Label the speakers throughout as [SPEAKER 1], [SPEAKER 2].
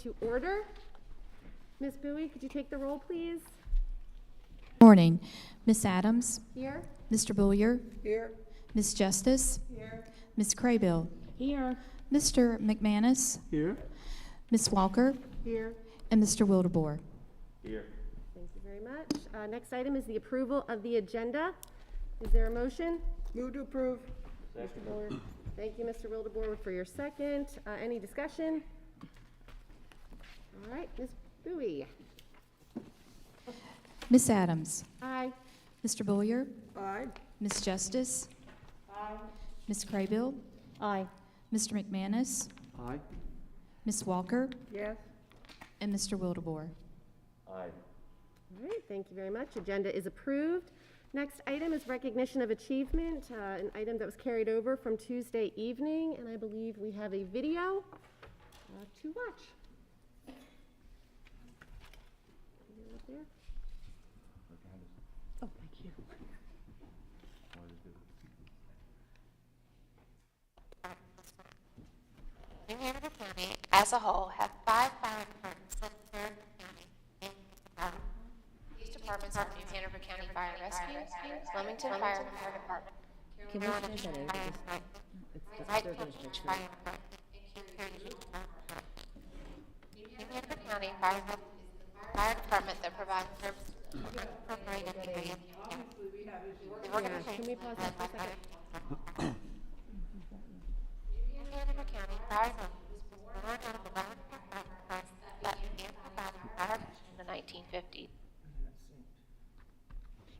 [SPEAKER 1] to order. Ms. Bowie, could you take the roll, please?
[SPEAKER 2] Morning. Ms. Adams.
[SPEAKER 1] Here.
[SPEAKER 2] Mr. Bullier.
[SPEAKER 3] Here.
[SPEAKER 2] Ms. Justice.
[SPEAKER 3] Here.
[SPEAKER 2] Ms. Craybill.
[SPEAKER 1] Here.
[SPEAKER 2] Mr. McManus.
[SPEAKER 3] Here.
[SPEAKER 2] Ms. Walker.
[SPEAKER 1] Here.
[SPEAKER 2] And Mr. Wildebohr.
[SPEAKER 3] Here.
[SPEAKER 1] Thank you very much. Next item is the approval of the agenda. Is there a motion?
[SPEAKER 3] Move to approve.
[SPEAKER 1] Mr. Buller. Thank you, Mr. Wildebohr, for your second. Any discussion? All right, Ms. Bowie.
[SPEAKER 2] Ms. Adams.
[SPEAKER 1] Aye.
[SPEAKER 2] Mr. Bullier.
[SPEAKER 3] Aye.
[SPEAKER 2] Ms. Justice.
[SPEAKER 3] Aye.
[SPEAKER 2] Ms. Craybill.
[SPEAKER 1] Aye.
[SPEAKER 2] Mr. McManus.
[SPEAKER 3] Aye.
[SPEAKER 2] Ms. Walker.
[SPEAKER 3] Yes.
[SPEAKER 2] And Mr. Wildebohr.
[SPEAKER 3] Aye.
[SPEAKER 1] All right, thank you very much. Agenda is approved. Next item is recognition of achievement, an item that was carried over from Tuesday evening, and I believe we have a video to watch. Video up there. Oh, thank you.
[SPEAKER 4] New Hanover County as a whole have 5 fire departments that serve the county and these departments are New Hanover County Fire Rescue, Wilmington Fire Department,
[SPEAKER 5] Can we change that over?
[SPEAKER 4] Untitled Chapter, New Hanover County Fire Department that provides services to unincorporated areas. The organization
[SPEAKER 1] Can we pause that for a second?
[SPEAKER 4] New Hanover County Fire was born out of the volunteer fire departments that began providing fire protection in the 1950s.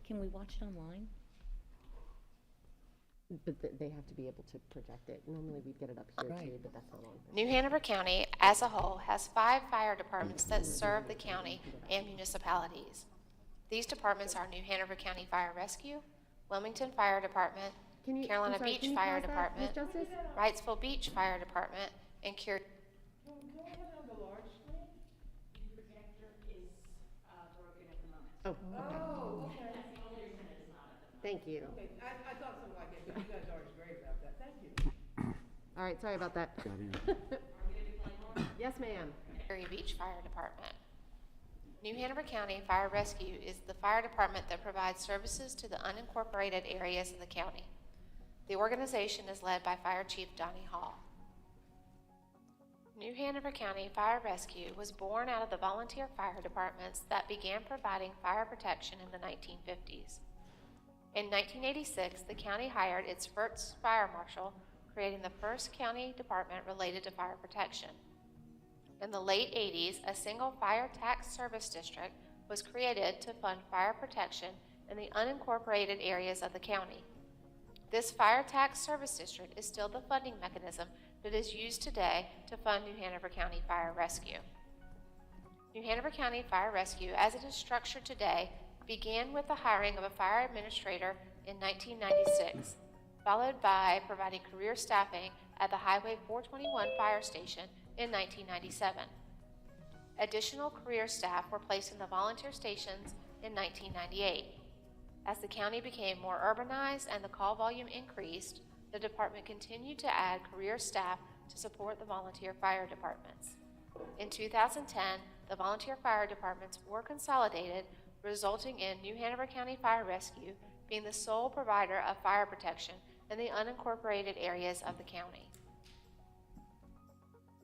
[SPEAKER 5] Can we watch it online?
[SPEAKER 1] But they have to be able to project it. Normally we'd get it up here
[SPEAKER 5] Right.
[SPEAKER 1] too, but that's not on.
[SPEAKER 4] New Hanover County, as a whole, has 5 fire departments that serve the county and municipalities. These departments are New Hanover County Fire Rescue, Wilmington Fire Department,
[SPEAKER 1] Can you,
[SPEAKER 4] Carolina
[SPEAKER 1] I'm sorry,
[SPEAKER 4] Beach
[SPEAKER 1] can you
[SPEAKER 4] Fire
[SPEAKER 1] pause that,
[SPEAKER 4] Department,
[SPEAKER 1] Ms. Justice?
[SPEAKER 4] Wrightsville Beach Fire Department, and
[SPEAKER 6] Go ahead on the large screen. The projector is broken at the moment.
[SPEAKER 1] Oh, okay.
[SPEAKER 6] Oh, okay.
[SPEAKER 1] Thank you.
[SPEAKER 6] Okay, I thought something like that, but you guys are always great about that. Thank you.
[SPEAKER 1] All right, sorry about that. Yes, ma'am.
[SPEAKER 4] Prairie Beach Fire Department. New Hanover County Fire Rescue is the fire department that provides services to the unincorporated areas of the county. The organization is led by Fire Chief Donnie Hall. New Hanover County Fire Rescue was born out of the volunteer fire departments that began providing fire protection in the 1950s. In 1986, the county hired its first fire marshal, creating the first county department related to fire protection. In the late 80s, a single fire tax service district was created to fund fire protection in the unincorporated areas of the county. This fire tax service district is still the funding mechanism that is used today to fund New Hanover County Fire Rescue. New Hanover County Fire Rescue, as it is structured today, began with the hiring of a fire administrator in 1996, followed by providing career staffing at the Highway 421 fire station in 1997. Additional career staff were placed in the volunteer stations in 1998. As the county became more urbanized and the call volume increased, the department continued to add career staff to support the volunteer fire departments. In 2010, the volunteer fire departments were consolidated, resulting in New Hanover County Fire Rescue being the sole provider of fire protection in the unincorporated areas of the county.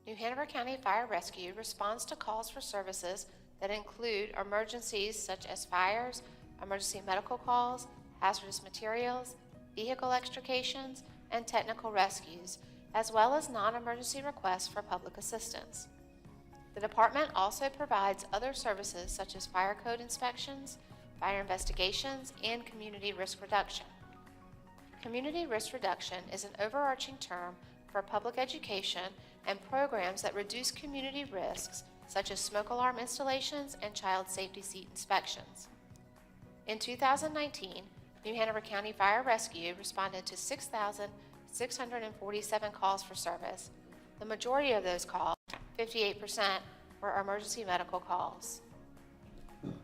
[SPEAKER 4] New Hanover County Fire Rescue responds to calls for services that include emergencies such as fires, emergency medical calls, hazardous materials, vehicle extrications, and technical rescues, as well as non-emergency requests for public assistance. The department also provides other services such as fire code inspections, fire investigations, and community risk reduction. Community risk reduction is an overarching term for public education and programs that reduce community risks such as smoke alarm installations and child safety seat inspections. In 2019, New Hanover County Fire Rescue responded to 6,647 calls for service. The majority of those calls, 58%, were emergency medical calls.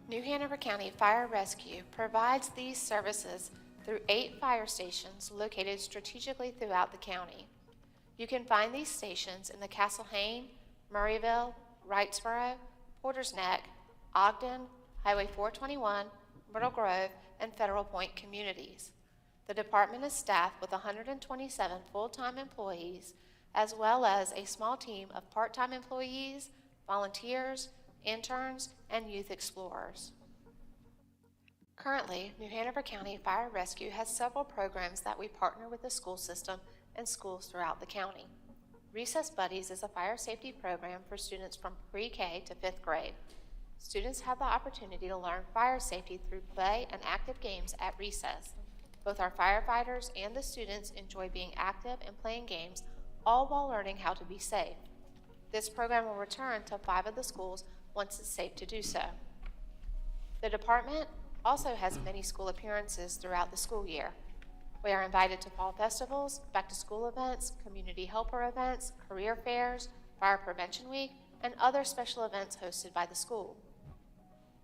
[SPEAKER 4] New Hanover County Fire Rescue provides these services through 8 fire stations located strategically throughout the county. You can find these stations in the Castle Hayne, Murrayville, Wrightsboro, Porter's Neck, Ogden, Highway 421, Myrtle Grove, and Federal Point communities. The department is staffed with 127 full-time employees, as well as a small team of part-time employees, volunteers, interns, and youth explorers. Currently, New Hanover County Fire Rescue has several programs that we partner with the school system and schools throughout the county. Recess Buddies is a fire safety program for students from pre-K to 5th grade. Students have the opportunity to learn fire safety through play and active games at recess. Both our firefighters and the students enjoy being active and playing games, all while learning how to be safe. This program will return to 5 of the schools once it's safe to do so. The department also has many school appearances throughout the school year. We are invited to fall festivals, back-to-school events, community helper events, career fairs, Fire Prevention Week, and other special events hosted by the school.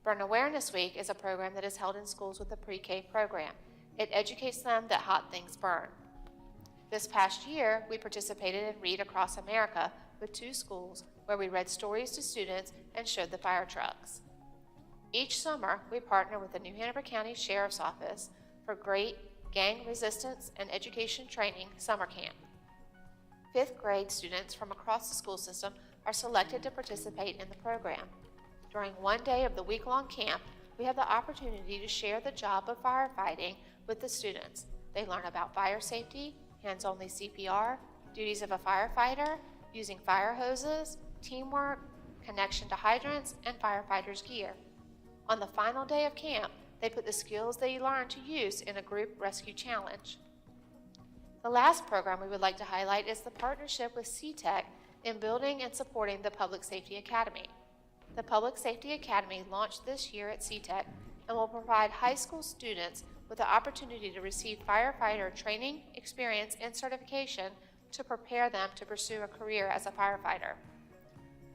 [SPEAKER 4] Burn Awareness Week is a program that is held in schools with a pre-K program. It educates them that hot things burn. This past year, we participated in Read Across America with 2 schools where we read stories to students and showed the fire trucks. Each summer, we partner with the New Hanover County Sheriff's Office for Great Gang Resistance and Education Training Summer Camp. 5th grade students from across the school system are selected to participate in the program. During one day of the week-long camp, we have the opportunity to share the job of firefighting with the students. They learn about fire safety, hands-only CPR, duties of a firefighter, using fire hoses, teamwork, connection to hydrants, and firefighters' gear. On the final day of camp, they put the skills they learned to use in a group rescue challenge. The last program we would like to highlight is the partnership with CTEC in building and supporting the Public Safety Academy. The Public Safety Academy launched this year at CTEC and will provide high school students with the opportunity to receive firefighter training, experience, and certification to prepare them to pursue a career as a firefighter.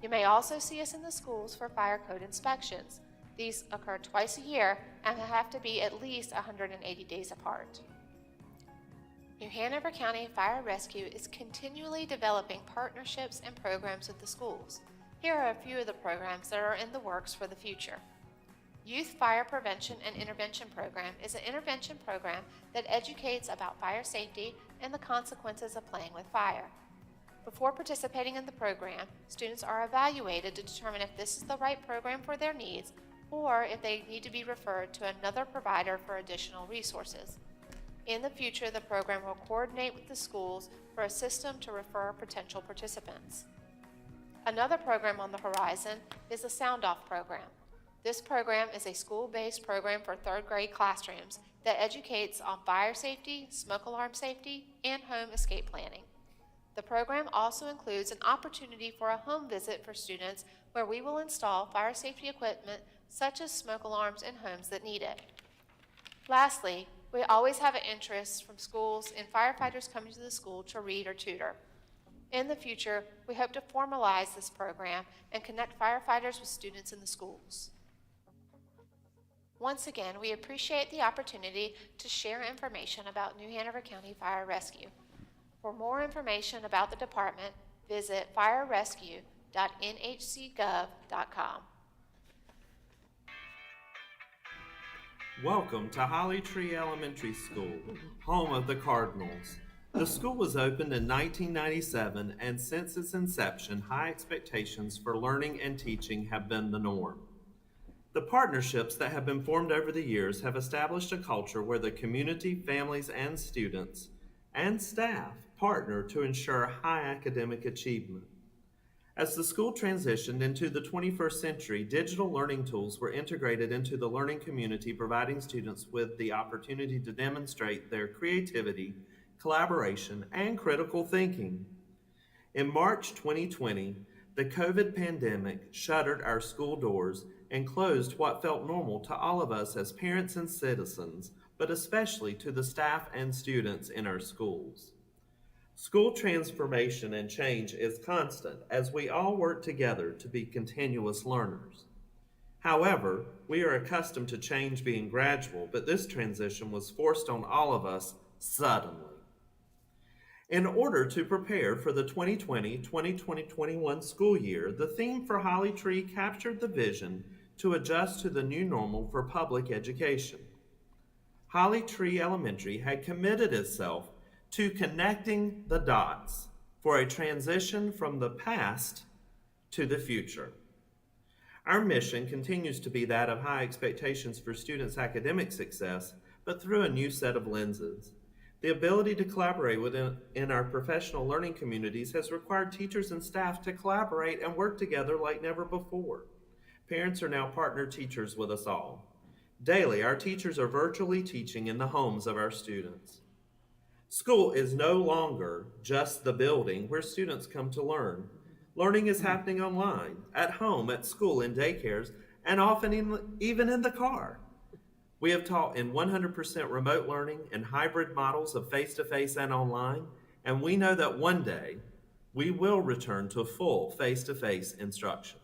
[SPEAKER 4] You may also see us in the schools for fire code inspections. These occur twice a year and have to be at least 180 days apart. New Hanover County Fire Rescue is continually developing partnerships and programs with the schools. Here are a few of the programs that are in the works for the future. Youth Fire Prevention and Intervention Program is an intervention program that educates about fire safety and the consequences of playing with fire. Before participating in the program, students are evaluated to determine if this is the right program for their needs or if they need to be referred to another provider for additional resources. In the future, the program will coordinate with the schools for a system to refer potential participants. Another program on the horizon is the Sound Off program. This program is a school-based program for 3rd grade classrooms that educates on fire safety, smoke alarm safety, and home escape planning. The program also includes an opportunity for a home visit for students where we will install fire safety equipment such as smoke alarms in homes that need it. Lastly, we always have an interest from schools in firefighters coming to the school to read or tutor. In the future, we hope to formalize this program and connect firefighters with students in the schools. Once again, we appreciate the opportunity to share information about New Hanover County Fire Rescue. For more information about the department, visit firerescue.nhcgov.com.
[SPEAKER 7] Welcome to Holly Tree Elementary School, home of the Cardinals. The school was opened in 1997, and since its inception, high expectations for learning and teaching have been the norm. The partnerships that have been formed over the years have established a culture where the community, families, and students and staff partner to ensure high academic achievement. As the school transitioned into the 21st century, digital learning tools were integrated into the learning community, providing students with the opportunity to demonstrate their creativity, collaboration, and critical thinking. In March 2020, the COVID pandemic shuttered our school doors and closed what felt normal to all of us as parents and citizens, but especially to the staff and students in our schools. School transformation and change is constant as we all work together to be continuous learners. However, we are accustomed to change being gradual, but this transition was forced on all of us suddenly. In order to prepare for the 2020-2021 school year, the theme for Holly Tree captured the vision to adjust to the new normal for public education. Holly Tree Elementary had committed itself to connecting the dots for a transition from the past to the future. Our mission continues to be that of high expectations for students' academic success, but through a new set of lenses. The ability to collaborate within our professional learning communities has required teachers and staff to collaborate and work together like never before. Parents are now partner teachers with us all. Daily, our teachers are virtually teaching in the homes of our students. School is no longer just the building where students come to learn. Learning is happening online, at home, at school, in daycares, and often even in the car. We have taught in 100% remote learning and hybrid models of face-to-face and online, and we know that one day we will return to full face-to-face instruction.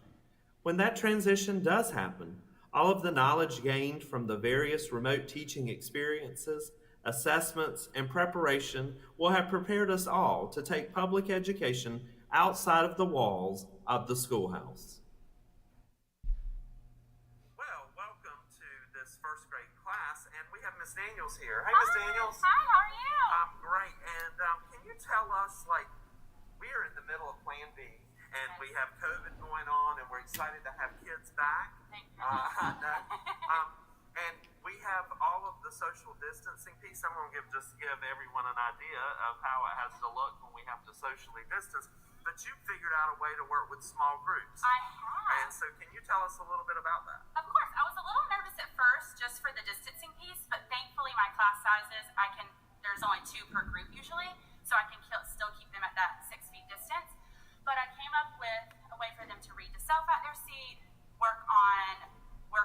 [SPEAKER 7] When that transition does happen, all of the knowledge gained from the various remote teaching experiences, assessments, and preparation will have prepared us all to take public education outside of the walls of the schoolhouse. Well, welcome to this first grade class, and we have Miss Daniels here. Hey, Miss Daniels.
[SPEAKER 8] Hi, how are you?
[SPEAKER 7] I'm great, and can you tell us, we are in the middle of Plan B, and we have COVID going on, and we're excited to have kids back.
[SPEAKER 8] Thank you.
[SPEAKER 7] And we have all of the social distancing piece. I'm going to give everyone an idea of how it has to look when we have to socially distance. But you figured out a way to work with small groups.
[SPEAKER 8] I have.
[SPEAKER 7] And so can you tell us a little bit about that?
[SPEAKER 8] Of course. I was a little nervous at first just for the distancing piece, but thankfully my class sizes, there's only 2 per group usually, so I can still keep them at that 6 feet distance. But I came up with a way for them to read to self at their seat, work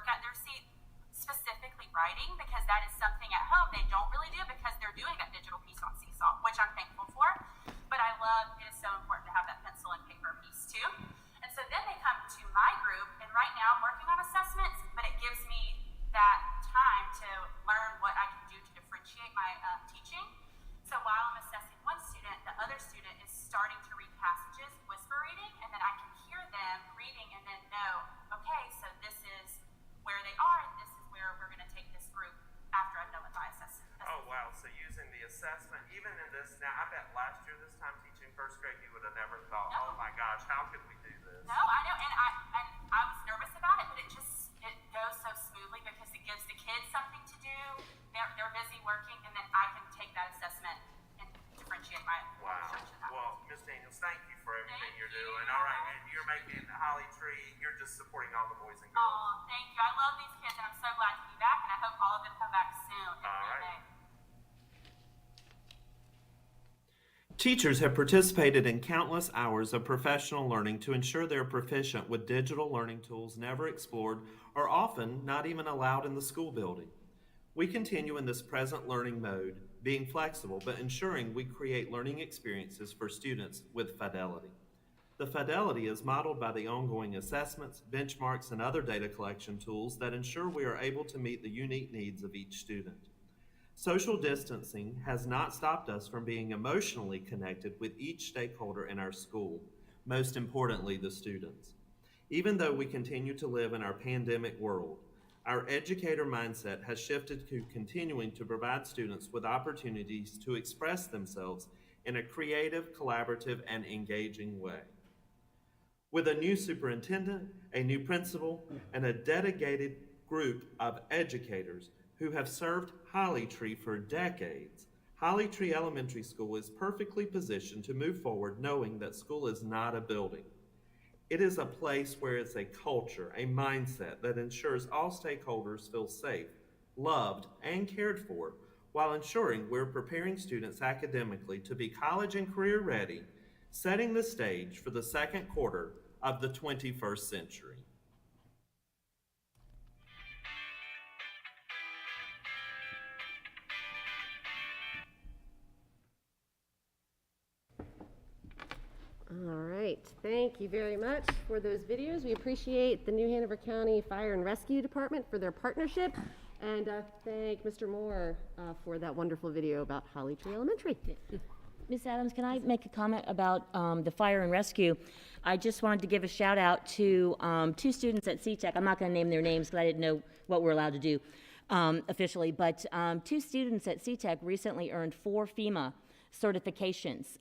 [SPEAKER 8] at their seat, specifically writing, because that is something at home they don't really do because they're doing that digital piece on Seesaw, which I'm thankful for. But it is so important to have that pencil and paper piece too. And so then they come to my group, and right now I'm working on assessments, but it gives me that time to learn what I can do to differentiate my teaching. So while I'm assessing one student, the other student is starting to read passages, whisper reading, and then I can hear them reading and then know, okay, so this is where they are, and this is where we're going to take this group after I'm done with my assessment.
[SPEAKER 7] Oh, wow. So using the assessment, even in this, now I bet last year this time teaching first grade, you would have never thought,
[SPEAKER 8] No.
[SPEAKER 7] oh my gosh, how could we do this?
[SPEAKER 8] No, I know, and I was nervous about it, but it goes so smoothly because it gives the kids something to do. They're busy working, and then I can take that assessment and differentiate my instruction.
[SPEAKER 7] Well, Ms. Daniels, thank you for everything
[SPEAKER 8] Thank
[SPEAKER 7] you're
[SPEAKER 8] you.
[SPEAKER 7] doing. All right, and you're making Holly Tree, you're just supporting all the boys and girls.
[SPEAKER 8] Oh, thank you. I love these kids, and I'm so glad to be back, and I hope all of them come back soon.
[SPEAKER 7] All right.
[SPEAKER 8] May.
[SPEAKER 7] Teachers have participated in countless hours of professional learning to ensure they're proficient with digital learning tools never explored or often not even allowed in the school building. We continue in this present learning mode, being flexible but ensuring we create learning experiences for students with fidelity. The fidelity is modeled by the ongoing assessments, benchmarks, and other data collection tools that ensure we are able to meet the unique needs of each student. Social distancing has not stopped us from being emotionally connected with each stakeholder in our school, most importantly, the students. Even though we continue to live in our pandemic world, our educator mindset has shifted to continuing to provide students with opportunities to express themselves in a creative, collaborative, and engaging way. With a new superintendent, a new principal, and a dedicated group of educators who have served Holly Tree for decades, Holly Tree Elementary School is perfectly positioned to move forward knowing that school is not a building. It is a place where it's a culture, a mindset that ensures all stakeholders feel safe, loved, and cared for, while ensuring we're preparing students academically to be college and career ready, setting the stage for the second quarter of the 21st century.
[SPEAKER 1] All right, thank you very much for those videos. We appreciate the New Hanover County Fire and Rescue Department for their partnership, and thank Mr. Moore for that wonderful video about Holly Tree Elementary.
[SPEAKER 5] Ms. Adams, can I make a comment about the fire and rescue? I just wanted to give a shout out to 2 students at CTEC. I'm not going to name their names because I didn't know what we're allowed to do officially, but 2 students at CTEC recently earned 4 FEMA certifications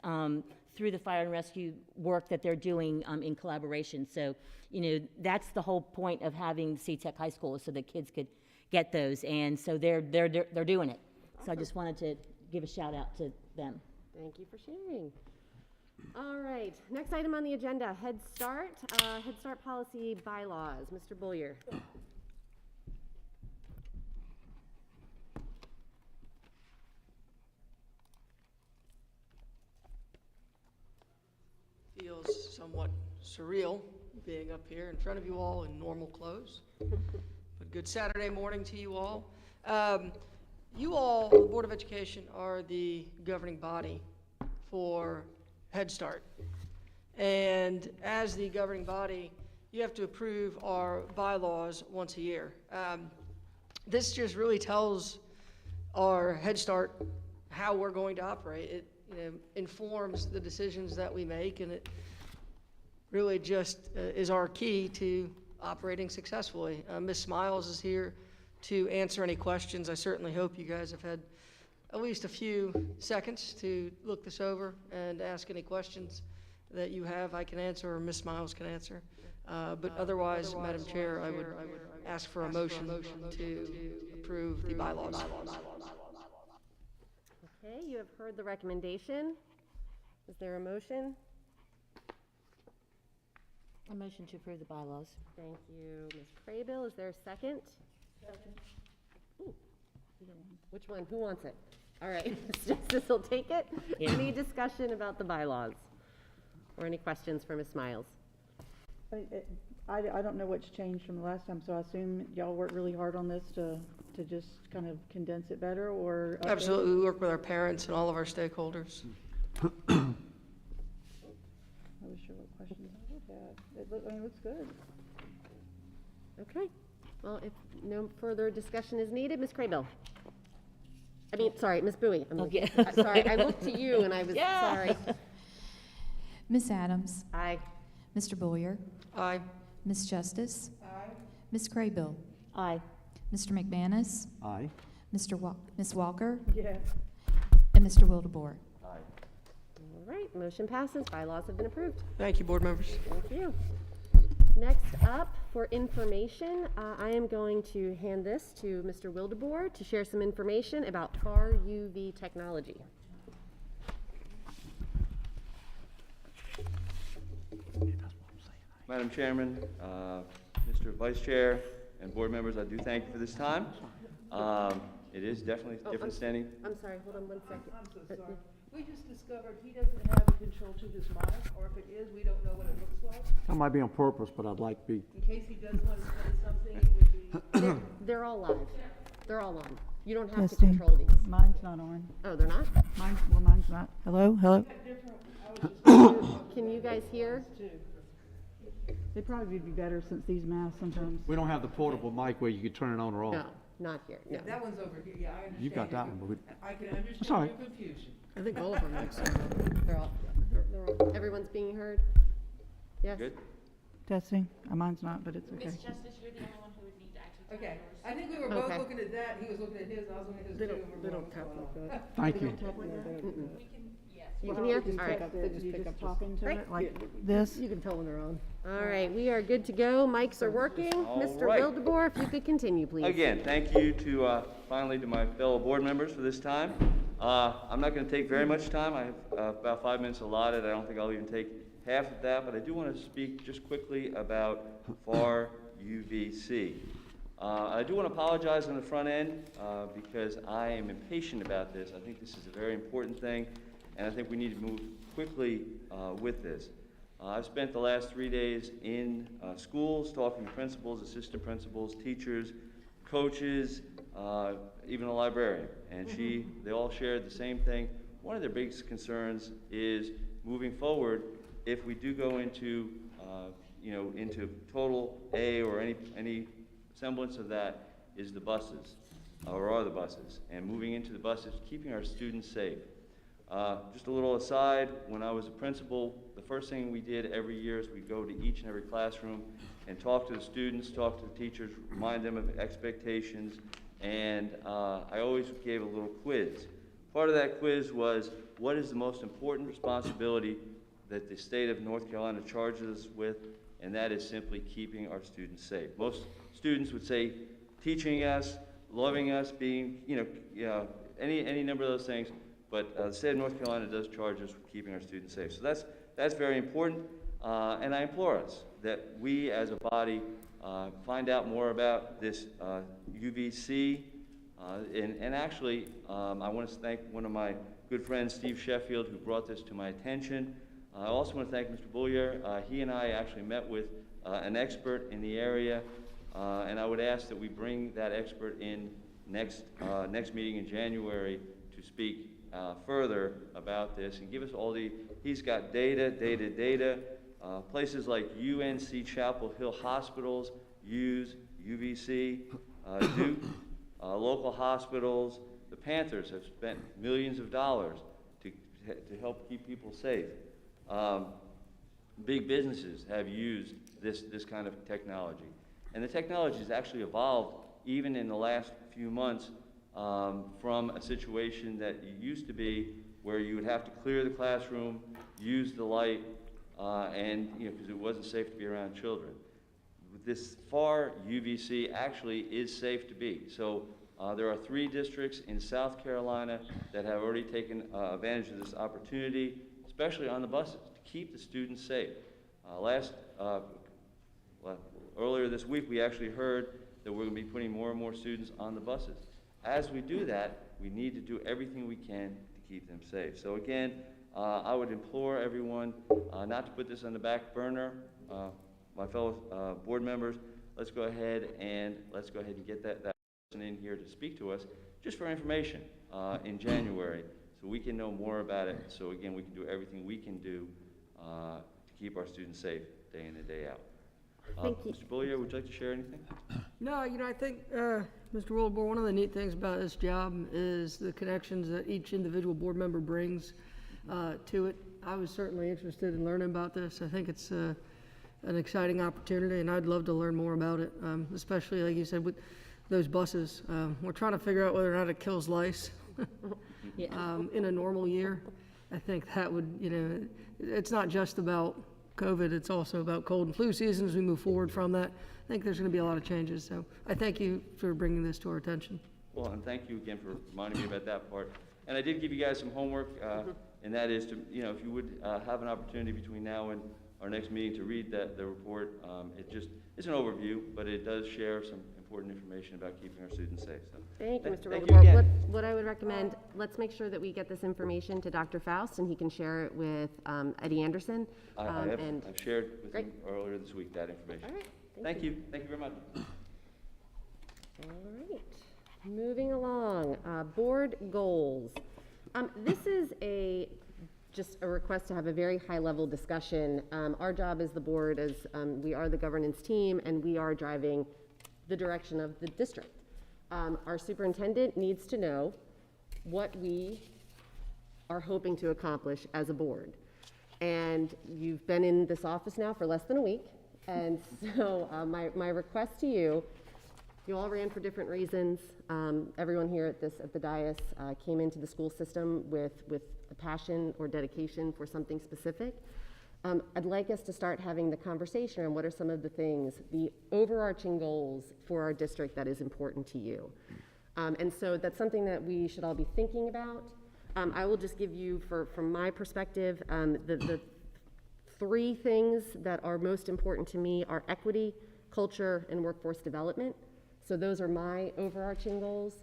[SPEAKER 5] through the fire and rescue work that they're doing in collaboration. So, you know, that's the whole point of having CTEC High School, is so that kids could get those, and so they're doing it. So I just wanted to give a shout out to them.
[SPEAKER 1] Thank you for sharing. All right, next item on the agenda, Head Start policy bylaws. Mr. Bullier.
[SPEAKER 9] Feels somewhat surreal being up here in front of you all in normal clothes. But good Saturday morning to you all. You all, the Board of Education, are the governing body for Head Start. And as the governing body, you have to approve our bylaws once a year. This just really tells our Head Start how we're going to operate. It informs the decisions that we make, and it really just is our key to operating successfully. Ms. Smiles is here to answer any questions. I certainly hope you guys have had at least a few seconds to look this over and ask any questions that you have. I can answer, or Ms. Smiles can answer. But otherwise, Madam Chair, I would ask for a motion to approve the bylaws.
[SPEAKER 1] Okay, you have heard the recommendation. Is there a motion?
[SPEAKER 5] A motion to approve the bylaws.
[SPEAKER 1] Thank you, Ms. Craybill. Is there a second? Ooh. Which one? Who wants it? All right, Ms. Justice will take it.
[SPEAKER 5] Yeah.
[SPEAKER 1] Any discussion about the bylaws? Or any questions for Ms. Smiles?
[SPEAKER 10] I don't know what's changed from the last time, so I assume y'all worked really hard on this to just kind of condense it better, or? update it?
[SPEAKER 9] Absolutely, we work with our parents and all of our stakeholders.
[SPEAKER 10] I was sure what questions I would have. It looks good.
[SPEAKER 1] Okay. Well, if no further discussion is needed, Ms. Craybill. I mean, sorry, Ms. Bowie.
[SPEAKER 5] Okay.
[SPEAKER 1] Sorry, I looked to you and I was sorry.
[SPEAKER 2] Ms. Adams,
[SPEAKER 1] Aye.
[SPEAKER 2] Mr. Bullier,
[SPEAKER 9] Aye.
[SPEAKER 2] Ms. Justice, Ms. Craybill,
[SPEAKER 5] Aye.
[SPEAKER 2] Mr. McManus,
[SPEAKER 3] Aye.
[SPEAKER 2] Ms. Walker,
[SPEAKER 10] Yeah.
[SPEAKER 2] and Mr. Wildebohr.
[SPEAKER 3] Aye.
[SPEAKER 1] All right, motion passes. Bylaws have been approved.
[SPEAKER 9] Thank you, board members.
[SPEAKER 1] Thank you. Next up, for information, I am going to hand this to Mr. Wildebohr to share some information about far UV technology.
[SPEAKER 3] Madam Chairman, Mr. Vice Chair, and board members, I do thank you for this time. It is definitely different standing.
[SPEAKER 1] I'm sorry, hold on one second.
[SPEAKER 6] I'm so sorry. We just discovered he doesn't have the control to his mic, or if it is, we don't know what it looks like.
[SPEAKER 11] That might be on purpose, but I'd like to be.
[SPEAKER 6] In case he does want to say something, it would be.
[SPEAKER 1] They're all live. They're all on. You don't have to
[SPEAKER 10] Testing.
[SPEAKER 1] control these.
[SPEAKER 10] Mine's not on.
[SPEAKER 1] Oh, they're not?
[SPEAKER 10] Mine's not. Hello? Hello?
[SPEAKER 1] Can you guys hear?
[SPEAKER 10] They probably would be better since these masks sometimes.
[SPEAKER 11] We don't have the portable mic where you could turn it on or off.
[SPEAKER 1] No, not here, no.
[SPEAKER 6] That one's over here, yeah, I understand.
[SPEAKER 11] You got that one, but we,
[SPEAKER 6] I can
[SPEAKER 11] It's all
[SPEAKER 6] understand
[SPEAKER 11] right.
[SPEAKER 6] your confusion.
[SPEAKER 9] I think all of our mics are.
[SPEAKER 1] They're all, everyone's being heard? Yes?
[SPEAKER 3] Good?
[SPEAKER 10] Testing. Mine's not, but it's okay.
[SPEAKER 5] Justice, you're the only one who would need to actually
[SPEAKER 6] Okay, I think we were both
[SPEAKER 1] Okay.
[SPEAKER 6] looking at that, he was looking at his, I was looking at his too. and we're going, "What's going on?"
[SPEAKER 11] thank you.
[SPEAKER 1] You can hear?
[SPEAKER 10] Just
[SPEAKER 1] All right.
[SPEAKER 10] you just talk into
[SPEAKER 1] Great.
[SPEAKER 10] it like this.
[SPEAKER 9] You can tell when they're on.
[SPEAKER 1] All right, we are good to go. Mics are working.
[SPEAKER 3] All
[SPEAKER 1] Mr.
[SPEAKER 3] right.
[SPEAKER 1] Wildebohr, if you could continue, please.
[SPEAKER 3] Again, thank you to, finally, to my fellow board members for this time. I'm not going to take very much time. I have about 5 minutes allotted. I don't think I'll even take half of that, but I do want to speak just quickly about FAR UVC. I do want to apologize on the front end because I am impatient about this. I think this is a very important thing, and I think we need to move quickly with this. I've spent the last 3 days in schools talking to principals, assistant principals, teachers, coaches, even a librarian, and they all shared the same thing. One of their biggest concerns is moving forward if we do go into, into total A or any semblance of that is the buses, or are the buses, and moving into the buses, keeping our students safe. Just a little aside, when I was a principal, the first thing we did every year is we go to each and every classroom and talk to the students, talk to the teachers, remind them of expectations, and I always gave a little quiz. Part of that quiz was, what is the most important responsibility that the state of North Carolina charges us with, and that is simply keeping our students safe. Most students would say teaching us, loving us, being, any number of those things, but the state of North Carolina does charge us with keeping our students safe. So that's very important, and I implore us that we as a body find out more about this UVC, and actually, I want to thank one of my good friends, Steve Sheffield, who brought this to my attention. I also want to thank Mr. Boulier. He and I actually met with an expert in the area, and I would ask that we bring that expert in next meeting in January to speak further about this and give us all he's got data. Places like UNC Chapel Hill Hospitals use UVC, Duke, local hospitals. The Panthers have spent millions of dollars to help keep people safe. Big businesses have used this kind of technology. And the technology has actually evolved even in the last few months from a situation that used to be where you would have to clear the classroom, use the light, and because it wasn't safe to be around children. With this far, UVC actually is safe to be. So there are 3 districts in South Carolina that have already taken advantage of this opportunity, especially on the buses, to keep the students safe. Earlier this week, we actually heard that we're going to be putting more and more students on the buses. As we do that, we need to do everything we can to keep them safe. So again, I would implore everyone not to put this on the back burner. My fellow board members, let's go ahead and get that person in here to speak to us just for information in January, so we can know more about it. So again, we can do everything we can do to keep our students safe day in and day out.
[SPEAKER 1] Thank you.
[SPEAKER 3] Mr. Boulier, would you like to share anything?
[SPEAKER 9] No, I think, Mr. Wildebohr, one of the neat things about this job is the connections that each individual board member brings to it. I was certainly interested in learning about this. I think it's an exciting opportunity, and I'd love to learn more about it, especially, like you said, with those buses. We're trying to figure out whether or not it kills lice in a normal year. I think that would, it's not just about COVID, it's also about cold and flu season as we move forward from that. I think there's going to be a lot of changes, so I thank you for bringing this to our attention.
[SPEAKER 3] Well, and thank you again for reminding me about that part. And I did give you guys some homework, and that is to, if you would have an opportunity between now and our next meeting to read the report. It's an overview, but it does share some important information about keeping our students safe. So,
[SPEAKER 1] Thank you, Mr.
[SPEAKER 3] thank
[SPEAKER 1] Wildebohr.
[SPEAKER 3] you again.
[SPEAKER 1] What I would recommend, let's make sure that we get this information to Dr. Faust, and he can share it with Eddie Anderson.
[SPEAKER 3] I've shared with
[SPEAKER 1] Great.
[SPEAKER 3] him earlier this week that information.
[SPEAKER 1] All right.
[SPEAKER 3] Thank you. Thank you very much.
[SPEAKER 1] All right, moving along, board goals. This is just a request to have a very high-level discussion. Our job as the board is, we are the governance team, and we are driving the direction of the district. Our superintendent needs to know what we are hoping to accomplish as a board. And you've been in this office now for less than a week, and so my request to you, you all ran for different reasons. Everyone here at the dais came into the school system with a passion or dedication for something specific. I'd like us to start having the conversation on what are some of the things, the overarching goals for our district that is important to you. And so that's something that we should all be thinking about. I will just give you, from my perspective, the 3 things that are most important to me are equity, culture, and workforce development. So those are my overarching goals.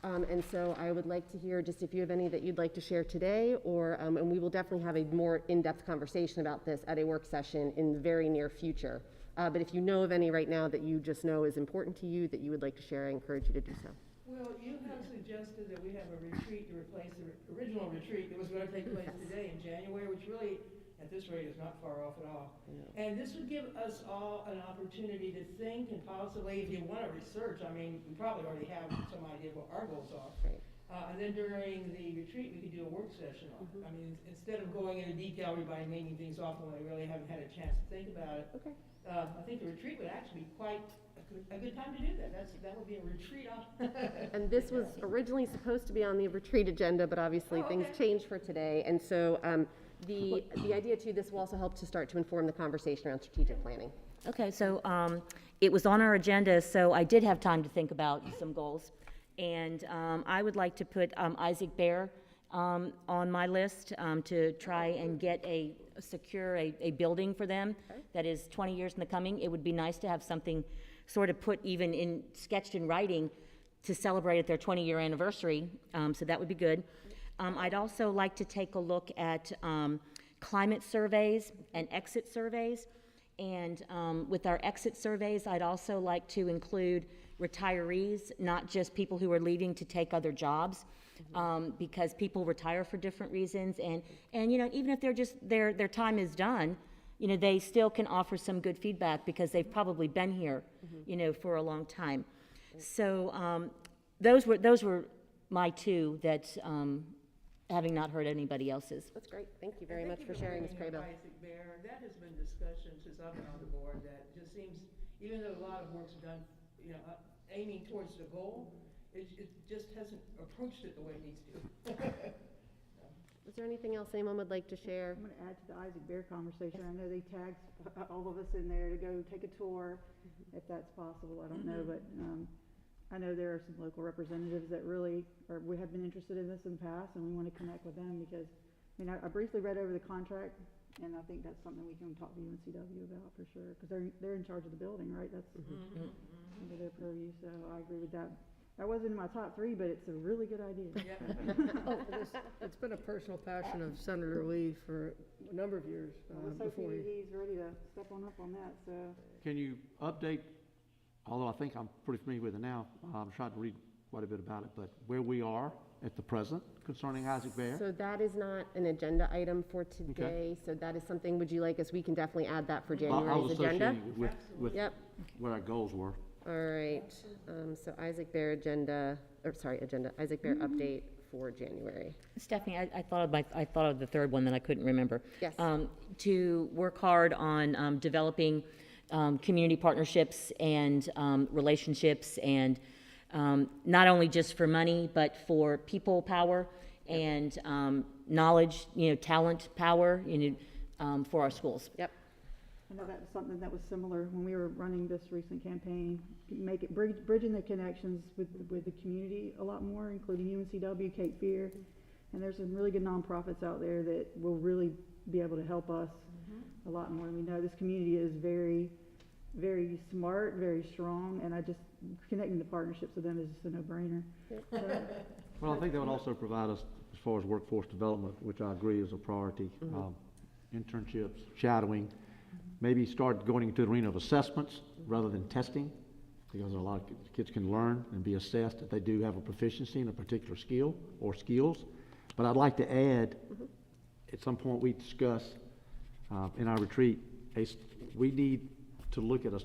[SPEAKER 1] And so I would like to hear just if you have any that you'd like to share today, or and we will definitely have a more in-depth conversation about this at a work session in the very near future. But if you know of any right now that you just know is important to you that you would like to share, I encourage you to do so.
[SPEAKER 6] Well, you have suggested that we have a retreat to replace the original retreat that was going to take place today in January, which really, at this rate, is not far off at all. And this would give us all an opportunity to think and possibly, if you want to research, I mean, we probably already have some idea what our goals are.
[SPEAKER 1] Right.
[SPEAKER 6] And then during the retreat, we could do a work session on it. I mean, instead of going into detail, everybody naming things off when they really haven't had a chance to think about it.
[SPEAKER 1] Okay.
[SPEAKER 6] I think the retreat would actually be quite a good time to do that. That would be a retreat on.
[SPEAKER 1] And this was originally supposed to be on the retreat agenda, but obviously things changed for today. And so the idea too, this will also help to start to inform the conversation around strategic planning.
[SPEAKER 5] Okay, so it was on our agenda, so I did have time to think about some goals. And I would like to put Isaac Bear on my list to try and get secure a building for them that is 20 years in the coming. It would be nice to have something sort of put even sketched in writing to celebrate their 20-year anniversary, so that would be good. I'd also like to take a look at climate surveys and exit surveys. And with our exit surveys, I'd also like to include retirees, not just people who are leaving to take other jobs, because people retire for different reasons. And you know, even if they're just, their time is done, you know, they still can offer some good feedback because they've probably been here, you know, for a long time. So those were my two that, having not heard anybody else's.
[SPEAKER 1] That's great. Thank you very much for sharing, Ms. Craybill.
[SPEAKER 6] Isaac Bear, that has been discussion since I've been on the board, that just seems, even though a lot of work's done, you know, aiming towards the goal, it just hasn't approached it the way it needs to.
[SPEAKER 1] Is there anything else anyone would like to share?
[SPEAKER 10] I'm gonna add to the Isaac Bear conversation. I know they tagged all of us in there to go take a tour, if that's possible. I don't know, but, I know there are some local representatives that really we have been interested in this in the past, and we want to connect with them because, I mean, I briefly read over the contract, and I think that's something we can talk to UNCW about for sure, because they're in charge of the building, right? That's under their purview, so I agree with that. That wasn't in my top 3, but it's a really good idea.
[SPEAKER 9] It's been a personal passion of Senator Lee for a number of years
[SPEAKER 10] Let's hope he's ready to step on up on that, so.
[SPEAKER 11] Can you update, although I think I'm pretty familiar with it now, I'm trying to read quite a bit about it, but where we are at the present concerning Isaac Bear?
[SPEAKER 1] So that is not an agenda item for today, so that is something, would you like us, we can definitely add that for
[SPEAKER 11] I
[SPEAKER 1] January's
[SPEAKER 11] was
[SPEAKER 1] agenda?
[SPEAKER 11] associating with
[SPEAKER 1] Yep.
[SPEAKER 11] what our goals were.
[SPEAKER 1] All right, so Isaac Bear Isaac Bear update for January.
[SPEAKER 5] Stephanie, I thought of the third one that I couldn't remember.
[SPEAKER 1] Yes.
[SPEAKER 5] To work hard on developing community partnerships and relationships, and not only just for money, but for people power and knowledge, you know, talent power, you know, for our schools.
[SPEAKER 1] Yep.
[SPEAKER 10] I know that was something that was similar when we were running this recent campaign, bridging the connections with the community a lot more, including UNCW, Cape Fear, and there's some really good nonprofits out there that will really be able to help us a lot more. We know this community is very, very smart, very strong, and connecting the partnerships with them is just a no-brainer.
[SPEAKER 11] Well, I think that would also provide us, as far as workforce development, which I agree is a priority, internships, shadowing, maybe start going into the arena of assessments rather than testing, because a lot of kids can learn and be assessed if they do have a proficiency in a particular skill or skills. But I'd like to add, at some point we discuss in our retreat, we need to look at an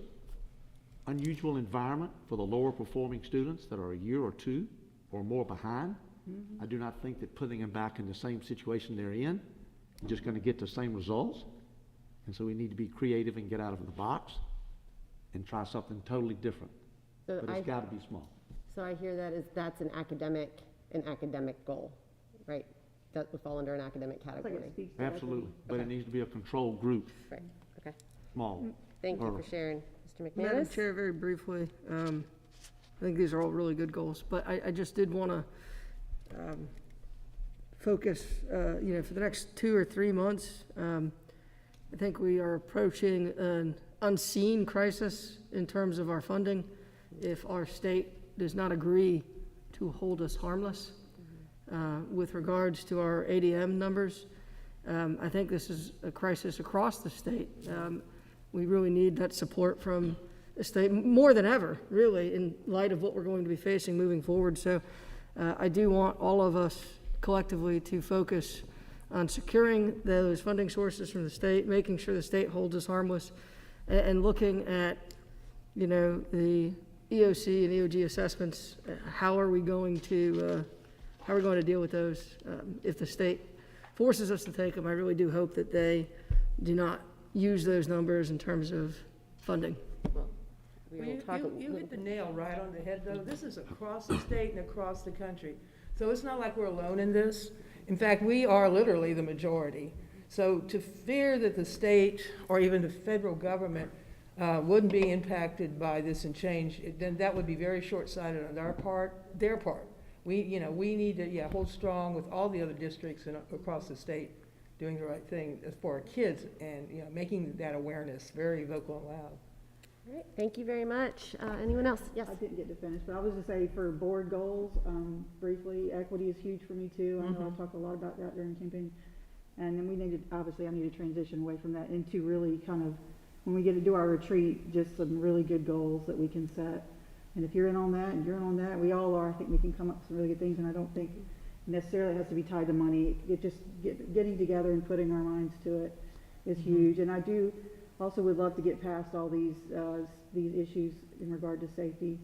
[SPEAKER 11] unusual environment for the lower performing students that are a year or two or more behind. I do not think that putting them back in the same situation they're in is just going to get the same results. And so we need to be creative and get out of the box and try something totally different.
[SPEAKER 1] So
[SPEAKER 11] But it's got to be small.
[SPEAKER 1] So I hear that's an academic goal, right? That would fall under an academic category.
[SPEAKER 11] Absolutely. But it needs to be a controlled group,
[SPEAKER 1] Right, okay.
[SPEAKER 11] small.
[SPEAKER 1] Thank you for sharing, Mr.
[SPEAKER 9] Madam
[SPEAKER 1] McManus.
[SPEAKER 9] Chair, very briefly, I think these are all really good goals, but I just did want to focus, you know, for the next 2 or 3 months. I think we are approaching an unseen crisis in terms of our funding if our state does not agree to hold us harmless with regards to our ADM numbers. I think this is a crisis across the state. We really need that support from the state more than ever, really, in light of what we're going to be facing moving forward. So I do want all of us collectively to focus on securing those funding sources from the state, making sure the state holds us harmless, and looking at, you know, the EOC and EOG assessments. How are we going to how we're going to deal with those. If the state forces us to take them, I really do hope that they do not use those numbers in terms of funding.
[SPEAKER 1] We
[SPEAKER 6] Well,
[SPEAKER 1] will talk a
[SPEAKER 6] you
[SPEAKER 1] little
[SPEAKER 6] hit the nail right on the head, though. This is across the state and across the country. So it's not like we're alone in this. In fact, we are literally the majority. So to fear that the state or even the federal government wouldn't be impacted by this and change, then that would be very short-sighted on our part, their part. We need to, hold strong with all the other districts across the state, doing the right thing for our kids and, making that awareness very vocal and loud.
[SPEAKER 1] All right, thank you very much. Anyone else? Yes.
[SPEAKER 10] I didn't get to finish, but I was to say for board goals, briefly, equity is huge for me too. I know I talked a lot about that during campaign. And then I need to transition away from that into really kind of, when we get to do our retreat, just some really good goals that we can set. And if you're in on that and you're in on that, we all are, I think we can come up with some really good things. And I don't think necessarily it has to be tied to money. Getting together and putting our minds to it is huge. And I do also would love to get past all these issues in regard to safety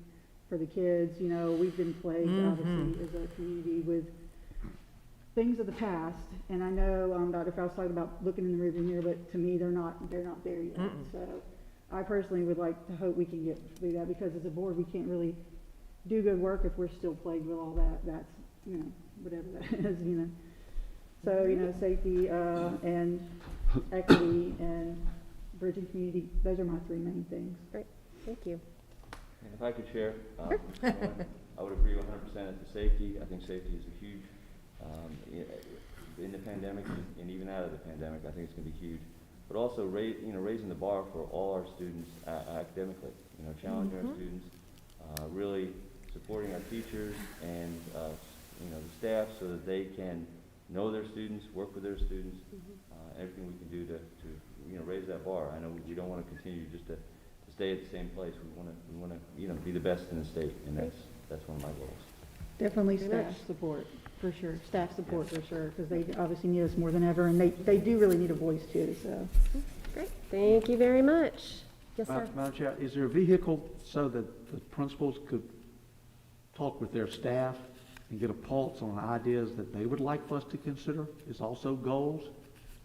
[SPEAKER 10] for the kids. We've been plagued, obviously, as a community with things of the past. And I know Dr. Faust talked about looking in the rearview mirror, but to me, they're not there yet. So I personally would like to hope we can get through that, because as a board, we can't really do good work if we're still plagued with all that. That's, whatever that is, So, safety and equity and bridging community, those are my three main things.
[SPEAKER 1] Great, thank you.
[SPEAKER 3] And if I could share, I would agree 100% at the safety. I think safety is a huge, in the pandemic and even out of the pandemic, I think it's going to be huge. But also, raising the bar for all our students academically, challenging our students, really supporting our teachers and, the staff so that they can know their students, work with their students, everything we can do to raise that bar. I know we don't want to continue just to stay at the same place. We want to be the best in the state, and that's one of my goals.
[SPEAKER 10] Definitely staff support, for sure. Staff support, for sure, because they obviously need us more than ever, and they do really need a voice too, so.
[SPEAKER 1] Great, thank you very much. Yes, sir.
[SPEAKER 11] Madam Chair, is there a vehicle so that the principals could talk with their staff and get a pulse on ideas that they would like for us to consider as also goals,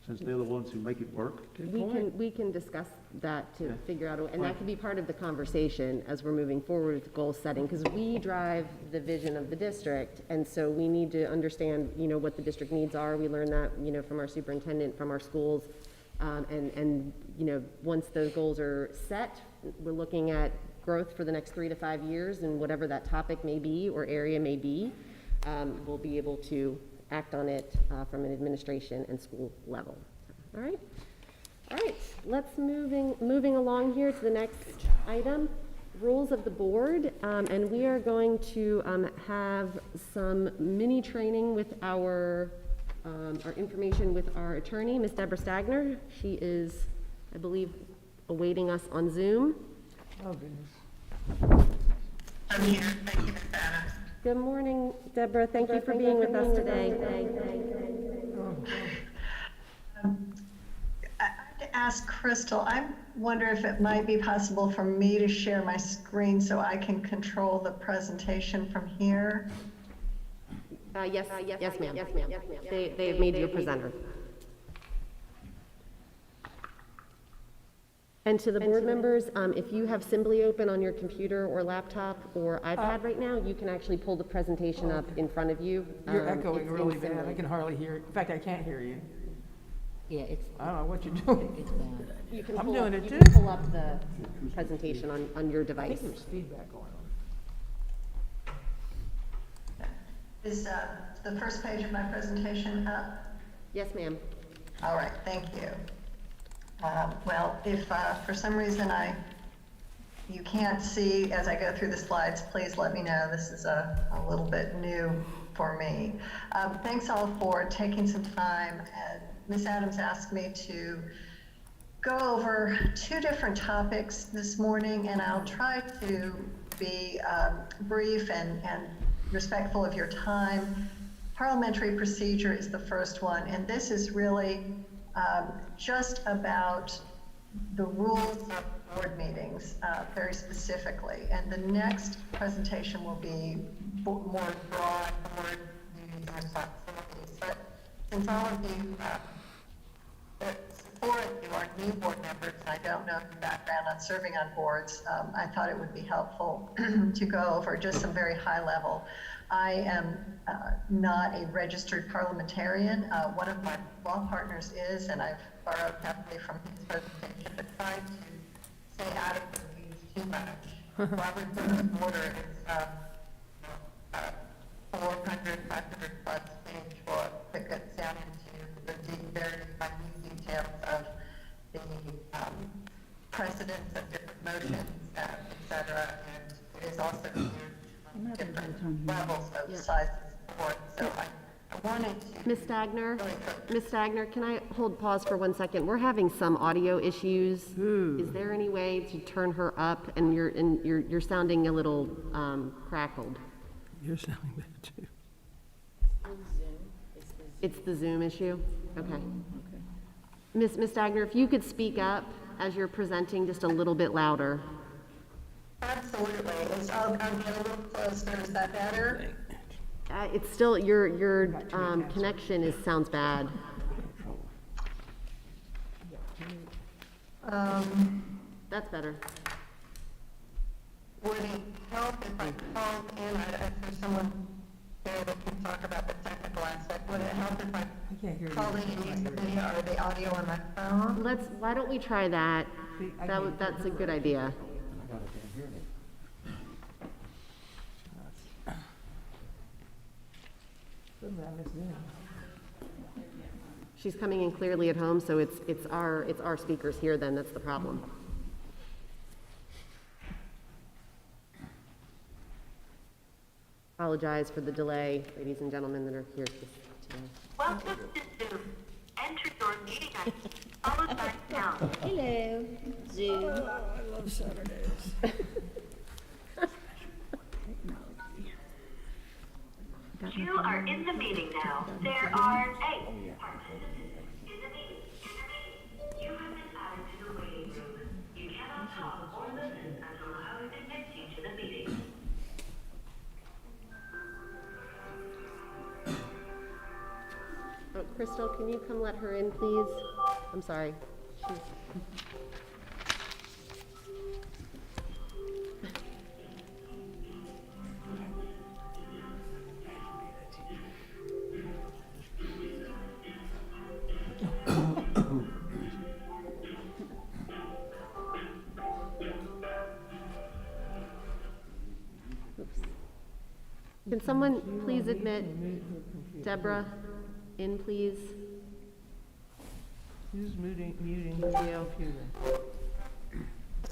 [SPEAKER 11] since they're the ones who make it work?
[SPEAKER 1] We can discuss that to figure out, and that could be part of the conversation as we're moving forward with goal setting, because we drive the vision of the district, and so we need to understand, what the district needs are. We learn that, from our superintendent, from our schools, and once those goals are set, we're looking at growth for the next 3 to 5 years, and whatever that topic may be or area may be, we'll be able to act on it from an administration and school level. All right, let's moving along here to the next item, rules of the board, and we are going to have some mini training with our information with our attorney, Ms. Deborah Stagner. She is, I believe, awaiting us on Zoom.
[SPEAKER 6] Oh, goodness.
[SPEAKER 12] I'm here. Thank you, Ms. Adams.
[SPEAKER 1] Good morning, Deborah. Thank you for being with us today.
[SPEAKER 12] I have to ask Crystal, I wonder if it might be possible for me to share my screen so I can control the presentation from here?
[SPEAKER 1] Yes, ma'am. They've made you a presenter. And to the board members, if you have Simply open on your computer or laptop or iPad right now, you can actually pull the presentation up in front of you.
[SPEAKER 6] You're echoing
[SPEAKER 1] it's
[SPEAKER 6] really
[SPEAKER 1] in
[SPEAKER 6] bad.
[SPEAKER 1] Simply.
[SPEAKER 6] I can hardly hear you. In fact, I can't hear you.
[SPEAKER 5] Yeah, it's,
[SPEAKER 6] I don't know what you're doing.
[SPEAKER 5] it's bad.
[SPEAKER 1] You can
[SPEAKER 6] I'm
[SPEAKER 1] pull
[SPEAKER 6] doing
[SPEAKER 1] up-
[SPEAKER 6] it
[SPEAKER 1] you
[SPEAKER 6] too.
[SPEAKER 1] can pull up the presentation on your
[SPEAKER 6] I
[SPEAKER 1] device.
[SPEAKER 6] think there's feedback going on.
[SPEAKER 12] Is the first page of my presentation up?
[SPEAKER 1] Yes, ma'am.
[SPEAKER 12] All right, thank you. Well, if for some reason you can't see as I go through the slides, please let me know. This is a little bit new for me. Thanks all for taking some time. Ms. Adams asked me to go over 2 different topics this morning, and I'll try to be brief and respectful of your time. Parliamentary procedure is the first one, and this is really just about the rules of board meetings, very specifically. And the next presentation will be more broad board responsibilities. But since all of you, four of you are new board members, and I don't know your background on serving on boards, I thought it would be helpful to go over just some very high level. I am not a registered parliamentarian. One of my law partners is, and I've borrowed heavily from his presentation, but tried to stay out of the weeds too much. Robert's Rules of Order is 400, 500 plus page book that gets down into the very minute details of the precedents of different motions, et cetera, and it is also different levels of size of support. So I wanted to.
[SPEAKER 1] Ms. Stagner, can I pause for 1 second? We're having some audio issues. Is there any way to turn her up? And you're sounding a little crackled.
[SPEAKER 6] You're sounding bad too.
[SPEAKER 1] It's the Zoom issue? Okay. Ms. Stagner, if you could speak up as you're presenting just a little bit louder.
[SPEAKER 12] Absolutely. I'll get a little closer. Is that better?
[SPEAKER 1] It's still, your connection sounds bad. That's better.
[SPEAKER 12] Would it help if I called in? If there's someone there that can talk about the technical aspect, would it help if I called in and used the video or the audio on my phone?
[SPEAKER 1] Why don't we try that? That's a good idea. She's coming in clearly at home, so it's our speakers here then, that's the problem. Apologize for the delay, ladies and gentlemen that are here today.
[SPEAKER 12] Welcome to Zoom. Enter your meeting ID, followed by pound.
[SPEAKER 5] Hello, Zoom.
[SPEAKER 6] Oh, I love Saturdays.
[SPEAKER 12] You are in the meeting now. There are 8 participants in the meeting. You have been added to the waiting room. You cannot talk or listen until Howard admits you to the meeting.
[SPEAKER 1] Oh, Crystal, can you come let her in, please? I'm sorry. Can someone please admit Deborah in, please?
[SPEAKER 6] Who's muting the
[SPEAKER 1] You.
[SPEAKER 6] computer?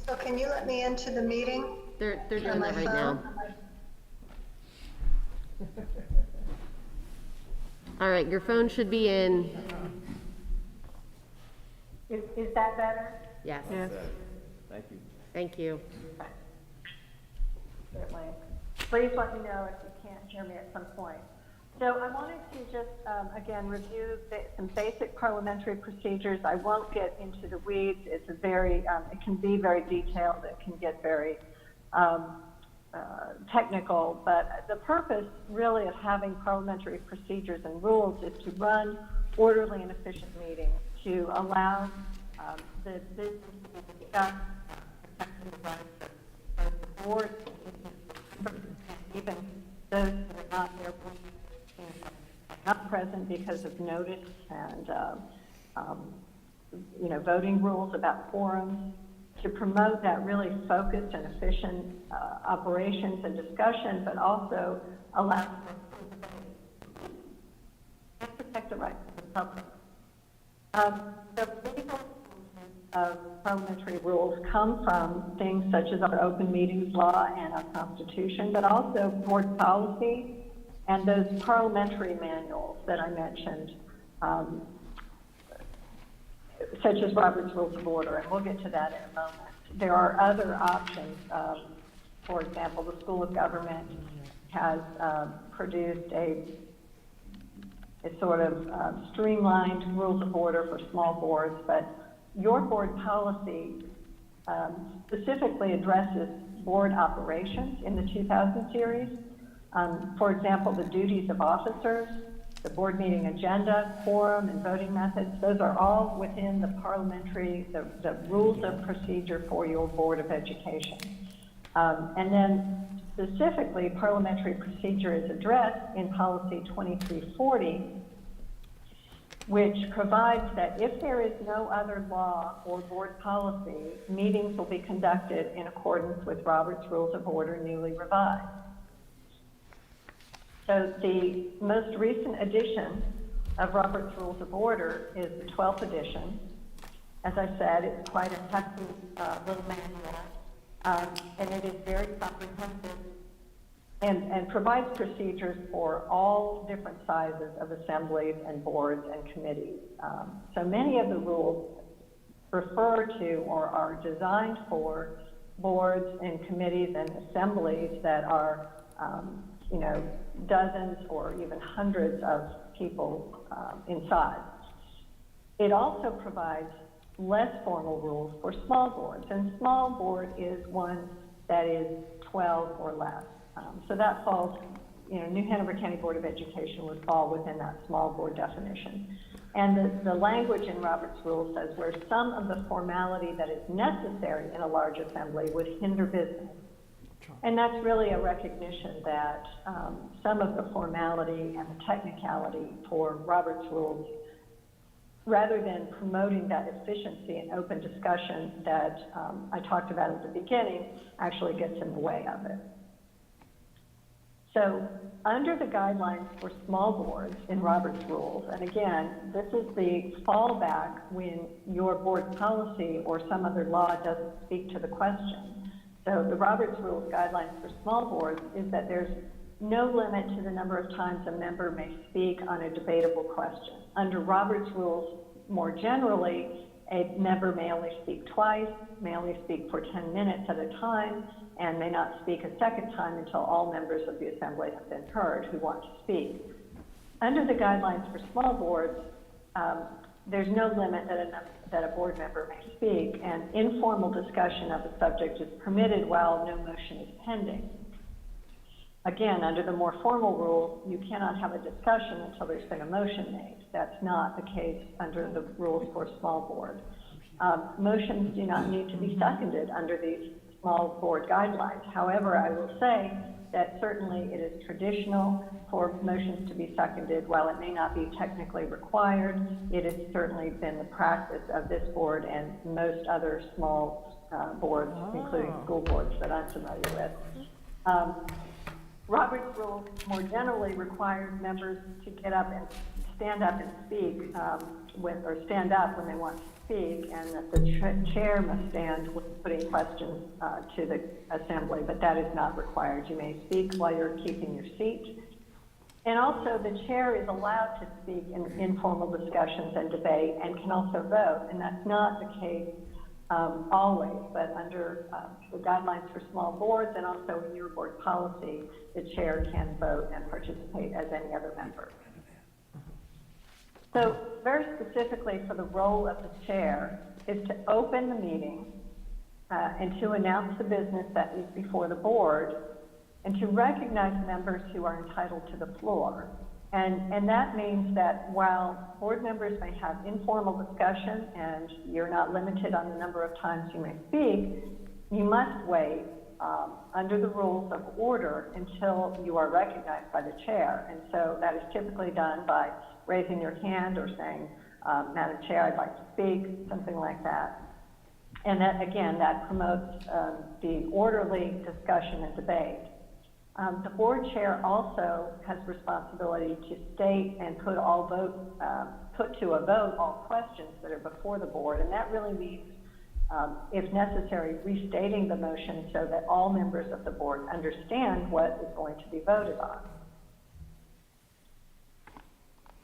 [SPEAKER 12] So can you let me into the meeting?
[SPEAKER 1] They're
[SPEAKER 12] On
[SPEAKER 1] doing
[SPEAKER 12] my
[SPEAKER 1] that right
[SPEAKER 12] phone?
[SPEAKER 1] now. All right, your phone should be in.
[SPEAKER 12] Is that better?
[SPEAKER 1] Yes.
[SPEAKER 3] Thank you.
[SPEAKER 1] Thank you.
[SPEAKER 13] Certainly. Please let me know if you can't hear me at some point. So I wanted to just, again, review some basic parliamentary procedures. I won't get into the weeds. It's a very, it can be very detailed. It can get very technical. But the purpose really of having parliamentary procedures and rules is to run orderly and efficient meetings, to allow the business to discuss protecting the rights of the board, even those that are not there, not present because of notice and, voting rules about quorums, to promote that really focused and efficient operations and discussion, but also allow to protect the rights of the public. The legal of parliamentary rules come from things such as our open meetings law and our Constitution, but also board policy and those parliamentary manuals that I mentioned, such as Robert's Rules of Order, and we'll get to that in a moment. There are other options. For example, the School of Government has produced a sort of streamlined rules of order for small boards, but your board policy specifically addresses board operations in the 2000 series. For example, the duties of officers, the board meeting agenda, quorum, and voting methods. Those are all within the parliamentary, the rules of procedure for your Board of Education. And then specifically, parliamentary procedure is addressed in policy 2340, which provides that if there is no other law or board policy, meetings will be conducted in accordance with Robert's Rules of Order newly revised. So the most recent edition of Robert's Rules of Order is the 12th edition. As I said, it's quite a hefty little manual, and it is very comprehensive and provides procedures for all different sizes of assemblies and boards and committees. So many of the rules refer to or are designed for boards and committees and assemblies that are, dozens or even hundreds of people in size. It also provides less formal rules for small boards, and small board is one that is 12 or less. So that falls, New Hanover County Board of Education would fall within that small board definition. And the language in Robert's Rules says where some of the formality that is necessary in a large assembly would hinder business. And that's really a recognition that some of the formality and the technicality for Robert's Rules, rather than promoting that efficiency and open discussion that I talked about at the beginning, actually gets in the way of it. So under the guidelines for small boards in Robert's Rules, and again, this is the fallback when your board policy or some other law doesn't speak to the question. So the Robert's Rules guidelines for small boards is that there's no limit to the number of times a member may speak on a debatable question. Under Robert's Rules, more generally, a member may only speak twice, may only speak for 10 minutes at a time, and may not speak a second time until all members of the assembly have been heard who want to speak. Under the guidelines for small boards, there's no limit that a board member may speak, and informal discussion of the subject is permitted while no motion is pending. Again, under the more formal rules, you cannot have a discussion until there's been a motion made. That's not the case under the rules for small board. Motions do not need to be seconded under these small board guidelines. However, I will say that certainly it is traditional for motions to be seconded. While it may not be technically required, it has certainly been the practice of this board and most other small boards, including school boards that I'm familiar with. Robert's Rules more generally requires members to get up and stand up and speak or stand up when they want to speak, and that the chair must stand when putting questions to the assembly, but that is not required. You may speak while you're keeping your seat. And also the chair is allowed to speak in informal discussions and debate and can also vote, and that's not the case always, but under the guidelines for small boards and also in your board policy, the chair can vote and participate as any other member. So very specifically for the role of the chair is to open the meeting and to announce the business that is before the board and to recognize members who are entitled to the floor. And that means that while board members may have informal discussion and you're not limited on the number of times you may speak, you must wait under the rules of order until you are recognized by the chair. And so that is typically done by raising your hand or saying, Madam Chair, I'd like to speak, something like that. And that, again, that promotes the orderly discussion and debate. The board chair also has responsibility to state and put to a vote all questions that are before the board, and that really means, if necessary, restating the motion so that all members of the board understand what is going to be voted on.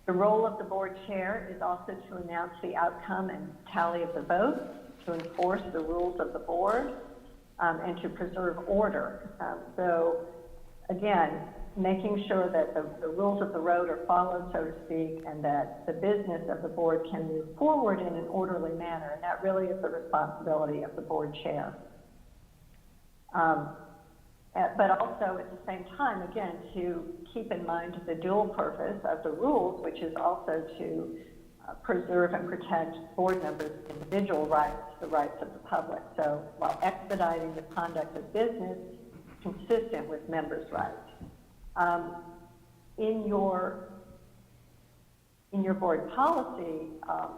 [SPEAKER 13] The role of the board chair is also to announce the outcome and tally of the vote, to enforce the rules of the board, and to preserve order. So again, making sure that the rules of the road are followed, so to speak, and that the business of the board can move forward in an orderly manner, and that really is the responsibility of the board chair. but also at the same time, again, to keep in mind the dual purpose of the rules, which is also to preserve and protect board members' individual rights, the rights of the public. So while expediting the conduct of business consistent with members' rights. In your board policy,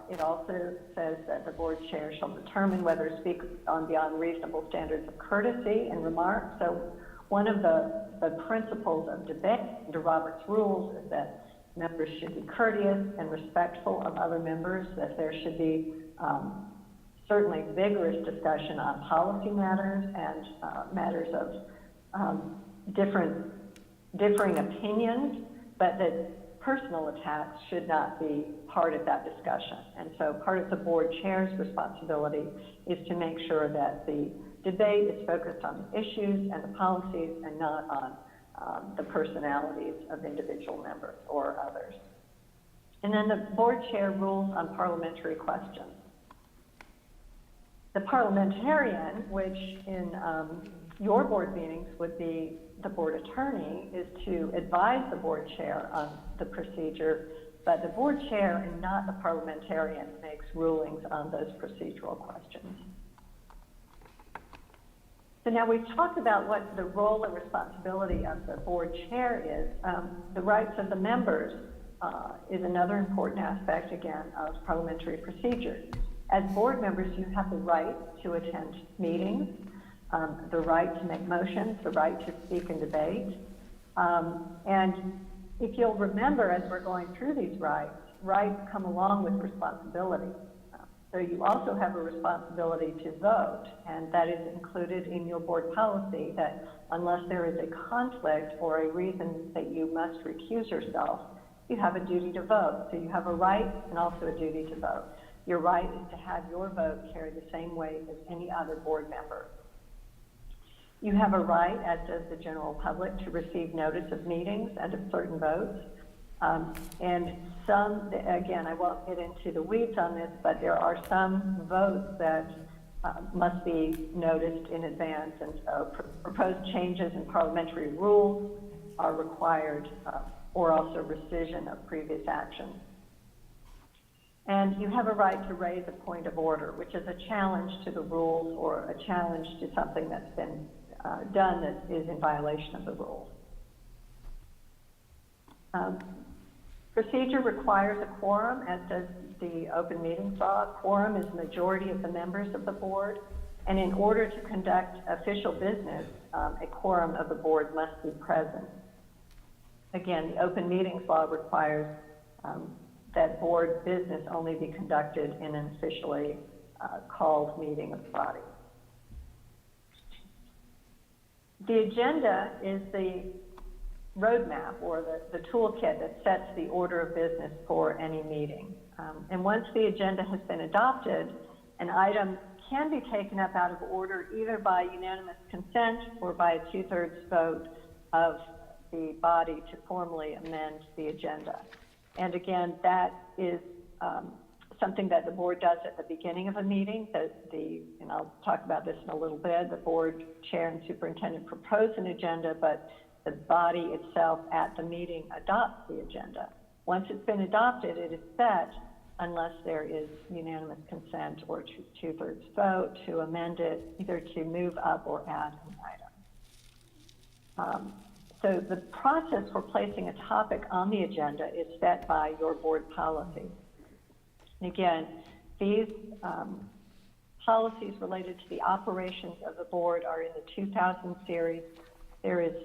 [SPEAKER 13] it also says that the board chair shall determine whether to speak on beyond reasonable standards of courtesy and remarks. So one of the principles of debate under Robert's rules is that members should be courteous and respectful of other members, that there should be certainly vigorous discussion on policy matters and matters of differing opinions, but that personal attacks should not be part of that discussion. And so part of the board chair's responsibility is to make sure that the debate is focused on the issues and the policies and not on the personalities of individual members or others. And then the board chair rules on parliamentary questions. The parliamentarian, which in your board meetings would be the board attorney, is to advise the board chair on the procedure, but the board chair and not the parliamentarian makes rulings on those procedural questions. So now we've talked about what the role and responsibility of the board chair is. The rights of the members is another important aspect, again, of parliamentary procedure. As board members, you have the right to attend meetings, the right to make motions, the right to speak and debate. And if you'll remember, as we're going through these rights come along with responsibility. So you also have a responsibility to vote, and that is included in your board policy, that unless there is a conflict or a reason that you must recuse yourself, you have a duty to vote. So you have a right and also a duty to vote. Your right is to have your vote carry the same weight as any other board member. You have a right, as does the general public, to receive notice of meetings and of certain votes. And some, again, I won't get into the weeds on this, but there are some votes that must be noticed in advance, and proposed changes in parliamentary rules are required, or also rescission of previous action. And you have a right to raise a point of order, which is a challenge to the rules or a challenge to something that's been done that is in violation of the rules. Procedure requires a quorum, as does the open meetings law. Quorum is the majority of the members of the board, and in order to conduct official business, a quorum of the board must be present. Again, the open meetings law requires that board business only be conducted in an officially called meeting of the body. The agenda is the roadmap or the toolkit that sets the order of business for any meeting. And once the agenda has been adopted, an item can be taken up out of order either by unanimous consent or by a 2/3 vote of the body to formally amend the agenda. And again, that is something that the board does at the beginning of a meeting. And I'll talk about this in a little bit, the board chair and superintendent propose an agenda, but the body itself at the meeting adopts the agenda. Once it's been adopted, it is set unless there is unanimous consent or 2/3 vote to amend it, either to move up or add an item. So the process for placing a topic on the agenda is set by your board policy. And again, these policies related to the operations of the board are in the 2000 series. There is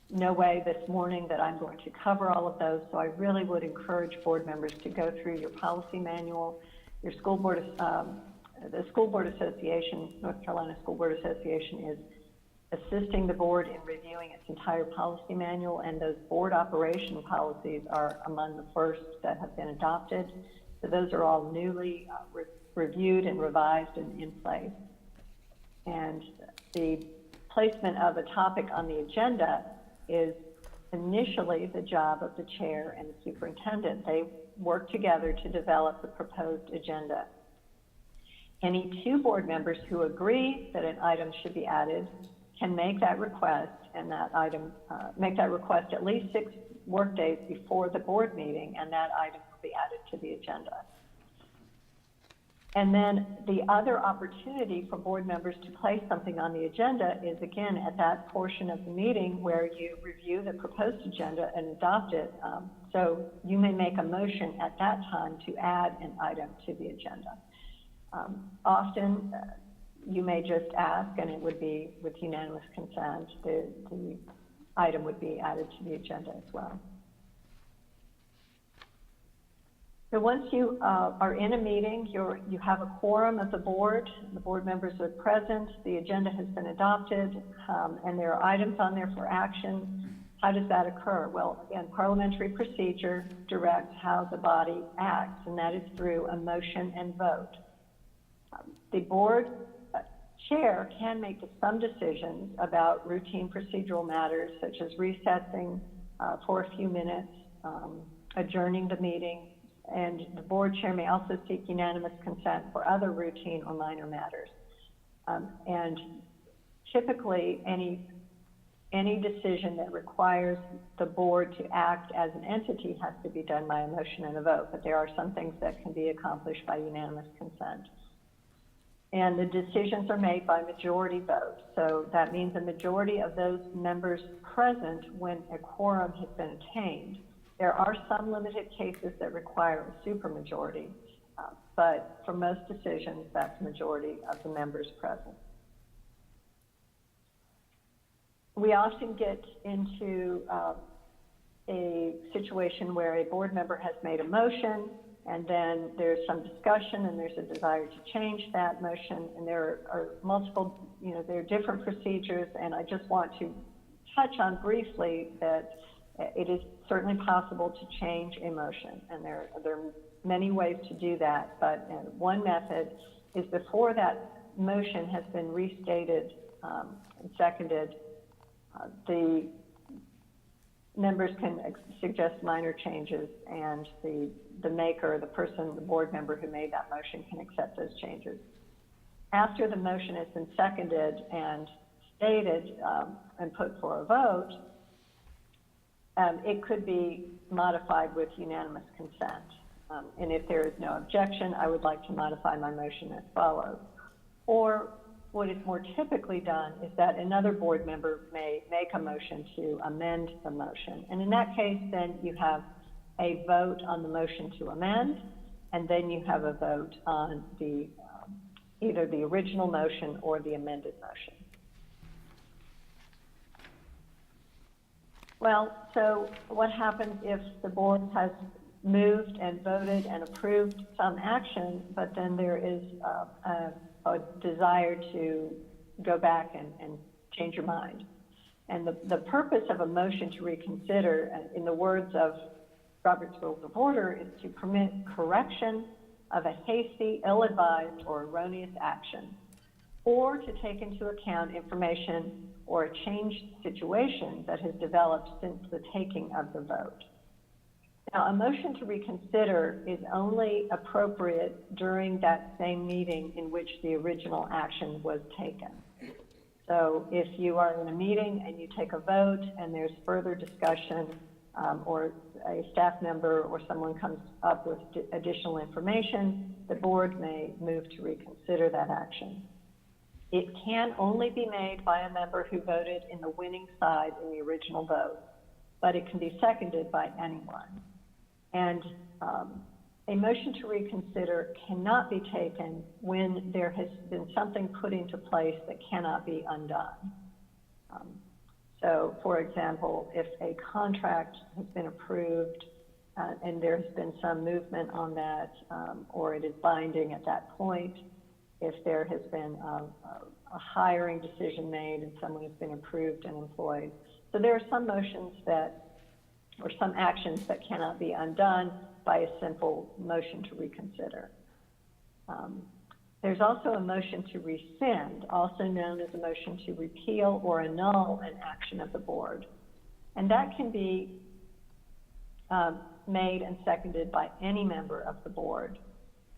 [SPEAKER 13] no way this morning that I'm going to cover all of those, so I really would encourage board members to go through your policy manual, your school board, the School Board Association, North Carolina School Board Association is assisting the board in reviewing its entire policy manual, and those board operation policies are among the first that have been adopted. So those are all newly reviewed and revised and in place. And the placement of a topic on the agenda is initially the job of the chair and the superintendent. They work together to develop the proposed agenda. Any two board members who agree that an item should be added can make that request, and that item, make that request at least 6 workdays before the board meeting, and that item will be added to the agenda. And then the other opportunity for board members to place something on the agenda is, again, at that portion of the meeting where you review the proposed agenda and adopt it. So you may make a motion at that time to add an item to the agenda. Often, you may just ask, and it would be with unanimous consent, the item would be added to the agenda as well. So once you are in a meeting, you have a quorum of the board members are present, the agenda has been adopted, and there are items on there for action. How does that occur? Well, again, parliamentary procedure directs how the body acts, and that is through a motion and vote. The board chair can make some decisions about routine procedural matters, such as recessing for a few minutes, adjourning the meeting, and the board chair may also seek unanimous consent for other routine or minor matters. And typically, any decision that requires the board to act as an entity has to be done by a motion and a vote, but there are some things that can be accomplished by unanimous consent. And the decisions are made by majority vote. So that means a majority of those members present when a quorum has been attained. There are some limited cases that require a supermajority, but for most decisions, that's the majority of the members present. We often get into a situation where a board member has made a motion, and then there's some discussion, and there's a desire to change that motion, and there are multiple, there are different procedures, and I just want to touch on briefly that it is certainly possible to change a motion, and there are many ways to do that, but one method is before that motion has been restated and seconded, the members can suggest minor changes, and the maker, the person, the board member who made that motion can accept those changes. After the motion has been seconded and stated and put for a vote, it could be modified with unanimous consent. And if there is no objection, I would like to modify my motion as follows. Or what is more typically done is that another board member may make a motion to amend the motion. And in that case, then you have a vote on the motion to amend, and then you have a vote on the either the original motion or the amended motion. Well, so what happens if the board has moved and voted and approved some action, but then there is a desire to go back and change your mind? And the purpose of a motion to reconsider, in the words of Robert's Rules of Order, is to permit correction of a hasty, ill-advised, or erroneous action, or to take into account information or a changed situation that has developed since the taking of the vote. Now, a motion to reconsider is only appropriate during that same meeting in which the original action was taken. So if you are in a meeting and you take a vote and there's further discussion, or a staff member or someone comes up with additional information, the board may move to reconsider that action. It can only be made by a member who voted in the winning side in the original vote, but it can be seconded by anyone. And a motion to reconsider cannot be taken when there has been something put into place that cannot be undone. So, for example, if a contract has been approved and there has been some movement on that, or it is binding at that point, if there has been a hiring decision made and someone has been approved and employed. So there are some motions that, or some actions that cannot be undone by a simple motion to reconsider. There's also a motion to rescind, also known as a motion to repeal or annul an action of the board. And that can be made and seconded by any member of the board.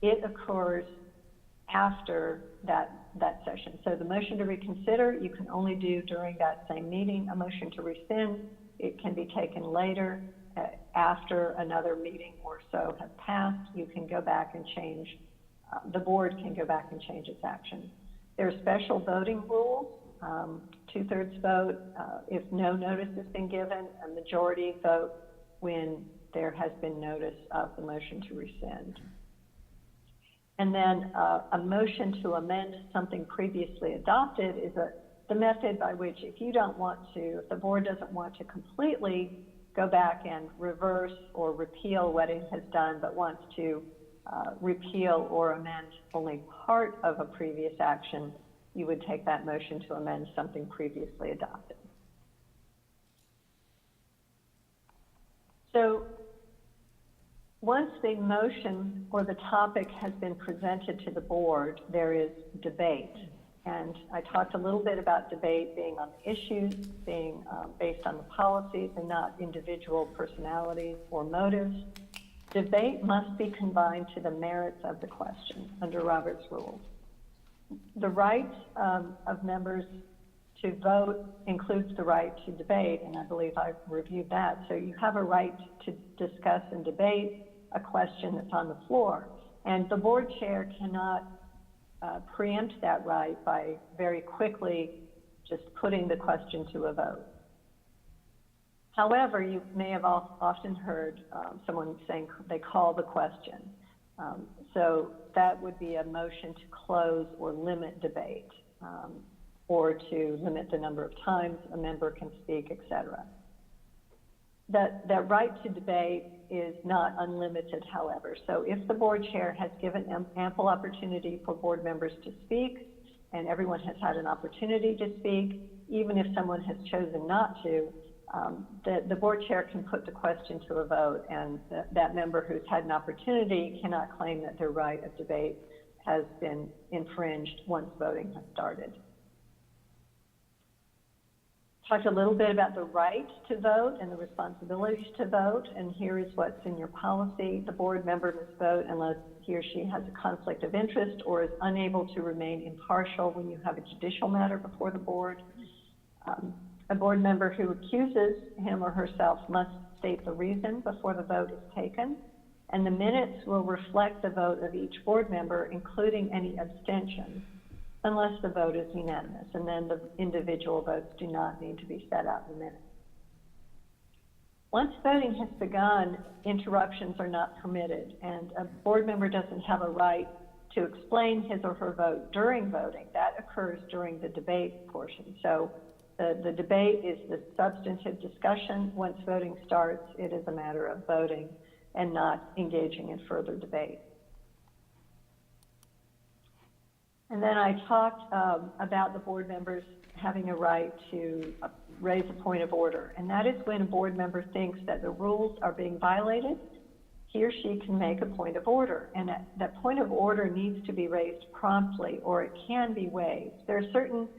[SPEAKER 13] It occurs after that that session. So the motion to reconsider, you can only do during that same meeting. A motion to rescind, it can be taken later, after another meeting or so has passed. You can go back and change, the board can go back and change its action. There are special voting rules, 2/3 vote if no notice has been given, a majority vote when there has been notice of the motion to rescind. And then a motion to amend something previously adopted is the method by which, if you don't want to, if the board doesn't want to completely go back and reverse or repeal what it has done, but wants to repeal or amend only part of a previous action, you would take that motion to amend something previously adopted. So once the motion or the topic has been presented to the board, there is debate. And I talked a little bit about debate being on the issues, being based on the policies and not individual personalities or motives. Debate must be confined to the merits of the question under Robert's rules. The right of members to vote includes the right to debate, and I believe I've reviewed that. So you have a right to discuss and debate a question that's on the floor, and the board chair cannot preempt that right by very quickly just putting the question to a vote. However, you may have often heard someone saying they call the question. So that would be a motion to close or limit debate, or to limit the number of times a member can speak, etc. That right to debate is not unlimited, however. So if the board chair has given ample opportunity for board members to speak, and everyone has had an opportunity to speak, even if someone has chosen not to, the board chair can put the question to a vote, and that member who's had an opportunity cannot claim that their right of debate has been infringed once voting has started. Talked a little bit about the right to vote and the responsibilities to vote, and here is what's in your policy. The board member must vote unless he or she has a conflict of interest or is unable to remain impartial when you have a judicial matter before the board. A board member who accuses him or herself must state the reason before the vote is taken, and the minutes will reflect the vote of each board member, including any abstentions, unless the vote is unanimous, and then the individual votes do not need to be set out in the minutes. Once voting has begun, interruptions are not permitted, and a board member doesn't have a right to explain his or her vote during voting. That occurs during the debate portion. So the debate is the substantive discussion. Once voting starts, it is a matter of voting and not engaging in further debate. And then I talked about the board members having a right to raise a point of order. And that is when a board member thinks that the rules are being violated, he or she can make a point of order. And that point of order needs to be raised promptly, or it can be waived. There are certain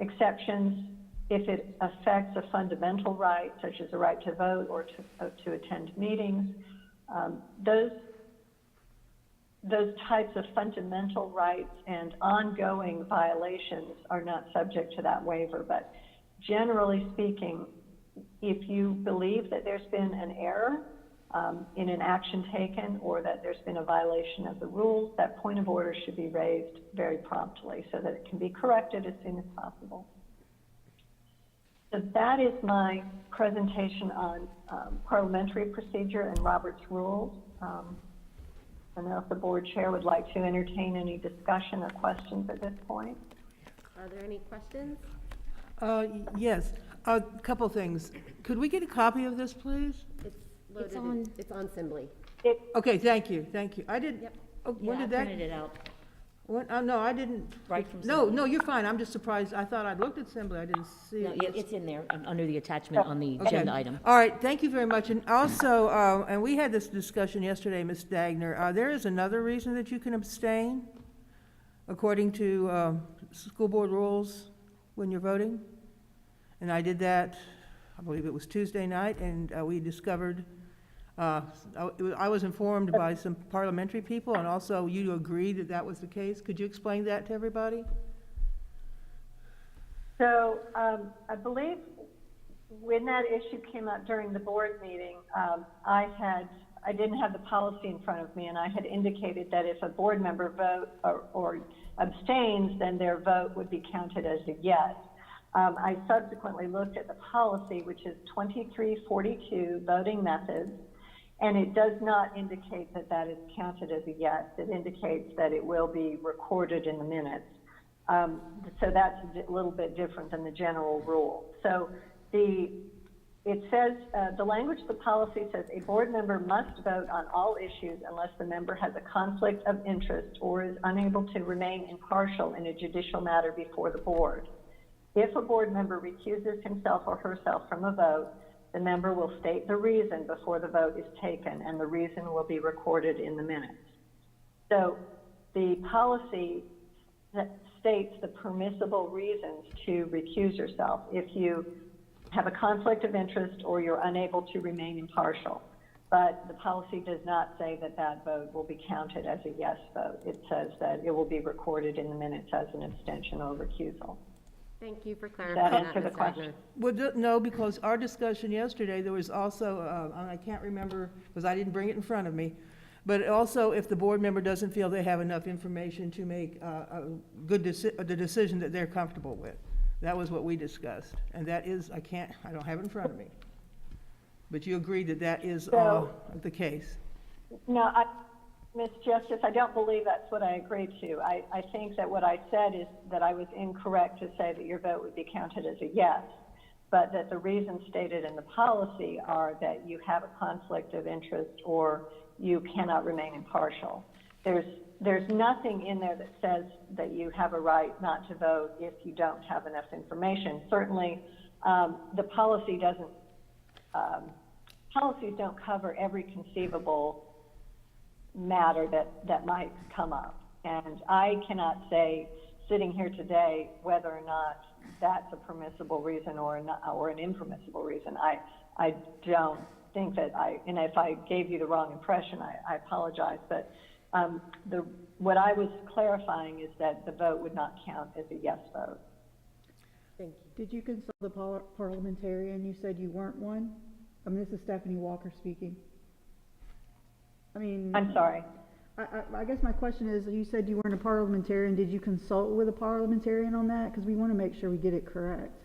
[SPEAKER 13] exceptions if it affects a fundamental right, such as a right to vote or to attend meetings. Those types of fundamental rights and ongoing violations are not subject to that waiver. But generally speaking, if you believe that there's been an error in an action taken or that there's been a violation of the rules, that point of order should be raised very promptly so that it can be corrected as soon as possible. So that is my presentation on parliamentary procedure and Robert's rules. I don't know if the board chair would like to entertain any discussion or questions at this point.
[SPEAKER 1] Are there any questions?
[SPEAKER 6] Yes, a couple things. Could we get a copy of this, please?
[SPEAKER 1] It's loaded. It's on Assembly.
[SPEAKER 6] Okay, thank you. I did.
[SPEAKER 1] Yep.
[SPEAKER 6] Oh, when
[SPEAKER 5] Yeah,
[SPEAKER 6] did
[SPEAKER 5] I
[SPEAKER 6] that?
[SPEAKER 5] printed it out.
[SPEAKER 6] What? No, I didn't.
[SPEAKER 5] Right from
[SPEAKER 6] No,
[SPEAKER 5] Assembly.
[SPEAKER 6] you're fine. I'm just surprised. I thought I'd looked at Assembly. I didn't see
[SPEAKER 5] No,
[SPEAKER 6] it.
[SPEAKER 5] it's in there, under the attachment on the
[SPEAKER 6] Okay.
[SPEAKER 5] agenda item.
[SPEAKER 6] All right, thank you very much. And also, and we had this discussion yesterday, Ms. Dagner, there is another reason that you can abstain, according to school board rules, when you're voting. And I did that, I believe it was Tuesday night, and we discovered I was informed by some parliamentary people, and also you agreed that that was the case. Could you explain that to everybody?
[SPEAKER 13] So I believe when that issue came up during the board meeting, I didn't have the policy in front of me, and I had indicated that if a board member vote or abstains, then their vote would be counted as a yes. I subsequently looked at the policy, which is 2342, voting methods, and it does not indicate that that is counted as a yes. It indicates that it will be recorded in the minutes. So that's a little bit different than the general rule. So it says, the language of the policy says a board member must vote on all issues unless the member has a conflict of interest or is unable to remain impartial in a judicial matter before the board. If a board member recuses himself or herself from a vote, the member will state the reason before the vote is taken, and the reason will be recorded in the minutes. So the policy states the permissible reasons to recuse yourself if you have a conflict of interest or you're unable to remain impartial. But the policy does not say that that vote will be counted as a yes vote. It says that it will be recorded in the minutes as an abstention or recusal.
[SPEAKER 1] Thank you for
[SPEAKER 13] Does
[SPEAKER 1] clarifying
[SPEAKER 13] that
[SPEAKER 1] that,
[SPEAKER 13] answer the
[SPEAKER 1] Ms.
[SPEAKER 13] question?
[SPEAKER 1] Wagner.
[SPEAKER 6] Well, no, because our discussion yesterday, there was also, and I can't remember because I didn't bring it in front of me, but also if the board member doesn't feel they have enough information to make the decision that they're comfortable with. That was what we discussed, and that is, I don't have it in front of me. But you agree that that is the case?
[SPEAKER 13] No, Ms. Justice, I don't believe that's what I agreed to. I think that what I said is that I was incorrect to say that your vote would be counted as a yes, but that the reasons stated in the policy are that you have a conflict of interest or you cannot remain impartial. There's nothing in there that says that you have a right not to vote if you don't have enough information. Certainly, the policy doesn't, policies don't cover every conceivable matter that might come up. And I cannot say, sitting here today, whether or not that's a permissible reason or an impermissible reason. I don't think that and if I gave you the wrong impression, I apologize, but what I was clarifying is that the vote would not count as a yes vote.
[SPEAKER 1] Thank you.
[SPEAKER 10] Did you consult the parliamentarian? You said you weren't one? I mean, this is Stephanie Walker speaking. I mean,
[SPEAKER 13] I'm sorry.
[SPEAKER 10] I guess my question is, you said you weren't a parliamentarian. Did you consult with a parliamentarian on that? Because we want to make sure we get it correct.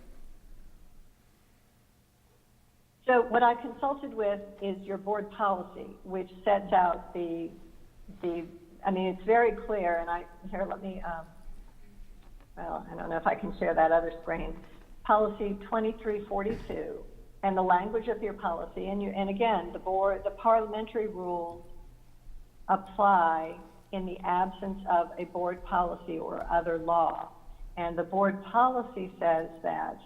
[SPEAKER 13] So what I consulted with is your board policy, which sets out I mean, it's very clear, and let me, well, I don't know if I can share that other screen. Policy 2342, and the language of your policy, and again, the parliamentary rules apply in the absence of a board policy or other law. And the board policy says that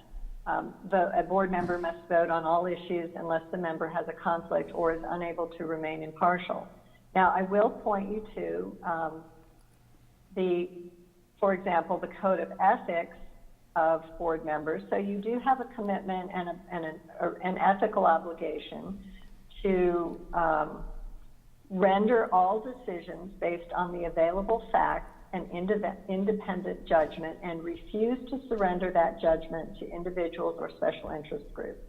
[SPEAKER 13] a board member must vote on all issues unless the member has a conflict or is unable to remain impartial. Now, I will point you to for example, the code of ethics of board members. So you do have a commitment and an ethical obligation to render all decisions based on the available facts and independent judgment, and refuse to surrender that judgment to individuals or special interest groups.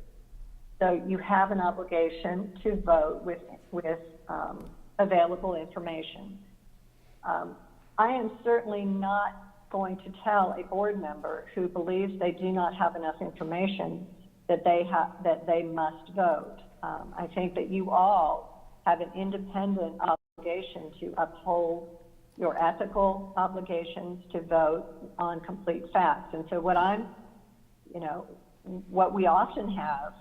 [SPEAKER 13] So you have an obligation to vote with available information. I am certainly not going to tell a board member who believes they do not have enough information that they must vote. I think that you all have an independent obligation to uphold your ethical obligations to vote on complete facts. And so what we often have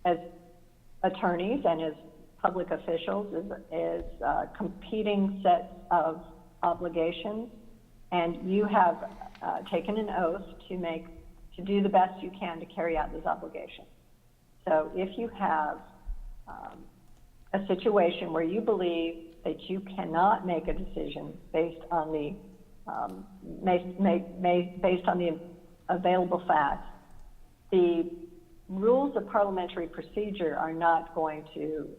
[SPEAKER 13] as attorneys and as public officials is competing sets of obligations, and you have taken an oath to do the best you can to carry out those obligations. So if you have a situation where you believe that you cannot make a decision based on the available facts, the rules of parliamentary procedure are not going to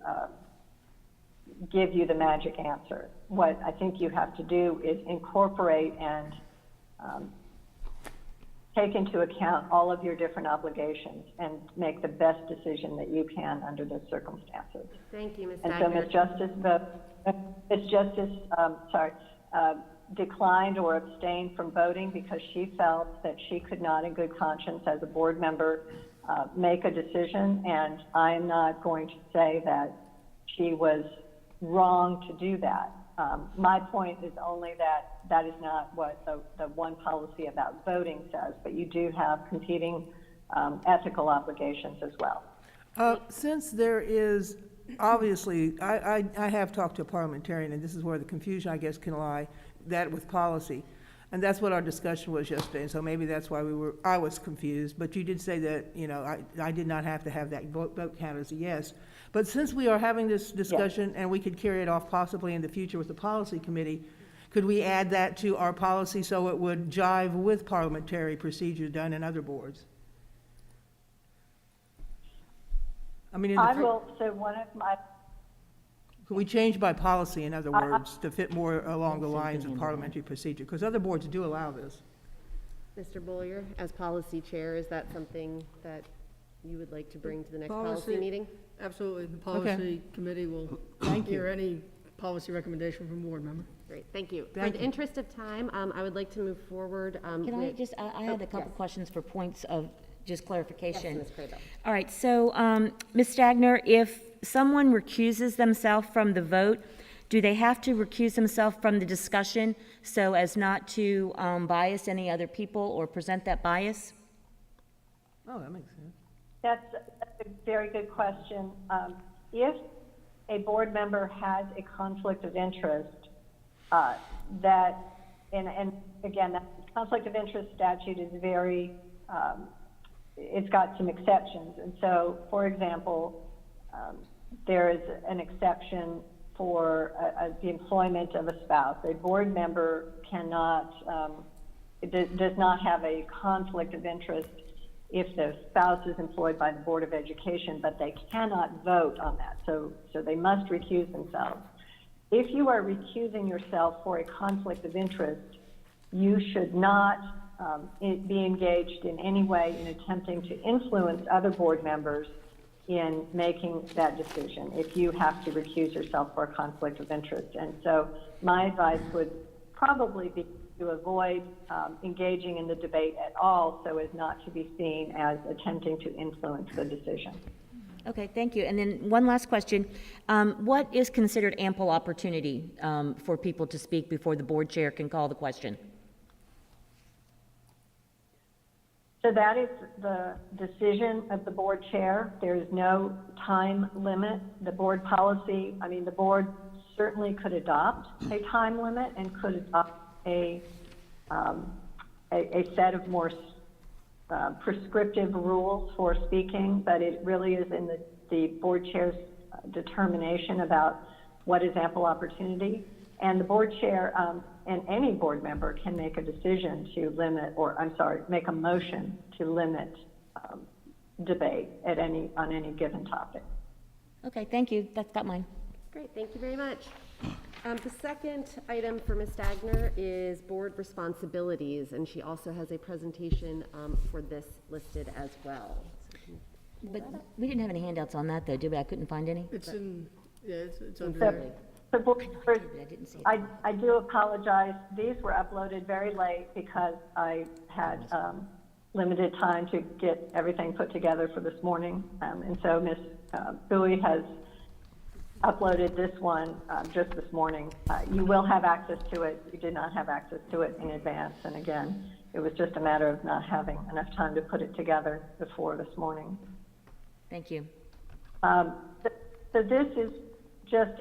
[SPEAKER 13] give you the magic answer. What I think you have to do is incorporate and take into account all of your different obligations and make the best decision that you can under those circumstances.
[SPEAKER 1] Thank you, Ms.
[SPEAKER 13] And so
[SPEAKER 1] Dagner.
[SPEAKER 13] Ms. Justice, declined or abstained from voting because she felt that she could not, in good conscience, as a board member, make a decision. And I am not going to say that she was wrong to do that. My point is only that that is not what the one policy about voting says, but you do have competing ethical obligations as well.
[SPEAKER 6] Since there is, obviously, I have talked to a parliamentarian, and this is where the confusion, I guess, can lie, that with policy. And that's what our discussion was yesterday, and so maybe that's why I was confused. But you did say that, you know, I did not have to have that vote count as a yes. But since we are having this discussion, and we could carry it off possibly in the future with the policy committee, could we add that to our policy so it would jive with parliamentary procedure done in other boards? I mean,
[SPEAKER 13] so one of my,
[SPEAKER 6] could we change by policy, in other words, to fit more along the lines of parliamentary procedure? Because other boards do allow this.
[SPEAKER 1] Mr. Bollier, as policy chair, is that something that you would like to bring to the next policy meeting?
[SPEAKER 9] Absolutely. The policy committee will hear any policy recommendation from a board member.
[SPEAKER 1] Great, thank you. For the interest of time, I would like to move forward.
[SPEAKER 5] Can I just, I had a couple questions for points of just clarification.
[SPEAKER 1] Yes, Ms. Craybill.
[SPEAKER 5] All right, so, Ms. Stagner, if someone recuses themselves from the vote, do they have to recuse themselves from the discussion so as not to bias any other people or present that bias?
[SPEAKER 6] Oh, that makes sense.
[SPEAKER 13] that's a very good question. If a board member has a conflict of interest, that, and again, that conflict of interest statute is very, it's got some exceptions. And so, for example, there is an exception for the employment of a spouse. A board member cannot, does not have a conflict of interest if the spouse is employed by the Board of Education, but they cannot vote on that. So they must recuse themselves. If you are recusing yourself for a conflict of interest, you should not be engaged in any way in attempting to influence other board members in making that decision if you have to recuse yourself for a conflict of interest. And so my advice would probably be to avoid engaging in the debate at all so as not to be seen as attempting to influence the decision.
[SPEAKER 5] Okay, thank you. And then one last question. What is considered ample opportunity for people to speak before the board chair can call the question?
[SPEAKER 13] So that is the decision of the board chair. There is no time limit. The board policy, I mean, the board certainly could adopt a time limit and could adopt a set of more prescriptive rules for speaking, but it really is in the board chair's determination about what is ample opportunity. And the board chair and any board member can make a decision to limit, or I'm sorry, make a motion to limit debate on any given topic.
[SPEAKER 5] Okay, thank you. That's got mine.
[SPEAKER 1] Great, thank you very much. The second item for Ms. Stagner is board responsibilities, and she also has a presentation for this listed as well.
[SPEAKER 5] But we didn't have any handouts on that, though, did we? I couldn't find any.
[SPEAKER 9] It's in, yeah, it's under there.
[SPEAKER 13] The board,
[SPEAKER 5] I didn't see it.
[SPEAKER 13] I do apologize. These were uploaded very late because I had limited time to get everything put together for this morning. And so Ms. Bowie has uploaded this one just this morning. You will have access to it. You did not have access to it in advance. And again, it was just a matter of not having enough time to put it together before this morning.
[SPEAKER 5] Thank you.
[SPEAKER 13] So this is just,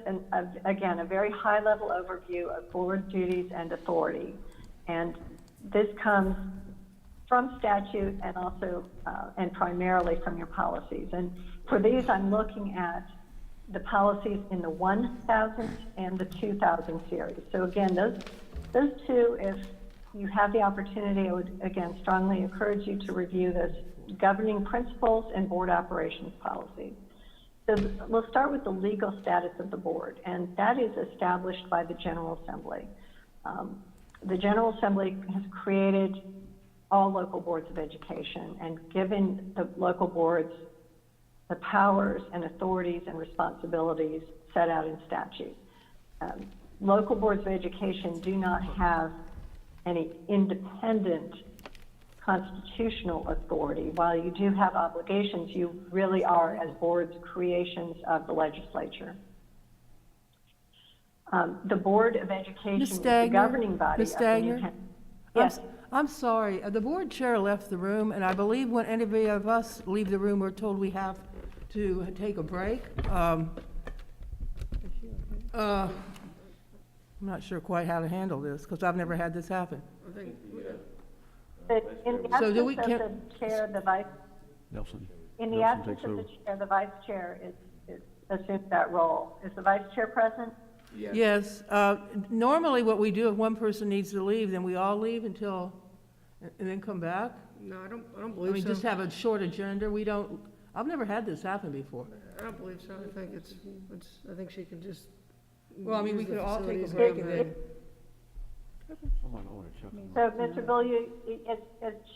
[SPEAKER 13] again, a very high-level overview of board duties and authority. And this comes from statute and also, and primarily from your policies. And for these, I'm looking at the policies in the 1000 and the 2000 series. So again, those two, if you have the opportunity, I would again strongly encourage you to review those governing principles and board operations policies. So we'll start with the legal status of the board, and that is established by the General Assembly. The General Assembly has created all local boards of education and given the local boards the powers and authorities and responsibilities set out in statute. Local boards of education do not have any independent constitutional authority. While you do have obligations, you really are, as boards, creations of the legislature. The Board of Education is the governing body of the new county. Yes.
[SPEAKER 6] I'm sorry, the board chair left the room, and I believe when any of us leave the room, we're told we have to take a break. I'm not sure quite how to handle this, because I've never had this happen.
[SPEAKER 13] But in the
[SPEAKER 6] So do we
[SPEAKER 13] absence of the chair, the vice,
[SPEAKER 11] Nelson.
[SPEAKER 13] in the
[SPEAKER 11] Nelson
[SPEAKER 13] absence
[SPEAKER 11] takes
[SPEAKER 13] of the
[SPEAKER 11] over.
[SPEAKER 13] chair, the vice chair is assumes that role. Is the vice chair present?
[SPEAKER 6] Yes, normally what we do, if one person needs to leave, then we all leave until, and then come back.
[SPEAKER 9] No, I don't
[SPEAKER 6] I
[SPEAKER 9] believe
[SPEAKER 6] mean,
[SPEAKER 9] so.
[SPEAKER 6] just have a short agenda. We don't, I've never had this happen before.
[SPEAKER 9] I don't believe so. I think I think she can just.
[SPEAKER 6] Well, I mean, we
[SPEAKER 9] use the
[SPEAKER 6] could all take a
[SPEAKER 9] facilities
[SPEAKER 6] break
[SPEAKER 9] and
[SPEAKER 6] and
[SPEAKER 9] come
[SPEAKER 6] then.
[SPEAKER 11] Someone ought to check on
[SPEAKER 13] So, Mr. Bill,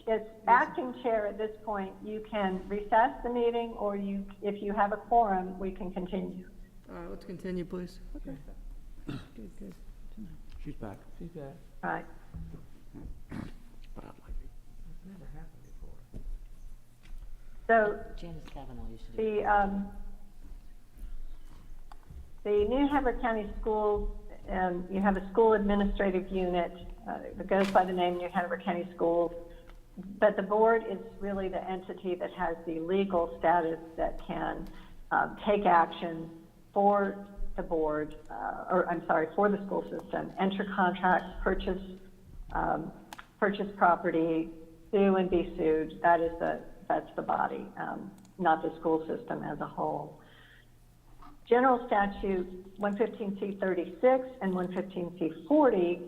[SPEAKER 13] as acting chair at this point, you can recess the meeting, or you, if you have a quorum, we can continue.
[SPEAKER 9] All right, let's continue, please. Okay. Good.
[SPEAKER 11] She's back.
[SPEAKER 6] She's back.
[SPEAKER 13] Right.
[SPEAKER 11] But I'd like to.
[SPEAKER 6] Never happened before.
[SPEAKER 13] So,
[SPEAKER 5] Janice Kavanaugh used to do.
[SPEAKER 13] the New Hampshire County Schools, you have a school administrative unit that goes by the name New Hampshire County Schools, but the board is really the entity that has the legal status that can take action for the board, for the school system, enter contracts, purchase property, sue and be sued. That's the body, not the school system as a whole. General Statute 115C36 and 115C40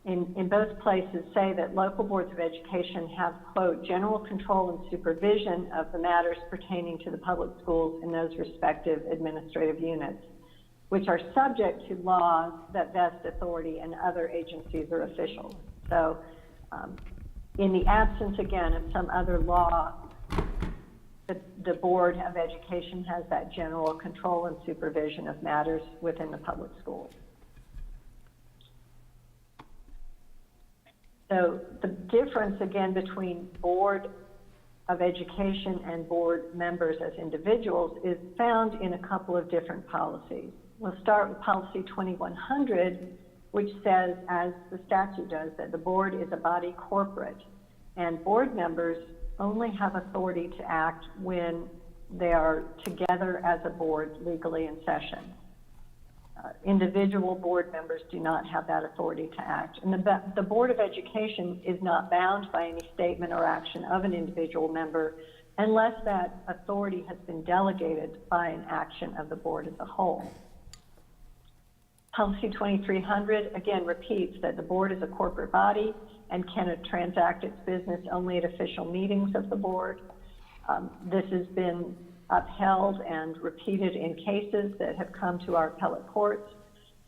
[SPEAKER 13] in both places say that local boards of education have, quote, general control and supervision of the matters pertaining to the public schools in those respective administrative units, which are subject to laws that vest authority in other agencies or officials. So in the absence, again, of some other law, the Board of Education has that general control and supervision of matters within the public schools. So the difference, again, between Board of Education and board members as individuals is found in a couple of different policies. We'll start with Policy 2100, which says, as the statute does, that the board is a body corporate, and board members only have authority to act when they are together as a board legally in session. Individual board members do not have that authority to act. And the Board of Education is not bound by any statement or action of an individual member unless that authority has been delegated by an action of the board as a whole. Policy 2300, again, repeats that the board is a corporate body and can transact its business only at official meetings of the board. This has been upheld and repeated in cases that have come to our appellate courts,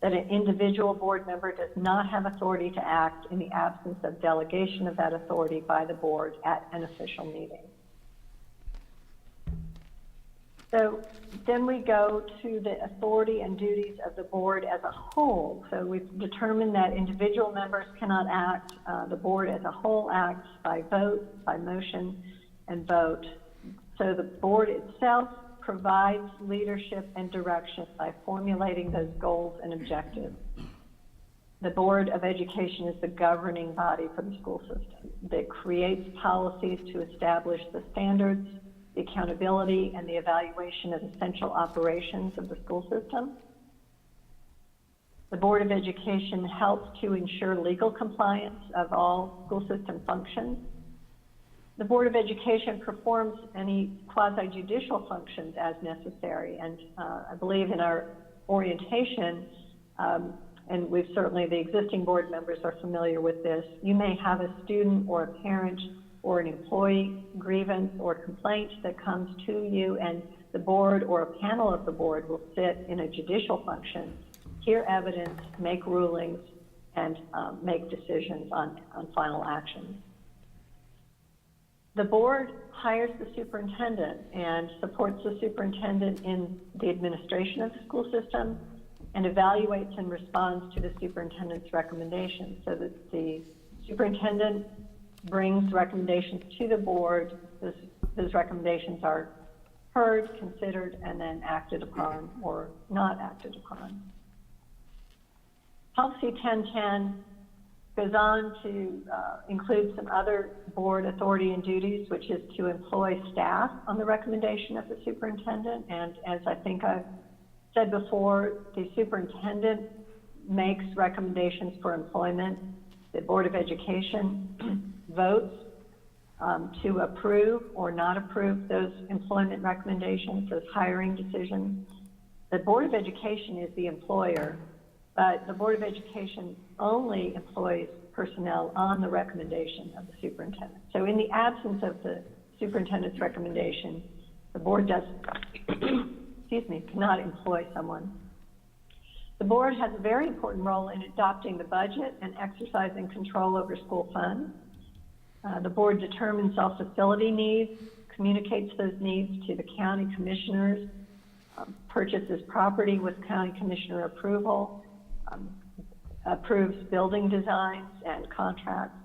[SPEAKER 13] that an individual board member does not have authority to act in the absence of delegation of that authority by the board at an official meeting. So then we go to the authority and duties of the board as a whole. So we've determined that individual members cannot act. The board as a whole acts by vote, by motion, and vote. So the board itself provides leadership and direction by formulating those goals and objectives. The Board of Education is the governing body for the school system that creates policies to establish the standards, the accountability, and the evaluation of essential operations of the school system. The Board of Education helps to ensure legal compliance of all school system functions. The Board of Education performs any quasi-judicial functions as necessary, and I believe in our orientation, and we've certainly, the existing board members are familiar with this, you may have a student or a parent or an employee grievance or complaint that comes to you, and the board or a panel of the board will sit in a judicial function, hear evidence, make rulings, and make decisions on final actions. The board hires the superintendent and supports the superintendent in the administration of the school system and evaluates and responds to the superintendent's recommendations, so that the superintendent brings recommendations to the board. Those recommendations are heard, considered, and then acted upon or not acted upon. Policy 1010 goes on to include some other board authority and duties, which is to employ staff on the recommendation of the superintendent. And as I think I've said before, the superintendent makes recommendations for employment. The Board of Education votes to approve or not approve those employment recommendations, those hiring decisions. The Board of Education is the employer, but the Board of Education only employs personnel on the recommendation of the superintendent. So in the absence of the superintendent's recommendation, the board does, cannot employ someone. The board has a very important role in adopting the budget and exercising control over school funds. The board determines all facility needs, communicates those needs to the county commissioners, purchases property with county commissioner approval, approves building designs and contracts.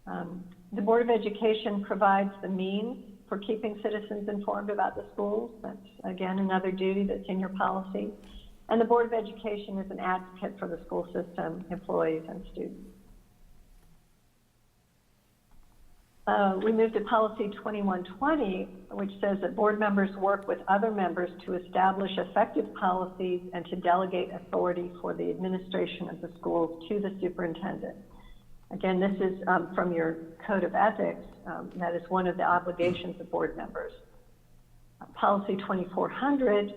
[SPEAKER 13] The Board of Education provides the means for keeping citizens informed about the schools. That's, again, another duty that's in your policy. And the Board of Education is an advocate for the school system, employees, and students. We moved to policy 2120, which says that board members work with other members to establish effective policies and to delegate authority for the administration of the schools to the superintendent. Again, this is from your code of ethics. That is one of the obligations of board members. Policy 2400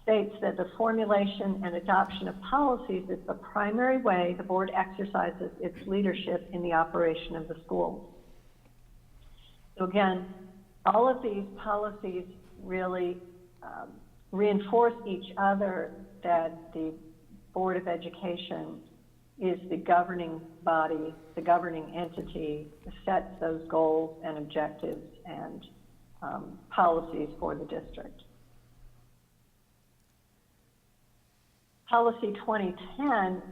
[SPEAKER 13] states that the formulation and adoption of policies is the primary way the board exercises its leadership in the operation of the school. So again, all of these policies really reinforce each other, that the Board of Education is the governing body, the governing entity that sets those goals and objectives and policies for the district. Policy 2010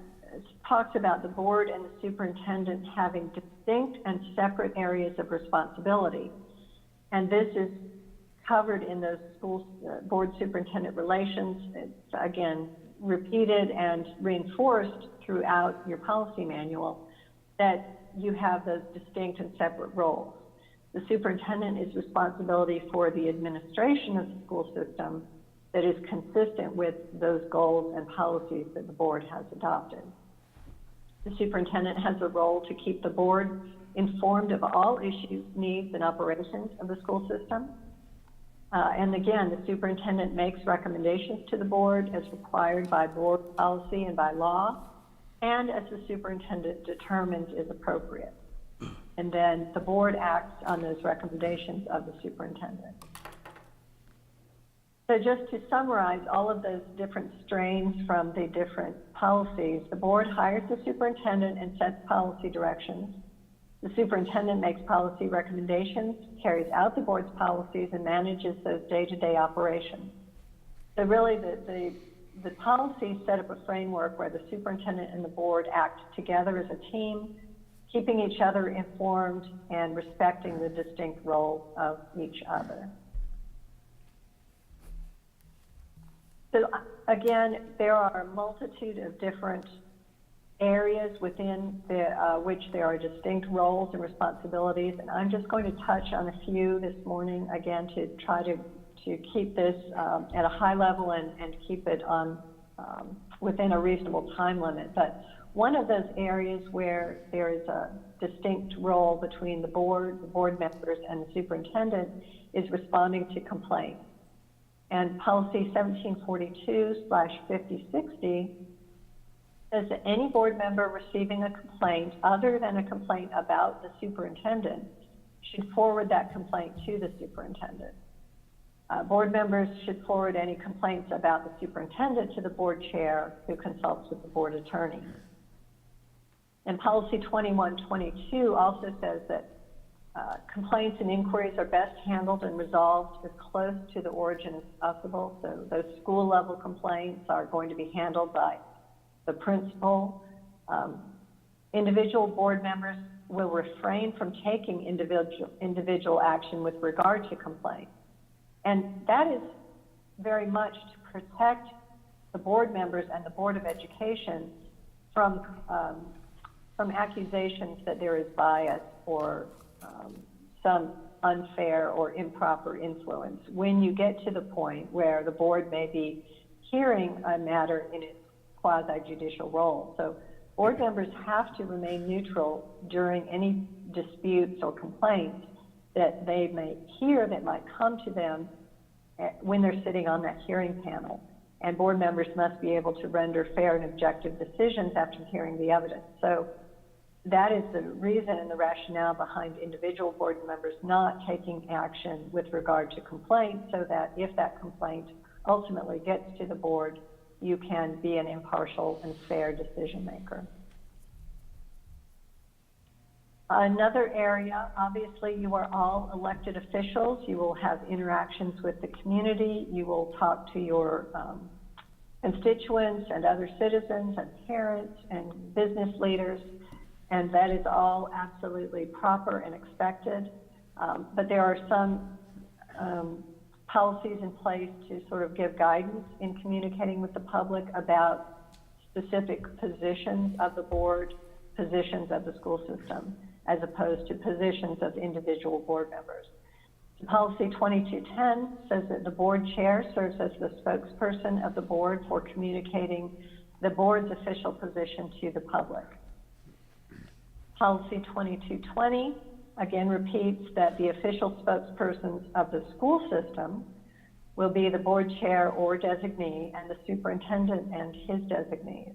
[SPEAKER 13] talks about the board and the superintendent having distinct and separate areas of responsibility. And this is covered in those school board superintendent relations. It's, again, repeated and reinforced throughout your policy manual that you have those distinct and separate roles. The superintendent is responsibility for the administration of the school system that is consistent with those goals and policies that the board has adopted. The superintendent has a role to keep the board informed of all issues, needs, and operations of the school system. And again, the superintendent makes recommendations to the board as required by board policy and by law, and as the superintendent determines is appropriate. And then the board acts on those recommendations of the superintendent. So just to summarize all of those different strains from the different policies, the board hires the superintendent and sets policy directions. The superintendent makes policy recommendations, carries out the board's policies, and manages those day-to-day operations. So really the policies set up a framework where the superintendent and the board act together as a team, keeping each other informed and respecting the distinct roles of each other. So again, there are a multitude of different areas within which there are distinct roles and responsibilities, and I'm just going to touch on a few this morning, again, to try to keep this at a high level and keep it on within a reasonable time limit. But one of those areas where there is a distinct role between the board members, and the superintendent is responding to complaints. And policy 1742/5060 says that any board member receiving a complaint other than a complaint about the superintendent should forward that complaint to the superintendent. Board members should forward any complaints about the superintendent to the board chair, who consults with the board attorney. And policy 2122 also says that complaints and inquiries are best handled and resolved as close to the origin as possible. So those school level complaints are going to be handled by the principal. Individual board members will refrain from taking individual action with regard to complaints. And that is very much to protect the board members and the Board of Education from accusations that there is bias or some unfair or improper influence when you get to the point where the board may be hearing a matter in its quasi-judicial role. So board members have to remain neutral during any disputes or complaints that they may hear that might come to them when they're sitting on that hearing panel. And board members must be able to render fair and objective decisions after hearing the evidence. So that is the reason and the rationale behind individual board members not taking action with regard to complaints, so that if that complaint ultimately gets to the board, you can be an impartial and fair decision maker. Another area, obviously you are all elected officials. You will have interactions with the community. You will talk to your constituents and other citizens and parents and business leaders. And that is all absolutely proper and expected. But there are some policies in place to sort of give guidance in communicating with the public about specific positions of the board, positions of the school system, as opposed to positions of individual board members. Policy 2210 says that the board chair serves as the spokesperson of the board for communicating the board's official position to the public. Policy 2220, again, repeats that the official spokespersons of the school system will be the board chair or designee and the superintendent and his designees.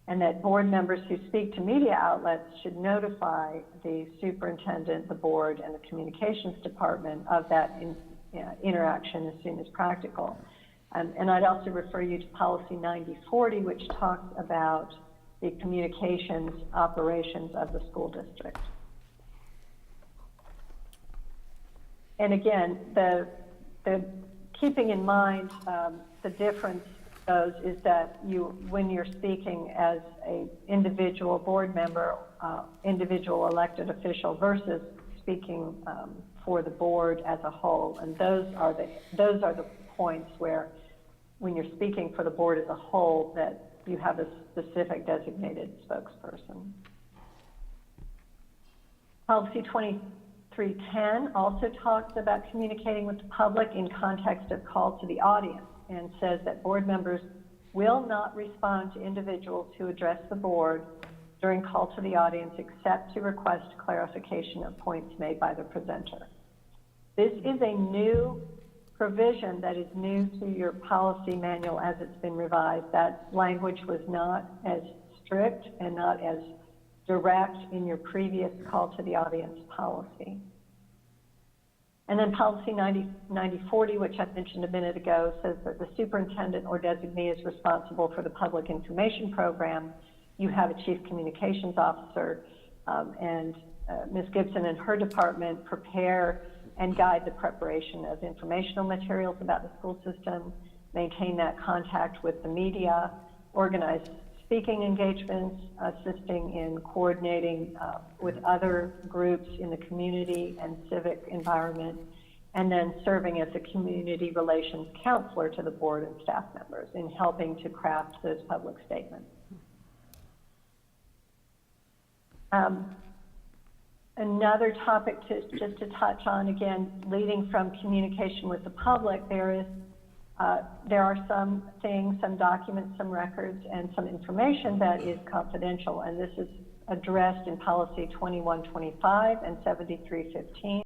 [SPEAKER 13] And that board members who speak to media outlets should notify the superintendent, the board, and the communications department of that interaction as soon as practical. And I'd also refer you to policy 9040, which talks about the communications operations of the school district. And again, the keeping in mind the difference is that when you're speaking as a individual board member, individual elected official versus speaking for the board as a whole, and those are the points where when you're speaking for the board as a whole, that you have a specific designated spokesperson. Policy 2310 also talks about communicating with the public in context of call to the audience, and says that board members will not respond to individuals who address the board during call to the audience except to request clarification of points made by the presenter. This is a new provision that is new to your policy manual as it's been revised. That language was not as strict and not as direct in your previous call to the audience policy. And then policy 9040, which I mentioned a minute ago, says that the superintendent or designee is responsible for the public information program. You have a chief communications officer, and Ms. Gibson and her department prepare and guide the preparation of informational materials about the school system, maintain that contact with the media, organize speaking engagements, assisting in coordinating with other groups in the community and civic environment, and then serving as a community relations counselor to the board and staff members in helping to craft those public statements. Another topic just to touch on, again, leading from communication with the public, there are some things, some documents, some records, and some information that is confidential, and this is addressed in policy 2125 and 7315.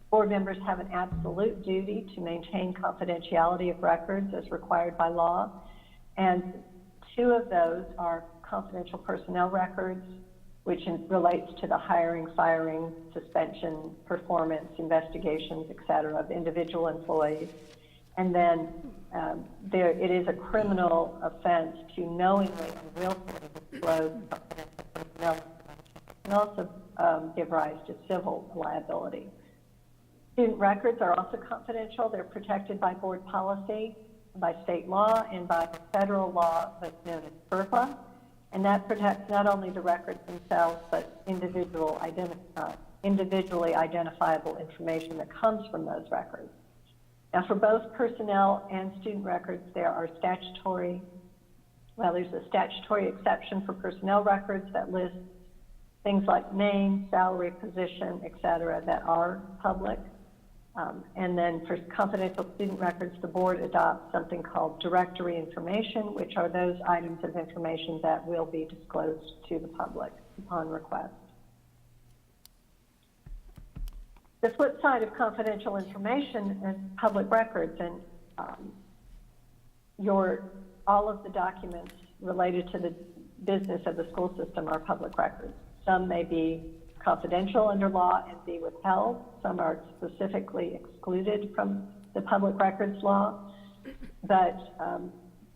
[SPEAKER 13] Board members have an absolute duty to maintain confidentiality of records as required by law, and two of those are confidential personnel records, which relates to the hiring, firing, suspension, performance, investigations, et cetera, of individual employees. And then it is a criminal offense to knowingly and willfully disclose personnel, and also give rise to civil liability. Student records are also confidential. They're protected by board policy, by state law, and by federal law that's known as FERPA. And that protects not only the records themselves, but individually identifiable information that comes from those records. Now, for both personnel and student records, there's a statutory exception for personnel records that lists things like name, salary, position, et cetera, that are public. And then for confidential student records, the board adopts something called directory information, which are those items of information that will be disclosed to the public upon request. The flip side of confidential information is public records, and all of the documents related to the business of the school system are public records. Some may be confidential under law and be withheld. Some are specifically excluded from the public records law. But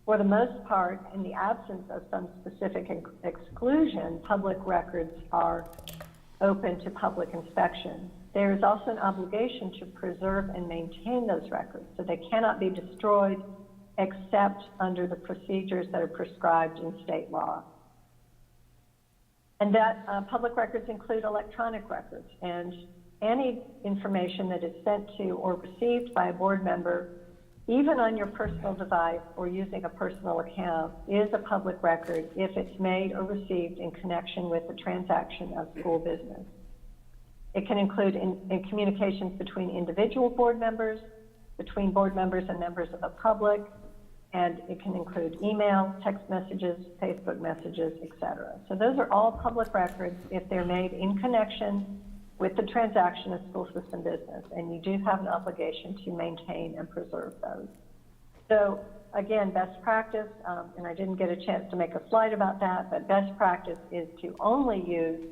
[SPEAKER 13] for the most part, in the absence of some specific exclusion, public records are open to public inspection. There is also an obligation to preserve and maintain those records, so they cannot be destroyed except under the procedures that are prescribed in state law. And that public records include electronic records, and any information that is sent to or received by a board member, even on your personal device or using a personal account, is a public record if it's made or received in connection with the transaction of school business. It can include in communications between individual board members, between board members and members of the public, and it can include email, text messages, Facebook messages, etc. So those are all public records if they're made in connection with the transaction of school system business, and you do have an obligation to maintain and preserve those. So again, best practice, and I didn't get a chance to make a slide about that, but best practice is to only use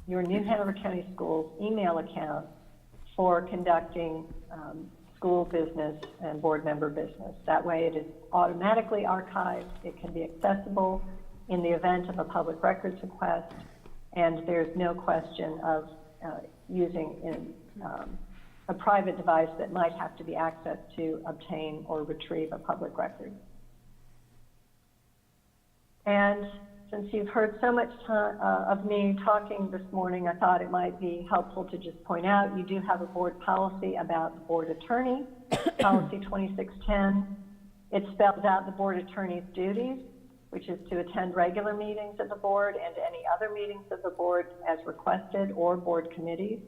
[SPEAKER 13] your New Hanover County Schools email account for conducting school business and board member business. That way it is automatically archived, it can be accessible in the event of a public records request, and there's no question of using a private device that might have to be accessed to obtain or retrieve a public record. And since you've heard so much of me talking this morning, I thought it might be helpful to just point out you do have a board policy about the board attorney, policy 2610. It spells out the board attorney's duties, which is to attend regular meetings of the board and any other meetings of the board as requested or board committees,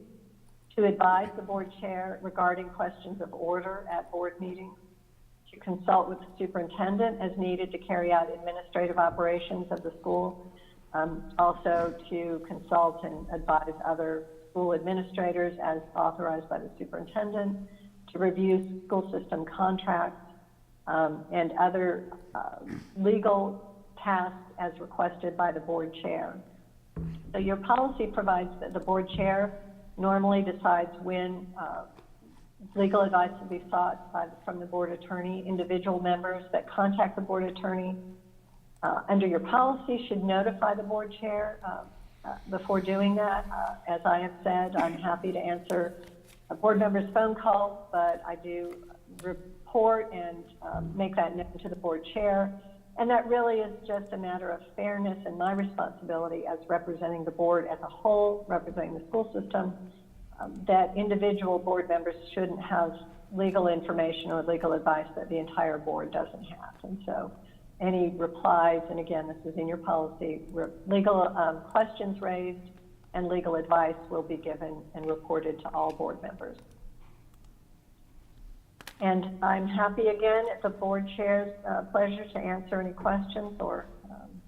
[SPEAKER 13] to advise the board chair regarding questions of order at board meetings, to consult with the superintendent as needed to carry out administrative operations of the school, also to consult and advise other school administrators as authorized by the superintendent, to review school system contracts, and other legal tasks as requested by the board chair. So your policy provides that the board chair normally decides when legal advice will be sought from the board attorney. Individual members that contact the board attorney under your policy should notify the board chair before doing that. As I have said, I'm happy to answer a board member's phone calls, but I do report and make that known to the board chair. And that really is just a matter of fairness and my responsibility as representing the board as a whole, representing the school system, that individual board members shouldn't have legal information or legal advice that the entire board doesn't have. And so any replies, and again, this is in your policy, legal questions raised and legal advice will be given and reported to all board members. And I'm happy again, it's the board chair's pleasure to answer any questions or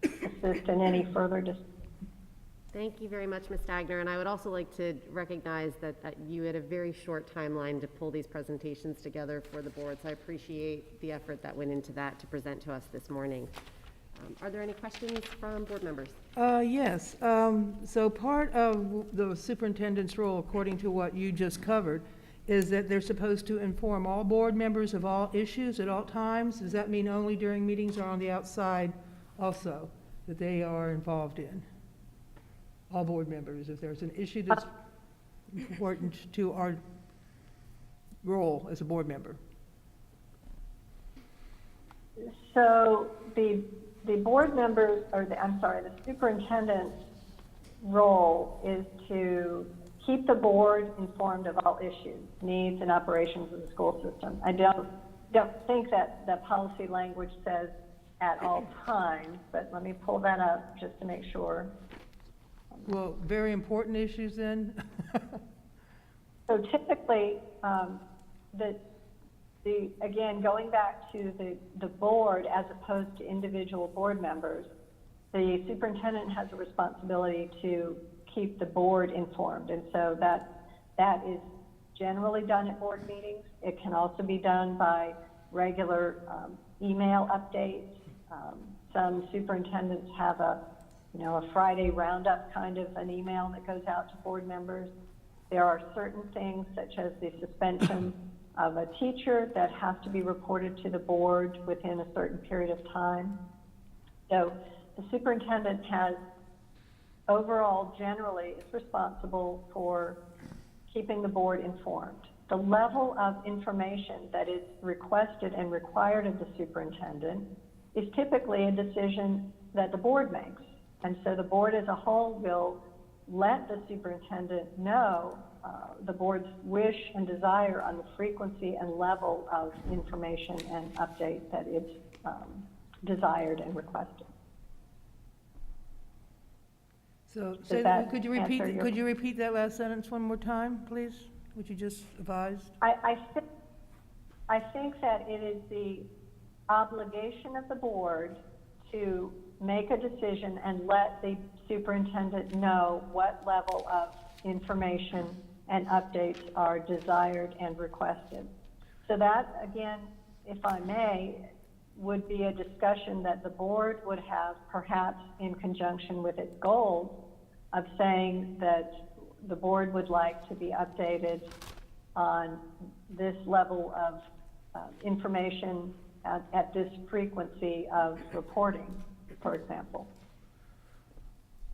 [SPEAKER 13] assist in any further discussion.
[SPEAKER 1] Thank you very much, Ms. Stagner, and I would also like to recognize that you had a very short timeline to pull these presentations together for the board, so I appreciate the effort that went into that to present to us this morning. Are there any questions from board members?
[SPEAKER 6] Yes, so part of the superintendent's role, according to what you just covered, is that they're supposed to inform all board members of all issues at all times? Does that mean only during meetings or on the outside also, that they are involved in? All board members, if there's an issue that's important to our role as a board member?
[SPEAKER 13] So the board members, or the superintendent's role is to keep the board informed of all issues, needs, and operations of the school system. I don't think that the policy language says at all times, but let me pull that up just to make sure.
[SPEAKER 6] Well, very important issues then?
[SPEAKER 13] So typically, again, going back to the board as opposed to individual board members, the superintendent has a responsibility to keep the board informed. And so that is generally done at board meetings. It can also be done by regular email updates. Some superintendents have a Friday roundup kind of an email that goes out to board members. There are certain things such as the suspension of a teacher that has to be reported to the board within a certain period of time. So the superintendent has overall generally is responsible for keeping the board informed. The level of information that is requested and required of the superintendent is typically a decision that the board makes. And so the board as a whole will let the superintendent know the board's wish and desire on the frequency and level of information and update that is desired and requested.
[SPEAKER 6] So, could you repeat that last sentence one more time, please? What you just advised?
[SPEAKER 13] I think that it is the obligation of the board to make a decision and let the superintendent know what level of information and updates are desired and requested. So that, again, if I may, would be a discussion that the board would have perhaps in conjunction with its goals of saying that the board would like to be updated on this level of information at this frequency of reporting, for example.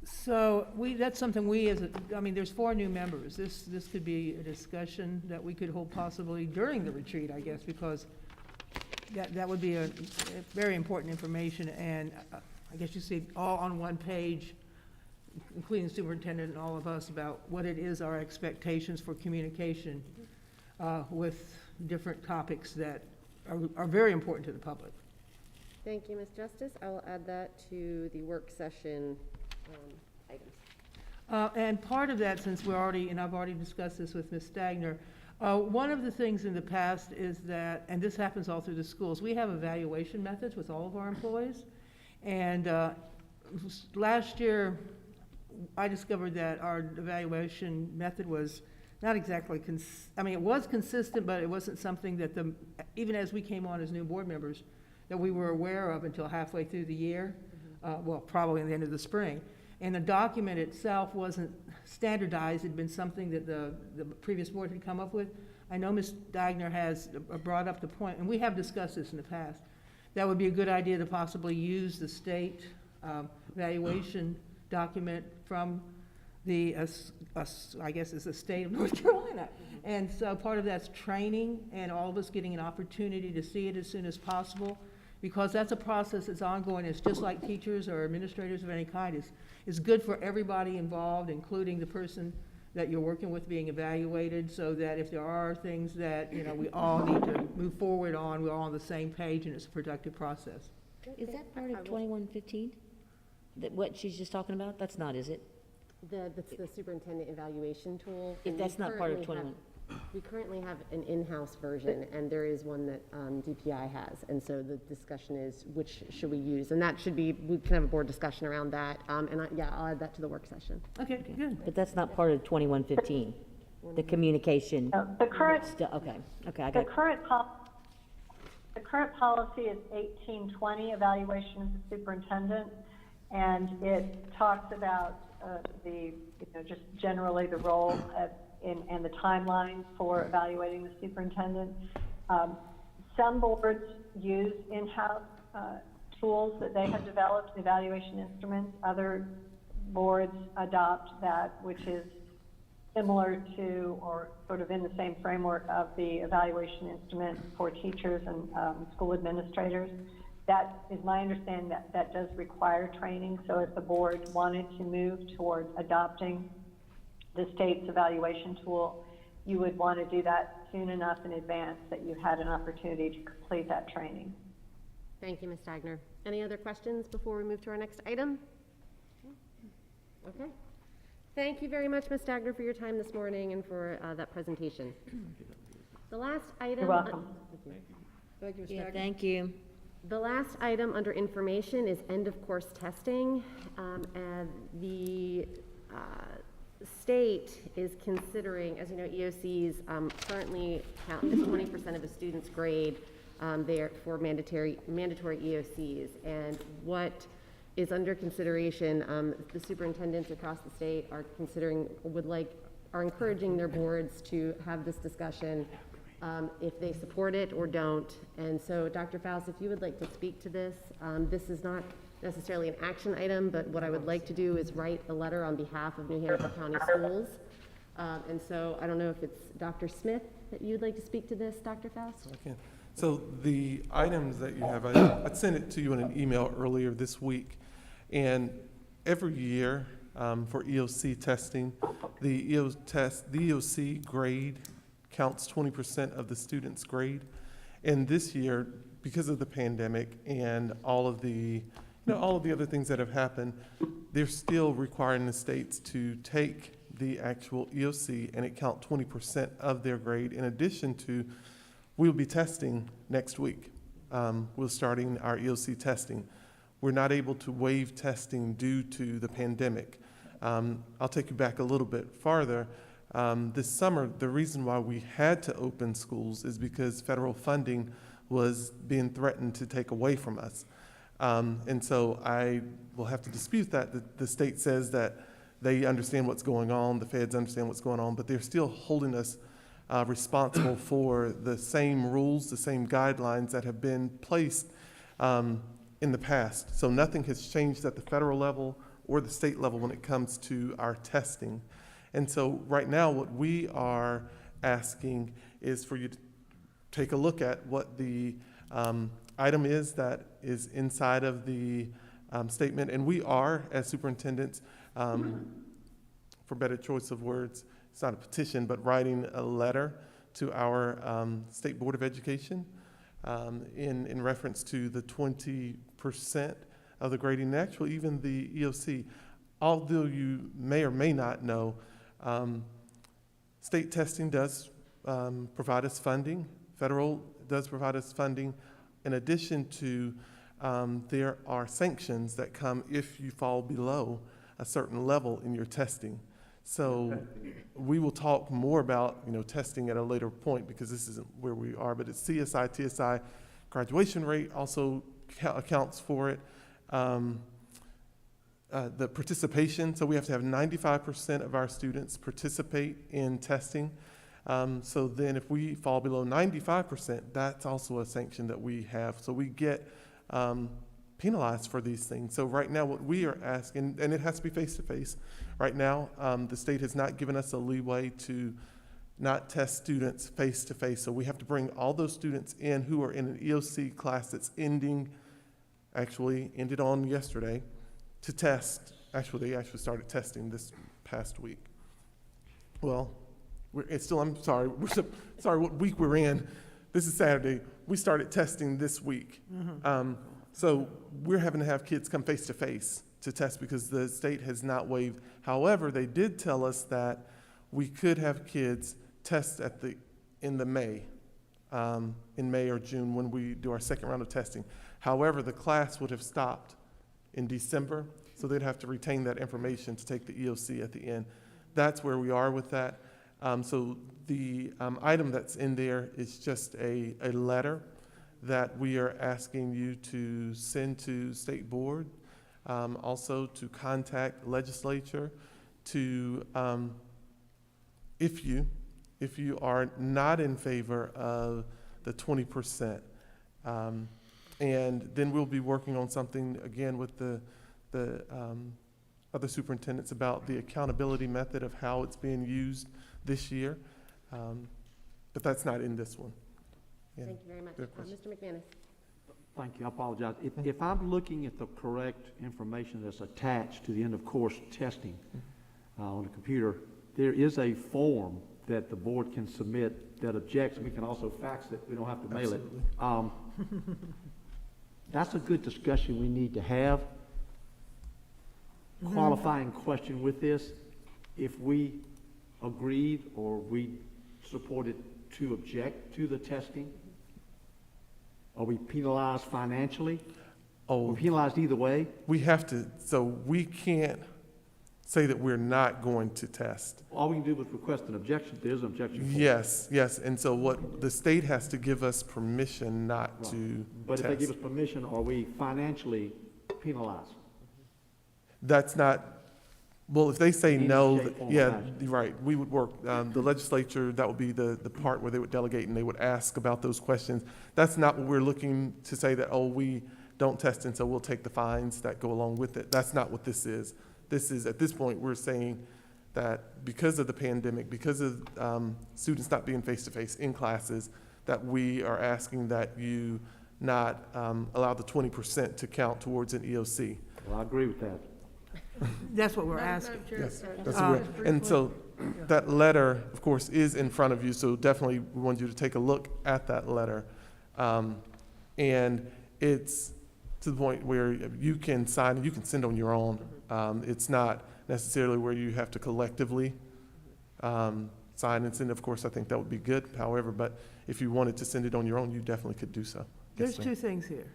[SPEAKER 6] So that's something there's 4 new members. This could be a discussion that we could hold possibly during the retreat, I guess, because that would be a very important information, and I guess you see it all on one page, including the superintendent and all of us, about what it is our expectations for communication with different topics that are very important to the public.
[SPEAKER 1] Thank you, Ms. Justice. I will add that to the work session items.
[SPEAKER 6] And part of that, since I've already discussed this with Ms. Stagner, one of the things in the past is that, and this happens all through the schools, we have evaluation methods with all of our employees. And last year, I discovered that our evaluation method was not exactly, it was consistent, but it wasn't something that even as we came on as new board members, that we were aware of until halfway through the year, probably in the end of the spring. And the document itself wasn't standardized. It had been something that the previous board had come up with. I know Ms. Stagner has brought up the point, and we have discussed this in the past, that would be a good idea to possibly use the state evaluation document from I guess it's the state of North Carolina. And so part of that's training and all of us getting an opportunity to see it as soon as possible, because that's a process that's ongoing. It's just like teachers or administrators of any kind. It's good for everybody involved, including the person that you're working with being evaluated, so that if there are things that we all need to move forward on, we're all on the same page and it's a productive process.
[SPEAKER 5] Is that part of 2115? What she's just talking about? That's not, is it?
[SPEAKER 1] That's the superintendent evaluation tool.
[SPEAKER 5] If that's not part of 21.
[SPEAKER 1] We currently have an in-house version, and there is one that DPI has. And so the discussion is, which should we use? And that should be, we can have a board discussion around that. I'll add that to the work session.
[SPEAKER 6] Okay, good.
[SPEAKER 5] But that's not part of 2115, the communication.
[SPEAKER 13] The current,
[SPEAKER 5] Okay, I got
[SPEAKER 13] the
[SPEAKER 5] it.
[SPEAKER 13] current The current policy is 1820, evaluation of the superintendent, and it talks about just generally the role and the timeline for evaluating the superintendent. Some boards use in-house tools that they have developed, evaluation instruments. Other boards adopt that which is similar to or sort of in the same framework of the evaluation instrument for teachers and school administrators. That is my understanding that does require training. So if the board wanted to move toward adopting the state's evaluation tool, you would want to do that soon enough in advance that you had an opportunity to complete that training.
[SPEAKER 1] Thank you, Ms. Stagner. Any other questions before we move to our next item? Okay. Thank you very much, Ms. Stagner, for your time this morning and for that presentation. The last item.
[SPEAKER 13] You're welcome.
[SPEAKER 9] Thank you, Ms.
[SPEAKER 5] Yeah,
[SPEAKER 9] Stackett.
[SPEAKER 5] thank you.
[SPEAKER 1] The last item under information is end of course testing. And the state is considering, as you know, EOCs currently count as 20% of a student's grade there for mandatory EOCs. And what is under consideration, the superintendents across the state are considering, are encouraging their boards to have this discussion if they support it or don't. And so, Dr. Faust, if you would like to speak to this, this is not necessarily an action item, but what I would like to do is write a letter on behalf of New Hampshire County Schools. And so I don't know if it's Dr. Smith that you'd like to speak to this, Dr. Faust?
[SPEAKER 14] I can. So the items that you have, I sent it to you in an email earlier this week. And every year for EOC testing, the EOC grade counts 20% of the student's grade. And this year, because of the pandemic and all of the other things that have happened, they're still requiring the states to take the actual EOC and it count 20% of their grade. In addition to, we'll be testing next week. We're starting our EOC testing. We're not able to waive testing due to the pandemic. I'll take you back a little bit farther. This summer, the reason why we had to open schools is because federal funding was being threatened to take away from us. And so I will have to dispute that. The state says that they understand what's going on, the feds understand what's going on, but they're still holding us responsible for the same rules, the same guidelines that have been placed in the past. So nothing has changed at the federal level or the state level when it comes to our testing. And so right now what we are asking is for you to take a look at what the item is that is inside of the statement. And we are, as superintendents, for better choice of words, it's not a petition, but writing a letter to our State Board of Education in reference to the 20% of the grading, and actually even the EOC. Although you may or may not know, state testing does provide us funding. Federal does provide us funding. In addition to, there are sanctions that come if you fall below a certain level in your testing. So we will talk more about testing at a later point because this isn't where we are, but it's CSI, TSI graduation rate also accounts for it. The participation, so we have to have 95% of our students participate in testing. So then if we fall below 95%, that's also a sanction that we have. So we get penalized for these things. So right now what we are asking, and it has to be face-to-face, right now the state has not given us a leeway to not test students face-to-face. So we have to bring all those students in who are in an EOC class that's ended on yesterday, to test. They actually started testing this past week. Well, I'm sorry, what week we're in. This is Saturday. We started testing this week. So we're having to have kids come face to face to test because the state has not waived. However, they did tell us that we could have kids test in May or June when we do our second round of testing. However, the class would have stopped in December, so they'd have to retain that information to take the EOC at the end. That's where we are with that. So the item that's in there is just a letter that we are asking you to send to State Board, also to contact legislature, to, if you are not in favor of the 20%, and then we'll be working on something again with the other superintendents about the accountability method of how it's being used this year. But that's not in this one. Yeah.
[SPEAKER 1] Thank you very much.
[SPEAKER 14] Good question.
[SPEAKER 1] Mr. McManus.
[SPEAKER 11] Thank you, I apologize. If I'm looking at the correct information that's attached to the end of course testing on the computer, there is a form that the board can submit that objects. We can also fax it, we don't have to mail it. That's a good discussion we need to have. Qualifying question with this, if we agreed or we supported to object to the testing, are we penalized financially? We're penalized either way?
[SPEAKER 14] We have to, so we can't say that we're not going to test.
[SPEAKER 11] All we can do is request an objection. There's an objection.
[SPEAKER 14] Yes, yes, and so what, the state has to give us permission not to
[SPEAKER 11] But
[SPEAKER 14] test.
[SPEAKER 11] if they give us permission, are we financially penalized?
[SPEAKER 14] That's not, well, if they say
[SPEAKER 11] In any
[SPEAKER 14] no,
[SPEAKER 11] shape, form, or
[SPEAKER 14] yeah,
[SPEAKER 11] fashion.
[SPEAKER 14] you're right, we would work, the legislature, that would be the part where they would delegate and they would ask about those questions. That's not what we're looking to say that, oh, we don't test and so we'll take the fines that go along with it. That's not what this is. This is, at this point, we're saying that because of the pandemic, because of students not being face-to-face in classes, that we are asking that you not allow the 20% to count towards an EOC.
[SPEAKER 11] Well, I agree with that.
[SPEAKER 6] That's what we're asking.
[SPEAKER 14] Yes, that's what we're, and so that letter, of course, is in front of you, so definitely we want you to take a look at that letter. And it's to the point where you can sign and you can send on your own. It's not necessarily where you have to collectively sign and send. Of course, I think that would be good, however, but if you wanted to send it on your own, you definitely could do so.
[SPEAKER 6] There's
[SPEAKER 14] Yes,
[SPEAKER 6] two things here.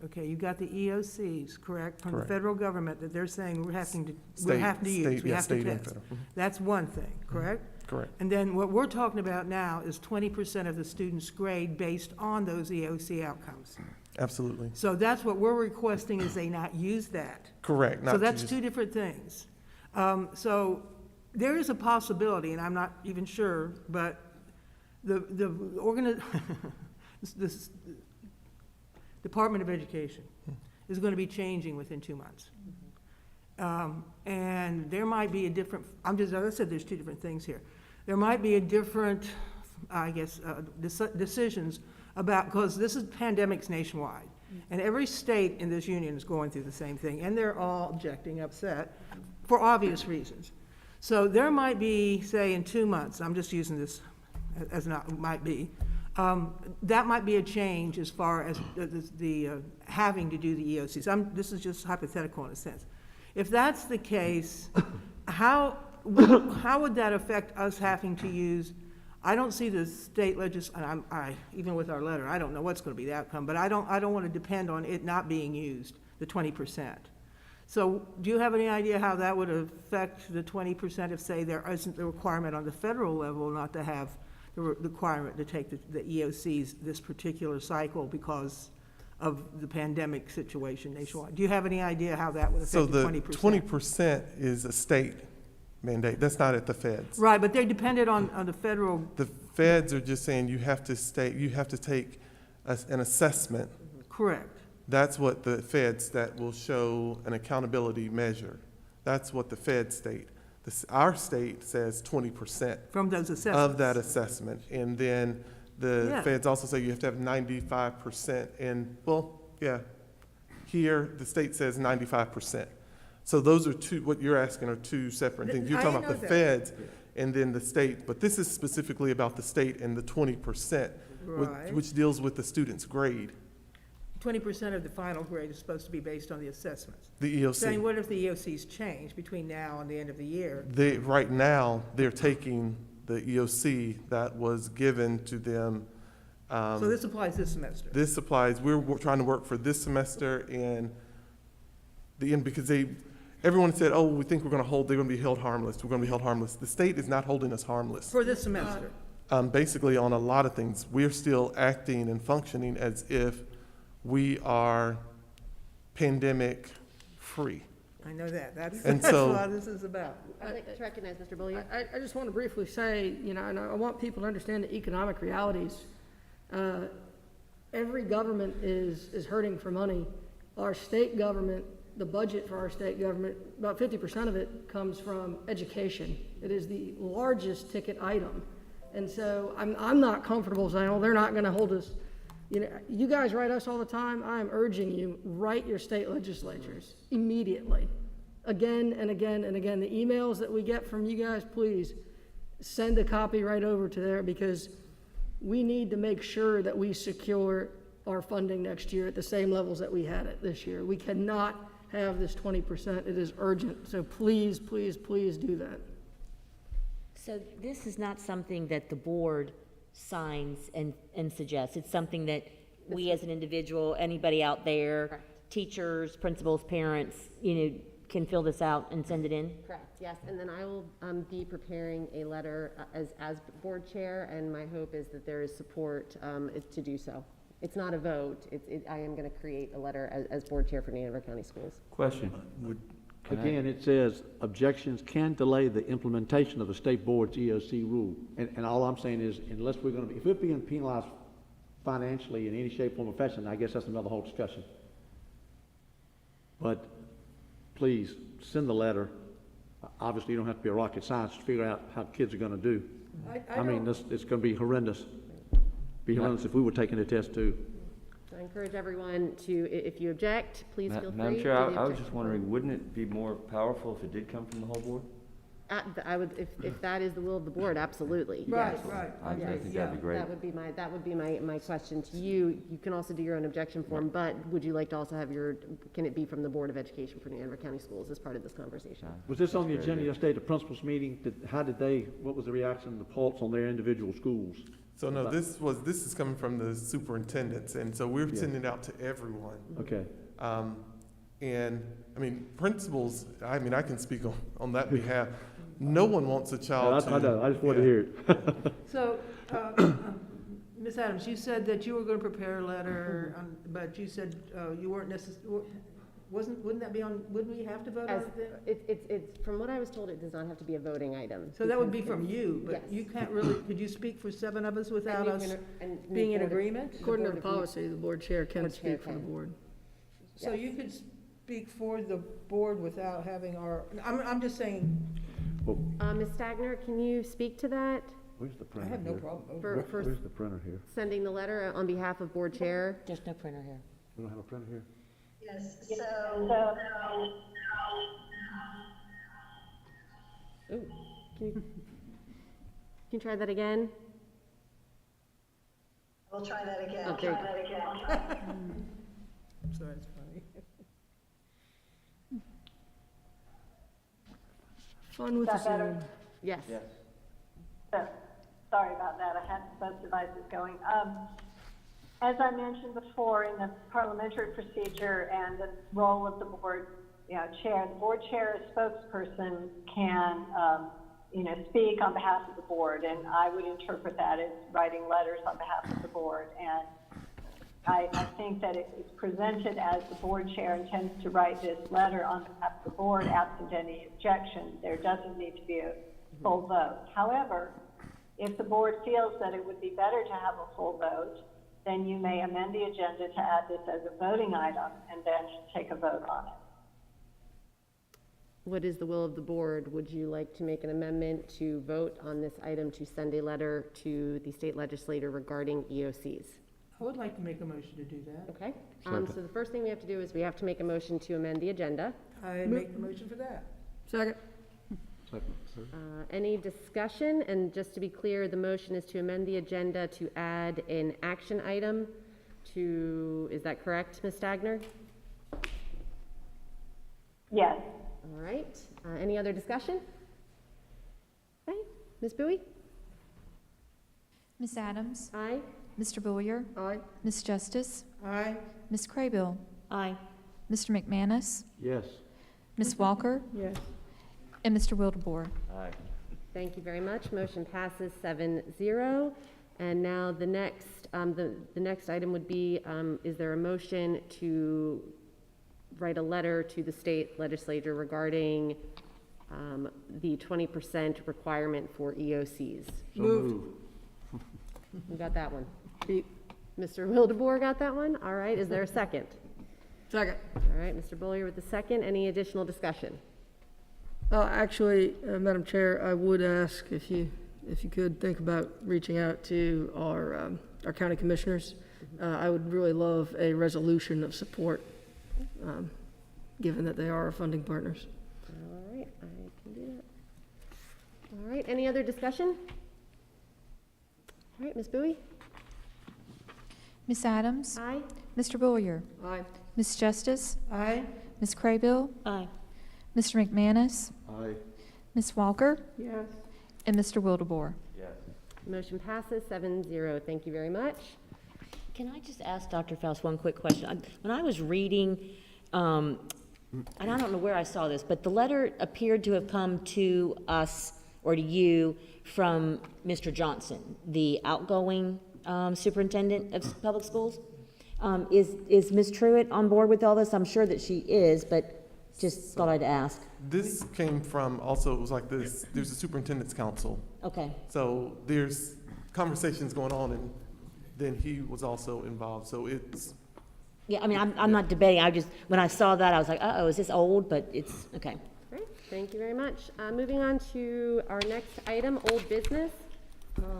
[SPEAKER 6] Okay, you got the EOCs, correct, from the
[SPEAKER 14] Correct.
[SPEAKER 6] federal government that they're saying we're having to use,
[SPEAKER 14] State-
[SPEAKER 6] we have to
[SPEAKER 14] state and
[SPEAKER 6] test.
[SPEAKER 14] federal. Mhm.
[SPEAKER 6] That's one thing, correct?
[SPEAKER 14] Correct.
[SPEAKER 6] And then what we're talking about now is 20% of the students' grade based on those EOC outcomes.
[SPEAKER 14] Absolutely.
[SPEAKER 6] So that's what we're requesting, is they not use that.
[SPEAKER 14] Correct. Not
[SPEAKER 6] So
[SPEAKER 14] to
[SPEAKER 6] that's
[SPEAKER 14] use-
[SPEAKER 6] two different things. So there is a possibility, and I'm not even sure, but the this Department of Education is going to be changing within 2 months. And there might be a different, as I said, there's two different things here. There might be a different, I guess, decisions about, because this is pandemics nationwide. And every state in this union is going through the same thing, and they're all objecting, upset, for obvious reasons. So there might be, say, in 2 months, I'm just using this as not, might be, that might be a change as far as the having to do the EOCs. This is just hypothetical in a sense. If that's the case, how would that affect us having to use, I don't see the state even with our letter, I don't know what's going to be the outcome, but I don't want to depend on it not being used, the 20%. So do you have any idea how that would affect the 20% if, say, there isn't the requirement on the federal level not to have the requirement to take the EOCs this particular cycle because of the pandemic situation nationwide? Do you have any idea how that would
[SPEAKER 14] So
[SPEAKER 6] affect the
[SPEAKER 14] the
[SPEAKER 6] 20%?
[SPEAKER 14] 20% is a state mandate. That's not at the feds.
[SPEAKER 6] Right, but they're dependent on the federal.
[SPEAKER 14] The feds are just saying you have to take an assessment.
[SPEAKER 6] Correct.
[SPEAKER 14] That's what the feds, that will show an accountability measure. That's what the feds state. Our state says 20%.
[SPEAKER 6] From those assessments.
[SPEAKER 14] Of that assessment. And then the
[SPEAKER 6] Yeah.
[SPEAKER 14] feds also say you have to have 95% and, well, yeah. Here, the state says 95%. So those are two, what you're asking are two separate things. You're
[SPEAKER 6] I
[SPEAKER 14] talking about
[SPEAKER 6] know
[SPEAKER 14] the
[SPEAKER 6] that.
[SPEAKER 14] feds and then the state, but this is specifically about the state and the 20%,
[SPEAKER 6] Right.
[SPEAKER 14] which deals with the student's grade,
[SPEAKER 6] 20% of the final grade is supposed to be based on the assessments.
[SPEAKER 14] the EOC.
[SPEAKER 6] Saying, what if the EOCs change between now and the end of the year?
[SPEAKER 14] Right now, they're taking the EOC that was given to them.
[SPEAKER 6] So this applies this semester?
[SPEAKER 14] This applies, we're trying to work for this semester and the end, because everyone said, oh, we think they're gonna be held harmless, we're gonna be held harmless. The state is not holding us harmless.
[SPEAKER 6] For this semester?
[SPEAKER 14] basically on a lot of things. We're still acting and functioning as if we are pandemic-free.
[SPEAKER 6] I know that. That's,
[SPEAKER 14] And
[SPEAKER 6] that's
[SPEAKER 14] so-
[SPEAKER 6] what this is about.
[SPEAKER 1] I'd like to recognize Mr. Bullier.
[SPEAKER 9] I just want to briefly say, you know, and I want people to understand the economic realities. Every government is hurting for money. Our state government, the budget for our state government, about 50% of it comes from education. It is the largest ticket item. And so I'm not comfortable saying, oh, they're not going to hold us. You know, you guys write us all the time. I am urging you, write your state legislatures immediately. Again and again and again. The emails that we get from you guys, please send a copy right over to there, because we need to make sure that we secure our funding next year at the same levels that we had it this year. We cannot have this 20%. It is urgent. So please, please, please do that.
[SPEAKER 5] So this is not something that the board signs and suggests. It's something that we as an individual, anybody out there,
[SPEAKER 1] Correct.
[SPEAKER 5] teachers, principals, parents, you know, can fill this out and send it in?
[SPEAKER 1] Correct, yes, and then I will be preparing a letter as board chair, and my hope is that there is support to do so. It's not a vote, I am going to create a letter as board chair for New Hanover County Schools.
[SPEAKER 3] Question.
[SPEAKER 11] Again, it says objections can delay the implementation of the state board's EOC rule. And all I'm saying is, unless we're gonna be, if we're being penalized financially in any shape, form, or fashion, I guess that's another whole discussion. But please, send the letter. Obviously, you don't have to be a rocket scientist to figure out how kids are gonna do. I mean, it's gonna be horrendous. Be horrendous if we were taking the test too.
[SPEAKER 1] So I encourage everyone to, if you object, please feel free.
[SPEAKER 3] Madam Chair,
[SPEAKER 1] to the
[SPEAKER 3] I was
[SPEAKER 1] objection
[SPEAKER 3] just
[SPEAKER 1] form.
[SPEAKER 3] wondering, wouldn't it be more powerful if it did come from the whole board?
[SPEAKER 1] I would, if that is the will of the board, absolutely.
[SPEAKER 6] Right,
[SPEAKER 1] yes.
[SPEAKER 6] right.
[SPEAKER 3] I think that'd be great.
[SPEAKER 1] That would be my question to you. You can also do your own objection form, but would you like to also have can it be from the Board of Education for New Hanover County Schools as part of this conversation?
[SPEAKER 11] Was this on the agenda yesterday, the principals meeting? What was the reaction, the pulse on their individual schools?
[SPEAKER 14] So no, this is coming from the superintendents, and so we're sending it out to everyone.
[SPEAKER 11] Okay.
[SPEAKER 14] And, I mean, principals, I mean, I can speak on that behalf. No one wants a child to.
[SPEAKER 11] I know, I just wanted to hear it.
[SPEAKER 6] So, Ms. Adams, you said that you were going to prepare a letter, but you said you weren't wouldn't we have to vote on it then?
[SPEAKER 1] It's, from what I was told, it does not have to be a voting item.
[SPEAKER 6] So that would be from you, but
[SPEAKER 1] Yes.
[SPEAKER 6] you can't really, could you speak for 7 of us without us being in agreement?
[SPEAKER 9] According to the policy, the board chair can
[SPEAKER 1] Board chair
[SPEAKER 9] speak for the
[SPEAKER 1] can.
[SPEAKER 9] board.
[SPEAKER 6] So you could speak for the board without having I'm just saying,
[SPEAKER 1] Ms. Stagner, can you speak to that?
[SPEAKER 11] Where's the
[SPEAKER 6] I
[SPEAKER 11] printer
[SPEAKER 6] have no
[SPEAKER 11] here?
[SPEAKER 6] problem.
[SPEAKER 1] For
[SPEAKER 11] Where's the printer here?
[SPEAKER 1] sending the letter on behalf of board chair?
[SPEAKER 5] There's no printer here.
[SPEAKER 11] We don't have a printer here?
[SPEAKER 12] Yes,
[SPEAKER 1] Ooh, can you try that again?
[SPEAKER 12] we'll try that again.
[SPEAKER 1] Oh, there you go.
[SPEAKER 6] Sorry, it's funny.
[SPEAKER 9] Fun with the
[SPEAKER 13] Is that better?
[SPEAKER 9] Zoom.
[SPEAKER 1] Yes.
[SPEAKER 13] So, sorry about that, I had both devices going. As I mentioned before, in the parliamentary procedure and the role of the board chair, the board chair as spokesperson can, speak on behalf of the board, and I would interpret that as writing letters on behalf of the board. And I think that it's presented as the board chair intends to write this letter on behalf of the board, absent any objection. There doesn't need to be a full vote. However, if the board feels that it would be better to have a full vote, then you may amend the agenda to add this as a voting item and then take a vote on it.
[SPEAKER 1] What is the will of the board? Would you like to make an amendment to vote on this item to send a letter to the state legislator regarding EOCs?
[SPEAKER 6] I would like to make a motion to do that.
[SPEAKER 1] Okay, so the first thing we have to do is we have to make a motion to amend the agenda.
[SPEAKER 6] I make the motion for that.
[SPEAKER 9] Second.
[SPEAKER 1] Any discussion? And just to be clear, the motion is to amend the agenda to add an action item to, is that correct, Ms. Stagner?
[SPEAKER 13] Yes.
[SPEAKER 1] All right, any other discussion? Okay, Ms. Bowie?
[SPEAKER 2] Ms. Adams?
[SPEAKER 1] Aye.
[SPEAKER 2] Mr. Bullier?
[SPEAKER 9] Aye.
[SPEAKER 2] Ms. Justice?
[SPEAKER 6] Aye.
[SPEAKER 2] Ms. Craybill?
[SPEAKER 5] Aye.
[SPEAKER 2] Mr. McManus?
[SPEAKER 11] Yes.
[SPEAKER 2] Ms. Walker?
[SPEAKER 6] Yes.
[SPEAKER 2] And Mr. Wildebohr?
[SPEAKER 3] Aye.
[SPEAKER 1] Thank you very much. Motion passes 7-0. And now the next item would be, is there a motion to write a letter to the state legislature regarding the 20% requirement for EOCs?
[SPEAKER 11] So moved.
[SPEAKER 1] Who got that one?
[SPEAKER 9] Pete.
[SPEAKER 1] Mr. Wildebohr got that one? All right, is there a second?
[SPEAKER 9] Second.
[SPEAKER 1] All right, Mr. Bullier with the second. Any additional discussion?
[SPEAKER 9] Actually, Madam Chair, I would ask if you could think about reaching out to our county commissioners. I would really love a resolution of support, given that they are our funding partners.
[SPEAKER 1] All right, I can do that. All right, any other discussion? All right, Ms. Bowie?
[SPEAKER 2] Ms. Adams?
[SPEAKER 1] Aye.
[SPEAKER 2] Mr. Bullier?
[SPEAKER 9] Aye.
[SPEAKER 2] Ms. Justice?
[SPEAKER 6] Aye.
[SPEAKER 2] Ms. Craybill?
[SPEAKER 5] Aye.
[SPEAKER 2] Mr. McManus?
[SPEAKER 11] Aye.
[SPEAKER 2] Ms. Walker?
[SPEAKER 10] Yes.
[SPEAKER 2] And Mr. Wildebohr?
[SPEAKER 3] Yes.
[SPEAKER 1] Motion passes 7-0. Thank you very much.
[SPEAKER 5] Can I just ask Dr. Faust one quick question? When I was reading, and I don't know where I saw this, but the letter appeared to have come to us or to you from Mr. Johnson, the outgoing superintendent of public schools. Is Ms. Truitt on board with all this? I'm sure that she is, but just thought I'd ask.
[SPEAKER 14] This came from, also, it was like this, there's a superintendent's council.
[SPEAKER 5] Okay.
[SPEAKER 14] So there's conversations going on, and then he was also involved, so it's,
[SPEAKER 5] Yeah, I mean, I'm not debating. I just, when I saw that, I was like, uh-oh, is this old? But it's, okay.
[SPEAKER 1] Great, thank you very much. Moving on to our next item, old business.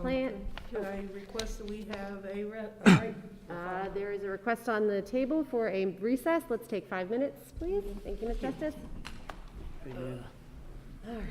[SPEAKER 1] Plan.
[SPEAKER 6] Can I request that we have a
[SPEAKER 1] There is a request on the table for a recess. Let's take 5 minutes, please. Thank you, Ms. Justice. All right.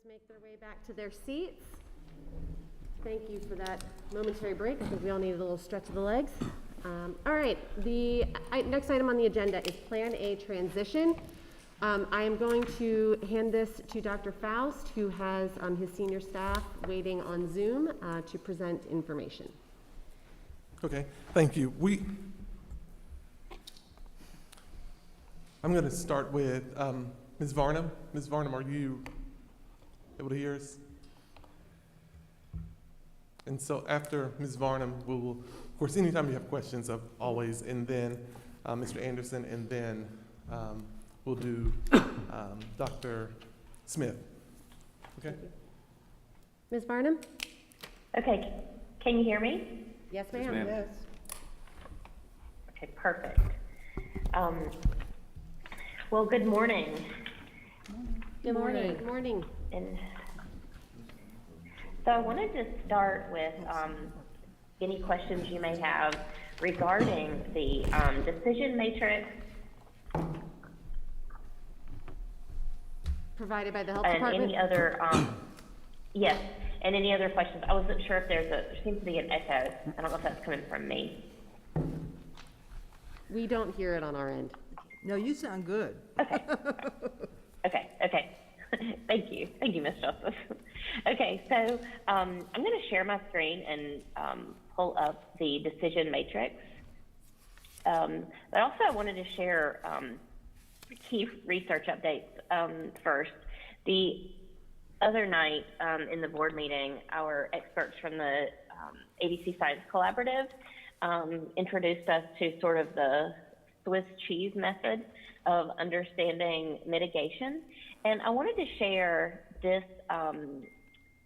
[SPEAKER 1] make their way back to their seats. Thank you for that momentary break. I think we all needed a little stretch of the legs. All right, the next item on the agenda is Plan A transition. I am going to hand this to Dr. Faust, who has his senior staff waiting on Zoom to present information.
[SPEAKER 14] Okay, thank you. I'm going to start with Ms. Varnum. Ms. Varnum, are you able to hear us? And so after Ms. Varnum, we will, of course, anytime you have questions, always, and then Mr. Anderson, and then we'll do Dr. Smith. Okay?
[SPEAKER 1] Ms. Varnum?
[SPEAKER 15] Okay, can you hear me?
[SPEAKER 1] Yes, ma'am.
[SPEAKER 3] Yes, ma'am.
[SPEAKER 9] Yes.
[SPEAKER 15] Okay, perfect. Well, good morning.
[SPEAKER 1] Good morning. Good morning.
[SPEAKER 15] And so I wanted to start with any questions you may have regarding the decision matrix
[SPEAKER 1] Provided by the health
[SPEAKER 15] and
[SPEAKER 1] department?
[SPEAKER 15] any other, yes, and any other questions. I wasn't sure if there seems to be an echo. I don't know if that's coming from me.
[SPEAKER 1] We don't hear it on our end.
[SPEAKER 9] No, you sound good.
[SPEAKER 15] Okay. Thank you, Ms. Justice. Okay, so I'm going to share my screen and pull up the decision matrix. But also I wanted to share key research updates first. The other night in the board meeting, our experts from the ABC Science Collaborative introduced us to sort of the Swiss cheese method of understanding mitigation. And I wanted to share this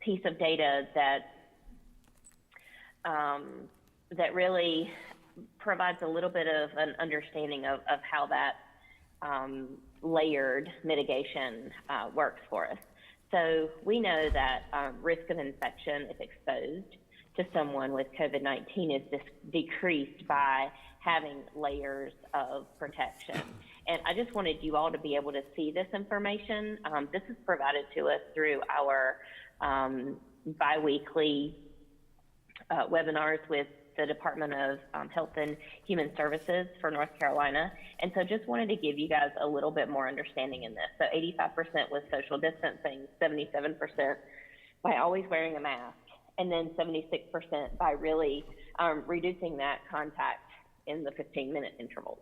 [SPEAKER 15] piece of data that really provides a little bit of an understanding of how that layered mitigation works for us. So we know that risk of infection, if exposed to someone with COVID-19, is decreased by having layers of protection. And I just wanted you all to be able to see this information. This is provided to us through our biweekly webinars with the Department of Health and Human Services for North Carolina. And so just wanted to give you guys a little bit more understanding in this. So 85% was social distancing, 77% by always wearing a mask, and then 76% by really reducing that contact in the 15-minute intervals.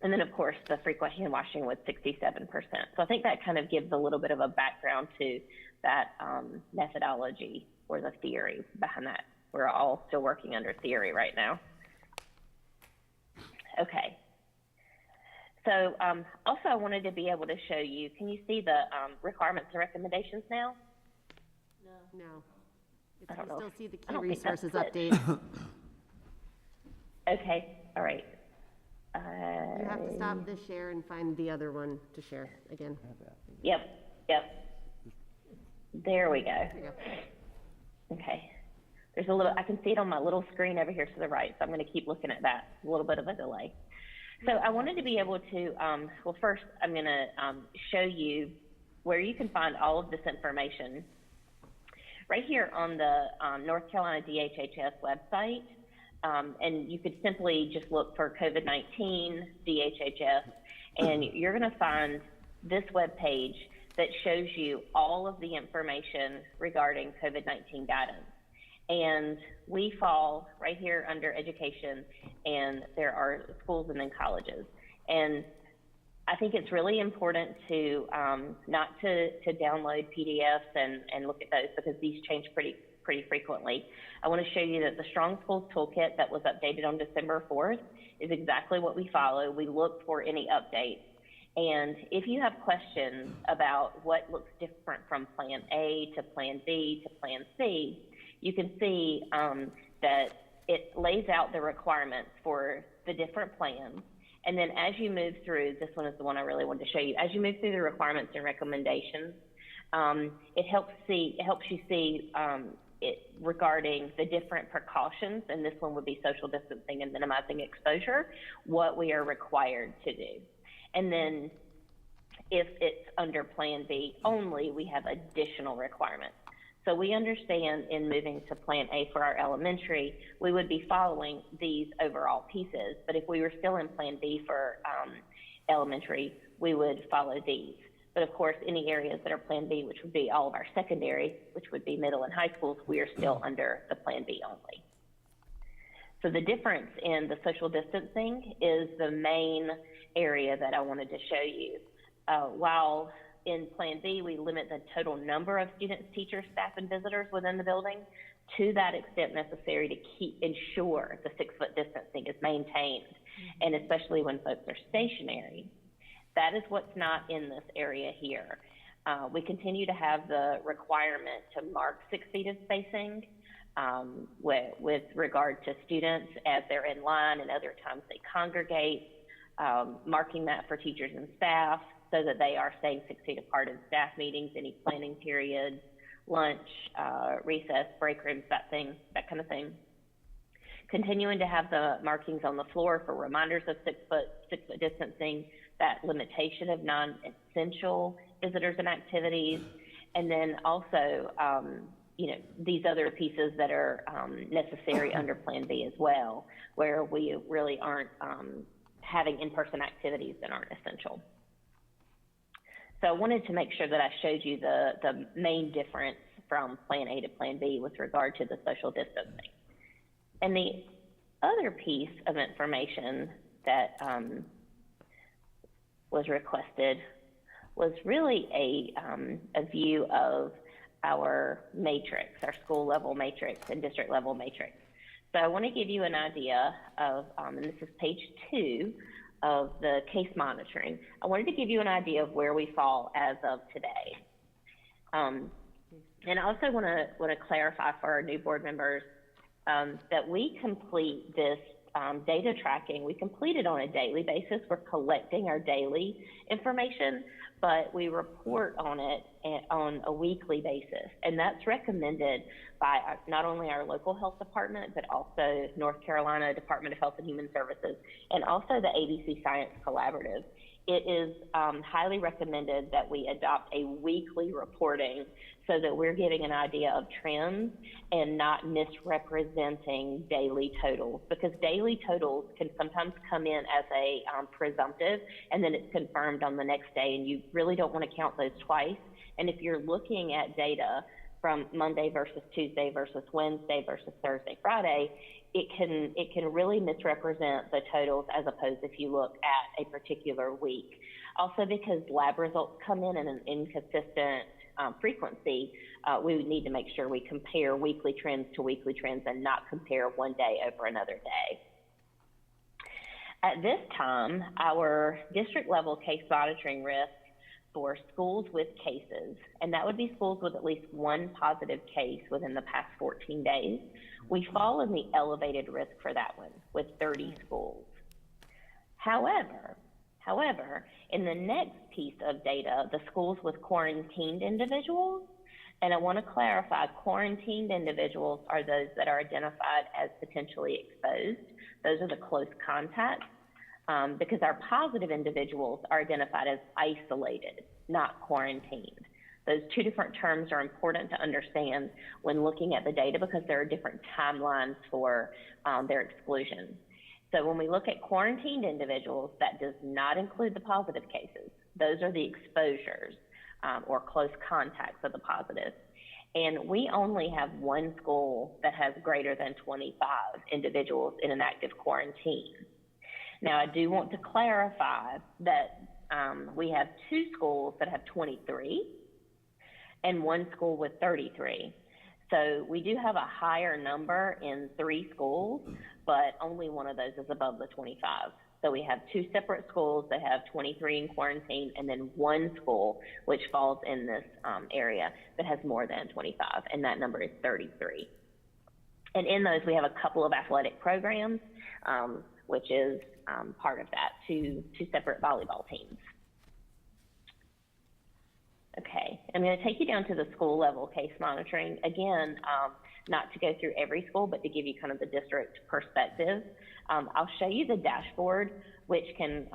[SPEAKER 15] And then, of course, the frequent hand washing was 67%. So I think that kind of gives a little bit of a background to that methodology or the theory behind that. We're all still working under theory right now. Okay. So also I wanted to be able to show you, can you see the requirements and recommendations now?
[SPEAKER 1] No.
[SPEAKER 15] I don't know.
[SPEAKER 1] Still see the
[SPEAKER 15] I
[SPEAKER 1] key
[SPEAKER 15] don't think that's
[SPEAKER 1] resources
[SPEAKER 15] it.
[SPEAKER 1] update.
[SPEAKER 15] Okay, all right.
[SPEAKER 1] You have to stop the share and find the other one to share again.
[SPEAKER 15] Yep. There we go.
[SPEAKER 1] There you go.
[SPEAKER 15] Okay. There's a little, I can see it on my little screen over here to the right, so I'm going to keep looking at that. A little bit of a delay. So I wanted to be able to, well, first I'm going to show you where you can find all of this information. Right here on the North Carolina DHHS website, and you could simply just look for COVID-19 DHHS, and you're going to find this web page that shows you all of the information regarding COVID-19 guidance. And we fall right here under education, and there are schools and then colleges. And I think it's really important to not to download PDFs and look at those, because these change pretty frequently. I want to show you that the Strong Schools Toolkit that was updated on December 4th is exactly what we follow. We look for any updates. And if you have questions about what looks different from Plan A to Plan B to Plan C, you can see that it lays out the requirements for the different plans. And then as you move through, this one is the one I really wanted to show you. As you move through the requirements and recommendations, it helps you see it regarding the different precautions, and this one would be social distancing and minimizing exposure, what we are required to do. And then If it's under Plan B only, we have additional requirements. So we understand in moving to Plan A for our elementary, we would be following these overall pieces. But if we were still in Plan B for elementary, we would follow these. But of course, any areas that are Plan B, which would be all of our secondary, which would be middle and high schools, we are still under the Plan B only. So the difference in the social distancing is the main area that I wanted to show you. While in Plan B, we limit the total number of students, teachers, staff, and visitors within the building to that extent necessary to ensure the 6-foot distancing is maintained, and especially when folks are stationary. That is what's not in this area here. We continue to have the requirement to mark 6 feet of spacing with regard to students as they're in line and other times they congregate, marking that for teachers and staff so that they are staying 6 feet apart in staff meetings, any planning periods, lunch, recess, break rooms, that kind of thing. Continuing to have the markings on the floor for reminders of 6 foot distancing, that limitation of non-essential visitors and activities, and then also, these other pieces that are necessary under Plan B as well, where we really aren't having in-person activities that aren't essential. So I wanted to make sure that I showed you the main difference from Plan A to Plan B with regard to the social distancing. And the other piece of information that was requested was really a view of our matrix, our school level matrix and district level matrix. So I want to give you an idea of, and this is page 2 of the case monitoring. I wanted to give you an idea of where we fall as of today. And I also want to clarify for our new board members that we complete this data tracking. We complete it on a daily basis. We're collecting our daily information, but we report on it on a weekly basis. And that's recommended by not only our local health department, but also North Carolina Department of Health and Human Services, and also the ABC Science Collaborative. It is highly recommended that we adopt a weekly reporting so that we're giving an idea of trends and not misrepresenting daily totals, because daily totals can sometimes come in as a presumptive, and then it's confirmed on the next day, and you really don't want to count those twice. And if you're looking at data from Monday versus Tuesday versus Wednesday versus Thursday, Friday, it can really misrepresent the totals as opposed if you look at a particular week. Also, because lab results come in an inconsistent frequency, we would need to make sure we compare weekly trends to weekly trends and not compare one day over another day. At this time, our district level case monitoring risk for schools with cases, and that would be schools with at least one positive case within the past 14 days. We fall in the elevated risk for that one with 30 schools. However, in the next piece of data, the schools with quarantined individuals, and I want to clarify, quarantined individuals are those that are identified as potentially exposed. Those are the close contacts, because our positive individuals are identified as isolated, not quarantined. Those two different terms are important to understand when looking at the data because there are different timelines for their exclusion. So when we look at quarantined individuals, that does not include the positive cases. Those are the exposures or close contacts of the positive. And we only have one school that has greater than 25 individuals in an active quarantine. Now, I do want to clarify that we have 2 schools that have 23 and 1 school with 33. So we do have a higher number in 3 schools, but only one of those is above the 25. So we have 2 separate schools that have 23 in quarantine, and then 1 school which falls in this area that has more than 25, and that number is 33. And in those, we have a couple of athletic programs, which is part of that, two separate volleyball teams. Okay, I'm going to take you down to the school level case monitoring. Again, not to go through every school, but to give you kind of the district perspective. I'll show you the dashboard, which can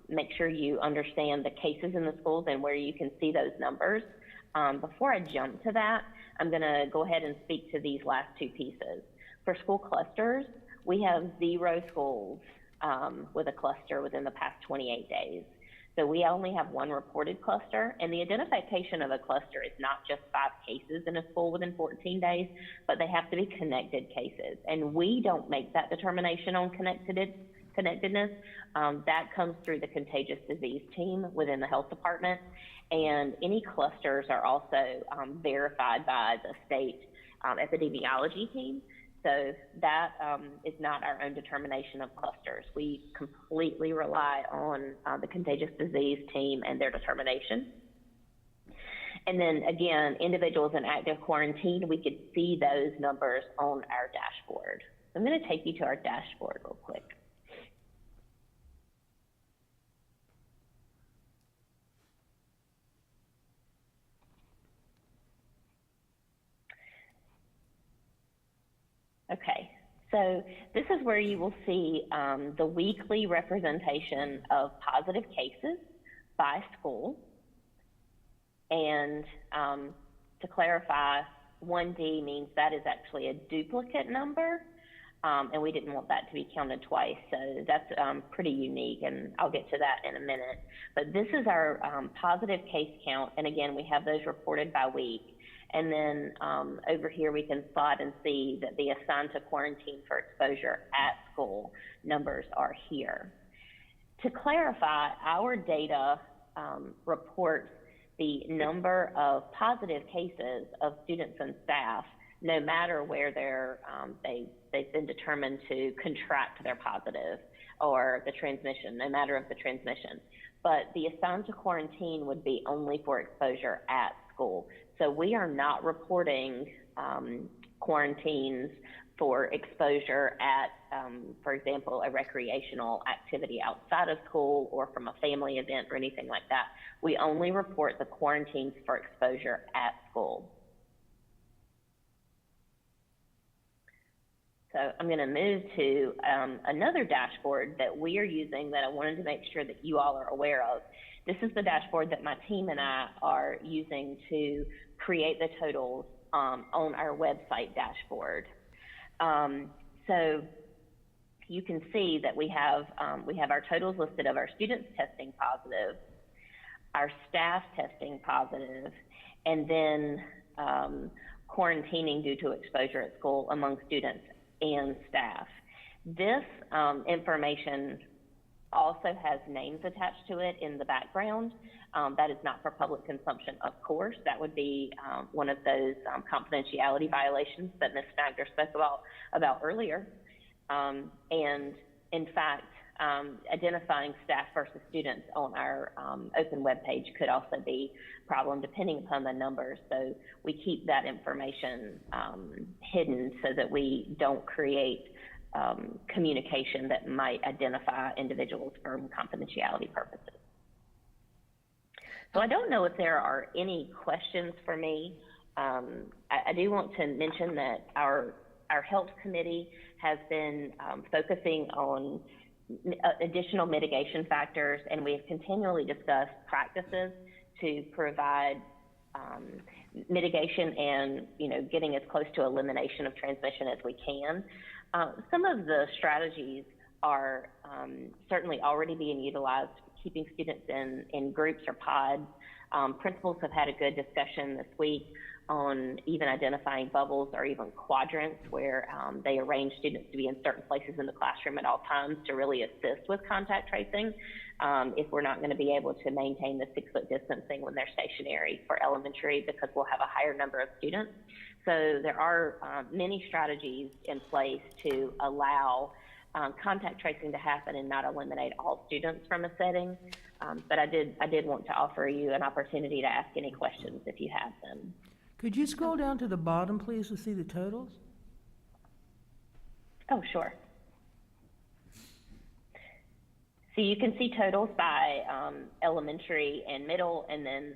[SPEAKER 15] make sure you understand the cases in the schools and where you can see those numbers. Before I jump to that, I'm going to go ahead and speak to these last two pieces. For school clusters, we have 0 schools with a cluster within the past 28 days. So we only have 1 reported cluster, and the identification of a cluster is not just 5 cases in a school within 14 days, but they have to be connected cases. And we don't make that determination on connectedness. That comes through the contagious disease team within the health department. And any clusters are also verified by the state epidemiology team. So that is not our own determination of clusters. We completely rely on the contagious disease team and their determination. And then again, individuals in active quarantine, we could see those numbers on our dashboard. I'm going to take you to our dashboard real quick. Okay, so this is where you will see the weekly representation of positive cases by school. And to clarify, 1D means that is actually a duplicate number, and we didn't want that to be counted twice. So that's pretty unique, and I'll get to that in a minute. But this is our positive case count, and again, we have those reported by week. And then over here, we can spot and see that the assigned to quarantine for exposure at school numbers are here. To clarify, our data reports the number of positive cases of students and staff, no matter where they've been determined to contract their positive or the transmission, no matter of the transmission. But the assigned to quarantine would be only for exposure at school. So we are not reporting quarantines for exposure at, for example, a recreational activity outside of school or from a family event or anything like that. We only report the quarantines for exposure at school. So I'm going to move to another dashboard that we are using that I wanted to make sure that you all are aware of. This is the dashboard that my team and I are using to create the totals on our website dashboard. So you can see that we have our totals listed of our students testing positive, our staff testing positive, and then quarantining due to exposure at school among students and staff. This information also has names attached to it in the background. That is not for public consumption, of course. That would be one of those confidentiality violations that Ms. Snagder spoke about earlier. And in fact, identifying staff versus students on our open web page could also be a problem depending upon the numbers. So we keep that information hidden so that we don't create communication that might identify individuals for confidentiality purposes. So I don't know if there are any questions for me. I do want to mention that our health committee has been focusing on additional mitigation factors, and we have continually discussed practices to provide mitigation and getting as close to elimination of transmission as we can. Some of the strategies are certainly already being utilized, keeping students in groups or pods. Principals have had a good discussion this week on even identifying bubbles or even quadrants where they arrange students to be in certain places in the classroom at all times to really assist with contact tracing if we're not going to be able to maintain the 6-foot distancing when they're stationary for elementary, because we'll have a higher number of students. So there are many strategies in place to allow contact tracing to happen and not eliminate all students from a setting. But I did want to offer you an opportunity to ask any questions if you have them.
[SPEAKER 6] Could you scroll down to the bottom, please, to see the totals?
[SPEAKER 15] Oh, sure. So you can see totals by elementary and middle, and then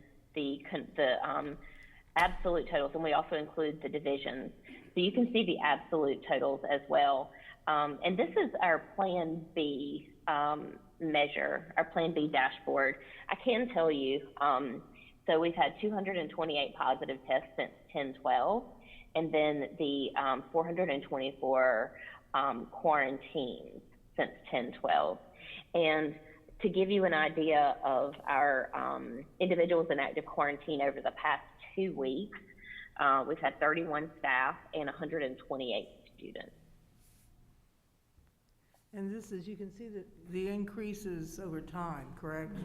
[SPEAKER 15] absolute totals, and we also include the divisions. So you can see the absolute totals as well. And this is our Plan B measure, our Plan B dashboard. I can tell you, so we've had 228 positive tests since 10/12, and then the 424 quarantines since 10/12. And to give you an idea of our individuals in active quarantine over the past 2 weeks, we've had 31 staff and 128 students.
[SPEAKER 6] And this is, you can see that the increases over time, correct?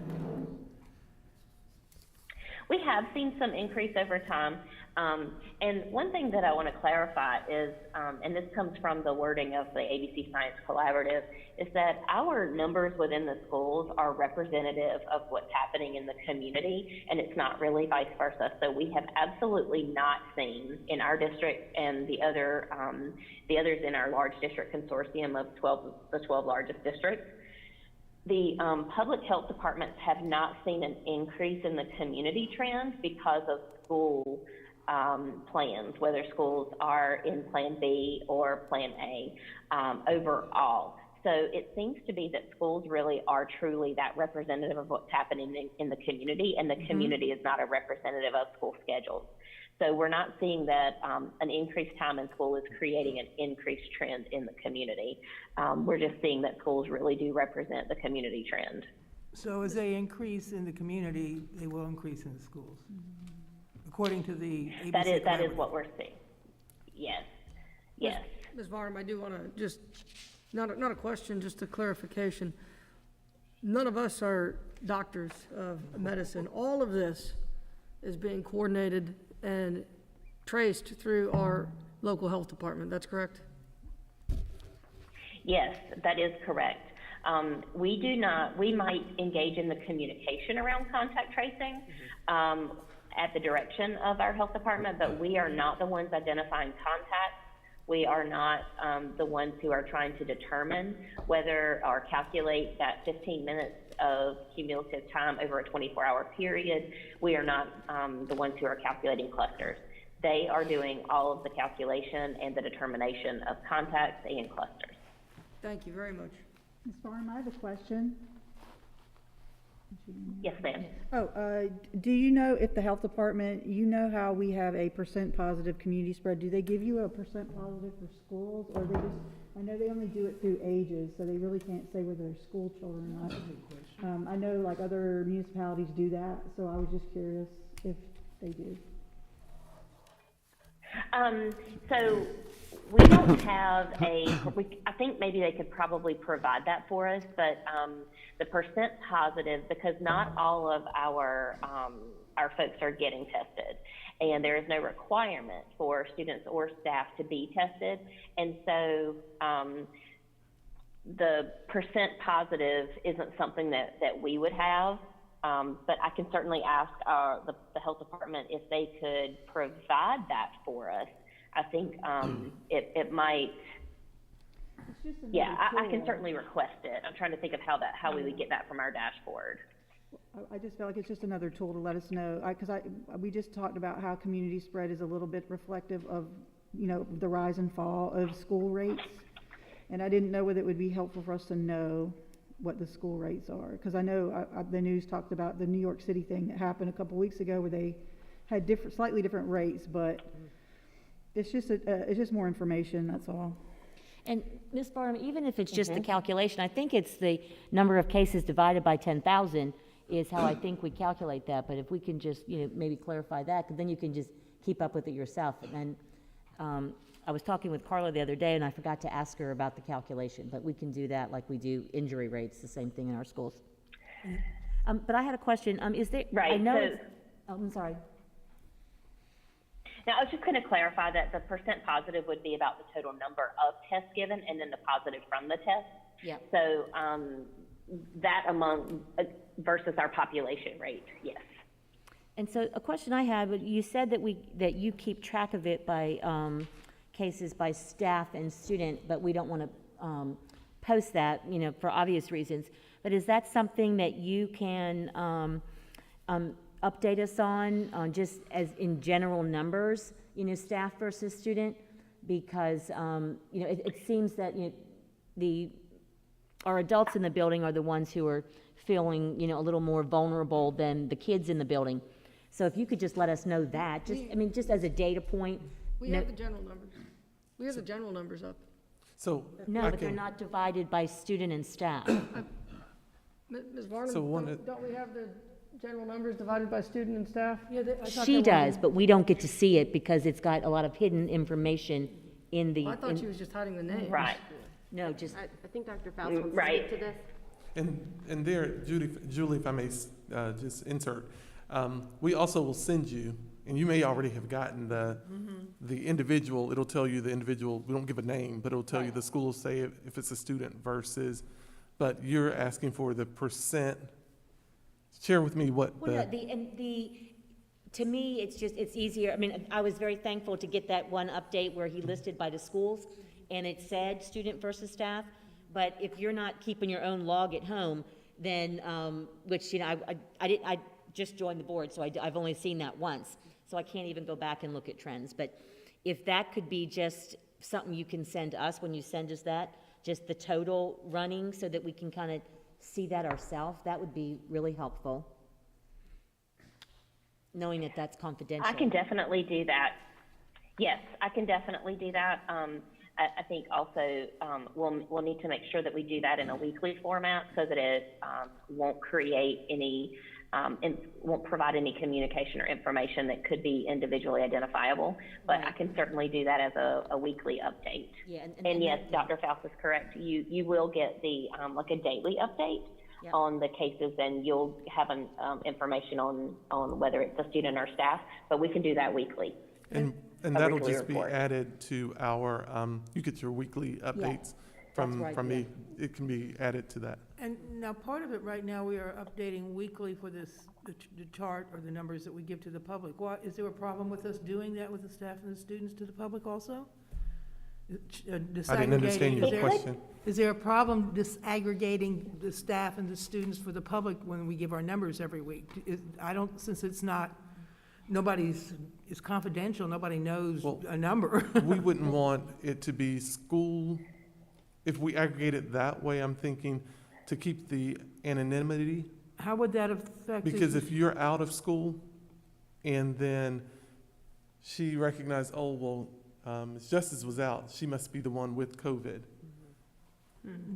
[SPEAKER 15] We have seen some increase over time. And one thing that I want to clarify is, and this comes from the wording of the ABC Science Collaborative, is that our numbers within the schools are representative of what's happening in the community, and it's not really vice versa. So we have absolutely not seen in our district and the others in our large district consortium of the 12 largest districts, the public health departments have not seen an increase in the community trends because of school plans, whether schools are in Plan B or Plan A overall. So it seems to be that schools really are truly that representative of what's happening in the community, and the community is not a representative of school schedules. So we're not seeing that an increased time in school is creating an increased trend in the community. We're just seeing that schools really do represent the community trend.
[SPEAKER 6] So as they increase in the community, they will increase in the schools, according to the ABC
[SPEAKER 15] That is
[SPEAKER 6] Collaborative.
[SPEAKER 15] what we're seeing. Yes, yes.
[SPEAKER 9] Ms. Varnum, I do want to just, not a question, just a clarification. None of us are doctors of medicine. All of this is being coordinated and traced through our local health department. That's correct?
[SPEAKER 15] Yes, that is correct. We might engage in the communication around contact tracing at the direction of our health department, but we are not the ones identifying contacts. We are not the ones who are trying to determine whether or calculate that 15 minutes of cumulative time over a 24-hour period. We are not the ones who are calculating clusters. They are doing all of the calculation and the determination of contacts and clusters.
[SPEAKER 9] Thank you very much.
[SPEAKER 10] Ms. Farnum, I have a question.
[SPEAKER 15] Yes, ma'am.
[SPEAKER 10] Do you know if the health department, you know how we have a % positive community spread, do they give you a % positive for schools, or they just, I know they only do it through ages, so they really can't say whether they're school children or not. I know like other municipalities do that, so I was just curious if they do.
[SPEAKER 15] So we don't have I think maybe they could probably provide that for us, but the % positive, because not all of our folks are getting tested, and there is no requirement for students or staff to be tested, and so the % positive isn't something that we would have. But I can certainly ask the health department if they could provide that for us. I think it might. Yeah, I can certainly request it. I'm trying to think of how we would get that from our dashboard.
[SPEAKER 10] I just feel like it's just another tool to let us know, because we just talked about how community spread is a little bit reflective of, the rise and fall of school rates, and I didn't know whether it would be helpful for us to know what the school rates are, because I know the news talked about the New York City thing that happened a couple weeks ago where they had slightly different rates, but it's just more information, that's all.
[SPEAKER 5] And Ms. Barnum, even if it's just the calculation, I think it's the number of cases divided by 10,000 is how I think we calculate that. But if we can just, maybe clarify that, 'cause then you can just keep up with it yourself. And then I was talking with Carla the other day, and I forgot to ask her about the calculation, but we can do that like we do injury rates, the same thing in our schools. But I had a question. Is there?
[SPEAKER 15] Right.
[SPEAKER 5] I know. I'm sorry.
[SPEAKER 15] Now, I was just going to clarify that the % positive would be about the total number of tests given, and then the positive from the test.
[SPEAKER 5] Yeah.
[SPEAKER 15] So that among versus our population rate, yes.
[SPEAKER 5] And so a question I had, you said that you keep track of it by cases by staff and student, but we don't want to post that, for obvious reasons. But is that something that you can update us on just as in general numbers, staff versus student, because, it seems that, our adults in the building are the ones who are feeling, a little more vulnerable than the kids in the building. So if you could just let us know that, just as a data point.
[SPEAKER 9] We have the general numbers. We have the general numbers up.
[SPEAKER 14] So.
[SPEAKER 5] No, but they're not divided by student and staff.
[SPEAKER 9] Ms. Varnum,
[SPEAKER 14] So one
[SPEAKER 9] don't we have the general numbers divided by student and staff? Yeah,
[SPEAKER 5] She does, but we don't get to see it because it's got a lot of hidden information in the.
[SPEAKER 9] I thought she was just hiding the names.
[SPEAKER 15] Right.
[SPEAKER 5] No, just.
[SPEAKER 1] I think Dr. Faust wants to
[SPEAKER 15] Right.
[SPEAKER 1] speak to this.
[SPEAKER 14] And there, Julie, if I may just insert, we also will send you, and you may already have gotten the individual, it'll tell you the individual, we don't give a name, but it'll tell you the school, say if it's a student versus, but you're asking for the percent. Share with me what
[SPEAKER 5] Well, no, to me, it's easier. I mean, I was very thankful to get that one update where he listed by the schools, and it said student versus staff. But if you're not keeping your own log at home, then, which, I just joined the board, so I've only seen that once. So I can't even go back and look at trends. But if that could be just something you can send us when you send us that, just the total running so that we can kind of see that ourselves, that would be really helpful. Knowing that that's confidential.
[SPEAKER 15] I can definitely do that. Yes, I can definitely do that. I think also we'll need to make sure that we do that in a weekly format so that it won't create any, won't provide any communication or information that could be individually identifiable. But
[SPEAKER 5] Right.
[SPEAKER 15] I can certainly do that as a weekly update.
[SPEAKER 5] Yeah,
[SPEAKER 15] And yes, Dr. Faust is correct. You will get the like a daily update
[SPEAKER 5] Yep.
[SPEAKER 15] on the cases, and you'll have information on whether it's a student or staff. But we can do that weekly.
[SPEAKER 14] And
[SPEAKER 15] a
[SPEAKER 14] that'll
[SPEAKER 15] weekly
[SPEAKER 14] just
[SPEAKER 15] report.
[SPEAKER 14] be added to our, you get your weekly updates from
[SPEAKER 5] right,
[SPEAKER 14] me. It can be added to that.
[SPEAKER 6] And now, part of it right now, we are updating weekly for this, the chart or the numbers that we give to the public. Is there a problem with us doing that with the staff and the students to the public also?
[SPEAKER 14] I didn't understand your question.
[SPEAKER 6] Is there a problem disaggregating the staff and the students for the public when we give our numbers every week? Since it's not, it's confidential, nobody knows a number.
[SPEAKER 14] We wouldn't want it to be school, if we aggregate it that way, I'm thinking to keep the anonymity.
[SPEAKER 6] How would that affect?
[SPEAKER 14] Because if you're out of school and then she recognized, oh, well, Ms. Justice was out, she must be the one with COVID.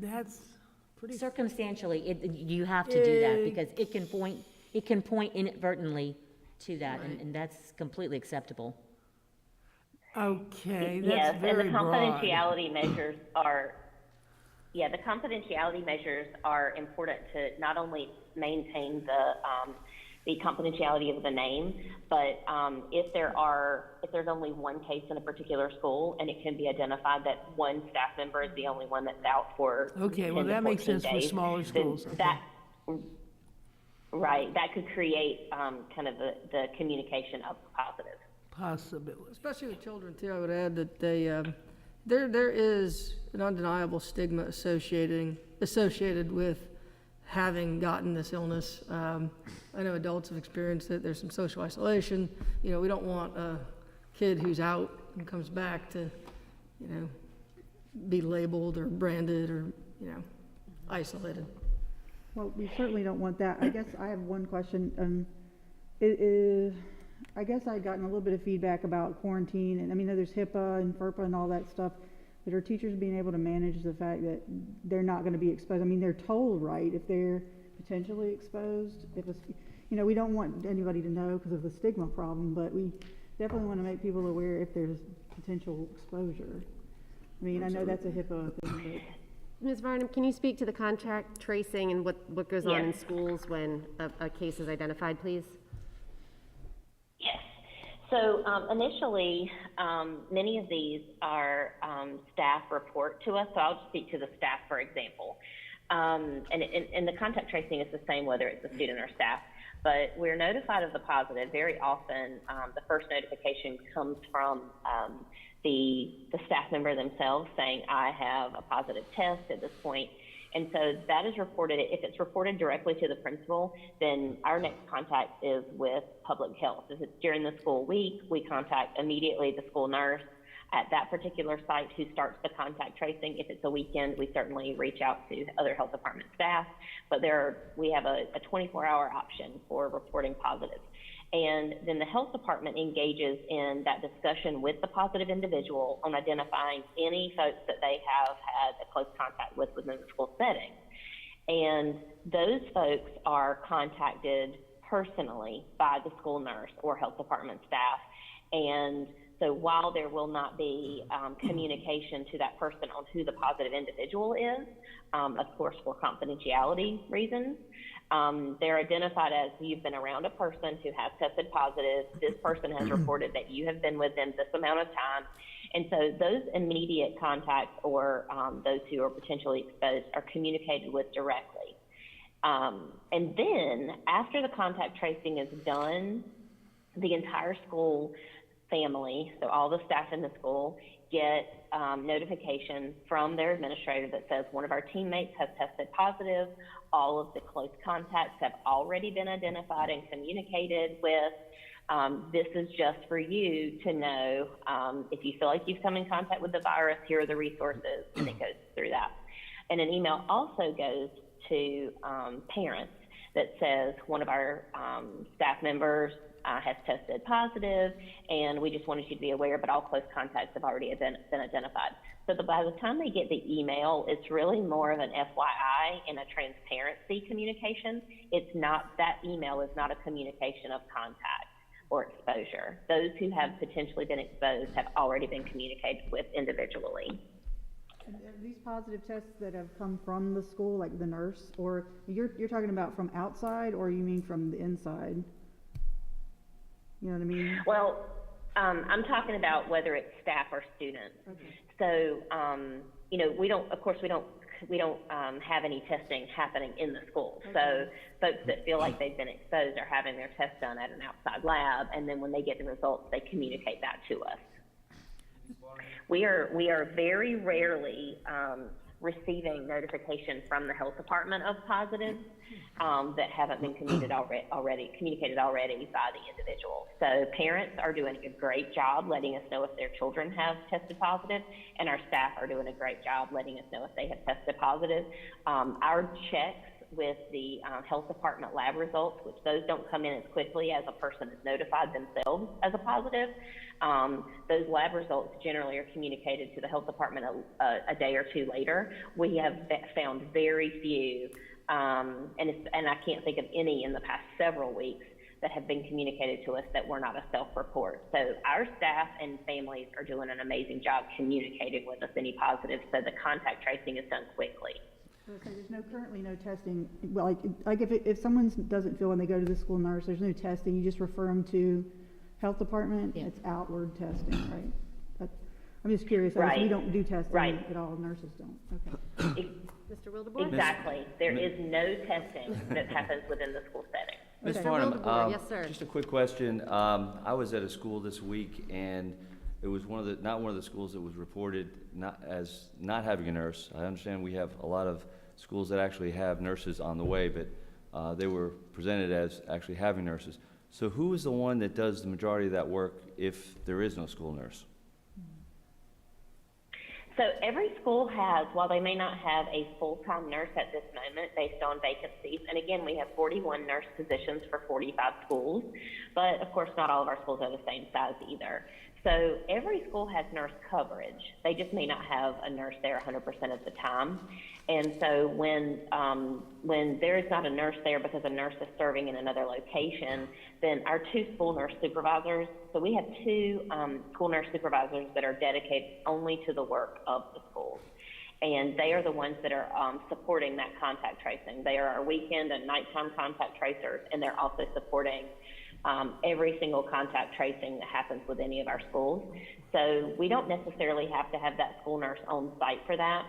[SPEAKER 6] That's pretty.
[SPEAKER 5] Circumstantially, you have to do that because it can point inadvertently to that,
[SPEAKER 6] Right.
[SPEAKER 5] and that's completely acceptable.
[SPEAKER 6] Okay,
[SPEAKER 15] Yes,
[SPEAKER 6] that's very
[SPEAKER 15] and the
[SPEAKER 6] broad.
[SPEAKER 15] confidentiality measures are, the confidentiality measures are important to not only maintain the confidentiality of the name, but if there's only one case in a particular school and it can be identified that one staff member is the only one that's out for
[SPEAKER 6] Okay,
[SPEAKER 15] 10
[SPEAKER 6] well,
[SPEAKER 15] to
[SPEAKER 6] that makes
[SPEAKER 15] 14
[SPEAKER 6] sense for
[SPEAKER 15] days,
[SPEAKER 6] smaller
[SPEAKER 15] then
[SPEAKER 6] schools. Okay.
[SPEAKER 15] that could create kind of the communication of positive.
[SPEAKER 6] Possibility.
[SPEAKER 9] Especially with children too, I would add that there is an undeniable stigma associated with having gotten this illness. I know adults have experienced it. There's some social isolation. We don't want a kid who's out and comes back to, be labeled or branded or, isolated.
[SPEAKER 10] Well, we certainly don't want that. I guess I have one question. I guess I'd gotten a little bit of feedback about quarantine, and I mean, there's HIPAA and FERPA and all that stuff, but are teachers being able to manage the fact that they're not going to be exposed? I mean, they're told, right, if they're potentially exposed, we don't want anybody to know because of the stigma problem, but we definitely want to make people aware if there's potential exposure. I mean, I know that's a HIPAA thing, but.
[SPEAKER 1] Ms. Varnum, can you speak to the contact tracing and what goes on in
[SPEAKER 15] Yes.
[SPEAKER 1] schools when a case is identified, please?
[SPEAKER 15] Yes. So initially, many of these are staff report to us. So I'll just speak to the staff, for example. And the contact tracing is the same whether it's a student or staff. But we're notified of the positive. Very often, the first notification comes from the staff member themselves saying, I have a positive test at this point. And so that is reported. If it's reported directly to the principal, then our next contact is with public health. If it's during the school week, we contact immediately the school nurse at that particular site who starts the contact tracing. If it's a weekend, we certainly reach out to other health department staff, but we have a 24-hour option for reporting positive. And then the health department engages in that discussion with the positive individual on identifying any folks that they have had a close contact with within the school setting. And those folks are contacted personally by the school nurse or health department staff. And so while there will not be communication to that person on who the positive individual is, of course for confidentiality reasons, they're identified as you've been around a person who has tested positive. This person has reported that you have been with them this amount of time. And so those immediate contacts or those who are potentially exposed are communicated with directly. And then after the contact tracing is done, the entire school family, so all the staff in the school, get notification from their administrator that says one of our teammates has tested positive. All of the close contacts have already been identified and communicated with. This is just for you to know if you feel like you've come in contact with the virus, here are the resources, and it goes through that. And an email also goes to parents that says one of our staff members has tested positive, and we just wanted you to be aware, but all close contacts have already been identified. So by the time they get the email, it's really more of an FYI and a transparency communication. It's not, that email is not a communication of contact or exposure. Those who have potentially been exposed have already been communicated with individually.
[SPEAKER 10] Are these positive tests that have come from the school, like the nurse, or you're talking about from outside, or you mean from the inside? You know what I mean?
[SPEAKER 15] Well, I'm talking about whether it's staff or students.
[SPEAKER 10] Okay.
[SPEAKER 15] So, you know, we don't have any testing happening in the school. Okay. So folks that feel like they've been exposed are having their test done at an outside lab, and then when they get the results, they communicate that to us. We are very rarely receiving notification from the health department of positives that haven't been communicated already by the individual. So parents are doing a great job letting us know if their children have tested positive, and our staff are doing a great job letting us know if they have tested positive. Our checks with the health department lab results, which those don't come in as quickly as a person is notified themselves as a positive. Those lab results generally are communicated to the health department a day or two later. We have found very few, and I can't think of any in the past several weeks that have been communicated to us that were not a self-report. So our staff and families are doing an amazing job communicating with us any positives, so the contact tracing is done quickly.
[SPEAKER 10] So there's currently no testing. Well, like if someone doesn't feel when they go to the school nurse, there's no testing. You just refer them to health department. Yeah. It's outward testing, right? I'm just curious.
[SPEAKER 15] Right.
[SPEAKER 10] We don't do testing
[SPEAKER 15] right.
[SPEAKER 10] at all. Nurses don't. Okay.
[SPEAKER 1] Mr. Wildebohr?
[SPEAKER 15] Exactly. There is no testing that happens within the school setting.
[SPEAKER 3] Ms.
[SPEAKER 1] Okay.
[SPEAKER 3] Farnham,
[SPEAKER 1] Yes, sir.
[SPEAKER 3] just a quick question. I was at a school this week, and it was not one of the schools that was reported as not having a nurse. I understand we have a lot of schools that actually have nurses on the way, but they were presented as actually having nurses. So who is the one that does the majority of that work if there is no school nurse?
[SPEAKER 15] So every school has, while they may not have a full-time nurse at this moment based on vacancies, and again, we have 41 nurse positions for 45 schools, but of course not all of our schools are the same size either. So every school has nurse coverage. They just may not have a nurse there 100% of the time. And so when there is not a nurse there because a nurse is serving in another location, then our two school nurse supervisors, so we have two school nurse supervisors that are dedicated only to the work of the schools. And they are the ones that are supporting that contact tracing. They are our weekend and nighttime contact tracers, and they're also supporting every single contact tracing that happens with any of our schools. So we don't necessarily have to have that school nurse on site for that.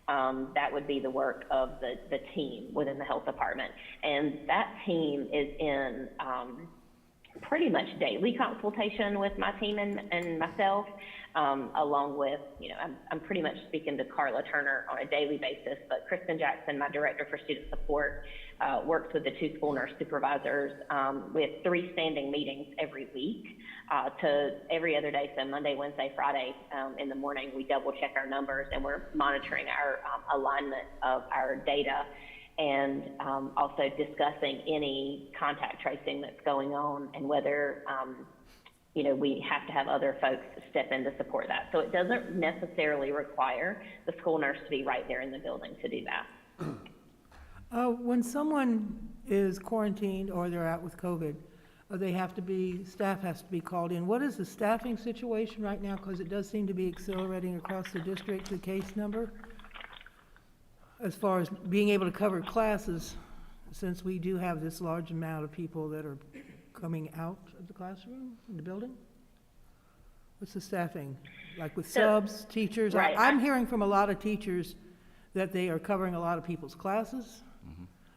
[SPEAKER 15] That would be the work of the team within the health department. And that team is in pretty much daily consultation with my team and myself, along with, I'm pretty much speaking to Carla Turner on a daily basis, but Kristen Jackson, my director for student support, works with the 2 school nurse supervisors. We have 3 standing meetings every week to every other day, so Monday, Wednesday, Friday in the morning, we double check our numbers and we're monitoring our alignment of our data, and also discussing any contact tracing that's going on and whether, we have to have other folks step in to support that. So it doesn't necessarily require the school nurse to be right there in the building to do that.
[SPEAKER 6] When someone is quarantined or they're out with COVID, staff has to be called in. What is the staffing situation right now? Because it does seem to be accelerating across the district, the case number, as far as being able to cover classes, since we do have this large amount of people that are coming out of the classroom, in the building? What's the staffing, like with subs, teachers?
[SPEAKER 15] Right.
[SPEAKER 6] I'm hearing from a lot of teachers that they are covering a lot of people's classes.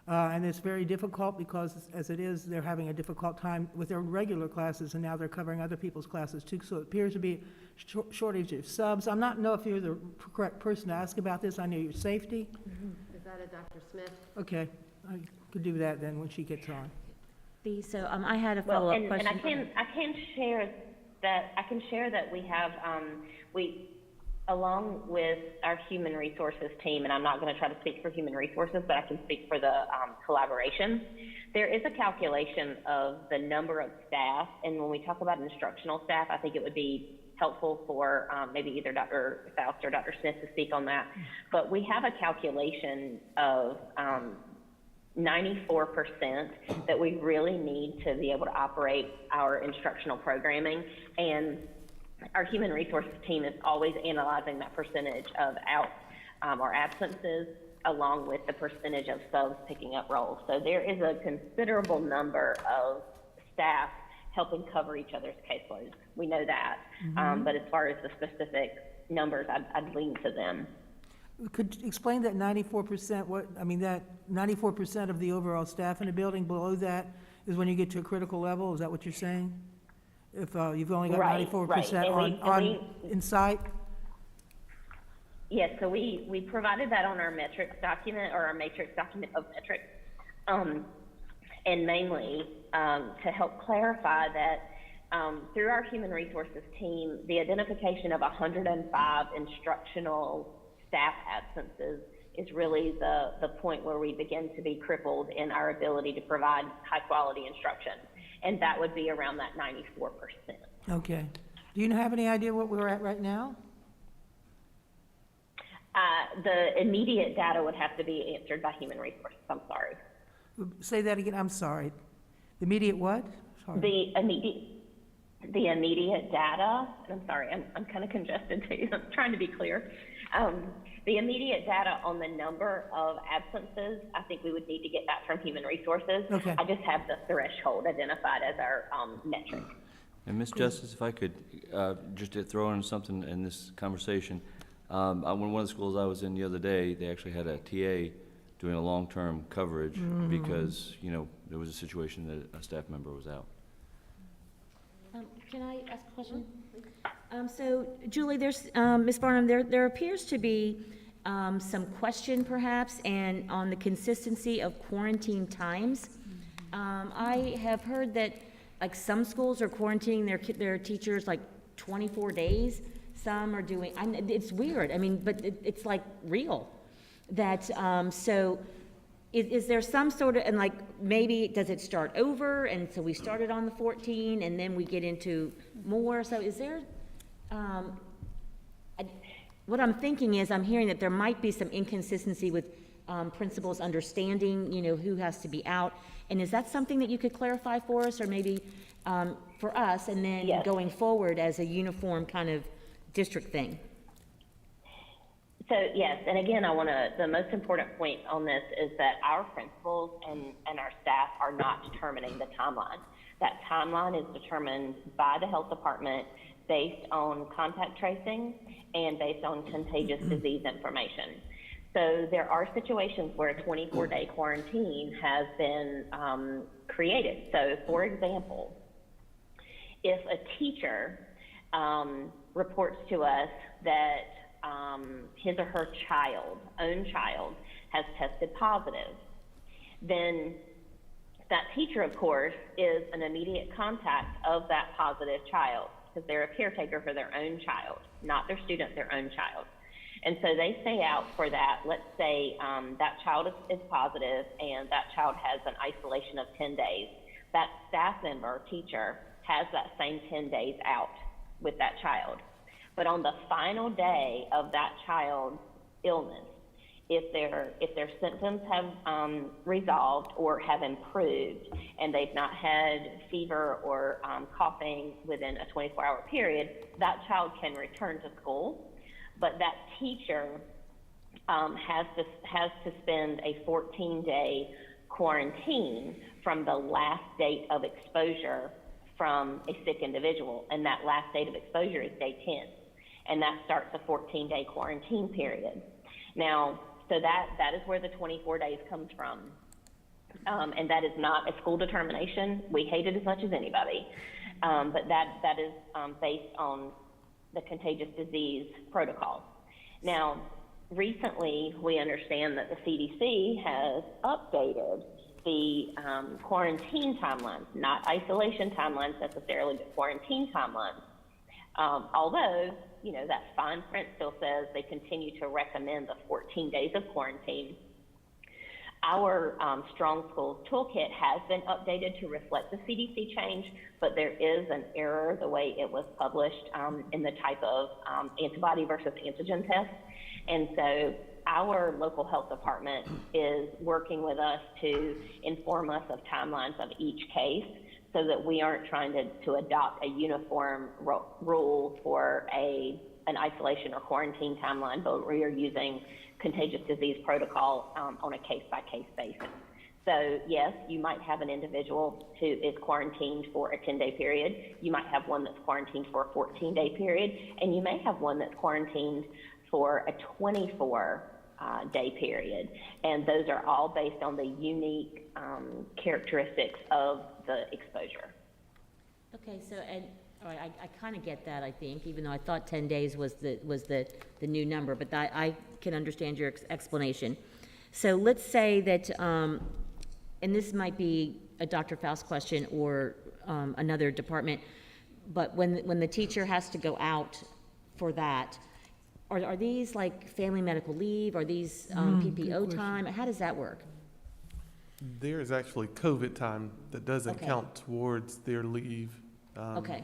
[SPEAKER 6] And it's very difficult because, as it is, they're having a difficult time with their regular classes, and now they're covering other people's classes too. So it appears to be a shortage of subs. I'm not know if you're the correct person to ask about this. I know your safety.
[SPEAKER 1] Is that a Dr. Smith?
[SPEAKER 6] Okay, I could do that then when she gets on.
[SPEAKER 5] So I had a follow-up question.
[SPEAKER 15] And I can share that we have, along with our human resources team, and I'm not going to try to speak for human resources, but I can speak for the collaboration. There is a calculation of the number of staff, and when we talk about instructional staff, I think it would be helpful for maybe either Dr. Faust or Dr. Smith to speak on that. But we have a calculation of 94% that we really need to be able to operate our instructional programming, and our human resources team is always analyzing that percentage of out or absences along with the percentage of subs picking up roles. So there is a considerable number of staff helping cover each other's caseloads. We know that, but as far as the specific numbers, I'd lean to them.
[SPEAKER 6] Could you explain that 94%, that 94% of the overall staff in the building, below that is when you get to a critical level? Is that what you're saying? If you've only got 94% on in site?
[SPEAKER 15] Yes, so we provided that on our metrics document, or our matrix document of metrics, and mainly to help clarify that through our human resources team, the identification of 105 instructional staff absences is really the point where we begin to be crippled in our ability to provide high quality instruction. And that would be around that 94%.
[SPEAKER 6] Okay. Do you have any idea what we're at right now?
[SPEAKER 15] The immediate data would have to be answered by human resources. I'm sorry.
[SPEAKER 6] Say that again. I'm sorry. The immediate what? Sorry.
[SPEAKER 15] The immediate data, and I'm sorry, I'm kind of congested too. I'm trying to be clear. The immediate data on the number of absences, I think we would need to get that from human resources.
[SPEAKER 6] Okay.
[SPEAKER 15] I just have the threshold identified as our metric.
[SPEAKER 3] And Ms. Justice, if I could just to throw in something in this conversation, one of the schools I was in the other day, they actually had a TA doing a long-term coverage because, there was a situation that a staff member was out.
[SPEAKER 5] Can I ask a question? So, Julie, there's, Ms. Barnum, there appears to be some question perhaps and on the consistency of quarantine times. I have heard that like some schools are quarantining their teachers like 24 days. Some are doing, it's weird. But it's like real. That, so is there some sort of, and like maybe does it start over? And so we started on the 14 and then we get into more. So is there, what I'm thinking is I'm hearing that there might be some inconsistency with principals understanding, who has to be out. And is that something that you could clarify for us or maybe for us and then going forward as a uniform kind of district thing?
[SPEAKER 15] So yes, and again, the most important point on this is that our principals and our staff are not determining the timeline. That timeline is determined by the health department based on contact tracing and based on contagious disease information. So there are situations where a 24-day quarantine has been created. So for example, If a teacher reports to us that his or her own child, has tested positive, then that teacher, of course, is an immediate contact of that positive child, because they're a caretaker for their own child, not their student, their own child. And so they stay out for that. Let's say that child is positive and that child has an isolation of 10 days. That staff member or teacher has that same 10 days out with that child. But on the final day of that child's illness, if their symptoms have resolved or have improved and they've not had fever or coughing within a 24-hour period, that child can return to school. But that teacher has to spend a 14-day quarantine from the last date of exposure from a sick individual, and that last date of exposure is day 10, and that starts a 14-day quarantine period. Now, so that is where the 24 days comes from, and that is not a school determination. We hate it as much as anybody, but that is based on the contagious disease protocol. Now, recently we understand that the CDC has updated the quarantine timelines, not isolation timelines necessarily, but quarantine timelines. Although, you know, that fine print still says they continue to recommend the 14 days of quarantine. Our Strong Schools Toolkit has been updated to reflect the CDC change, but there is an error the way it was published in the type of antibody versus antigen test. And so our local health department is working with us to inform us of timelines of each case, so that we aren't trying to adopt a uniform rule for an isolation or quarantine timeline, but we are using contagious disease protocol on a case-by-case basis. So yes, you might have an individual who is quarantined for a 10-day period. You might have one that's quarantined for a 14-day period, and you may have one that's quarantined for a 24-day period. And those are all based on the unique characteristics of the exposure.
[SPEAKER 5] Okay, so, and, all right, I kind of get that, I think, even though I thought 10 days was the new number, but I can understand your explanation. So let's say that, and this might be a Dr. Faust question or another department, but when the teacher has to go out for that, are these like family medical leave? Are these PPO time? How does that work?
[SPEAKER 14] There is actually COVID time that doesn't count towards their leave.
[SPEAKER 5] Okay.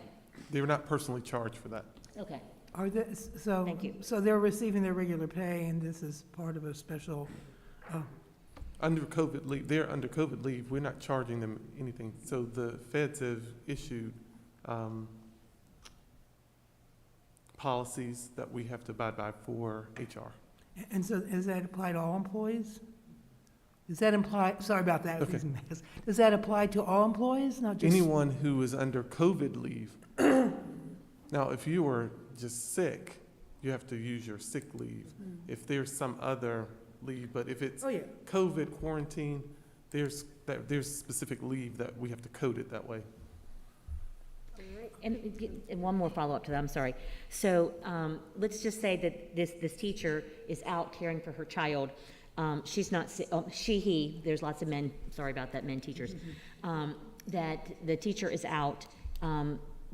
[SPEAKER 14] They're not personally charged for that.
[SPEAKER 5] Okay.
[SPEAKER 6] Are they, so,
[SPEAKER 5] Thank you.
[SPEAKER 6] so they're receiving their regular pay, and this is part of a special,
[SPEAKER 14] Under COVID leave, they're under COVID leave. We're not charging them anything. So the feds have issued policies that we have to abide by for HR.
[SPEAKER 6] and so does that apply to all employees? Does that imply, sorry about that.
[SPEAKER 14] Okay.
[SPEAKER 6] Does that apply to all employees, not just?
[SPEAKER 14] Anyone who is under COVID leave. Now, if you were just sick, you have to use your sick leave. If there's some other leave, but if it's COVID quarantine, there's specific leave that we have to code it that way.
[SPEAKER 5] And one more follow-up to that, I'm sorry. So let's just say that this teacher is out caring for her child. She's not, he, there's lots of men, sorry about that, men teachers, that the teacher is out,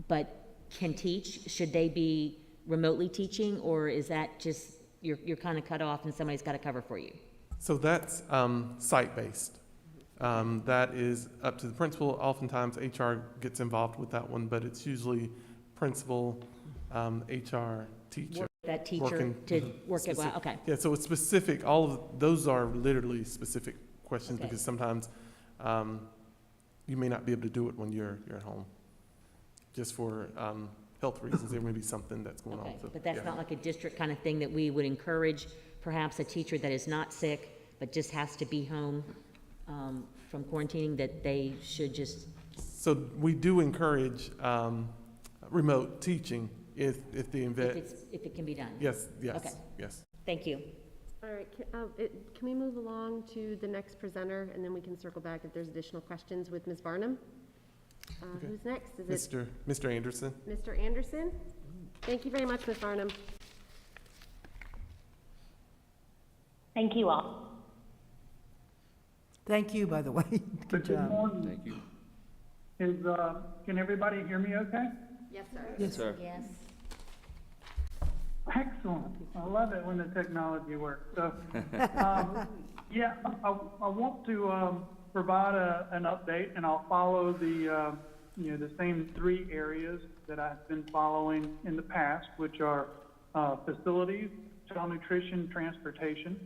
[SPEAKER 5] but can teach. Should they be remotely teaching, or is that just, you're kind of cut off and somebody's got to cover for you?
[SPEAKER 14] So that's site-based. That is up to the principal. Oftentimes HR gets involved with that one, but it's usually principal, HR, teacher.
[SPEAKER 5] That teacher to work it well, okay.
[SPEAKER 14] Yeah, so it's specific. All of those are literally specific questions because sometimes you may not be able to do it when you're at home. Just for health reasons, there may be something that's going on. So,
[SPEAKER 5] but that's not like a district kind of thing that we would encourage perhaps a teacher that is not sick but just has to be home from quarantining, that they should just.
[SPEAKER 14] So we do encourage remote teaching if
[SPEAKER 5] it can be done.
[SPEAKER 14] Yes.
[SPEAKER 5] Okay.
[SPEAKER 14] Yes.
[SPEAKER 5] Thank you.
[SPEAKER 1] All right, can we move along to the next presenter, and then we can circle back if there's additional questions with Ms. Barnum? Who's next? Is it
[SPEAKER 14] Mr. Anderson?
[SPEAKER 1] Mr. Anderson? Thank you very much, Ms. Farnham.
[SPEAKER 15] Thank you all.
[SPEAKER 16] Thank you, by the way. Good job.
[SPEAKER 17] morning.
[SPEAKER 3] Thank you.
[SPEAKER 17] Can everybody hear me okay?
[SPEAKER 1] Yes, sir.
[SPEAKER 14] Yes, sir.
[SPEAKER 5] Yes.
[SPEAKER 17] Excellent. I love it when the technology works. So, yeah, I want to provide an update, and I'll follow the the same three areas that I've been following in the past, which are facilities, child nutrition, transportation.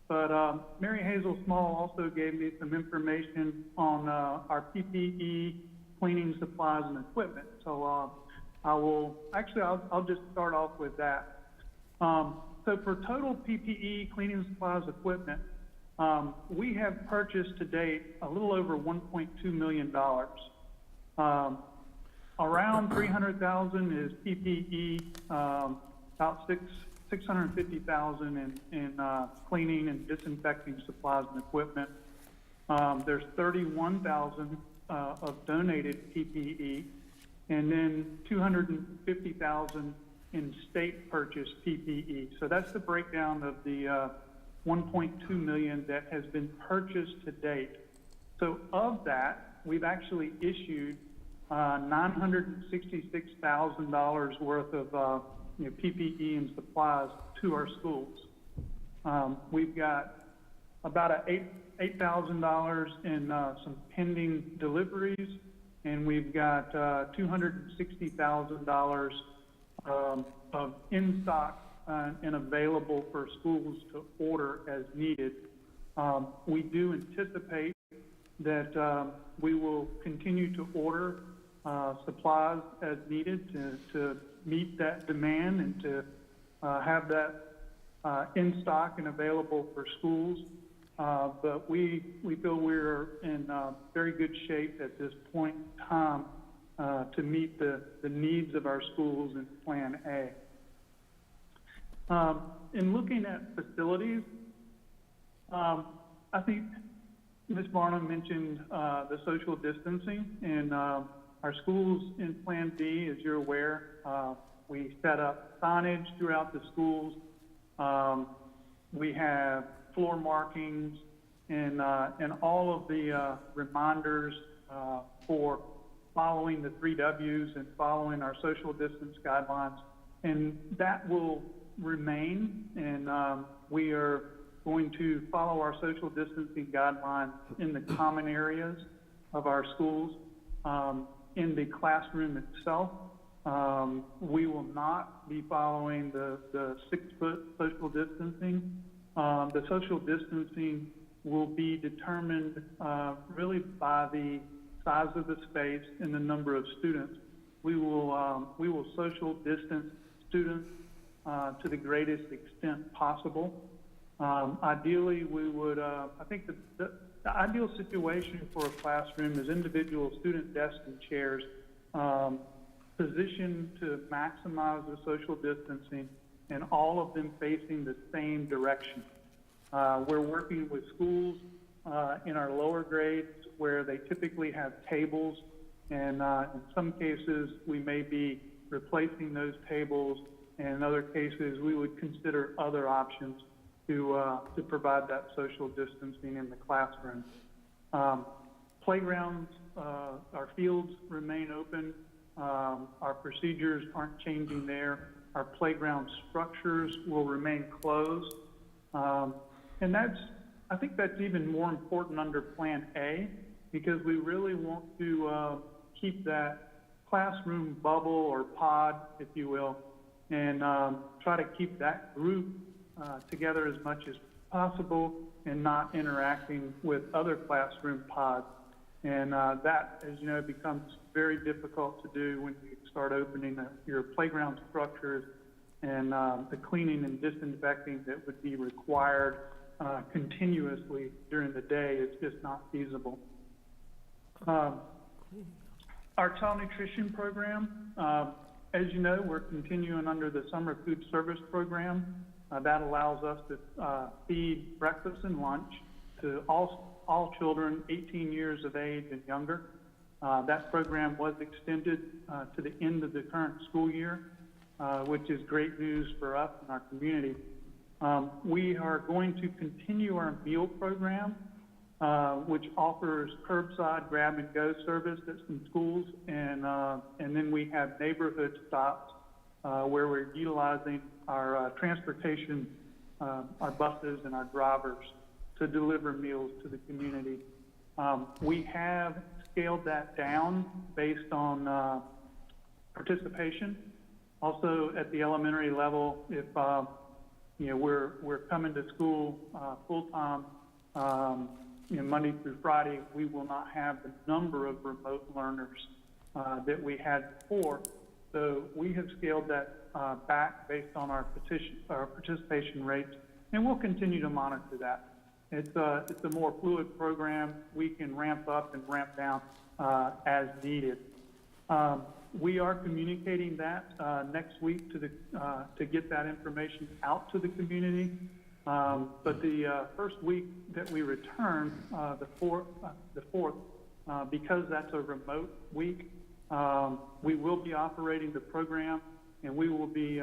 [SPEAKER 17] But Mary Hazel Small also gave me some information on our PPE, cleaning supplies, and equipment. So I'll just start off with that. So for total PPE, cleaning supplies, equipment, we have purchased to date a little over $1.2 million. Around 300,000 is PPE, about 650,000 in cleaning and disinfecting supplies and equipment. There's 31,000 of donated PPE, and then 250,000 in state purchased PPE. So that's the breakdown of the 1.2 million that has been purchased to date. So of that, we've actually issued $966,000 worth of PPE and supplies to our schools. We've got about $8,000 in some pending deliveries, and we've got $260,000 of in stock and available for schools to order as needed. We do anticipate that we will continue to order supplies as needed to meet that demand and to have that in stock and available for schools. But we feel we're in very good shape at this point in time to meet the needs of our schools in Plan A. In looking at facilities, I think Ms. Barnum mentioned the social distancing, and our schools in Plan B, as you're aware, we set up signage throughout the schools. We have floor markings and all of the reminders for following the 3 W's and following our social distance guidelines. And that will remain, and we are going to follow our social distancing guidelines in the common areas of our schools. In the classroom itself, we will not be following the 6-foot social distancing. The social distancing will be determined really by the size of the space and the number of students. We will social distance students to the greatest extent possible. Ideally, we would, I think the ideal situation for a classroom is individual student desks and chairs positioned to maximize the social distancing and all of them facing the same direction. We're working with schools in our lower grades where they typically have tables, and in some cases we may be replacing those tables, and in other cases we would consider other options to provide that social distancing in the classroom. Playgrounds, our fields remain open. Our procedures aren't changing there. Our playground structures will remain closed. And I think that's even more important under Plan A, because we really want to keep that classroom bubble or pod, if you will, and try to keep that group together as much as possible and not interacting with other classroom pods. And that, as you know, becomes very difficult to do when you start opening your playground structures, and the cleaning and disinfecting that would be required continuously during the day is just not feasible. Our child nutrition program, as you know, we're continuing under the summer food service program. That allows us to feed breakfast and lunch to all children 18 years of age and younger. That program was extended to the end of the current school year, which is great news for us and our community. We are going to continue our meal program, which offers curbside grab-and-go service at some schools, and then we have neighborhood stops where we're utilizing our transportation, our buses and our drivers to deliver meals to the community. We have scaled that down based on participation. Also, at the elementary level, if we're coming to school full time, Monday through Friday, we will not have the number of remote learners that we had before. So we have scaled that back based on our participation rates, and we'll continue to monitor that. It's a more fluid program. We can ramp up and ramp down as needed. We are communicating that next week to get that information out to the community. But the first week that we return, the fourth, because that's a remote week, we will be operating the program, and we will be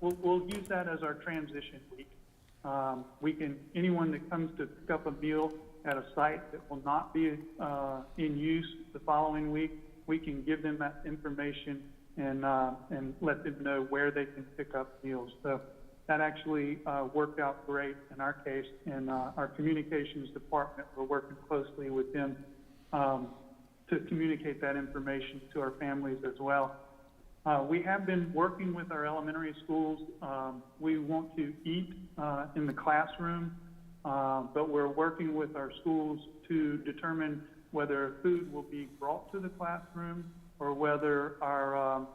[SPEAKER 17] we'll use that as our transition week. Anyone that comes to pick up a meal at a site that will not be in use the following week, we can give them that information and let them know where they can pick up meals. So that actually worked out great in our case, and our communications department, we're working closely with them to communicate that information to our families as well. We have been working with our elementary schools. We want to eat in the classroom, but we're working with our schools to determine whether food will be brought to the classroom or whether our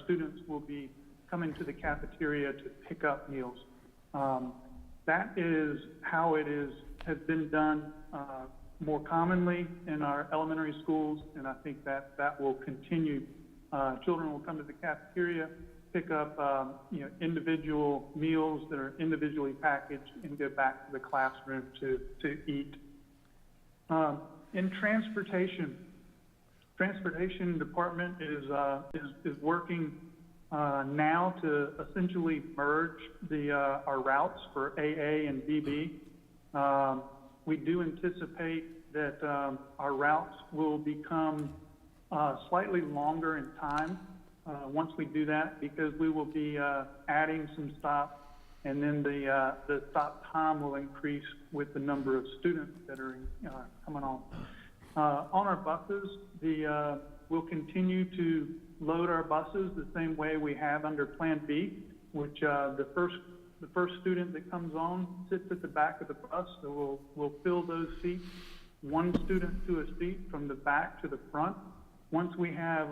[SPEAKER 17] students will be coming to the cafeteria to pick up meals. That is how it has been done more commonly in our elementary schools, and I think that will continue. Children will come to the cafeteria, pick up individual meals that are individually packaged, and go back to the classroom to eat. In transportation department is working now to essentially merge our routes for AA and BB. We do anticipate that our routes will become slightly longer in time once we do that, because we will be adding some stops, and then the stop time will increase with the number of students that are coming on. On our buses, we'll continue to load our buses the same way we have under Plan B, which the first student that comes on sits at the back of the bus, so we'll fill those seats, one student to a seat from the back to the front. Once we have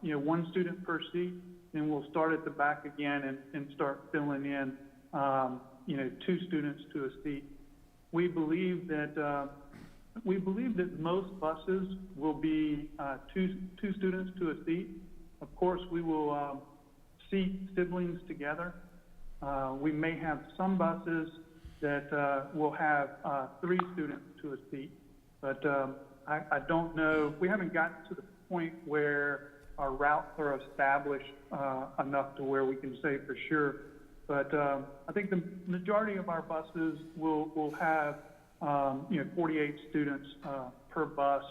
[SPEAKER 17] one student per seat, then we'll start at the back again and start filling in two students to a seat. We believe that most buses will be two students to a seat. Of course, we will seat siblings together. We may have some buses that will have 3 students to a seat, but I don't know. We haven't gotten to the point where our routes are established enough to where we can say for sure. But I think the majority of our buses will have 48 students per bus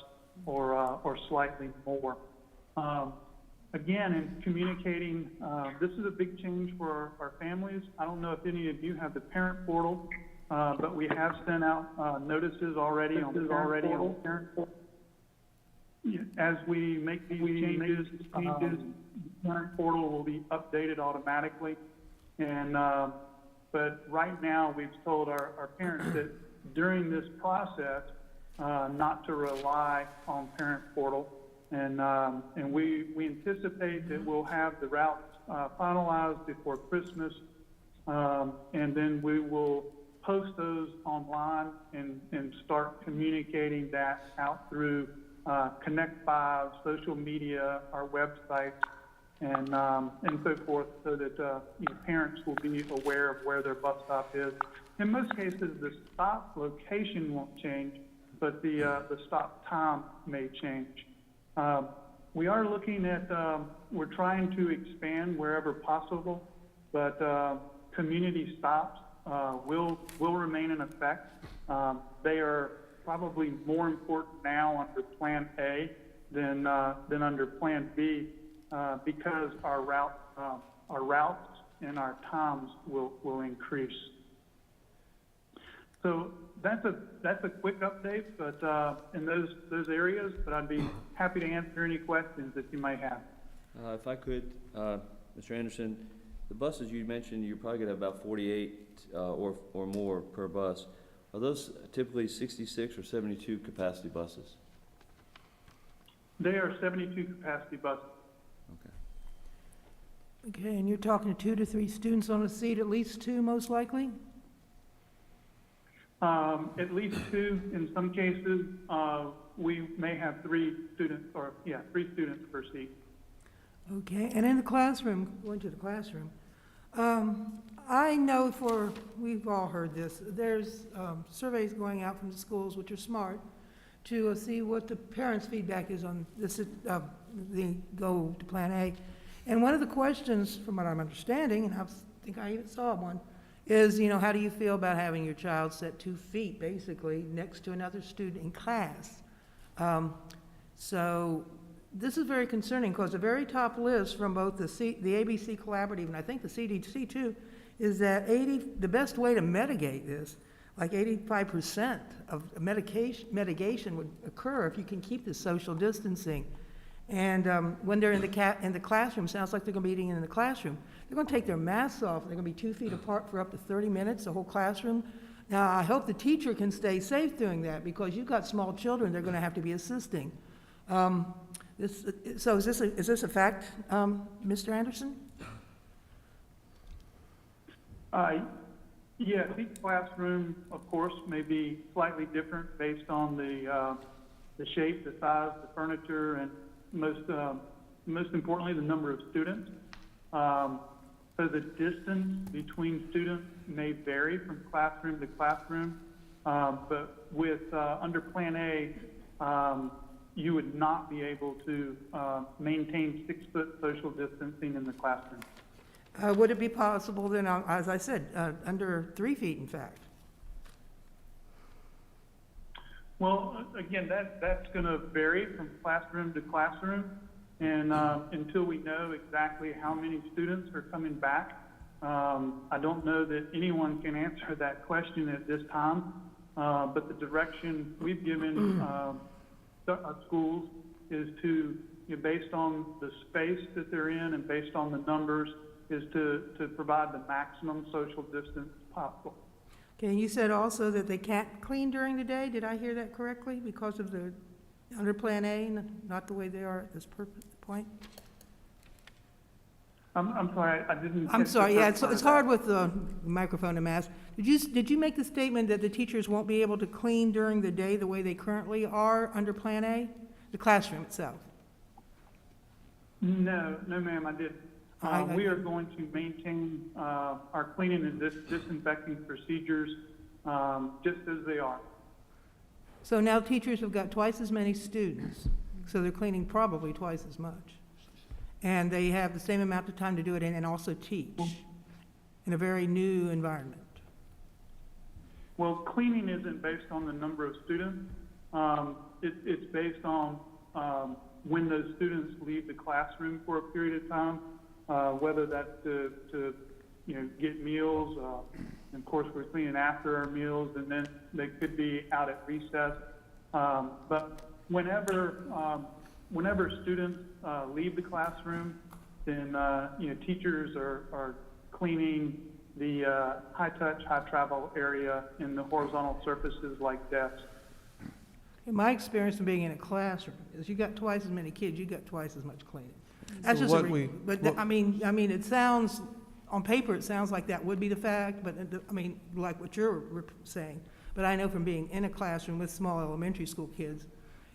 [SPEAKER 17] or slightly more. Again, in communicating, this is a big change for our families. I don't know if any of you have the parent portal, but we have sent out notices already on the parent portal. As we make these changes, the parent portal will be updated automatically. And but right now, we've told our parents that during this process, not to rely on parent portal. And we anticipate that we'll have the routes finalized before Christmas, and then we will post those online and start communicating that out through Connect 5, social media, our website, and so forth, so that parents will be aware of where their bus stop is. In most cases, the stop location won't change, but the stop time may change. We are looking at, we're trying to expand wherever possible, but community stops will remain in effect. They are probably more important now under Plan A than under Plan B because our routes and our times will increase. So that's a quick update, but in those areas. But I'd be happy to answer any questions that you may have.
[SPEAKER 3] If I could, Mr. Anderson, the buses you mentioned, you're probably gonna have about 48 or more per bus. Are those typically 66 or 72 capacity buses?
[SPEAKER 17] They are 72 capacity buses.
[SPEAKER 6] Okay, and you're talking 2 to 3 students on a seat, at least 2 most likely?
[SPEAKER 17] At least 2. In some cases, we may have 3 students, or 3 students per seat.
[SPEAKER 6] Okay, and in the classroom, going to the classroom, I know we've all heard this, there's surveys going out from the schools, which are smart, to see what the parents' feedback is on this, the go to Plan A. And one of the questions, from what I'm understanding, and I think I even saw one, is, how do you feel about having your child set 2 feet, basically, next to another student in class? So this is very concerning, because the very top list from both the ABC Collaborative, and I think the CDC too, is that the best way to mitigate this, like 85% of mitigation would occur if you can keep the social distancing. And when they're in the classroom, sounds like they're going to be eating in the classroom. They're going to take their masks off. They're going to be 2 feet apart for up to 30 minutes, the whole classroom. Now, I hope the teacher can stay safe doing that, because you've got small children they're going to have to be assisting. So is this a fact, Mr. Anderson?
[SPEAKER 17] Yes, each classroom, of course, may be slightly different based on the shape, the size, the furniture, and most importantly, the number of students. So the distance between students may vary from classroom to classroom, but with under Plan A, you would not be able to maintain 6-foot social distancing in the classroom.
[SPEAKER 6] Would it be possible then, as I said, under 3 feet, in fact?
[SPEAKER 17] Well, again, that's going to vary from classroom to classroom, and until we know exactly how many students are coming back, I don't know that anyone can answer that question at this time, but the direction we've given our schools is to, based on the space that they're in and based on the numbers, is to provide the maximum social distance possible.
[SPEAKER 6] Okay, and you said also that they can't clean during the day. Did I hear that correctly? Because of the, under Plan A, not the way they are at this point?
[SPEAKER 17] I'm sorry, I didn't.
[SPEAKER 6] I'm sorry, yeah, it's hard with the microphone and mask. Did you make the statement that the teachers won't be able to clean during the day the way they currently are under Plan A? The classroom itself?
[SPEAKER 17] No, ma'am, I didn't. We are going to maintain our cleaning and disinfecting procedures just as they are.
[SPEAKER 6] So now teachers have got twice as many students, so they're cleaning probably twice as much. And they have the same amount of time to do it and also teach in a very new environment.
[SPEAKER 17] Well, cleaning isn't based on the number of students. It's based on when those students leave the classroom for a period of time. Whether that's to get meals, and of course we're cleaning after our meals, and then they could be out at recess. But whenever students leave the classroom, then teachers are cleaning the high-touch, high-travel area in the horizontal surfaces like desks.
[SPEAKER 6] In my experience from being in a classroom is you got twice as many kids, you got twice as much cleaning. That's just I mean, it sounds, on paper, it sounds like that would be the fact, but I mean, like what you're saying. But I know from being in a classroom with small elementary school kids,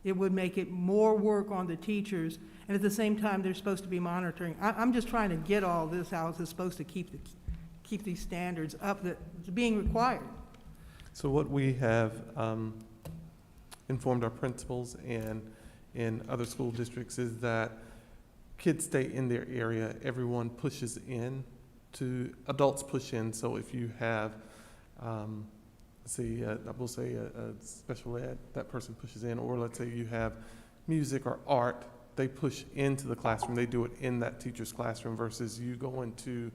[SPEAKER 6] it would make it more work on the teachers, and at the same time, they're supposed to be monitoring. I'm just trying to get all this, how it's supposed to keep these standards up that's being required.
[SPEAKER 14] So what we have informed our principals and in other school districts is that kids stay in their area, everyone pushes in adults push in, so if you have, I will say a special ed, that person pushes in, or let's say you have music or art, they push into the classroom, they do it in that teacher's classroom versus you going to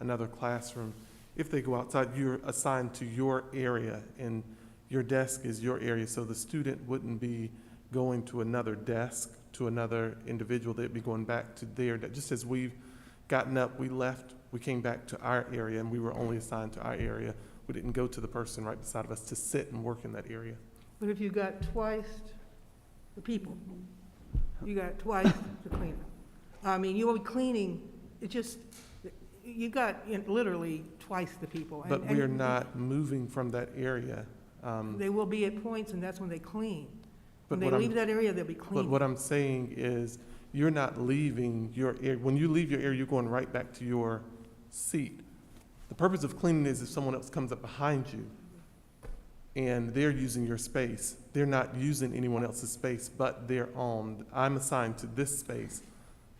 [SPEAKER 14] another classroom. If they go outside, you're assigned to your area and your desk is your area, so the student wouldn't be going to another desk, to another individual, they'd be going back to their desk. Just as we've gotten up, we left, we came back to our area and we were only assigned to our area. We didn't go to the person right beside of us to sit and work in that area.
[SPEAKER 6] But if you got twice the people, you got twice the cleaner. I mean, you will be cleaning, you got literally twice the people.
[SPEAKER 14] But we are not moving from that area.
[SPEAKER 6] They will be at points and that's when they clean. When
[SPEAKER 14] But
[SPEAKER 6] they leave that area, they'll be clean.
[SPEAKER 14] But what I'm saying is, you're not leaving your area. When you leave your area, you're going right back to your seat. The purpose of cleaning is if someone else comes up behind you and they're using your space, they're not using anyone else's space, but I'm assigned to this space.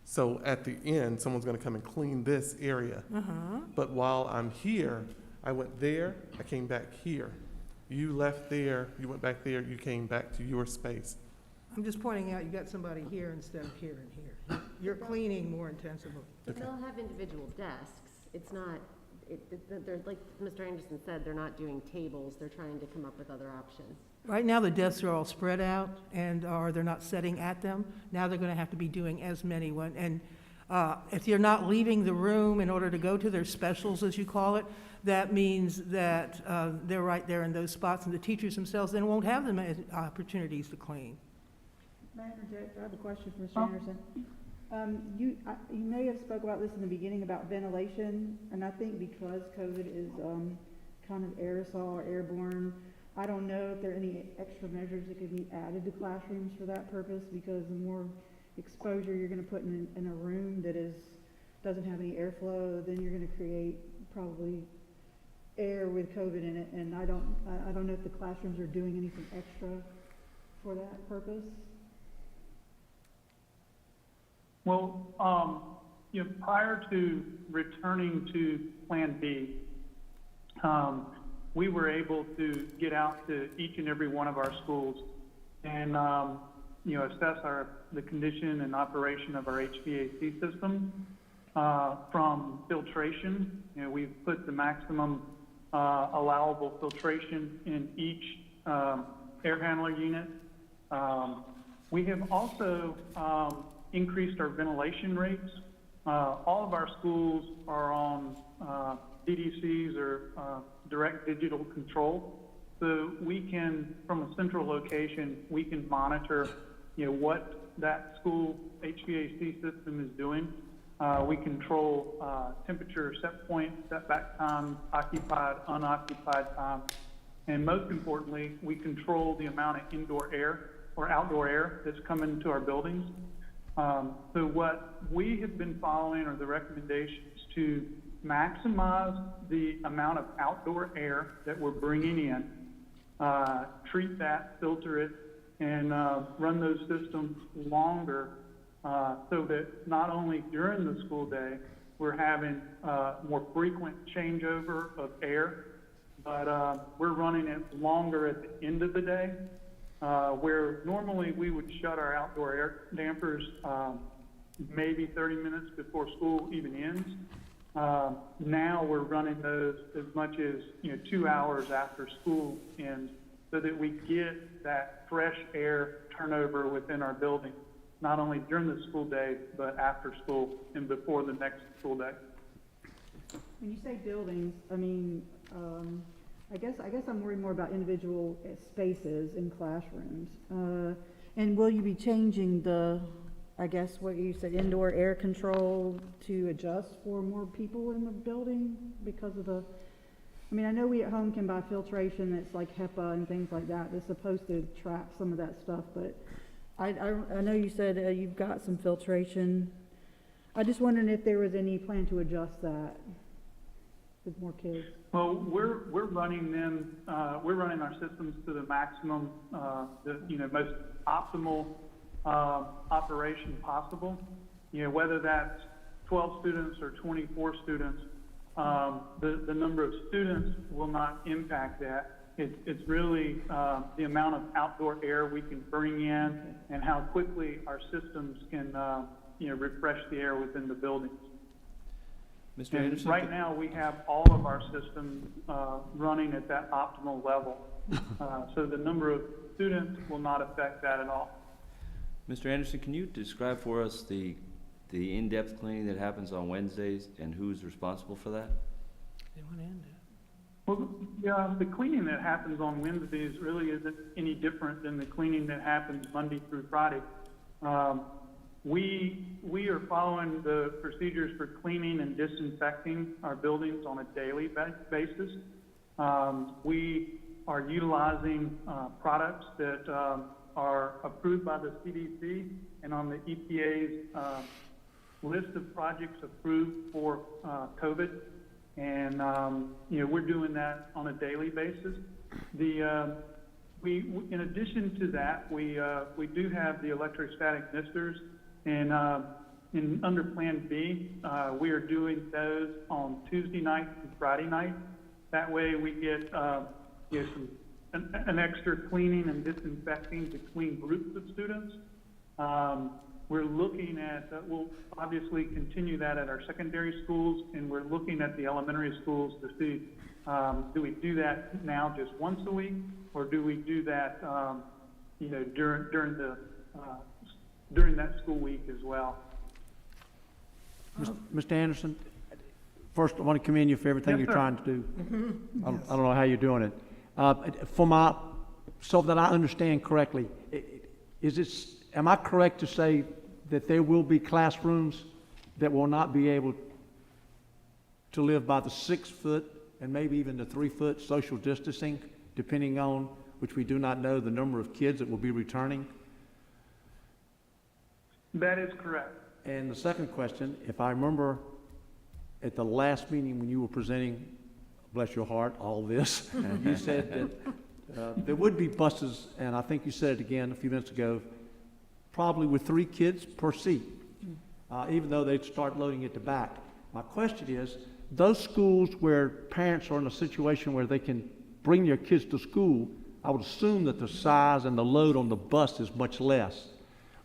[SPEAKER 14] So at the end, someone's gonna come and clean this area. But while I'm here, I went there, I came back here. You left there, you went back there, you came back to your space.
[SPEAKER 6] I'm just pointing out, you got somebody here instead of here and here. You're cleaning more intensively.
[SPEAKER 1] But they'll have individual desks. It's not, they're, like Mr. Anderson said, they're not doing tables. They're trying to come up with other options.
[SPEAKER 6] Right now, the desks are all spread out or they're not sitting at them. Now they're gonna have to be doing as many and if you're not leaving the room in order to go to their specials, as you call it, that means that they're right there in those spots, and the teachers themselves then won't have the opportunities to clean.
[SPEAKER 10] May I interject? I have a question for Mr. Anderson. You may have spoke about this in the beginning about ventilation, and I think because COVID is kind of aerosol or airborne, I don't know if there are any extra measures that could be added to classrooms for that purpose, because the more exposure you're going to put in a room that doesn't have any airflow, then you're going to create probably air with COVID in it, and I don't know if the classrooms are doing anything extra for that purpose.
[SPEAKER 17] Well, prior to returning to Plan B, we were able to get out to each and every one of our schools and, assess the condition and operation of our HVAC system, from filtration. We've put the maximum allowable filtration in each air handler unit. We have also increased our ventilation rates. All of our schools are on DDCs or direct digital control. So we can, from a central location, we can monitor, what that school HVAC system is doing. We control temperature, set point, setback time, occupied, unoccupied time. And most importantly, we control the amount of indoor air or outdoor air that's coming into our buildings. So what we have been following are the recommendations to maximize the amount of outdoor air that we're bringing in, treat that, filter it, and run those systems longer so that not only during the school day we're having more frequent changeover of air, but we're running it longer at the end of the day, where normally we would shut our outdoor air dampers maybe 30 minutes before school even ends. Now we're running those as much as 2 hours after school ends, so that we get that fresh air turnover within our building, not only during the school day, but after school and before the next school day.
[SPEAKER 10] When you say buildings, I mean, I guess I'm worried more about individual spaces in classrooms. And will you be changing what you said, indoor air control to adjust for more people in the building because of I know we at home can buy filtration that's like HEPA and things like that. That's supposed to trap some of that stuff, but I know you said you've got some filtration. I just wondering if there was any plan to adjust that with more kids.
[SPEAKER 17] Well, we're running them. We're running our systems to the maximum, the most optimal operation possible. Whether that's 12 students or 24 students, the number of students will not impact that. It's really the amount of outdoor air we can bring in and how quickly our systems can refresh the air within the buildings.
[SPEAKER 3] Mr.
[SPEAKER 17] And
[SPEAKER 3] Anderson?
[SPEAKER 17] right now, we have all of our systems running at that optimal level. So the number of students will not affect that at all.
[SPEAKER 3] Mr. Anderson, can you describe for us the in-depth cleaning that happens on Wednesdays and who's responsible for that?
[SPEAKER 17] Well, yeah, the cleaning that happens on Wednesdays really isn't any different than the cleaning that happens Monday through Friday. We are following the procedures for cleaning and disinfecting our buildings on a daily basis. We are utilizing products that are approved by the CDC and on the EPA's list of projects approved for COVID. And, we're doing that on a daily basis. In addition to that, we do have the electrostatic misters, and under Plan B, we are doing those on Tuesday night and Friday night. That way we get an extra cleaning and disinfecting between groups of students. We're looking at, we'll obviously continue that at our secondary schools, and we're looking at the elementary schools to see, do we do that now just once a week, or do we do that, during that school week as well?
[SPEAKER 11] Mr. Anderson, first, I want to commend you for everything
[SPEAKER 17] Yes,
[SPEAKER 11] you're
[SPEAKER 17] sir.
[SPEAKER 11] trying to do. I don't know how you're doing it. So that I understand correctly, am I correct to say that there will be classrooms that will not be able to live by the 6 foot and maybe even the 3 foot social distancing, depending on, which we do not know, the number of kids that will be returning?
[SPEAKER 17] That is correct.
[SPEAKER 11] And the second question, if I remember at the last meeting when you were presenting, bless your heart, all this, you said that there would be buses, and I think you said it again a few minutes ago, probably with 3 kids per seat, even though they'd start loading at the back. My question is, those schools where parents are in a situation where they can bring their kids to school, I would assume that the size and the load on the bus is much less,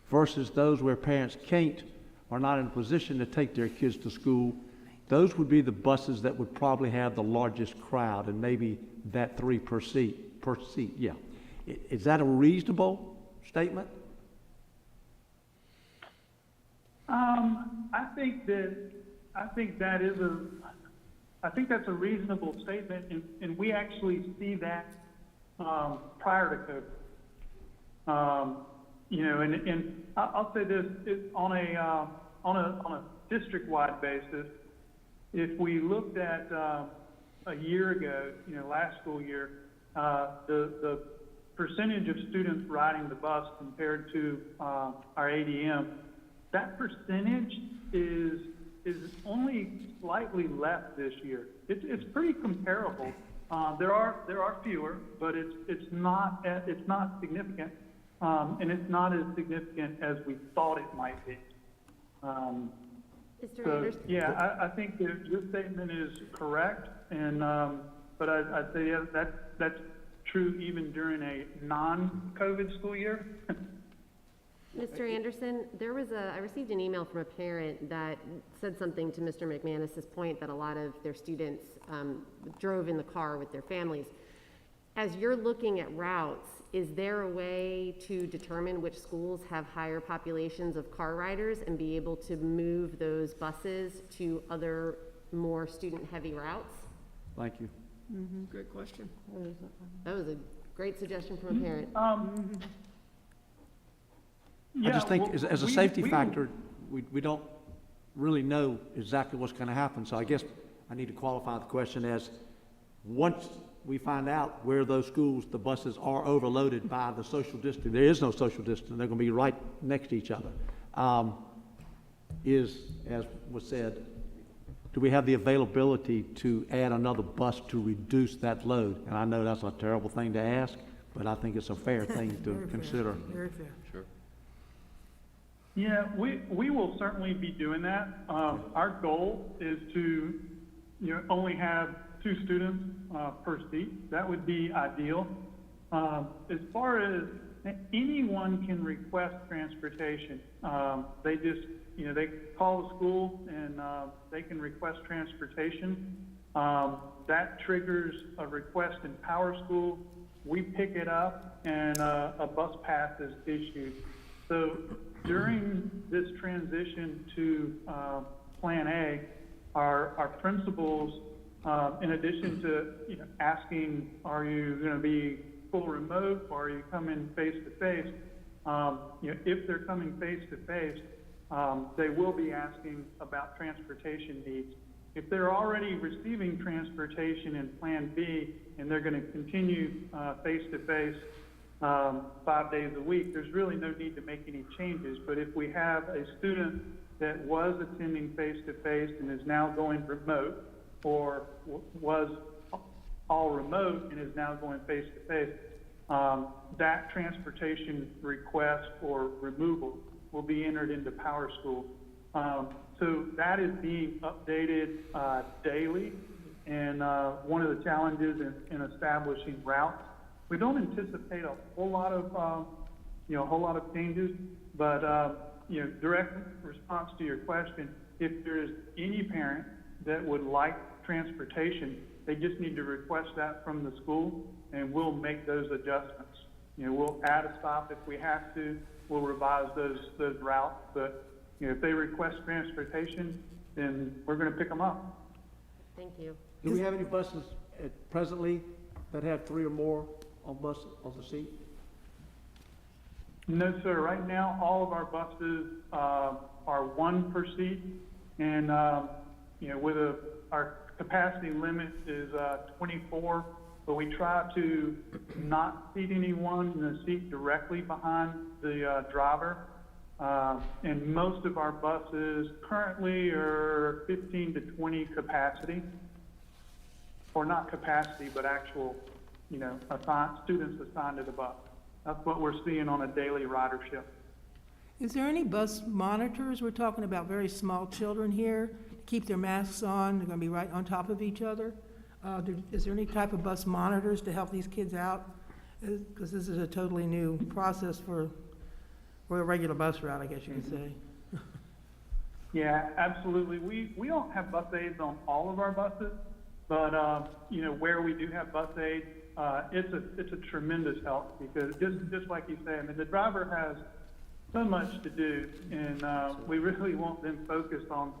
[SPEAKER 11] versus those where parents can't, are not in a position to take their kids to school. Those would be the buses that would probably have the largest crowd, and maybe that 3 per seat, yeah. Is that a reasonable statement?
[SPEAKER 17] I think that's a reasonable statement, and we actually see that prior to COVID. And I'll say this, on a district-wide basis, if we looked at a year ago, last school year, the percentage of students riding the bus compared to our ADM, that percentage is only slightly less this year. It's pretty comparable. There are fewer, but it's not significant, and it's not as significant as we thought it might be.
[SPEAKER 1] Mr.
[SPEAKER 17] So,
[SPEAKER 1] Anderson?
[SPEAKER 17] yeah, I think that your statement is correct, and but I'd say that's true even during a non-COVID school year.
[SPEAKER 1] Mr. Anderson, I received an email from a parent that said something to Mr. McManus's point that a lot of their students drove in the car with their families. As you're looking at routes, is there a way to determine which schools have higher populations of car riders and be able to move those buses to other more student-heavy routes?
[SPEAKER 11] Thank you.
[SPEAKER 9] Great question.
[SPEAKER 1] That was a great suggestion from a parent.
[SPEAKER 11] I just think as a safety factor, we don't really know exactly what's going to happen. So I guess I need to qualify the question as, once we find out where those schools, the buses are overloaded by the social distance, there is no social distance, they're going to be right next to each other, is, as was said, do we have the availability to add another bus to reduce that load? And I know that's a terrible thing to ask, but I think it's a fair thing to consider.
[SPEAKER 9] Very fair.
[SPEAKER 3] Sure.
[SPEAKER 17] Yeah, we will certainly be doing that. Our goal is to, only have 2 students per seat. That would be ideal. As far as anyone can request transportation, they just, they call the school and they can request transportation. That triggers a request in Power School. We pick it up and a bus pass is issued. So during this transition to Plan A, our principals, in addition to asking, are you going to be full remote or are you coming face to face? If they're coming face to face, they will be asking about transportation needs. If they're already receiving transportation in Plan B and they're going to continue face to face 5 days a week, there's really no need to make any changes. But if we have a student that was attending face to face and is now going remote, or was all remote and is now going face to face, that transportation request or removal will be entered into Power School. So that is being updated daily, and one of the challenges in establishing routes. We don't anticipate a whole lot of changes, but direct response to your question, if there is any parent that would like transportation, they just need to request that from the school, and we'll make those adjustments. We'll add a stop if we have to. We'll revise those routes, but if they request transportation, then we're going to pick them up.
[SPEAKER 1] Thank you.
[SPEAKER 11] Do we have any buses presently that have 3 or more on the seat?
[SPEAKER 17] No, sir. Right now, all of our buses are 1 per seat, and our capacity limit is 24, but we try to not seat anyone in the seat directly behind the driver. And most of our buses currently are 15 to 20 capacity, or not capacity, but actual, students assigned to the bus. That's what we're seeing on a daily ridership.
[SPEAKER 6] Is there any bus monitors? We're talking about very small children here, keep their masks on, they're gonna be right on top of each other. Is there any type of bus monitors to help these kids out? Because this is a totally new process for a regular bus route, I guess you could say.
[SPEAKER 17] Yeah, absolutely. We don't have bus aids on all of our buses, but where we do have bus aids, it's a tremendous help, because just like you say, I mean, the driver has so much to do, and we really want them focused on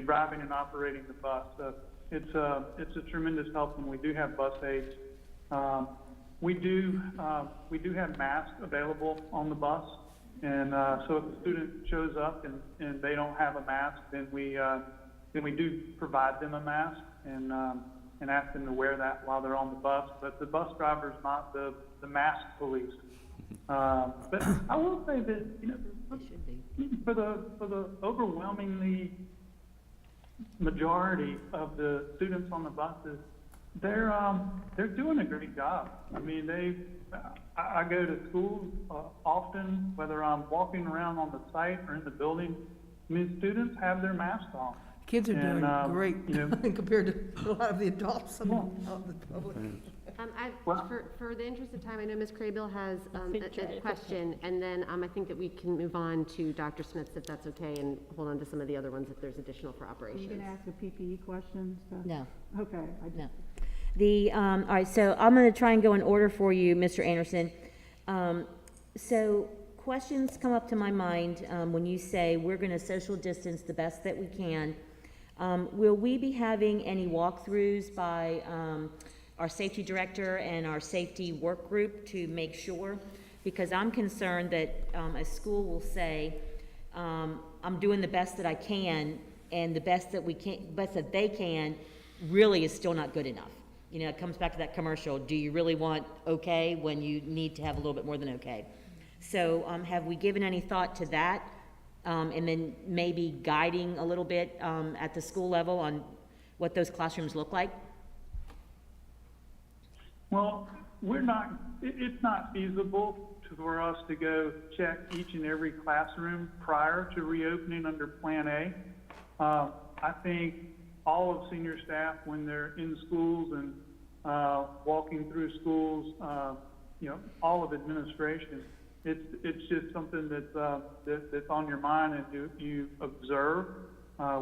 [SPEAKER 17] driving and operating the bus. So it's a tremendous help when we do have bus aids. We do have masks available on the bus, and so if a student shows up and they don't have a mask, then we do provide them a mask and ask them to wear that while they're on the bus. But the bus driver is not the mask police. But I will say that for the overwhelmingly majority of the students on the buses, they're doing a great job. I mean, I go to school often, whether I'm walking around on the site or in the building. I mean, students have their masks on.
[SPEAKER 6] Kids are doing great compared to a lot of the adults of the public.
[SPEAKER 1] For the interest of time, I know Ms. Craybill has a question, and then I think that we can move on to Dr. Smith's, if that's okay, and hold on to some of the other ones if there's additional for
[SPEAKER 10] Are
[SPEAKER 1] operations.
[SPEAKER 10] you gonna ask a PPE question?
[SPEAKER 5] No.
[SPEAKER 10] Okay.
[SPEAKER 5] No. All right, so I'm going to try and go in order for you, Mr. Anderson. So questions come up to my mind when you say we're going to social distance the best that we can. Will we be having any walkthroughs by our safety director and our safety work group to make sure? Because I'm concerned that a school will say, I'm doing the best that I can, and the best that they can really is still not good enough. It comes back to that commercial. Do you really want okay when you need to have a little bit more than okay? So have we given any thought to that? And then maybe guiding a little bit at the school level on what those classrooms look like?
[SPEAKER 17] Well, it's not feasible for us to go check each and every classroom prior to reopening under Plan A. I think all of senior staff, when they're in schools and walking through schools, all of administration, it's just something that's on your mind and you observe.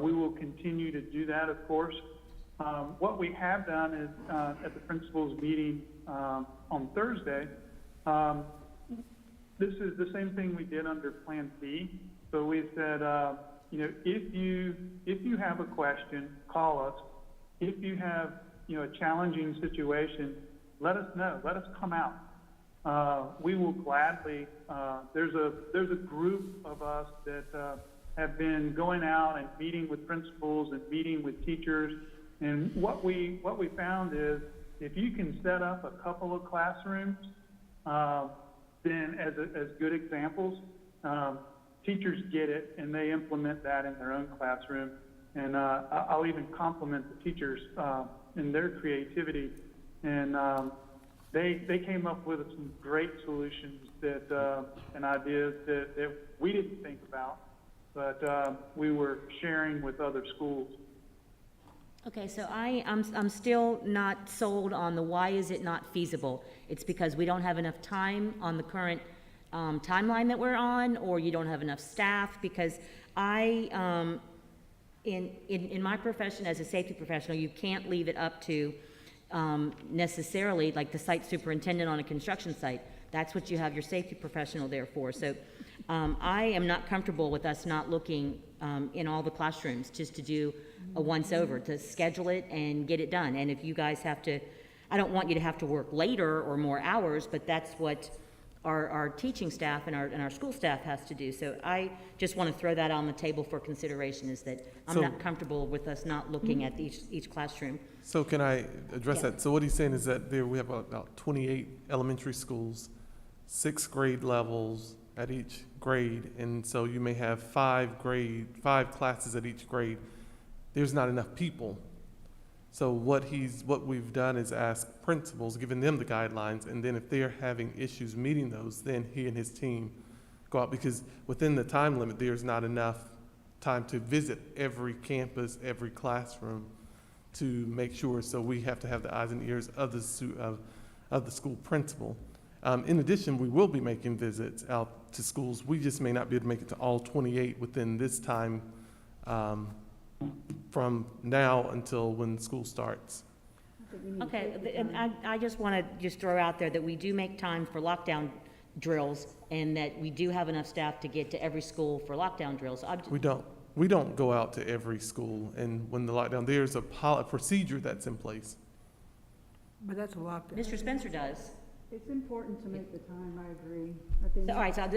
[SPEAKER 17] We will continue to do that, of course. What we have done is at the principals meeting on Thursday, this is the same thing we did under Plan B. So we said, if you have a question, call us. If you have a challenging situation, let us know. Let us come out. We will gladly. There's a group of us that have been going out and meeting with principals and meeting with teachers. And what we found is, if you can set up a couple of classrooms, then as good examples, teachers get it and they implement that in their own classroom. And I'll even compliment the teachers in their creativity. And they came up with some great solutions and ideas that we didn't think about, but we were sharing with other schools.
[SPEAKER 5] Okay, so I'm still not sold on the why is it not feasible. It's because we don't have enough time on the current timeline that we're on, or you don't have enough staff, because in my profession as a safety professional, you can't leave it up to necessarily like the site superintendent on a construction site. That's what you have your safety professional there for. So I am not comfortable with us not looking in all the classrooms just to do a once over, to schedule it and get it done. And if you guys have to, I don't want you to have to work later or more hours, but that's what our teaching staff and our school staff has to do. So I just want to throw that on the table for consideration, is that I'm not comfortable with us not looking at each classroom.
[SPEAKER 14] So can I address that? So what he's saying is that we have about 28 elementary schools, 6 grade levels at each grade, and so you may have 5 classes at each grade. There's not enough people. So what we've done is ask principals, giving them the guidelines, and then if they're having issues meeting those, then he and his team go out, because within the time limit, there's not enough time to visit every campus, every classroom to make sure. So we have to have the eyes and ears of the school principal. In addition, we will be making visits out to schools. We just may not be able to make it to all 28 within this time from now until when school starts.
[SPEAKER 5] Okay, and I just want to just throw out there that we do make time for lockdown drills, and that we do have enough staff to get to every school for lockdown drills.
[SPEAKER 14] We don't go out to every school, and when the lockdown, there's a procedure that's in place.
[SPEAKER 6] But that's a lockdown.
[SPEAKER 5] Mr. Spencer does.
[SPEAKER 10] It's important to make the time, I agree. I think.
[SPEAKER 5] All right, so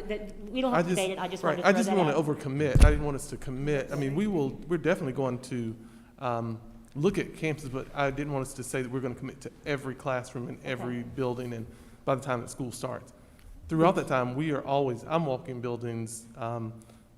[SPEAKER 5] we don't have to debate it, I just wanted to throw
[SPEAKER 14] I
[SPEAKER 5] that
[SPEAKER 14] just
[SPEAKER 5] out.
[SPEAKER 14] want to overcommit. I didn't want us to commit. I mean, we're definitely going to look at campuses, but I didn't want us to say that we're going to commit to every classroom and every building, and by the time that school starts. Throughout that time, I'm walking buildings,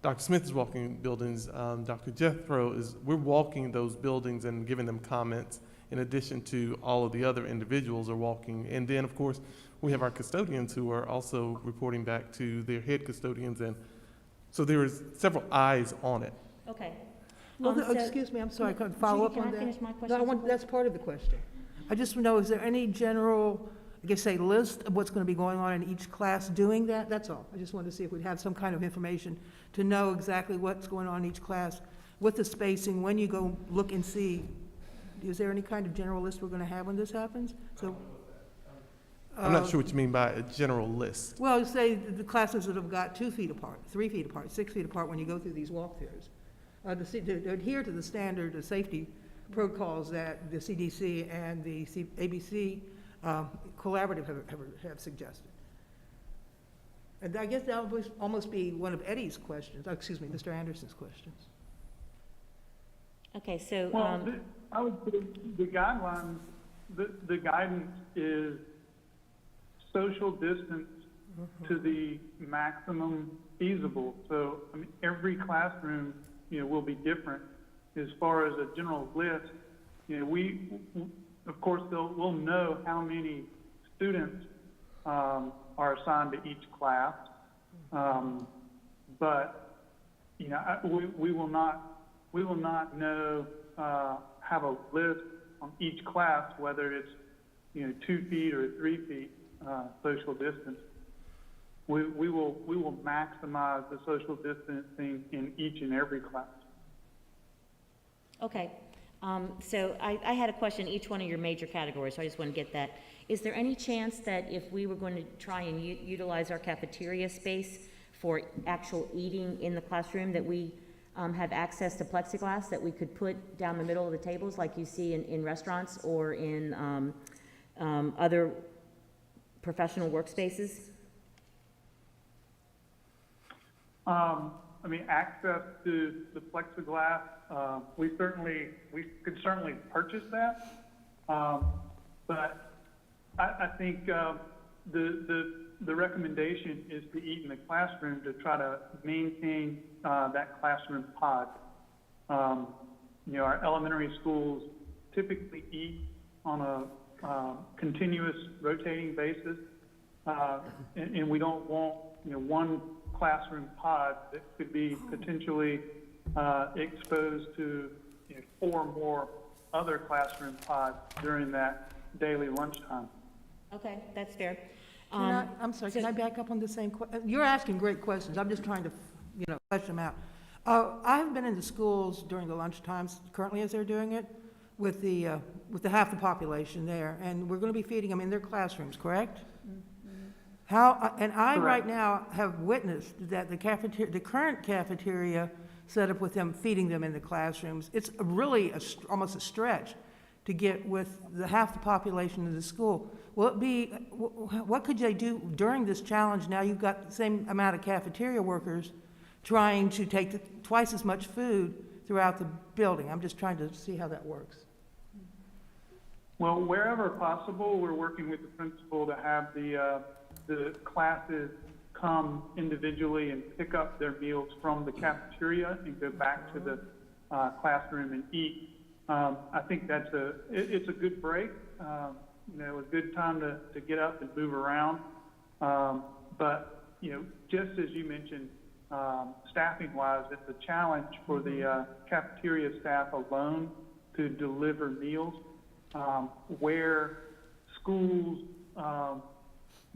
[SPEAKER 14] Dr. Smith is walking buildings, Dr. Jethro we're walking those buildings and giving them comments, in addition to all of the other individuals are walking. And then, of course, we have our custodians who are also reporting back to their head custodians, and so there is several eyes on it.
[SPEAKER 5] Okay.
[SPEAKER 6] Well, excuse me, I'm sorry, can I follow up on that?
[SPEAKER 5] Can I finish my question?
[SPEAKER 6] No, that's part of the question. I just want to know, is there any general, I guess, say, list of what's going to be going on in each class doing that? That's all. I just wanted to see if we'd have some kind of information to know exactly what's going on in each class, with the spacing, when you go look and see. Is there any kind of general list we're going to have when this happens? So,
[SPEAKER 14] I'm not sure what you mean by a general list.
[SPEAKER 6] well, say the classes that have got 2 feet apart, 3 feet apart, 6 feet apart when you go through these walkthroughs. To adhere to the standard of safety protocols that the CDC and the ABC collaborative have suggested. And I guess that would almost be one of Eddie's questions, excuse me, Mr. Anderson's questions.
[SPEAKER 5] Okay, so.
[SPEAKER 17] Well, I would say the guidelines, the guidance is social distance to the maximum feasible. So, I mean, every classroom, will be different. As far as a general list, of course, we'll know how many students are are assigned to each class. But, you know, we will not know, have a list on each class, whether it's, you know, 2 feet or 3 feet, social distance. We will maximize the social distancing in each and every class.
[SPEAKER 5] Okay. So I had a question, each one of your major categories, so I just want to get that. Is there any chance that if we were going to try and utilize our cafeteria space for actual eating in the classroom, that we have access to plexiglass that we could put down the middle of the tables like you see in restaurants or in other professional workspaces?
[SPEAKER 17] I mean, access to the plexiglass, we could certainly purchase that. But I think the recommendation is to eat in the classroom to try to maintain that classroom pod. You know, our elementary schools typically eat on a continuous rotating basis, and we don't want, you know, one classroom pod that could be potentially exposed to, you know, 4 more other classroom pods during that daily lunchtime.
[SPEAKER 5] Okay, that's fair.
[SPEAKER 9] I'm sorry, can I back up on the same you're asking great questions. I'm just trying to, you know, flesh them out. I have been in the schools during the lunch times, currently as they're doing it, with the half the population there, and we're going to be feeding them in their classrooms, correct? And I right now have witnessed that the current cafeteria setup with them feeding them in the classrooms, it's really almost a stretch to get with the half the population of the school. Will it be, what could they do during this challenge? Now you've got the same amount of cafeteria workers trying to take twice as much food throughout the building. I'm just trying to see how that works.
[SPEAKER 17] Well, wherever possible, we're working with the principal to have the classes come individually and pick up their meals from the cafeteria and go back to the classroom and eat. I think it's a good break, you know, a good time to get up and move around. But, you know, just as you mentioned, staffing-wise, it's a challenge for the cafeteria staff alone to deliver meals, where schools,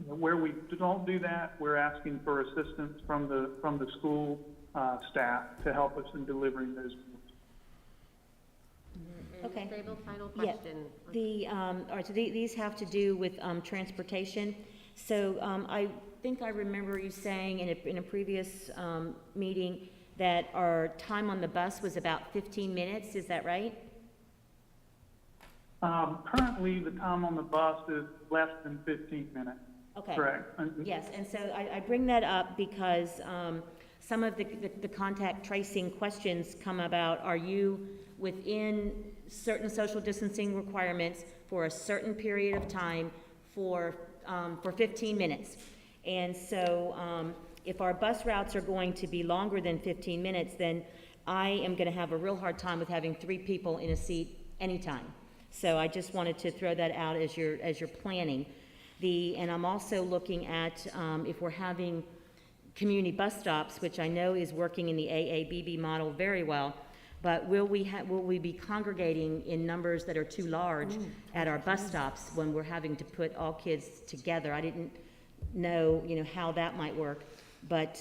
[SPEAKER 17] where we don't do that, we're asking for assistance from the school staff to help us in delivering those meals.
[SPEAKER 5] Okay.
[SPEAKER 1] Sable, final question.
[SPEAKER 5] All right, so these have to do with transportation. So I think I remember you saying in a previous meeting that our time on the bus was about 15 minutes. Is that right?
[SPEAKER 17] Currently, the time on the bus is less than 15 minutes.
[SPEAKER 5] Okay.
[SPEAKER 17] Correct.
[SPEAKER 5] Yes, and so I bring that up because some of the contact tracing questions come about. Are you within certain social distancing requirements for a certain period of time for 15 minutes? And so if our bus routes are going to be longer than 15 minutes, then I am going to have a real hard time with having 3 people in a seat anytime. So I just wanted to throw that out as you're planning. And I'm also looking at if we're having community bus stops, which I know is working in the AABB model very well, but will we be congregating in numbers that are too large at our bus stops when we're having to put all kids together? I didn't know, you know, how that might work, but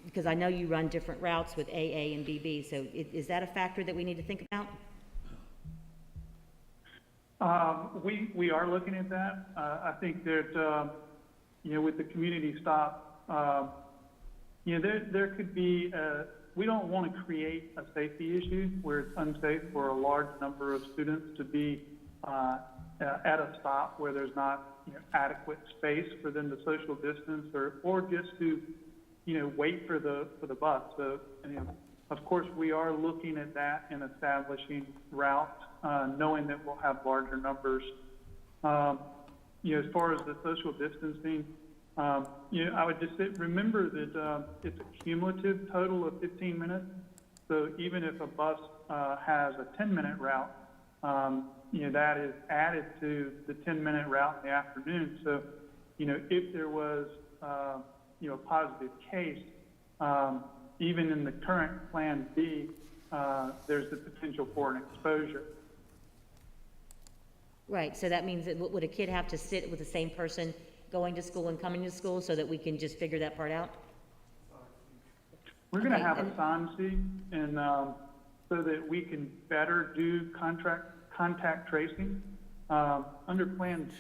[SPEAKER 5] because I know you run different routes with AA and BB, so is that a factor that we need to think about?
[SPEAKER 17] We are looking at that. I think that, you know, with the community stop, you know, there could be, we don't want to create a safety issue where it's unsafe for a large number of students to be at a stop where there's not, you know, adequate space for them to social distance or just to, you know, wait for the bus. So, you know, of course, we are looking at that and establishing routes, knowing that we'll have larger numbers. You know, as far as the social distancing, you know, I would just say, remember that it's a cumulative total of 15 minutes. So even if a bus has a 10-minute route, you know, that is added to the 10-minute route in the afternoon. So if there was, a positive case, even in the current Plan B, there's the potential for an exposure.
[SPEAKER 5] Right, so that means that would a kid have to sit with the same person going to school and coming to school so that we can just figure that part out?
[SPEAKER 17] We're going to have a sign sheet, and so that we can better do contact tracing. Under Plan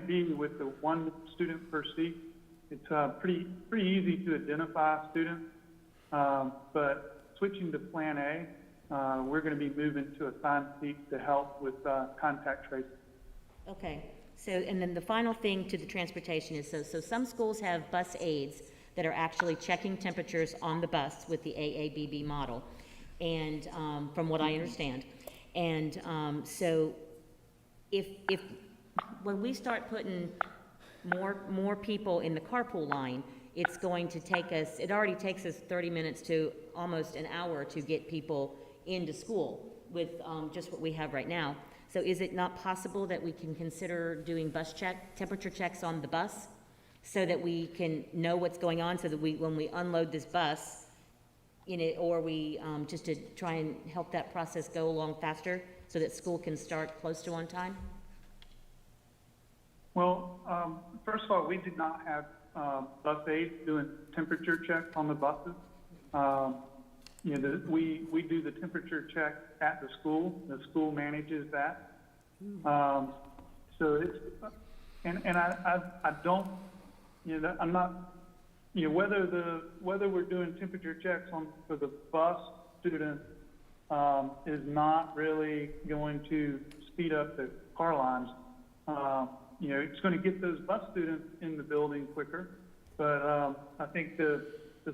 [SPEAKER 17] B, with the one student per seat, it's pretty easy to identify students. But switching to Plan A, we're going to be moving to a sign sheet to help with contact tracing.
[SPEAKER 5] Okay, so, and then the final thing to the transportation is, so some schools have bus aides that are actually checking temperatures on the bus with the AABB model, and from what I understand. And so if when we start putting more people in the carpool line, it's going to take us, it already takes us 30 minutes to almost an hour to get people into school with just what we have right now. So is it not possible that we can consider doing temperature checks on the bus so that we can know what's going on, so that when we unload this bus, or we, just to try and help that process go along faster so that school can start close to on time?
[SPEAKER 17] Well, first of all, we did not have bus aides doing temperature checks on the buses. We do the temperature check at the school. The school manages that. So it's, and I don't, I'm not, whether we're doing temperature checks for the bus students is not really going to speed up the car lines. It's going to get those bus students in the building quicker, but I think the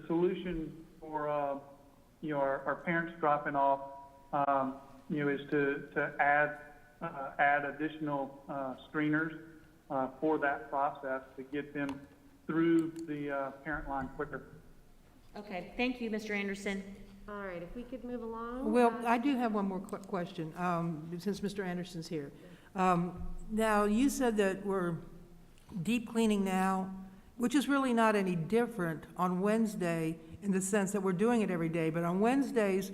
[SPEAKER 17] solution for our parents dropping off is to add additional screeners for that process to get them through the parent line quicker.
[SPEAKER 5] Okay, thank you, Mr. Anderson.
[SPEAKER 1] All right, if we could move along.
[SPEAKER 6] Well, I do have one more question, since Mr. Anderson's here. Now, you said that we're deep cleaning now, which is really not any different on Wednesday in the sense that we're doing it every day, but on Wednesdays,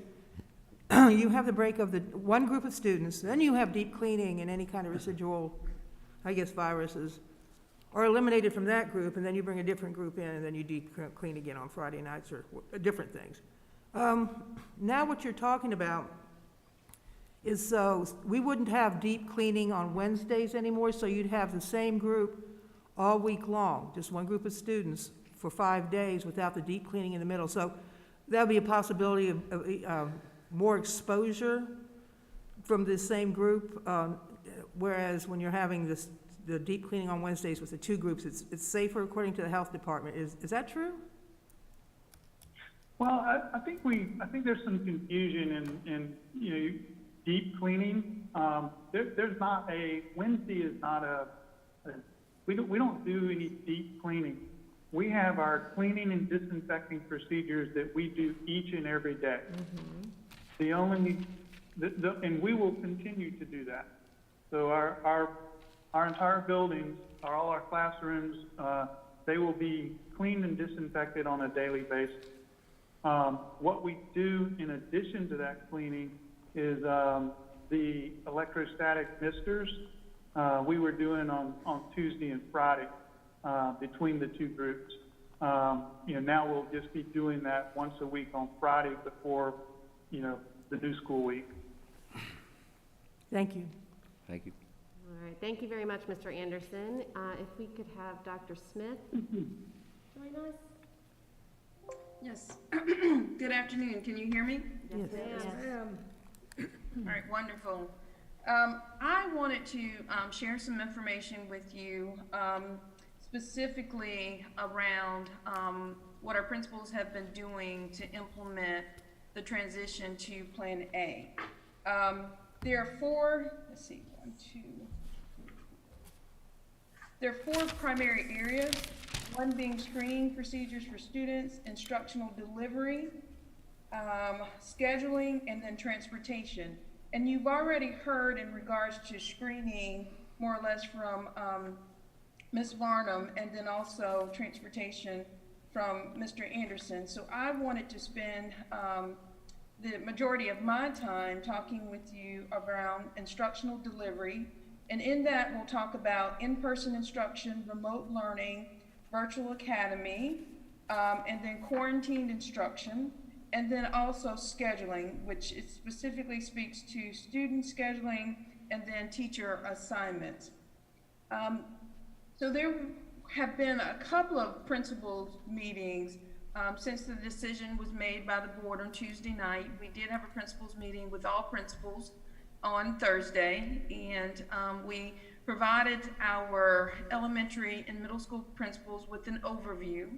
[SPEAKER 6] you have the break of the one group of students, then you have deep cleaning and any kind of residual, viruses are eliminated from that group, and then you bring a different group in, and then you deep clean again on Friday nights or different things. Now what you're talking about is, so we wouldn't have deep cleaning on Wednesdays anymore, so you'd have the same group all week long, just one group of students for 5 days without the deep cleaning in the middle. So that would be a possibility of more exposure from the same group, whereas when you're having the deep cleaning on Wednesdays with the two groups, it's safer according to the health department. Is that true?
[SPEAKER 17] Well, I think there's some confusion in deep cleaning. There's not Wednesday is not we don't do any deep cleaning. We have our cleaning and disinfecting procedures that we do each and every day. Mm-hmm. And we will continue to do that. So our entire buildings, all our classrooms, they will be cleaned and disinfected on a daily basis. What we do in addition to that cleaning is the electrostatic misters we were doing on Tuesday and Friday between the two groups. Now we'll just be doing that once a week on Friday before, the new school week.
[SPEAKER 6] Thank you.
[SPEAKER 3] Thank you.
[SPEAKER 1] All right, thank you very much, Mr. Anderson. If we could have Dr. Smith join us.
[SPEAKER 18] Yes. Good afternoon. Can you hear me?
[SPEAKER 1] Yes,
[SPEAKER 6] Yes.
[SPEAKER 1] ma'am.
[SPEAKER 18] All right, wonderful. I wanted to share some information with you, specifically around what our principals have been doing to implement the transition to Plan A. There are four, there are four primary areas, one being screening procedures for students, instructional delivery, scheduling, and then transportation. And you've already heard in regards to screening more or less from Ms. Varnum, and then also transportation from Mr. Anderson. So I wanted to spend the majority of my time talking with you around instructional delivery. And in that, we'll talk about in-person instruction, remote learning, virtual academy, and then quarantined instruction, and then also scheduling, which it specifically speaks to student scheduling and then teacher assignments. So there have been a couple of principals meetings since the decision was made by the board on Tuesday night. We did have a principals meeting with all principals on Thursday, and we provided our elementary and middle school principals with an overview.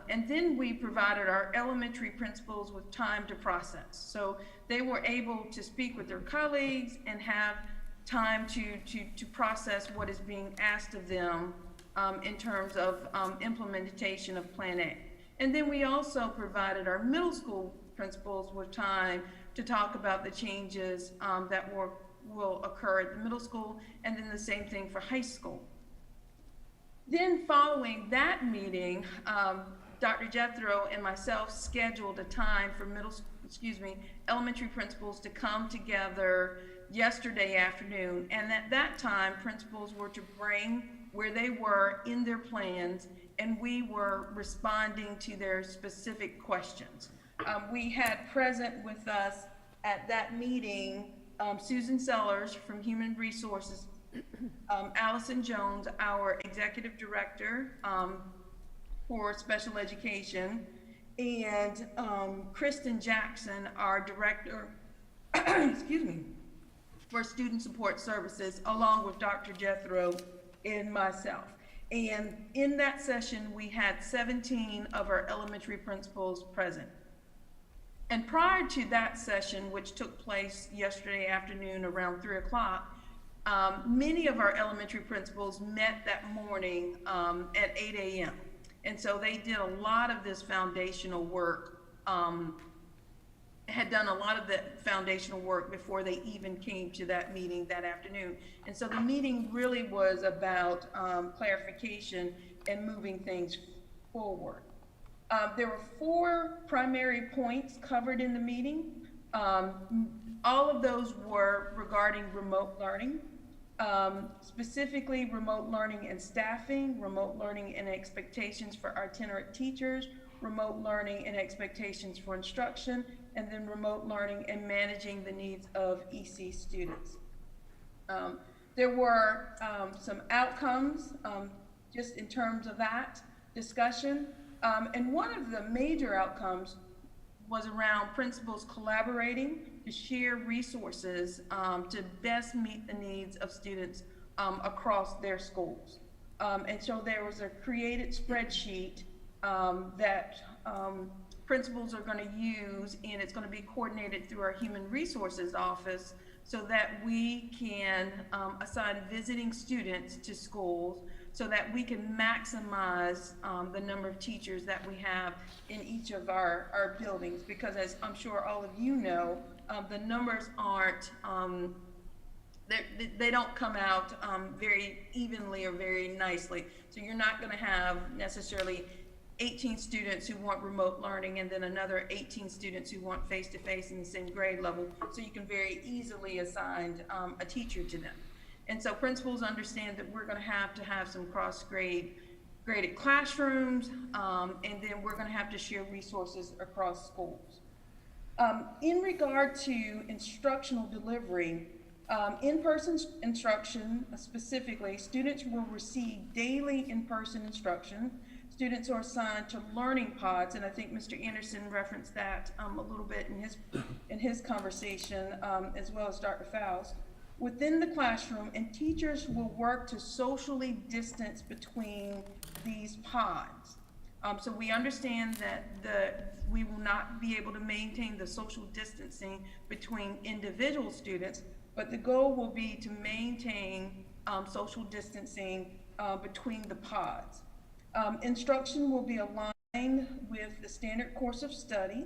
[SPEAKER 18] And then we provided our elementary principals with time to process. So they were able to speak with their colleagues and have time to process what is being asked of them in terms of implementation of Plan A. And then we also provided our middle school principals with time to talk about the changes that will occur at the middle school, and then the same thing for high school. Then following that meeting, Dr. Jethro and myself scheduled a time for elementary principals to come together yesterday afternoon. And at that time, principals were to bring where they were in their plans, and we were responding to their specific questions. We had present with us at that meeting Susan Sellers from Human Resources, Allison Jones, our Executive Director for Special Education, and Kristen Jackson, our Director, for Student Support Services, along with Dr. Jethro and myself. And in that session, we had 17 of our elementary principals present. And prior to that session, which took place yesterday afternoon around 3 o'clock, many of our elementary principals met that morning at 8 a.m. And so they did a lot of this foundational work, had done a lot of the foundational work before they even came to that meeting that afternoon. And so the meeting really was about clarification and moving things forward. There were 4 primary points covered in the meeting. All of those were regarding remote learning, specifically remote learning and staffing, remote learning and expectations for itinerant teachers, remote learning and expectations for instruction, and then remote learning and managing the needs of EC students. There were some outcomes just in terms of that discussion. And one of the major outcomes was around principals collaborating to share resources to best meet the needs of students across their schools. And so there was a created spreadsheet that principals are going to use, and it's going to be coordinated through our Human Resources office so that we can assign visiting students to schools so that we can maximize the number of teachers that we have in each of our buildings. Because as I'm sure all of you know, the numbers aren't, they don't come out very evenly or very nicely. So you're not going to have necessarily 18 students who want remote learning and then another 18 students who want face-to-face in the same grade level. So you can very easily assign a teacher to them. And so principals understand that we're going to have some graded classrooms, and then we're going to have to share resources across schools. In regard to instructional delivery, in-person instruction specifically, students will receive daily in-person instruction. Students are assigned to learning pods, and I think Mr. Anderson referenced that a little bit in his conversation, as well as Dr. Faust, within the classroom, and teachers will work to socially distance between these pods. So we understand that we will not be able to maintain the social distancing between individual students, but the goal will be to maintain social distancing between the pods. Instruction will be aligned with the standard course of study,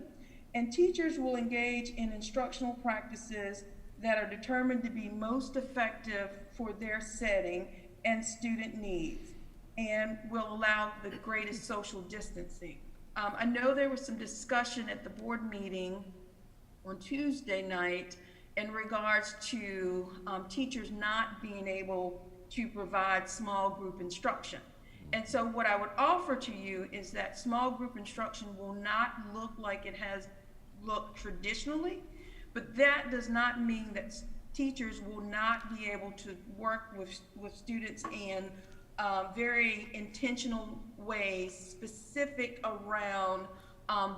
[SPEAKER 18] and teachers will engage in instructional practices that are determined to be most effective for their setting and student needs. and will allow the greatest social distancing. I know there was some discussion at the board meeting on Tuesday night in regards to teachers not being able to provide small group instruction. And so what I would offer to you is that small group instruction will not look like it has looked traditionally, but that does not mean that teachers will not be able to work with students in very intentional ways specific around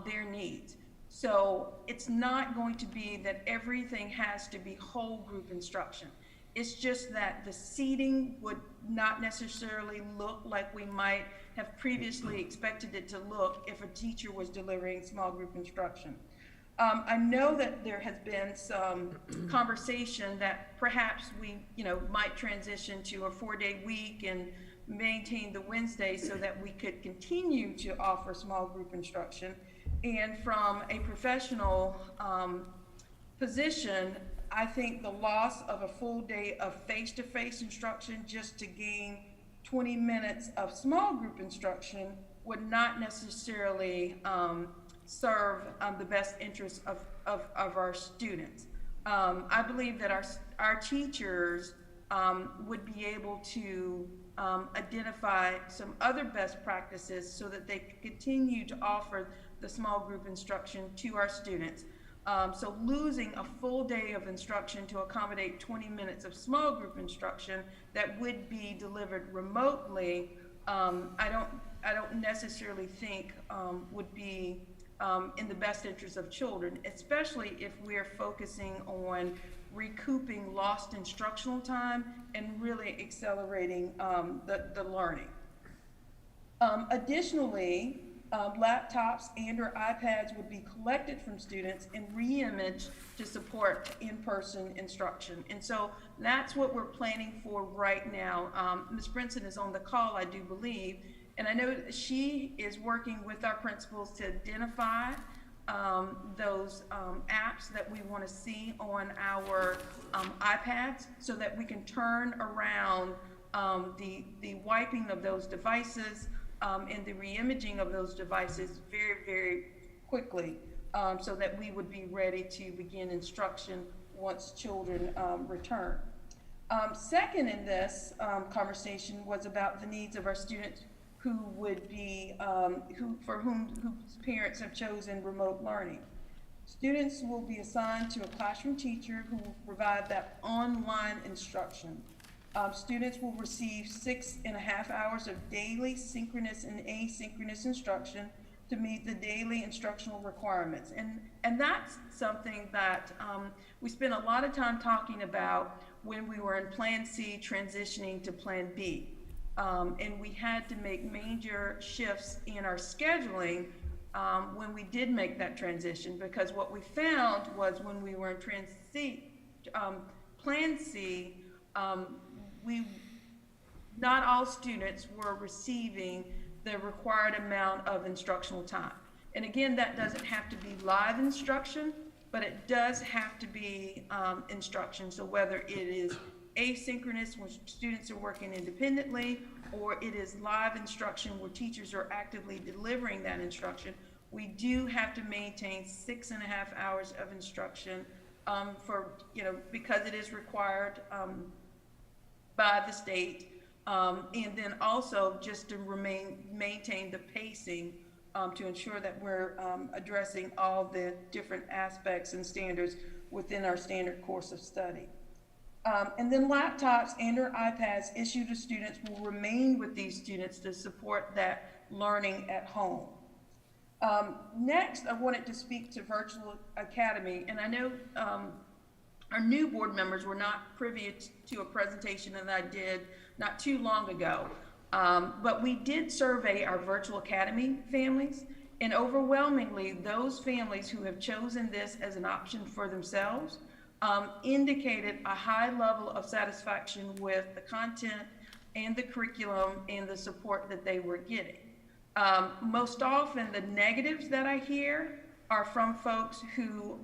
[SPEAKER 18] their needs. So it's not going to be that everything has to be whole group instruction. It's just that the seating would not necessarily look like we might have previously expected it to look if a teacher was delivering small group instruction. I know that there has been some conversation that perhaps we, might transition to a 4-day week and maintain the Wednesday so that we could continue to offer small group instruction. And from a professional position, I think the loss of a full day of face-to-face instruction just to gain 20 minutes of small group instruction would not necessarily serve the best interests of our students. I believe that our teachers would be able to identify some other best practices so that they could continue to offer the small group instruction to our students. So losing a full day of instruction to accommodate 20 minutes of small group instruction that would be delivered remotely, I don't necessarily think would be in the best interest of children, especially if we're focusing on recouping lost instructional time and really accelerating the learning. Additionally, laptops and/or iPads would be collected from students and re-imaged to support in-person instruction. And so that's what we're planning for right now. Ms. Brinson is on the call, I do believe, and I know that she is working with our principals to identify those apps that we want to see on our iPads so that we can turn around the wiping of those devices and the re-imaging of those devices very, very quickly so that we would be ready to begin instruction once children return. Second in this conversation was about the needs of our students who would be, whose parents have chosen remote learning. Students will be assigned to a classroom teacher who will provide that online instruction. Students will receive 6.5 hours of daily synchronous and asynchronous instruction to meet the daily instructional requirements. And that's something that we spent a lot of time talking about when we were in Plan C transitioning to Plan B. And we had to make major shifts in our scheduling when we did make that transition, because what we found was when we were in Plan C, not all students were receiving the required amount of instructional time. And again, that doesn't have to be live instruction, but it does have to be instruction. So whether it is asynchronous, when students are working independently, or it is live instruction where teachers are actively delivering that instruction, we do have to maintain 6.5 hours of instruction because it is required by the state, and then also just to maintain the pacing to ensure that we're addressing all the different aspects and standards within our standard course of study. And then laptops and/or iPads issued to students will remain with these students to support that learning at home. Next, I wanted to speak to Virtual Academy, and I know our new board members were not privy to a presentation that I did not too long ago, but we did survey our Virtual Academy families, and overwhelmingly, those families who have chosen this as an option for themselves indicated a high level of satisfaction with the content and the curriculum and the support that they were getting. Most often, the negatives that I hear are from folks who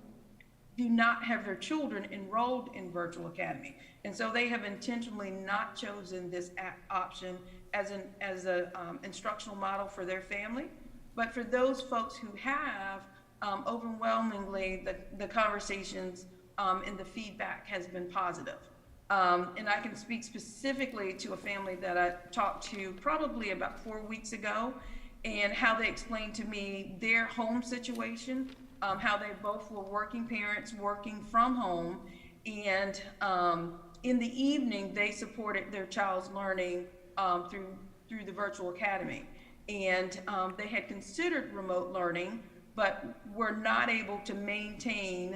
[SPEAKER 18] do not have their children enrolled in Virtual Academy. And so they have intentionally not chosen this option as an instructional model for their family. But for those folks who have, overwhelmingly, the conversations and the feedback has been positive. And I can speak specifically to a family that I talked to probably about 4 weeks ago, and how they explained to me their home situation, how they both were working parents working from home, and in the evening they supported their child's learning through the Virtual Academy. And they had considered remote learning, but were not able to maintain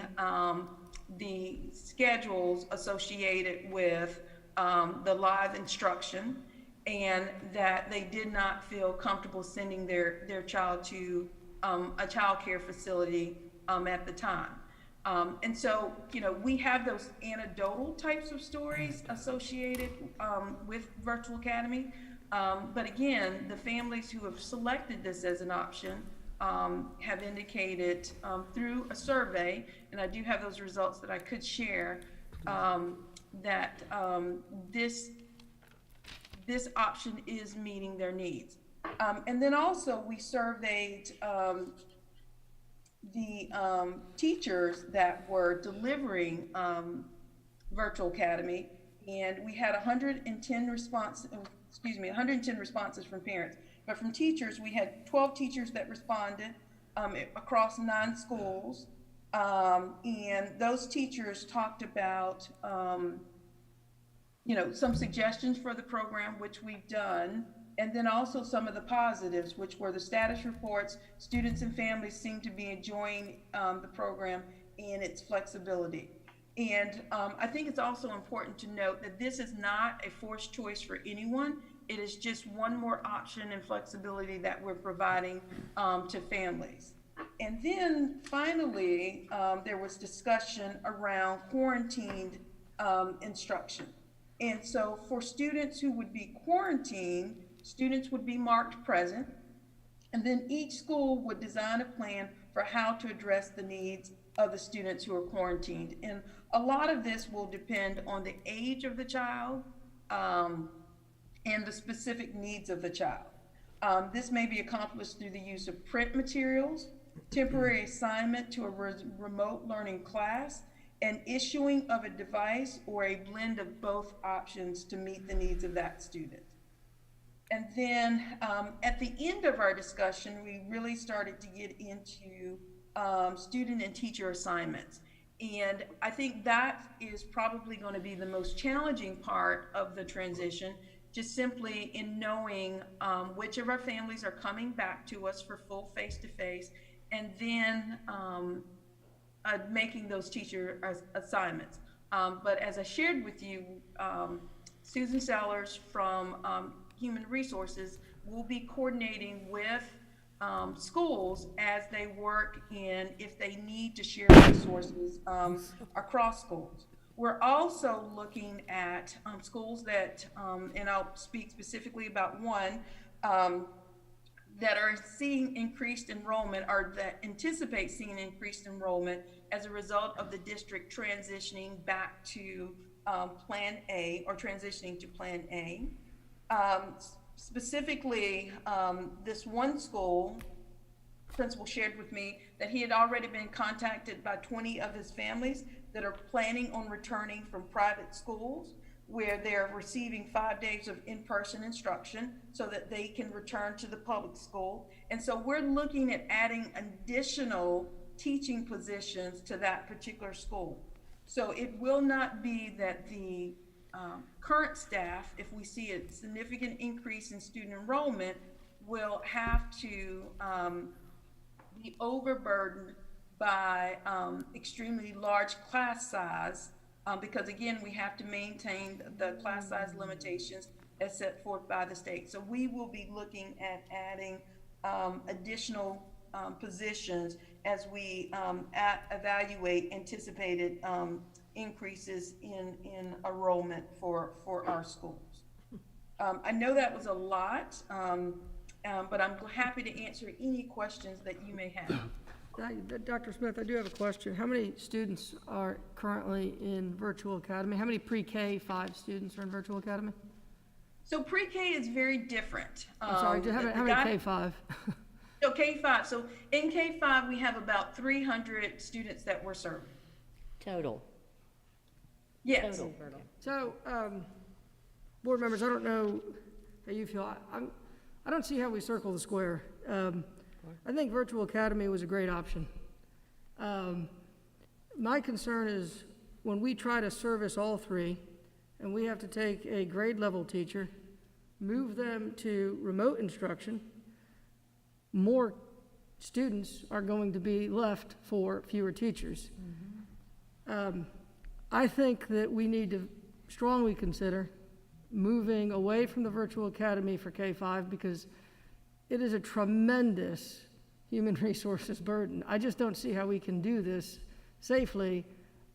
[SPEAKER 18] the schedules associated with the live instruction, and that they did not feel comfortable sending their child to a child care facility at the time. And so, we have those anecdotal types of stories associated with Virtual Academy. But again, the families who have selected this as an option have indicated through a survey, and I do have those results that I could share, that this option is meeting their needs. And then also we surveyed the teachers that were delivering Virtual Academy, and we had 110 responses from parents. But from teachers, we had 12 teachers that responded across 9 schools. And those teachers talked about, some suggestions for the program, which we've done, and then also some of the positives, which were the status reports. Students and families seem to be enjoying the program and its flexibility. And I think it's also important to note that this is not a forced choice for anyone. It is just one more option and flexibility that we're providing to families. And then finally, there was discussion around quarantined instruction. And so for students who would be quarantined, students would be marked present, and then each school would design a plan for how to address the needs of the students who are quarantined. And a lot of this will depend on the age of the child and the specific needs of the child. This may be accomplished through the use of print materials, temporary assignment to a remote learning class, and issuing of a device, or a blend of both options to meet the needs of that student. And then at the end of our discussion, we really started to get into student and teacher assignments. And I think that is probably going to be the most challenging part of the transition, just simply in knowing which of our families are coming back to us for full face-to-face, and then making those teacher assignments. But as I shared with you, Susan Sellers from Human Resources will be coordinating with schools as they work in if they need to share resources across schools. We're also looking at schools that, and I'll speak specifically about one, that are seeing increased enrollment, or that anticipate seeing increased enrollment as a result of the district transitioning back to Plan A, or transitioning to Plan A. Specifically, this one school principal shared with me that he had already been contacted by 20 of his families that are planning on returning from private schools, where they're receiving 5 days of in-person instruction so that they can return to the public school. And so we're looking at adding additional teaching positions to that particular school. So it will not be that the current staff, if we see a significant increase in student enrollment, will have to be overburdened by extremely large class size, because again, we have to maintain the class size limitations as set forth by the state. So we will be looking at adding additional positions as we evaluate anticipated increases in enrollment for our schools. I know that was a lot, but I'm happy to answer any questions that you may have.
[SPEAKER 9] Dr. Smith, I do have a question. How many students are currently in Virtual Academy? How many pre-K 5 students are in Virtual Academy?
[SPEAKER 18] So pre-K is very different.
[SPEAKER 9] I'm sorry, how many K-5?
[SPEAKER 18] So K-5, so in K-5, we have about 300 students that we're serving.
[SPEAKER 5] Total.
[SPEAKER 18] Yes.
[SPEAKER 5] Total.
[SPEAKER 9] So, board members, I don't know how you feel. I don't see how we circle the square. I think Virtual Academy was a great option. My concern is when we try to service all three, and we have to take a grade level teacher, move them to remote instruction, more students are going to be left for fewer teachers. I think that we need to strongly consider moving away from the Virtual Academy for K-5 because it is a tremendous human resources burden. I just don't see how we can do this safely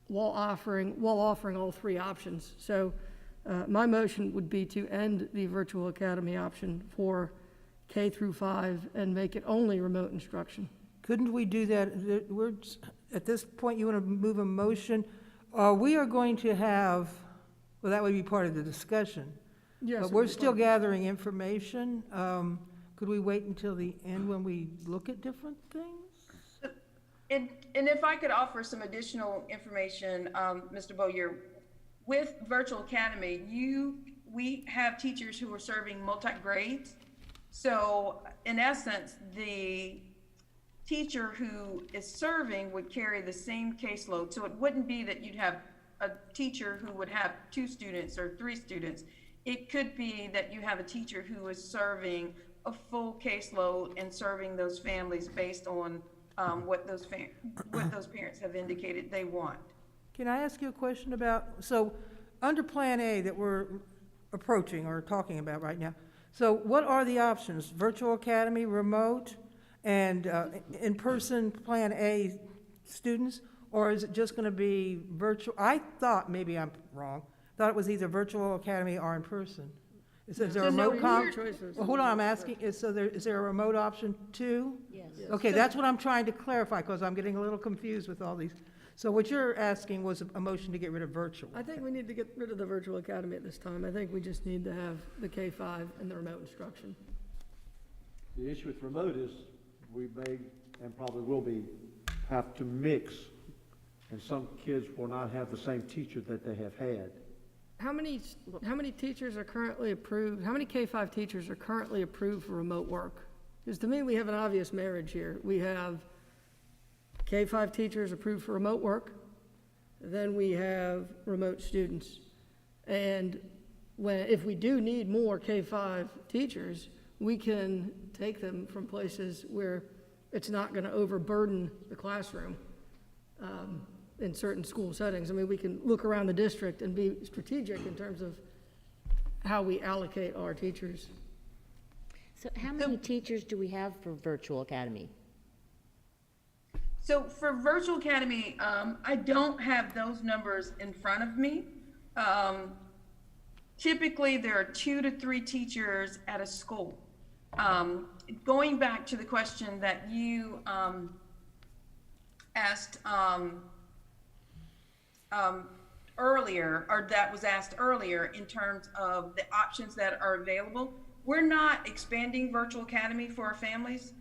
[SPEAKER 9] while offering all three options. So my motion would be to end the Virtual Academy option for K through 5 and make it only remote instruction.
[SPEAKER 6] Couldn't we do that? At this point, you want to move a motion? We are going to have, well, that would be part of the discussion.
[SPEAKER 9] Yes.
[SPEAKER 6] But we're still gathering information. Could we wait until the end when we look at different things?
[SPEAKER 18] And if I could offer some additional information, Mr. Bowyer, with Virtual Academy, we have teachers who are serving multi-grades. So in essence, the teacher who is serving would carry the same caseload. So it wouldn't be that you'd have a teacher who would have 2 students or 3 students. It could be that you have a teacher who is serving a full caseload and serving those families based on what those parents have indicated they want.
[SPEAKER 6] Can I ask you a question about, so under Plan A that we're approaching or talking about right now, so what are the options? Virtual Academy, remote, and in-person Plan A students? Or is it just going to be virtual? I thought, maybe I'm wrong, thought it was either Virtual Academy or in person. Is there a remote
[SPEAKER 9] choices.
[SPEAKER 6] Well, hold on, I'm asking, is there a remote option too?
[SPEAKER 5] Yes.
[SPEAKER 6] Okay, that's what I'm trying to clarify, because I'm getting a little confused with all these. So what you're asking was a motion to get rid of virtual.
[SPEAKER 9] I think we need to get rid of the Virtual Academy at this time. I think we just need to have the K-5 and the remote instruction.
[SPEAKER 11] The issue with remote is we may, and probably will be, have to mix, and some kids will not have the same teacher that they have had.
[SPEAKER 9] How many teachers are currently approved, how many K-5 teachers are currently approved for remote work? Because to me, we have an obvious marriage here. We have K-5 teachers approved for remote work, then we have remote students. And if we do need more K-5 teachers, we can take them from places where it's not going to overburden the classroom in certain school settings. I mean, we can look around the district and be strategic in terms of how we allocate our teachers.
[SPEAKER 5] So how many teachers do we have for Virtual Academy?
[SPEAKER 18] So for Virtual Academy, I don't have those numbers in front of me. Typically, there are 2 to 3 teachers at a school. Going back to the question that you asked earlier, or that was asked earlier in terms of the options that are available, we're not expanding Virtual Academy for our families.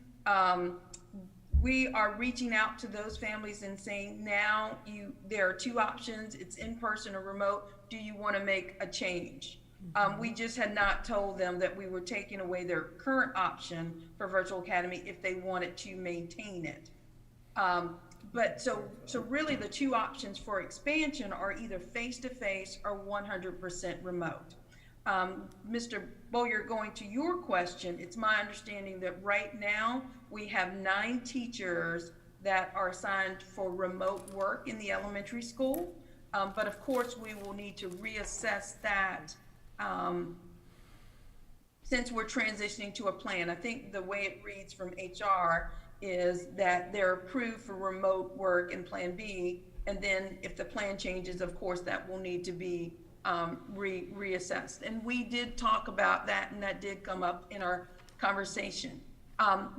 [SPEAKER 18] We are reaching out to those families and saying, now there are 2 options, it's in person or remote, do you want to make a change? We just had not told them that we were taking away their current option for Virtual Academy if they wanted to maintain it. But so really the 2 options for expansion are either face-to-face or 100% remote. Mr. Bowyer, going to your question, it's my understanding that right now we have 9 teachers that are assigned for remote work in the elementary school. But of course, we will need to reassess that since we're transitioning to a plan. I think the way it reads from HR is that they're approved for remote work in Plan B, and then if the plan changes, of course, that will need to be reassessed. And we did talk about that, and that did come up in our conversation.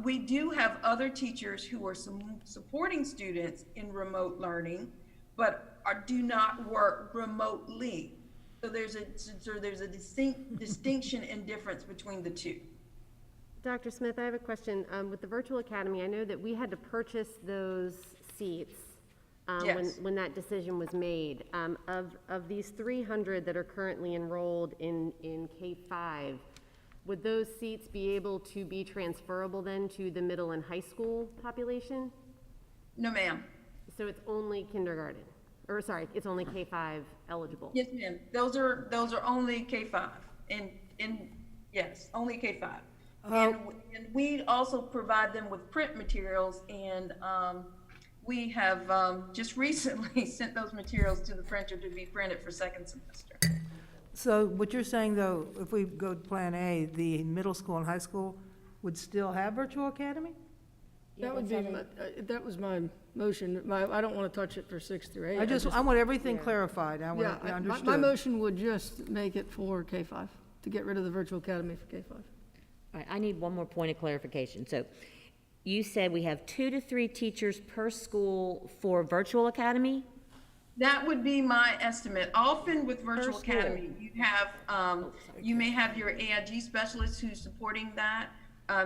[SPEAKER 18] We do have other teachers who are supporting students in remote learning, but do not work remotely. So there's a distinction and difference between the two.
[SPEAKER 1] Dr. Smith, I have a question. With the virtual academy, I know that we had to purchase those seats
[SPEAKER 18] Yes.
[SPEAKER 1] when that decision was made. Of these 300 that are currently enrolled in K-5, would those seats be able to be transferable then to the middle and high school population?
[SPEAKER 18] No, ma'am.
[SPEAKER 1] So it's only kindergarten, or sorry, it's only K-5 eligible?
[SPEAKER 18] Yes, ma'am. Those are only K-5, and yes, only K-5. And we also provide them with print materials, and we have just recently sent those materials to the printer to be printed for second semester.
[SPEAKER 16] So what you're saying, though, if we go to Plan A, the middle school and high school would still have virtual academy?
[SPEAKER 9] That would be, that was my motion. I don't want to touch it for 6 through 8.
[SPEAKER 16] I want everything clarified. I want it understood.
[SPEAKER 9] My motion would just make it for K-5, to get rid of the virtual academy for K-5.
[SPEAKER 5] All right, I need one more point of clarification. So you said we have 2 to 3 teachers per school for virtual academy?
[SPEAKER 18] That would be my estimate. Often with virtual academy, you have, you may have your AIG specialist who's supporting that.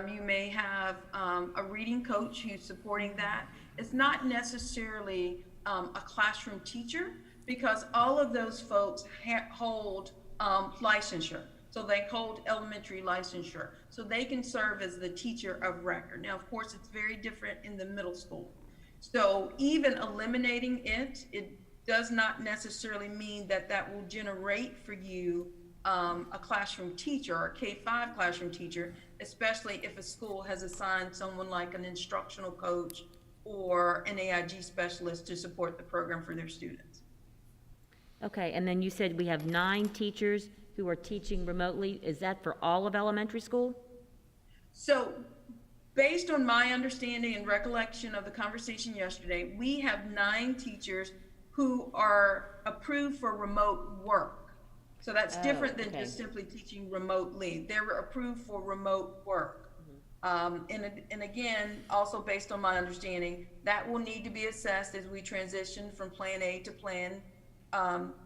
[SPEAKER 18] You may have a reading coach who's supporting that. It's not necessarily a classroom teacher, because all of those folks hold licensure. So they hold elementary licensure. So they can serve as the teacher of record. Now, of course, it's very different in the middle school. So even eliminating it does not necessarily mean that that will generate for you a classroom teacher or a K-5 classroom teacher, especially if a school has assigned someone like an instructional coach or an AIG specialist to support the program for their students.
[SPEAKER 5] Okay, and then you said we have 9 teachers who are teaching remotely. Is that for all of elementary school?
[SPEAKER 18] So based on my understanding and recollection of the conversation yesterday, we have 9 teachers who are approved for remote work. So that's different than just simply teaching remotely. They were approved for remote work. And again, also based on my understanding, that will need to be assessed as we transition from Plan A to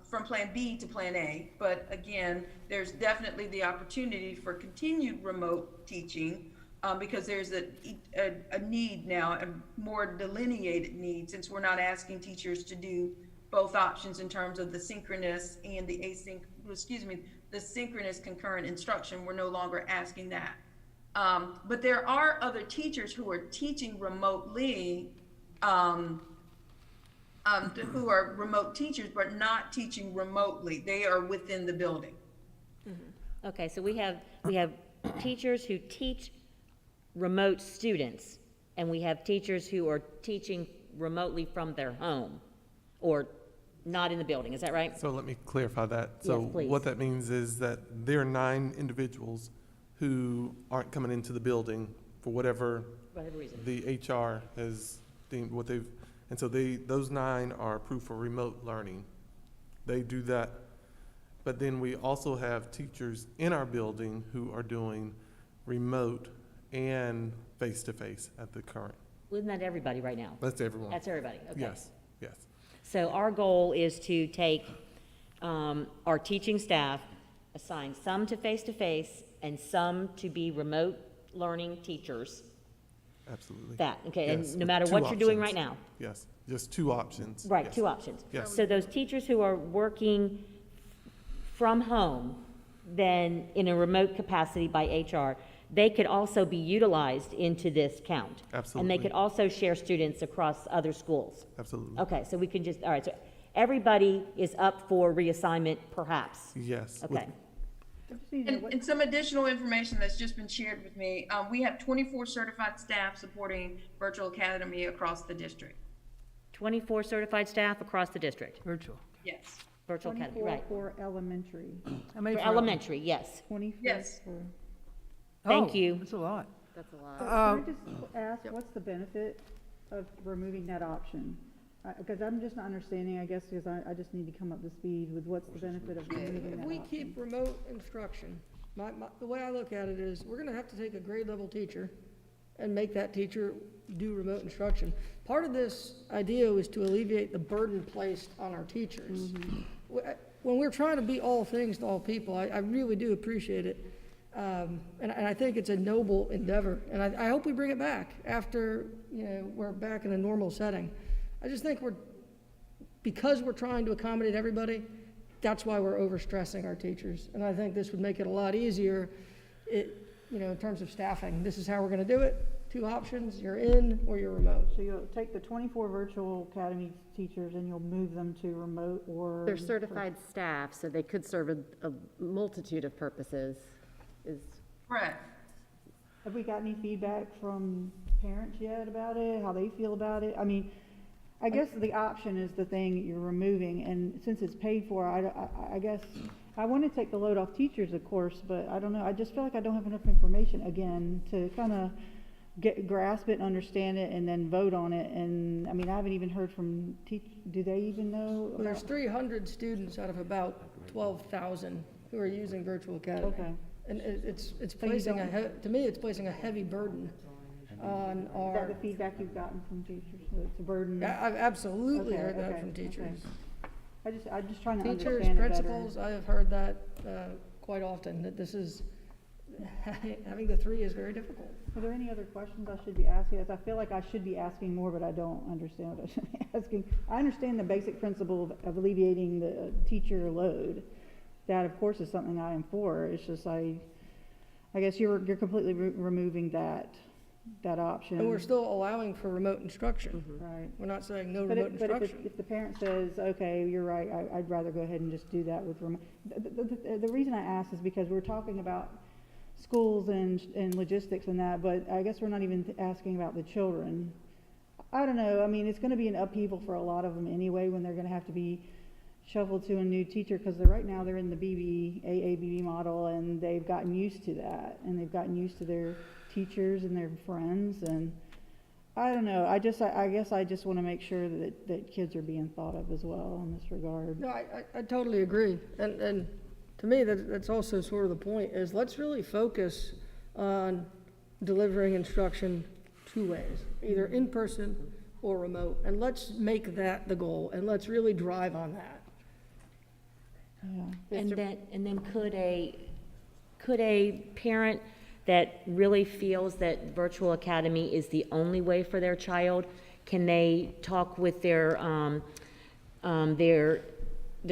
[SPEAKER 18] from Plan B to Plan A. But again, there's definitely the opportunity for continued remote teaching because there's a need now, a more delineated need, since we're not asking teachers to do both options in terms of the synchronous and the the synchronous concurrent instruction. We're no longer asking that. But there are other teachers who are teaching remotely, who are remote teachers, but not teaching remotely. They are within the building.
[SPEAKER 5] Mm-hmm. Okay, so we have teachers who teach remote students, and we have teachers who are teaching remotely from their home or not in the building. Is that right?
[SPEAKER 14] So let me clarify that.
[SPEAKER 5] Yes,
[SPEAKER 14] So
[SPEAKER 5] please.
[SPEAKER 14] what that means is that there are 9 individuals who aren't coming into the building for whatever
[SPEAKER 5] reason
[SPEAKER 14] the HR has deemed what they've, and so those 9 are approved for remote learning. They do that. But then we also have teachers in our building who are doing remote and face-to-face at the current.
[SPEAKER 5] Well, isn't that everybody right now?
[SPEAKER 14] That's everyone.
[SPEAKER 5] That's everybody, okay.
[SPEAKER 14] Yes, yes.
[SPEAKER 5] So our goal is to take our teaching staff, assign some to face-to-face and some to be remote learning teachers.
[SPEAKER 14] Absolutely.
[SPEAKER 5] That, okay,
[SPEAKER 14] Yes,
[SPEAKER 5] and no
[SPEAKER 14] with
[SPEAKER 5] matter
[SPEAKER 14] 2
[SPEAKER 5] what you're doing
[SPEAKER 14] options.
[SPEAKER 5] right now.
[SPEAKER 14] Yes, just 2 options.
[SPEAKER 5] Right,
[SPEAKER 14] Yes.
[SPEAKER 5] 2 options.
[SPEAKER 14] Yes.
[SPEAKER 5] So those teachers who are working from home, then in a remote capacity by HR, they could also be utilized into this count.
[SPEAKER 14] Absolutely.
[SPEAKER 5] And they could also share students across other schools.
[SPEAKER 14] Absolutely.
[SPEAKER 5] Okay, so we can just, all right, so everybody is up for reassignment perhaps?
[SPEAKER 14] Yes.
[SPEAKER 5] Okay.
[SPEAKER 18] And some additional information that's just been shared with me, we have 24 certified staff supporting Virtual Academy across the district.
[SPEAKER 5] 24 certified staff across the district?
[SPEAKER 16] Virtual.
[SPEAKER 18] Yes.
[SPEAKER 5] Virtual Academy,
[SPEAKER 10] 24
[SPEAKER 5] right.
[SPEAKER 10] for elementary.
[SPEAKER 16] How many
[SPEAKER 5] For
[SPEAKER 16] for
[SPEAKER 5] elementary, yes.
[SPEAKER 10] 24
[SPEAKER 18] Yes.
[SPEAKER 10] for.
[SPEAKER 5] Thank you.
[SPEAKER 16] That's a lot.
[SPEAKER 1] That's a lot.
[SPEAKER 10] Can I just ask, what's the benefit of removing that option? Because I'm just not understanding, I guess, because I just need to come up to speed with what's the benefit of removing
[SPEAKER 9] If
[SPEAKER 10] that
[SPEAKER 9] we
[SPEAKER 10] option.
[SPEAKER 9] keep remote instruction, the way I look at it is, we're gonna have to take a grade level teacher and make that teacher do remote instruction. Part of this idea is to alleviate the burden placed on our teachers. When we're trying to be all things to all people, I really do appreciate it. And I think it's a noble endeavor, and I hope we bring it back after, we're back in a normal setting. I just think because we're trying to accommodate everybody, that's why we're overstressing our teachers. And I think this would make it a lot easier, in terms of staffing. This is how we're gonna do it. 2 options, you're in or you're remote.
[SPEAKER 10] So you'll take the 24 virtual academy teachers and you'll move them to remote, or?
[SPEAKER 1] They're certified staff, so they could serve a multitude of purposes.
[SPEAKER 18] Correct.
[SPEAKER 10] Have we got any feedback from parents yet about it, how they feel about it? I mean, I guess the option is the thing you're removing, and since it's paid for, I guess, I want to take the load off teachers, of course, but I don't know, I just feel like I don't have enough information, again, to kind of grasp it and understand it and then vote on it. And I mean, I haven't even heard from do they even know?
[SPEAKER 9] Well, there's 300 students out of about 12,000 who are using Virtual Academy.
[SPEAKER 10] Okay.
[SPEAKER 9] And it's placing to me, it's placing a heavy burden on our.
[SPEAKER 10] Is that the feedback you've gotten from teachers? It's a burden?
[SPEAKER 9] I've absolutely
[SPEAKER 10] Okay,
[SPEAKER 9] heard that
[SPEAKER 10] okay,
[SPEAKER 9] from teachers.
[SPEAKER 10] Okay. I'm just trying to
[SPEAKER 9] Teachers,
[SPEAKER 10] understand it better.
[SPEAKER 9] principals, I have heard that quite often, that this is, having the 3 is very difficult.
[SPEAKER 10] Are there any other questions I should be asking? As I feel like I should be asking more, but I don't understand what I should be asking. I understand the basic principle of alleviating the teacher load. That, of course, is something I am for. It's just I guess you're completely removing that option.
[SPEAKER 9] And we're still allowing for remote instruction.
[SPEAKER 10] Right.
[SPEAKER 9] We're not saying no remote instruction.
[SPEAKER 10] But if the parent says, okay, you're right, I'd rather go ahead and just do that with remote. The reason I ask is because we're talking about schools and logistics and that, but I guess we're not even asking about the children. I don't know. I mean, it's going to be an upheaval for a lot of them anyway when they're going to have to be shuffled to a new teacher, because right now they're in the AABB model, and they've gotten used to that, and they've gotten used to their teachers and their friends, and I don't know. I guess I just want to make sure that kids are being thought of as well in this regard.
[SPEAKER 9] No, I totally agree. And to me, that's also sort of the point, is let's really focus on delivering instruction 2 ways, either in person or remote, and let's make that the goal, and let's really drive on that.
[SPEAKER 10] Yeah.
[SPEAKER 5] And then could a parent that really feels that Virtual Academy is the only way for their child, can they talk with their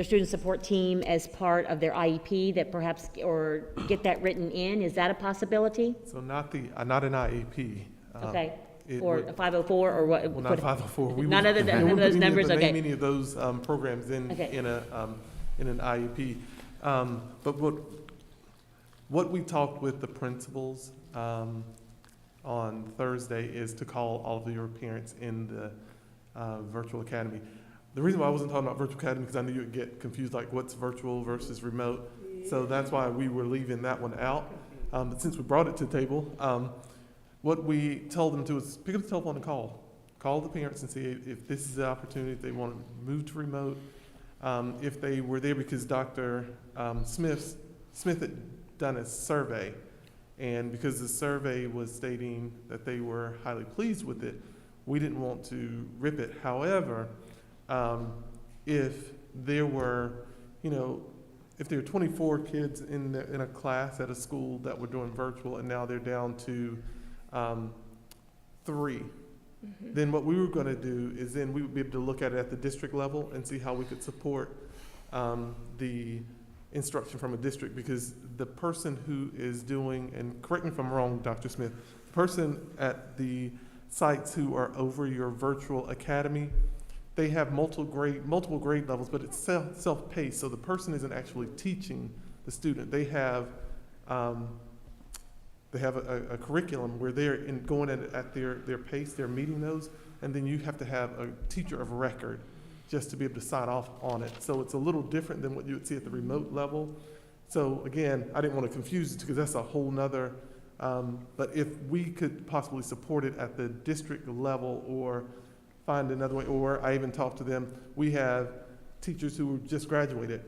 [SPEAKER 5] student support team as part of their IEP, that perhaps, or get that written in? Is that a possibility?
[SPEAKER 14] So not an IEP.
[SPEAKER 5] Okay. Or a 504 or what?
[SPEAKER 14] Well, not 504.
[SPEAKER 5] None of those numbers, okay.
[SPEAKER 14] Name any of those programs in an IEP. But what we talked with the principals on Thursday is to call all of your parents in the Virtual Academy. The reason why I wasn't talking about Virtual Academy, because I knew you would get confused, like what's virtual versus remote. So that's why we were leaving that one out. But since we brought it to the table, what we told them to is pick up the telephone and call the parents and see if this is the opportunity, if they want to move to remote, if they were there because Dr. Smith had done a survey, and because the survey was stating that they were highly pleased with it, we didn't want to rip it. However, if there were, if there were 24 kids in a class at a school that were doing virtual, and now they're down to 3, then what we were going to do is then we would be able to look at it at the district level and see how we could support the instruction from a district, because the person who is doing, and correct me if I'm wrong, Dr. Smith, the person at the sites who are over your Virtual Academy, they have multiple grade levels, but it's self-paced, so the person isn't actually teaching the student. They have a curriculum where they're going at their pace, they're meeting those, and then you have to have a teacher of record just to be able to sign off on it. So it's a little different than what you would see at the remote level. So again, I didn't want to confuse it, because that's a whole nother, but if we could possibly support it at the district level or find another way, or I even talked to them, we have teachers who just graduated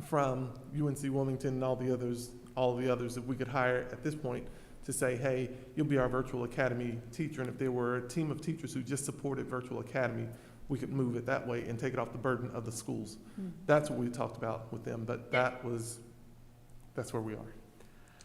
[SPEAKER 14] from UNC Wilmington and all the others that we could hire at this point to say, hey, you'll be our virtual academy teacher. And if there were a team of teachers who just supported virtual academy, we could move it that way and take it off the burden of the schools. That's what we talked about with them, but that's where we are.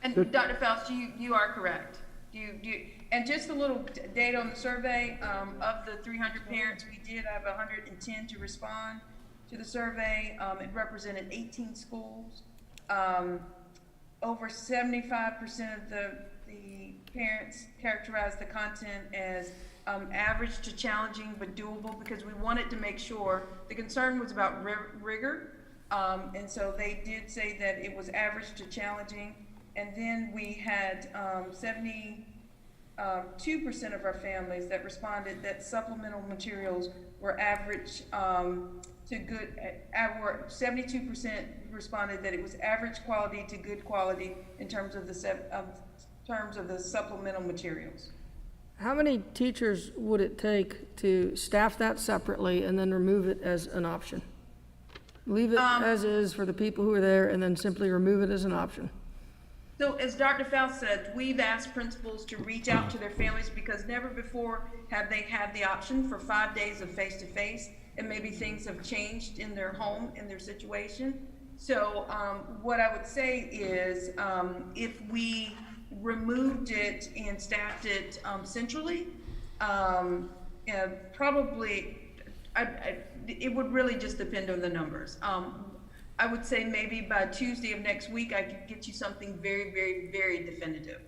[SPEAKER 18] And Dr. Faust, you are correct. And just a little data on the survey, of the 300 parents, we did have 110 to respond to the survey. It represented 18 schools. Over 75% of the parents characterized the content as average to challenging but doable, because we wanted to make sure, the concern was about rigor, and so they did say that it was average to challenging. And then we had 72% of our families that responded that supplemental materials were average to good. 72% responded that it was average quality to good quality in terms of the supplemental materials.
[SPEAKER 9] How many teachers would it take to staff that separately and then remove it as an option? Leave it as is for the people who are there and then simply remove it as an option?
[SPEAKER 18] So as Dr. Faust said, we've asked principals to reach out to their families because never before have they had the option for 5 days of face-to-face, and maybe things have changed in their home, in their situation. So what I would say is if we removed it and staffed it centrally, probably it would really just depend on the numbers. I would say maybe by Tuesday of next week, I could get you something very, very, very definitive.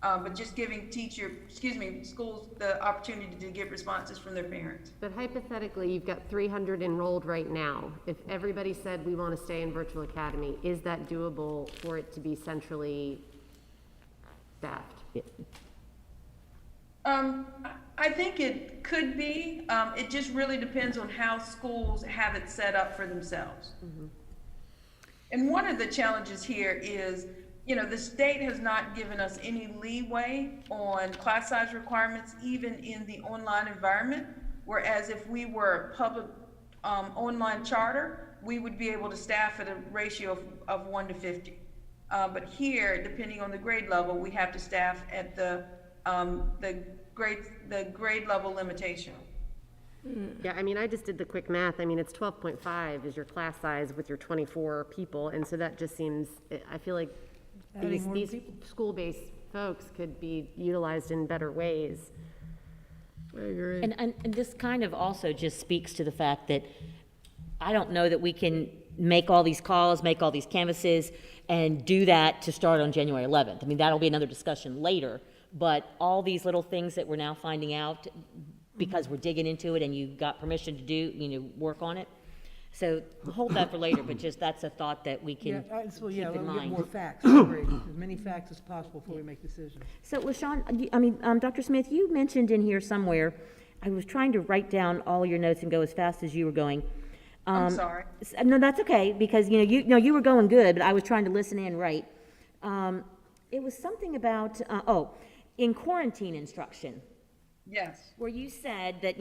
[SPEAKER 18] But just giving schools the opportunity to get responses from their parents.
[SPEAKER 1] But hypothetically, you've got 300 enrolled right now. If everybody said we want to stay in virtual academy, is that doable for it to be centrally staffed?
[SPEAKER 18] I think it could be. It just really depends on how schools have it set up for themselves.
[SPEAKER 1] Mm-hmm.
[SPEAKER 18] And one of the challenges here is, the state has not given us any leeway on class size requirements, even in the online environment. Whereas if we were a public online charter, we would be able to staff at a ratio of 1 to 50. But here, depending on the grade level, we have to staff at the grade level limitation.
[SPEAKER 1] Yeah, I mean, I just did the quick math. I mean, it's 12.5 is your class size with your 24 people, and so that just seems, I feel like these school-based folks could be utilized in better ways.
[SPEAKER 9] I agree.
[SPEAKER 5] And this kind of also just speaks to the fact that I don't know that we can make all these calls, make all these canvases, and do that to start on January 11th. I mean, that'll be another discussion later, but all these little things that we're now finding out because we're digging into it and you got permission to do, work on it. So hold that for later, but just that's a thought that we can keep in
[SPEAKER 16] we'll get
[SPEAKER 5] mind.
[SPEAKER 16] more facts, I agree. As many facts as possible before we make decisions.
[SPEAKER 5] So, LaShawn, Dr. Smith, you mentioned in here somewhere, I was trying to write down all your notes and go as fast as you were going.
[SPEAKER 18] I'm sorry.
[SPEAKER 5] No, that's okay, because, you were going good, but I was trying to listen and write. It was something about, in quarantine instruction.
[SPEAKER 18] Yes.
[SPEAKER 5] Where you said that,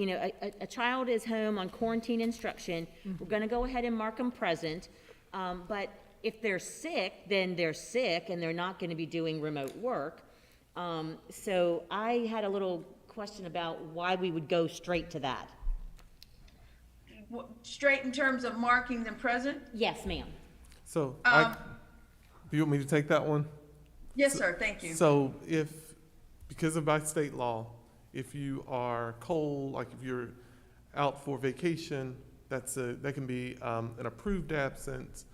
[SPEAKER 5] a child is home on quarantine instruction, we're gonna go ahead and mark them present, but if they're sick, then they're sick and they're not gonna be doing remote work. So I had a little question about why we would go straight to that.
[SPEAKER 18] Straight in terms of marking them present?
[SPEAKER 5] Yes, ma'am.
[SPEAKER 14] So, do you want me to take that one?
[SPEAKER 18] Yes, sir, thank you.
[SPEAKER 14] So because of by state law, if you are cold, like if you're out for vacation, that can be an approved absence,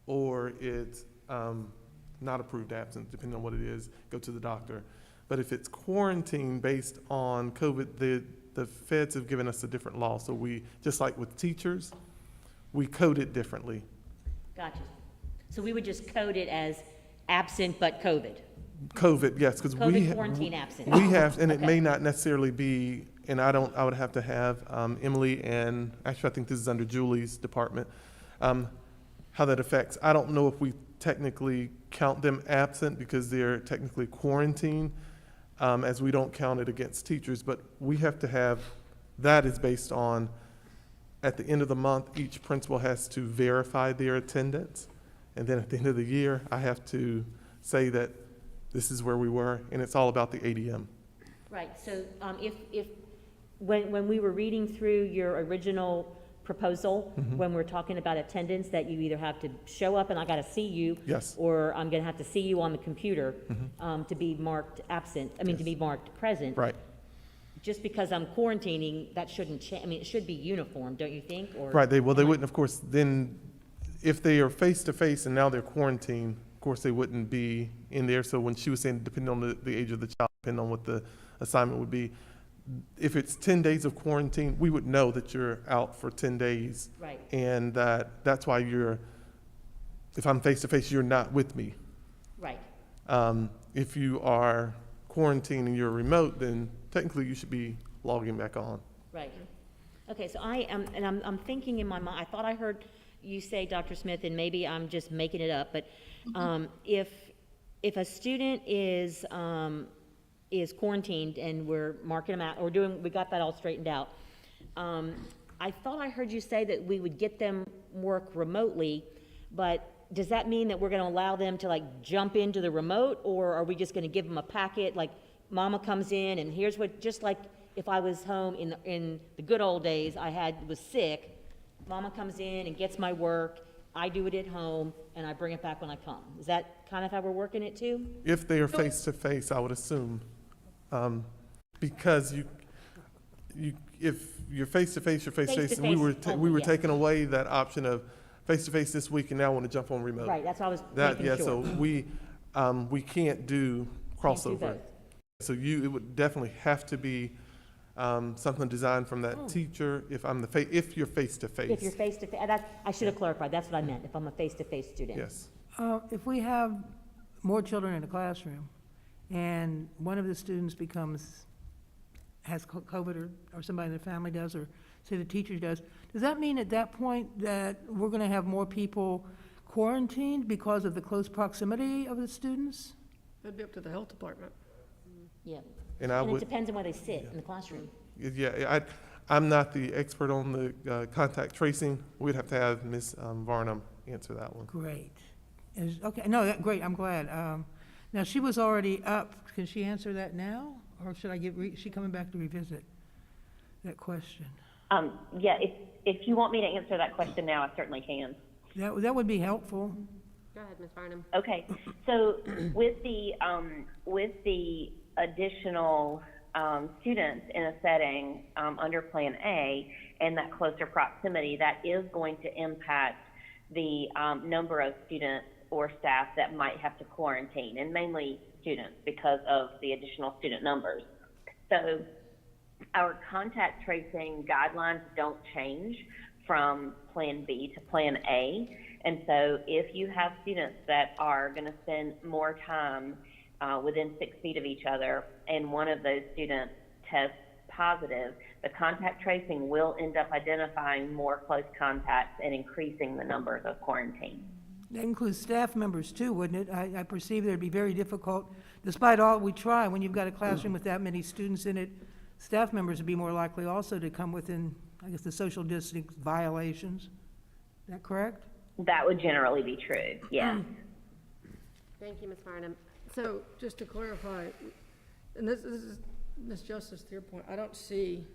[SPEAKER 14] or it's not approved absence, depending on what it is, go to the doctor. But if it's quarantine based on COVID, the feds have given us a different law. So we, just like with teachers, we code it differently.
[SPEAKER 5] Gotcha. So we would just code it as absent but COVID.
[SPEAKER 14] COVID, yes, because
[SPEAKER 5] COVID quarantine absent.
[SPEAKER 14] We have, and it
[SPEAKER 5] Okay.
[SPEAKER 14] may not necessarily be, and I would have to have Emily, and actually I think this is under Julie's department, how that affects. I don't know if we technically count them absent because they're technically quarantined, as we don't count it against teachers, but we have to have, that is based on, at the end of the month, each principal has to verify their attendance, and then at the end of the year, I have to say that this is where we were, and it's all about the ADM.
[SPEAKER 5] Right, so when we were reading through your original proposal, when we're talking about attendance, that you either have to show up and I gotta see you.
[SPEAKER 14] Yes.
[SPEAKER 5] Or I'm gonna have to see you on the computer, to be marked absent, to be marked present.
[SPEAKER 14] Right.
[SPEAKER 5] Just because I'm quarantining, that shouldn't change, it should be uniform, don't you think? Or
[SPEAKER 14] Right, they wouldn't, of course, then, if they are face-to-face and now they're quarantined, of course, they wouldn't be in there. So when she was saying, depending on the age of the child, depending on what the assignment would be, if it's 10 days of quarantine, we would know that you're out for 10 days.
[SPEAKER 5] Right.
[SPEAKER 14] And that's why if I'm face-to-face, you're not with me.
[SPEAKER 5] Right.
[SPEAKER 14] If you are quarantined and you're remote, then technically you should be logging back on.
[SPEAKER 5] Right. Okay, so I'm thinking in my mind, I thought I heard you say, Dr. Smith, and maybe I'm just making it up, but if a student is quarantined and we're marking them out, we got that all straightened out. I thought I heard you say that we would get them work remotely, but does that mean that we're gonna allow them to like jump into the remote, or are we just gonna give them a packet, like mama comes in and here's what, just like if I was home in the good old days, was sick, mama comes in and gets my work, I do it at home, and I bring it back when I come. Is that kind of how we're working it too?
[SPEAKER 14] If they are face-to-face, I would assume. Because if you're face-to-face, you're face-to-face. And we were
[SPEAKER 5] yes.
[SPEAKER 14] taking away that option of face-to-face this week and now want to jump on remote.
[SPEAKER 5] Right, that's what I was making sure.
[SPEAKER 14] So we can't do crossover.
[SPEAKER 5] both.
[SPEAKER 14] So it would definitely have to be something designed from that teacher if you're face-to-face.
[SPEAKER 5] If you're face-to-face, I should have clarified, that's what I meant, if I'm a face-to-face student.
[SPEAKER 14] Yes.
[SPEAKER 16] If we have more children in a classroom and one of the students has COVID or somebody in the family does, or say the teacher does that mean at that point that we're going to have more people quarantined because of the close proximity of the students?
[SPEAKER 9] That'd be up to the health department.
[SPEAKER 5] Yeah.
[SPEAKER 14] And
[SPEAKER 5] it depends on where they sit in the classroom.
[SPEAKER 14] Yeah, I'm not the expert on the contact tracing. We'd have to have Ms. Varnum answer that one.
[SPEAKER 16] Great. Okay, no, great, I'm glad. Now, she was already up. Can she answer that now? Or should I is she coming back to revisit that question?
[SPEAKER 15] Yeah, if you want me to answer that question now, I certainly can.
[SPEAKER 16] That would be helpful.
[SPEAKER 1] Go ahead, Ms. Barnum.
[SPEAKER 15] Okay, so with the additional students in a setting under Plan A and that closer proximity, that is going to impact the number of students or staff that might have to quarantine, and mainly students because of the additional student numbers. So our contact tracing guidelines don't change from Plan B to Plan A. And so if you have students that are going to spend more time within 6 feet of each other and one of those students tests positive, the contact tracing will end up identifying more close contacts and increasing the numbers of quarantine.
[SPEAKER 16] That includes staff members too, wouldn't it? I perceive it'd be very difficult, despite all we try, when you've got a classroom with that many students in it, staff members would be more likely also to come within, I guess, the social distancing violations. Is that correct?
[SPEAKER 15] That would generally be true, yeah.
[SPEAKER 1] Thank you, Ms. Barnum.
[SPEAKER 9] So, just to clarify, and this is, Ms. Justice, to your point, I don't see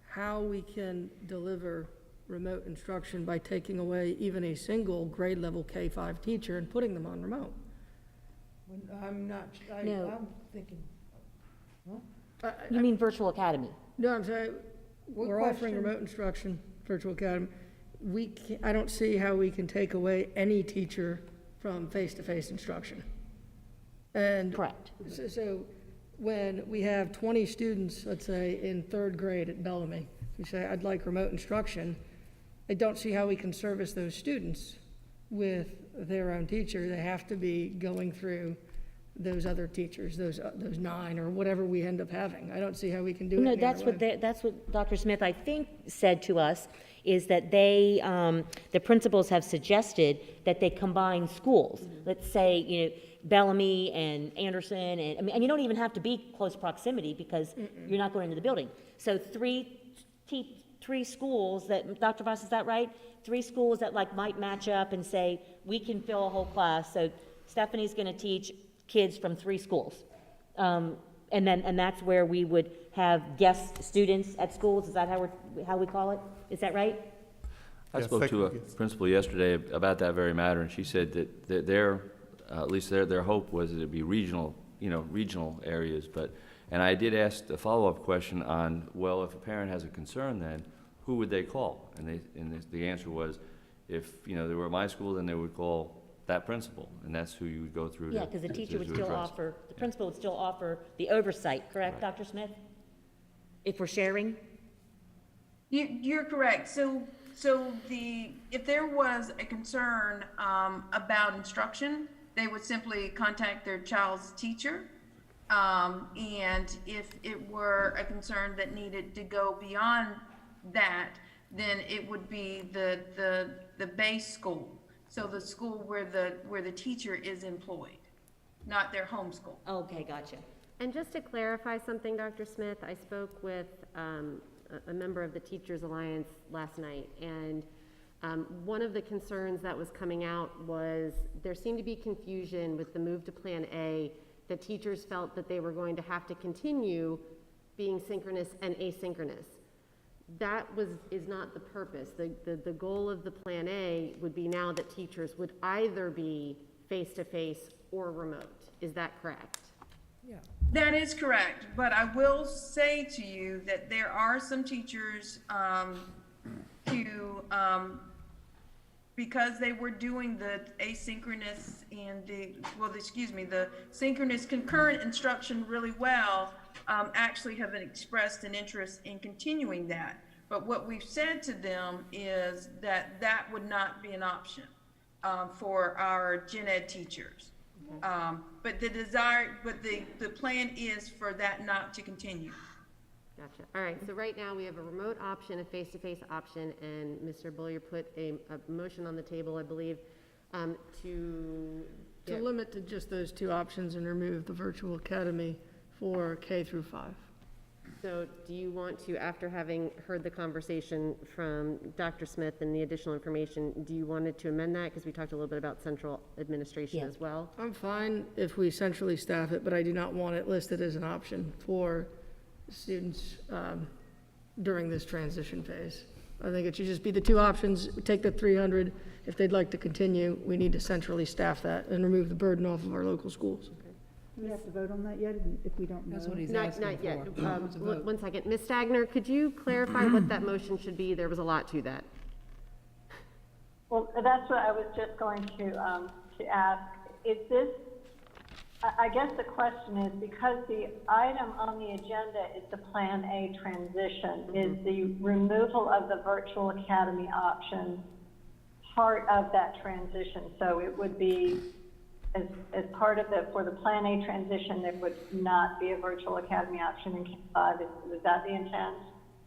[SPEAKER 9] how we can deliver remote instruction by taking away even a single grade level K-5 teacher and putting them on remote. I'm not,
[SPEAKER 5] No.
[SPEAKER 9] I'm thinking,
[SPEAKER 5] You mean virtual academy?
[SPEAKER 9] no, I'm saying,
[SPEAKER 16] What
[SPEAKER 9] we're offering
[SPEAKER 16] question?
[SPEAKER 9] remote instruction, virtual academy. I don't see how we can take away any teacher from face-to-face instruction. And
[SPEAKER 5] Correct.
[SPEAKER 9] so when we have 20 students, let's say, in third grade at Bellamy, who say, I'd like remote instruction, I don't see how we can service those students with their own teacher. They have to be going through those other teachers, those 9 or whatever we end up having. I don't see how we can do it.
[SPEAKER 5] No,
[SPEAKER 9] any
[SPEAKER 5] that's
[SPEAKER 9] other
[SPEAKER 5] what
[SPEAKER 9] way.
[SPEAKER 5] that's what Dr. Smith, I think, said to us, is that they, the principals have suggested that they combine schools. Let's say, Bellamy and Anderson, and you don't even have to be close proximity because you're not going into the building. So three schools that, Dr. Voss, is that right? 3 schools that might match up and say, we can fill a whole class. So Stephanie's going to teach kids from 3 schools. And that's where we would have guest students at schools. Is that how we call it? Is that right?
[SPEAKER 3] I
[SPEAKER 14] Yes,
[SPEAKER 3] spoke to a
[SPEAKER 14] yes.
[SPEAKER 3] principal yesterday about that very matter, and she said that their, at least their hope was that it'd be regional, regional areas, and I did ask a follow-up question on, well, if a parent has a concern then, who would they call? And the answer was, if, they were at my school, then they would call that principal, and that's who you would go through.
[SPEAKER 5] Yeah, because the teacher would still
[SPEAKER 3] address.
[SPEAKER 5] offer, the principal would still offer the oversight, correct, Dr. Smith? If we're sharing?
[SPEAKER 18] You're correct. So if there was a concern about instruction, they would simply contact their child's teacher. And if it were a concern that needed to go beyond that, then it would be the base school. So the school where the teacher is employed, not their home school.
[SPEAKER 5] Okay, gotcha.
[SPEAKER 1] And just to clarify something, Dr. Smith, I spoke with a member of the Teachers Alliance last night, and one of the concerns that was coming out was there seemed to be confusion with the move to Plan A, that teachers felt that they were going to have to continue being synchronous and asynchronous. That is not the purpose. The goal of the Plan A would be now that teachers would either be face-to-face or remote. Is that correct?
[SPEAKER 16] Yeah.
[SPEAKER 18] That is correct, but I will say to you that there are some teachers who, because they were doing the asynchronous and the synchronous concurrent instruction really well, actually have expressed an interest in continuing that. But what we've said to them is that that would not be an option for our gen ed teachers. But the plan is for that not to continue.
[SPEAKER 1] Gotcha. All right, so right now we have a remote option, a face-to-face option, and Mr. Bullier put a motion on the table, I believe, to
[SPEAKER 9] limit to just those 2 options and remove the virtual academy for K through 5.
[SPEAKER 1] So do you want to, after having heard the conversation from Dr. Smith and the additional information, do you want it to amend that? Because we talked a little bit about central administration as well.
[SPEAKER 9] I'm fine if we centrally staff it, but I do not want it listed as an option for students during this transition phase. I think it should just be the 2 options. We take the 300. If they'd like to continue, we need to centrally staff that and remove the burden off of our local schools.
[SPEAKER 10] Do we have to vote on that yet, if we don't know?
[SPEAKER 16] That's what he's
[SPEAKER 1] Not
[SPEAKER 16] asking
[SPEAKER 1] yet.
[SPEAKER 16] for. What's the vote?
[SPEAKER 1] One second. Ms. Stagner, could you clarify what that motion should be? There was a lot to that.
[SPEAKER 13] Well, that's what I was just going to ask. Is this, I guess the question is, because the item on the agenda is the Plan A transition, is the removal of the virtual academy option part of that transition? So it would be, as part of for the Plan A transition, there would not be a virtual academy option in K-5. Is that the intent?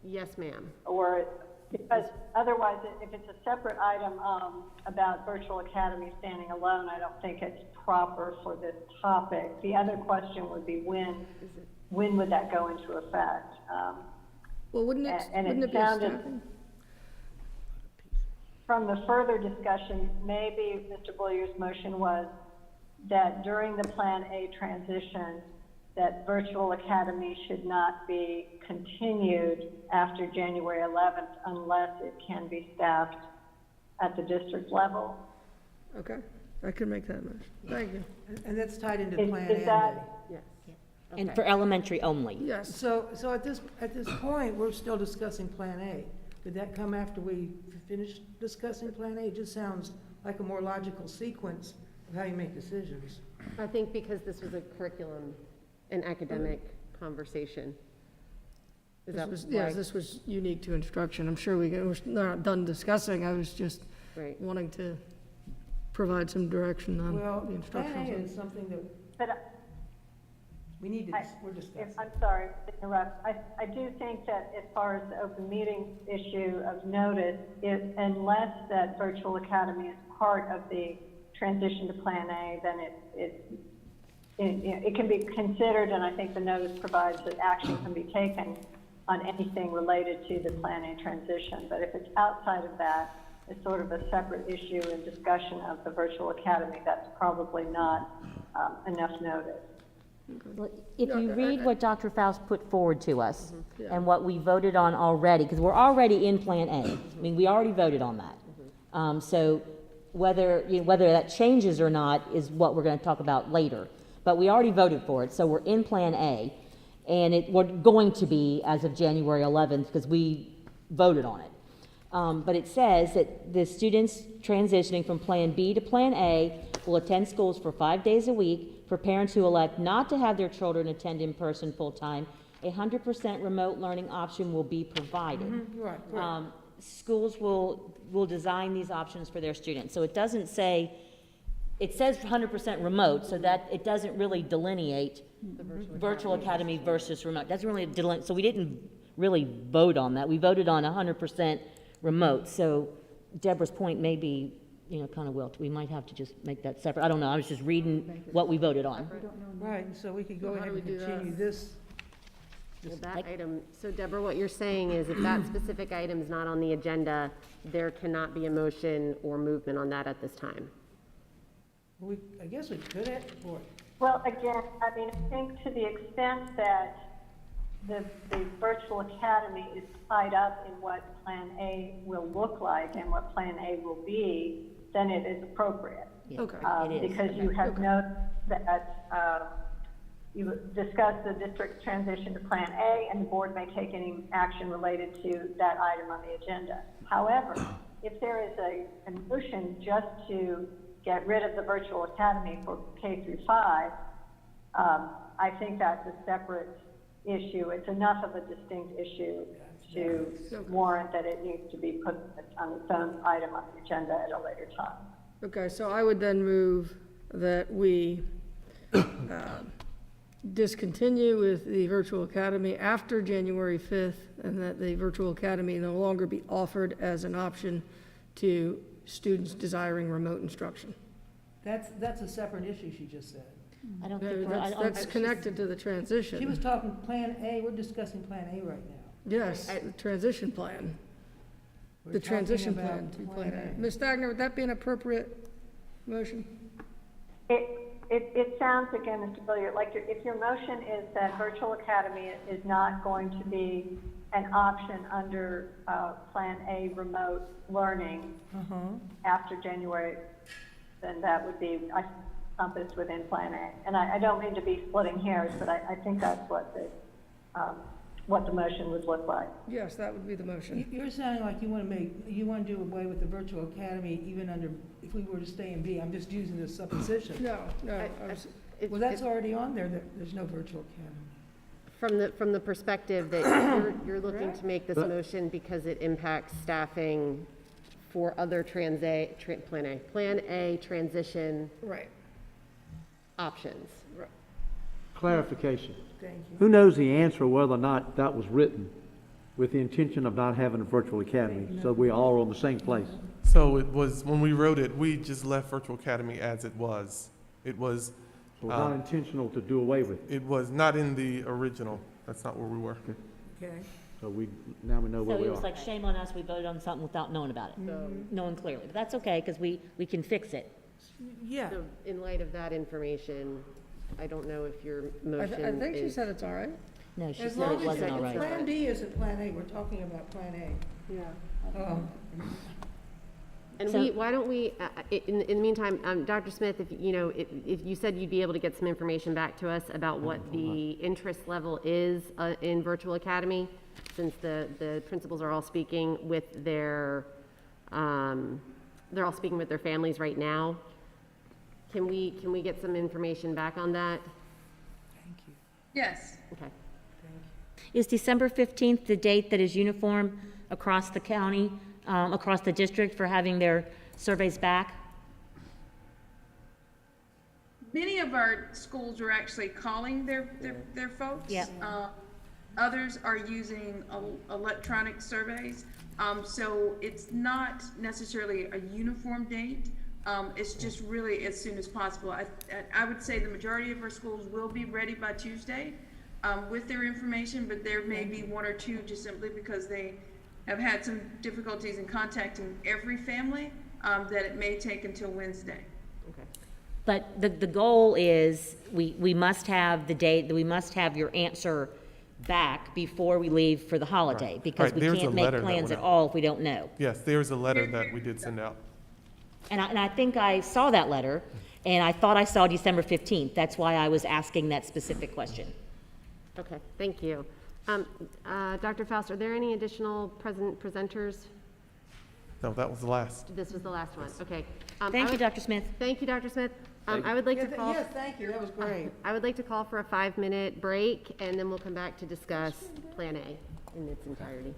[SPEAKER 1] Yes, ma'am.
[SPEAKER 13] Or, because otherwise, if it's a separate item about virtual academy standing alone, I don't think it's proper for this topic. The other question would be when would that go into effect?
[SPEAKER 9] Well, wouldn't it be a staffing?
[SPEAKER 13] From the further discussion, maybe Mr. Bullier's motion was that during the Plan A transition, that virtual academy should not be continued after January 11th unless it can be staffed at the district level.
[SPEAKER 9] Okay, I can make that motion. Thank you.
[SPEAKER 16] And that's tied into
[SPEAKER 13] Is
[SPEAKER 16] Plan A and
[SPEAKER 13] that-
[SPEAKER 16] B.
[SPEAKER 1] Yes.
[SPEAKER 5] And for elementary only?
[SPEAKER 9] Yes.
[SPEAKER 16] So at this point, we're still discussing Plan A. Did that come after we finished discussing Plan A? It just sounds like a more logical sequence of how you make decisions.
[SPEAKER 1] I think because this was a curriculum and academic conversation. Is that
[SPEAKER 9] Yes, this was unique to instruction. I'm sure we're not done discussing. I was just
[SPEAKER 1] right.
[SPEAKER 9] wanting to provide some direction on
[SPEAKER 16] Well,
[SPEAKER 9] the instructional.
[SPEAKER 16] Plan A is something that
[SPEAKER 13] But
[SPEAKER 16] we need to, we're discussing.
[SPEAKER 13] I'm sorry to interrupt. I do think that as far as the open meeting issue of notice, unless that virtual academy is part of the transition to Plan A, then it can be considered, and I think the notice provides that action can be taken on anything related to the Plan A transition. But if it's outside of that, it's sort of a separate issue and discussion of the virtual academy. That's probably not enough notice.
[SPEAKER 5] If you read what Dr. Faust put forward to us
[SPEAKER 9] Yeah.
[SPEAKER 5] and what we voted on already, because we're already in Plan A. I mean, we already voted on that. So whether that changes or not is what we're going to talk about later. But we already voted for it, so we're in Plan A. And we're going to be as of January 11th because we voted on it. But it says that the students transitioning from Plan B to Plan A will attend schools for 5 days a week. For parents who elect not to have their children attend in person full-time, a 100% remote learning option will be provided.
[SPEAKER 9] Right.
[SPEAKER 5] Schools will design these options for their students. So it doesn't say, it says 100% remote, so that it doesn't really delineate virtual academy versus remote. Doesn't really delineate, so we didn't really vote on that. We voted on 100% remote. So Deborah's point may be, kind of wilt. We might have to just make that separate. I don't know. I was just reading what we voted on.
[SPEAKER 16] Right, so we could go
[SPEAKER 9] How
[SPEAKER 16] ahead
[SPEAKER 9] do we
[SPEAKER 16] and
[SPEAKER 9] do
[SPEAKER 16] continue
[SPEAKER 9] that?
[SPEAKER 16] this.
[SPEAKER 1] Well, that item, so Deborah, what you're saying is if that specific item is not on the agenda, there cannot be a motion or movement on that at this time.
[SPEAKER 16] I guess we could have, boy.
[SPEAKER 13] Well, again, I mean, I think to the extent that the virtual academy is tied up in what Plan A will look like and what Plan A will be, then it is appropriate.
[SPEAKER 9] Okay.
[SPEAKER 5] It is.
[SPEAKER 13] Because you have noted that you discussed the district's transition to Plan A, and the board may take any action related to that item on the agenda. However, if there is a motion just to get rid of the virtual academy for K through 5, I think that's a separate issue. It's enough of a distinct issue to warrant that it needs to be put on its own item on the agenda at a later time.
[SPEAKER 9] Okay, so I would then move that we discontinue with the virtual academy after January 5th, and that the virtual academy no longer be offered as an option to students desiring remote instruction.
[SPEAKER 16] That's a separate issue she just said.
[SPEAKER 5] I don't think
[SPEAKER 9] That's connected to the
[SPEAKER 16] She
[SPEAKER 9] transition.
[SPEAKER 16] was talking Plan A, we're discussing Plan A right now.
[SPEAKER 9] Yes, the transition plan.
[SPEAKER 16] We're
[SPEAKER 9] The
[SPEAKER 16] talking
[SPEAKER 9] transition
[SPEAKER 16] about
[SPEAKER 9] plan to Plan
[SPEAKER 16] Plan
[SPEAKER 9] A. Ms. Stagner, would that be an appropriate motion?
[SPEAKER 13] It sounds, again, Mr. Billiard, like if your motion is that virtual academy is not going to be an option under Plan A remote learning after January, then that would be encompassed within Plan A. And I don't mean to be splitting hairs, but I think that's what the motion would look like.
[SPEAKER 9] Yes, that would be the motion.
[SPEAKER 16] You're sounding like you want to do away with the virtual academy even under, if we were to stay in B. I'm just using this supposition.
[SPEAKER 9] No,
[SPEAKER 16] Well, that's already on there, that there's no virtual academy.
[SPEAKER 1] From the perspective that you're looking to make this motion because it impacts staffing for other Plan A transition
[SPEAKER 9] Right.
[SPEAKER 1] options.
[SPEAKER 9] Right.
[SPEAKER 11] Clarification.
[SPEAKER 16] Thank you.
[SPEAKER 11] Who knows the answer whether or not that was written with the intention of not having a virtual academy, so we all are on the same place?
[SPEAKER 14] So it was, when we wrote it, we just left Virtual Academy as it was. It was.
[SPEAKER 11] So it's not intentional to do away with it.
[SPEAKER 14] It was not in the original. That's not where we were.
[SPEAKER 16] Okay.
[SPEAKER 11] So now we know where
[SPEAKER 5] So
[SPEAKER 11] we
[SPEAKER 5] it was
[SPEAKER 11] are.
[SPEAKER 5] like, shame on us, we voted on something without knowing about it, knowing clearly. But that's okay, because we can fix it.
[SPEAKER 16] Yeah.
[SPEAKER 1] So in light of that information, I don't know if your motion
[SPEAKER 9] I think she
[SPEAKER 1] is-
[SPEAKER 9] said it's all right.
[SPEAKER 5] No, she
[SPEAKER 16] As
[SPEAKER 5] said
[SPEAKER 16] long
[SPEAKER 5] it
[SPEAKER 16] as
[SPEAKER 5] wasn't all right.
[SPEAKER 16] Plan D isn't Plan A, we're talking about Plan A.
[SPEAKER 10] Yeah.
[SPEAKER 1] And
[SPEAKER 5] So-
[SPEAKER 1] why don't we, in the meantime, Dr. Smith, if you said you'd be able to get some information back to us about what the interest level is in Virtual Academy, since the principals are all speaking with they're all speaking with their families right now. Can we get some information back on that?
[SPEAKER 18] Yes.
[SPEAKER 1] Okay.
[SPEAKER 5] Is December 15th the date that is uniform across the county, across the district for having their surveys back?
[SPEAKER 18] Many of our schools are actually calling their folks.
[SPEAKER 5] Yeah.
[SPEAKER 18] Others are using electronic surveys. So it's not necessarily a uniform date. It's just really as soon as possible. I would say the majority of our schools will be ready by Tuesday with their information, but there may be one or two just simply because they have had some difficulties in contacting every family that it may take until Wednesday.
[SPEAKER 1] Okay.
[SPEAKER 5] But the goal is, we must have the date, we must have your answer back before we leave for the holiday, because
[SPEAKER 14] Right,
[SPEAKER 5] we
[SPEAKER 14] there's a
[SPEAKER 5] can't make
[SPEAKER 14] letter that
[SPEAKER 5] plans
[SPEAKER 14] went
[SPEAKER 5] at
[SPEAKER 14] out.
[SPEAKER 5] all if we don't know.
[SPEAKER 14] Yes, there's a letter that we did send out.
[SPEAKER 5] And I think I saw that letter, and I thought I saw December 15th. That's why I was asking that specific question.
[SPEAKER 1] Okay, thank you. Dr. Faust, are there any additional presenters?
[SPEAKER 14] No, that was the last.
[SPEAKER 1] This was the last one, okay.
[SPEAKER 5] Thank you, Dr. Smith.
[SPEAKER 1] Thank you, Dr. Smith. I would like to call.
[SPEAKER 9] Yes, thank you, that was great.
[SPEAKER 1] I would like to call for a 5-minute break, and then we'll come back to discuss Plan A in its entirety.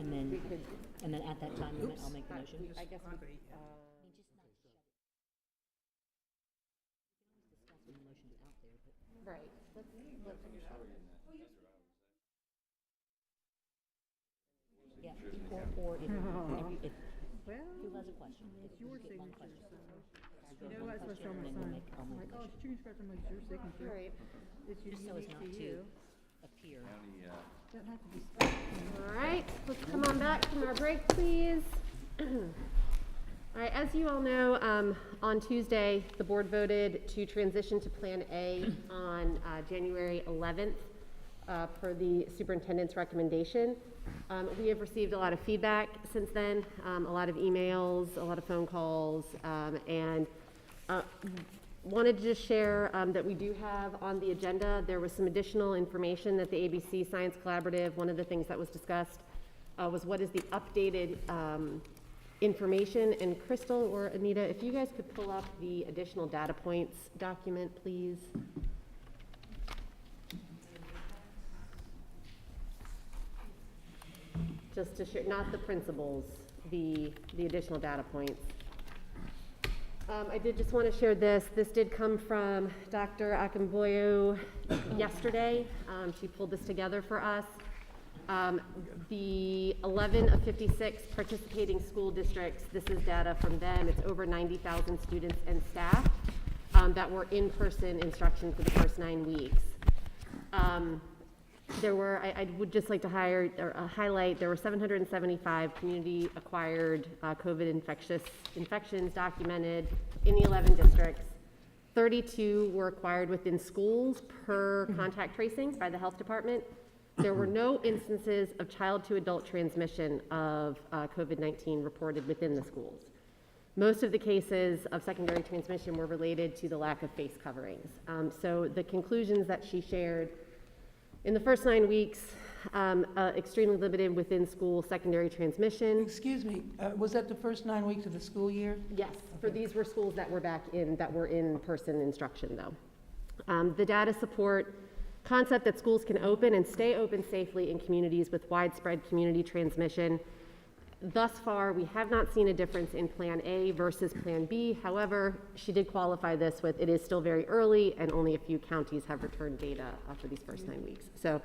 [SPEAKER 5] And then at that time, I'll make the motion.
[SPEAKER 1] I guess we, right.
[SPEAKER 5] Yeah, or if,
[SPEAKER 10] Well,
[SPEAKER 5] who has a question?
[SPEAKER 10] it's your
[SPEAKER 5] Just get one
[SPEAKER 10] signature,
[SPEAKER 5] question.
[SPEAKER 10] so. You know, that's what's on my sign. Like, oh, it's June's got somebody's your signature.
[SPEAKER 1] Right.
[SPEAKER 10] It's
[SPEAKER 5] Just so as
[SPEAKER 10] unique
[SPEAKER 5] not
[SPEAKER 10] to
[SPEAKER 5] to
[SPEAKER 10] you.
[SPEAKER 5] appear.
[SPEAKER 10] Doesn't have to be.
[SPEAKER 1] All right, let's come on back from our break, please. All right, as you all know, on Tuesday, the board voted to transition to Plan A on January 11th per the superintendent's recommendation. We have received a lot of feedback since then, a lot of emails, a lot of phone calls, and wanted to just share that we do have on the agenda, there was some additional information that the ABC Science Collaborative, one of the things that was discussed was what is the updated information. And Crystal or Anita, if you guys could pull up the additional data points document, please. Just to share, not the principles, the additional data points. I did just want to share this. This did come from Dr. Akinboyo yesterday. She pulled this together for us. The 11 of 56 participating school districts, this is data from them. It's over 90,000 students and staff that were in-person instruction for the first 9 weeks. There were, I would just like to highlight, there were 775 community-acquired COVID infections documented in the 11 districts. 32 were acquired within schools per contact tracing by the health department. There were no instances of child-to-adult transmission of COVID-19 reported within the schools. Most of the cases of secondary transmission were related to the lack of face coverings. So the conclusions that she shared in the first 9 weeks, extremely limited within school secondary transmission.
[SPEAKER 16] Excuse me, was that the first 9 weeks of the school year?
[SPEAKER 1] Yes, for these were schools that were that were in-person instruction though. The data support concept that schools can open and stay open safely in communities with widespread community transmission. Thus far, we have not seen a difference in Plan A versus Plan B. However, she did qualify this with, it is still very early and only a few counties have returned data for these first 9 weeks. So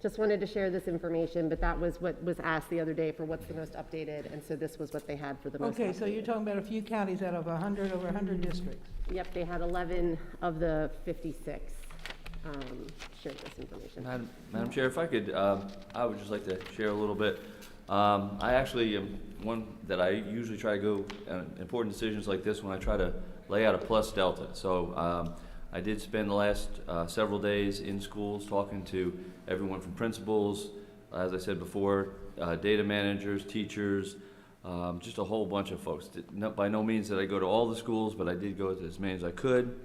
[SPEAKER 1] just wanted to share this information, but that was what was asked the other day for what's the most updated, and so this was what they had for the most updated.
[SPEAKER 16] Okay, so you're talking about a few counties out of over 100 districts.
[SPEAKER 1] Yep, they had 11 of the 56 shared this information.
[SPEAKER 3] Madam Chair, if I could, I would just like to share a little bit. I actually am one that I usually try to go important decisions like this when I try to lay out a plus delta. So I did spend the last several days in schools talking to everyone from principals, as I said before, data managers, teachers, just a whole bunch of folks. By no means did I go to all the schools, but I did go to as many as I could.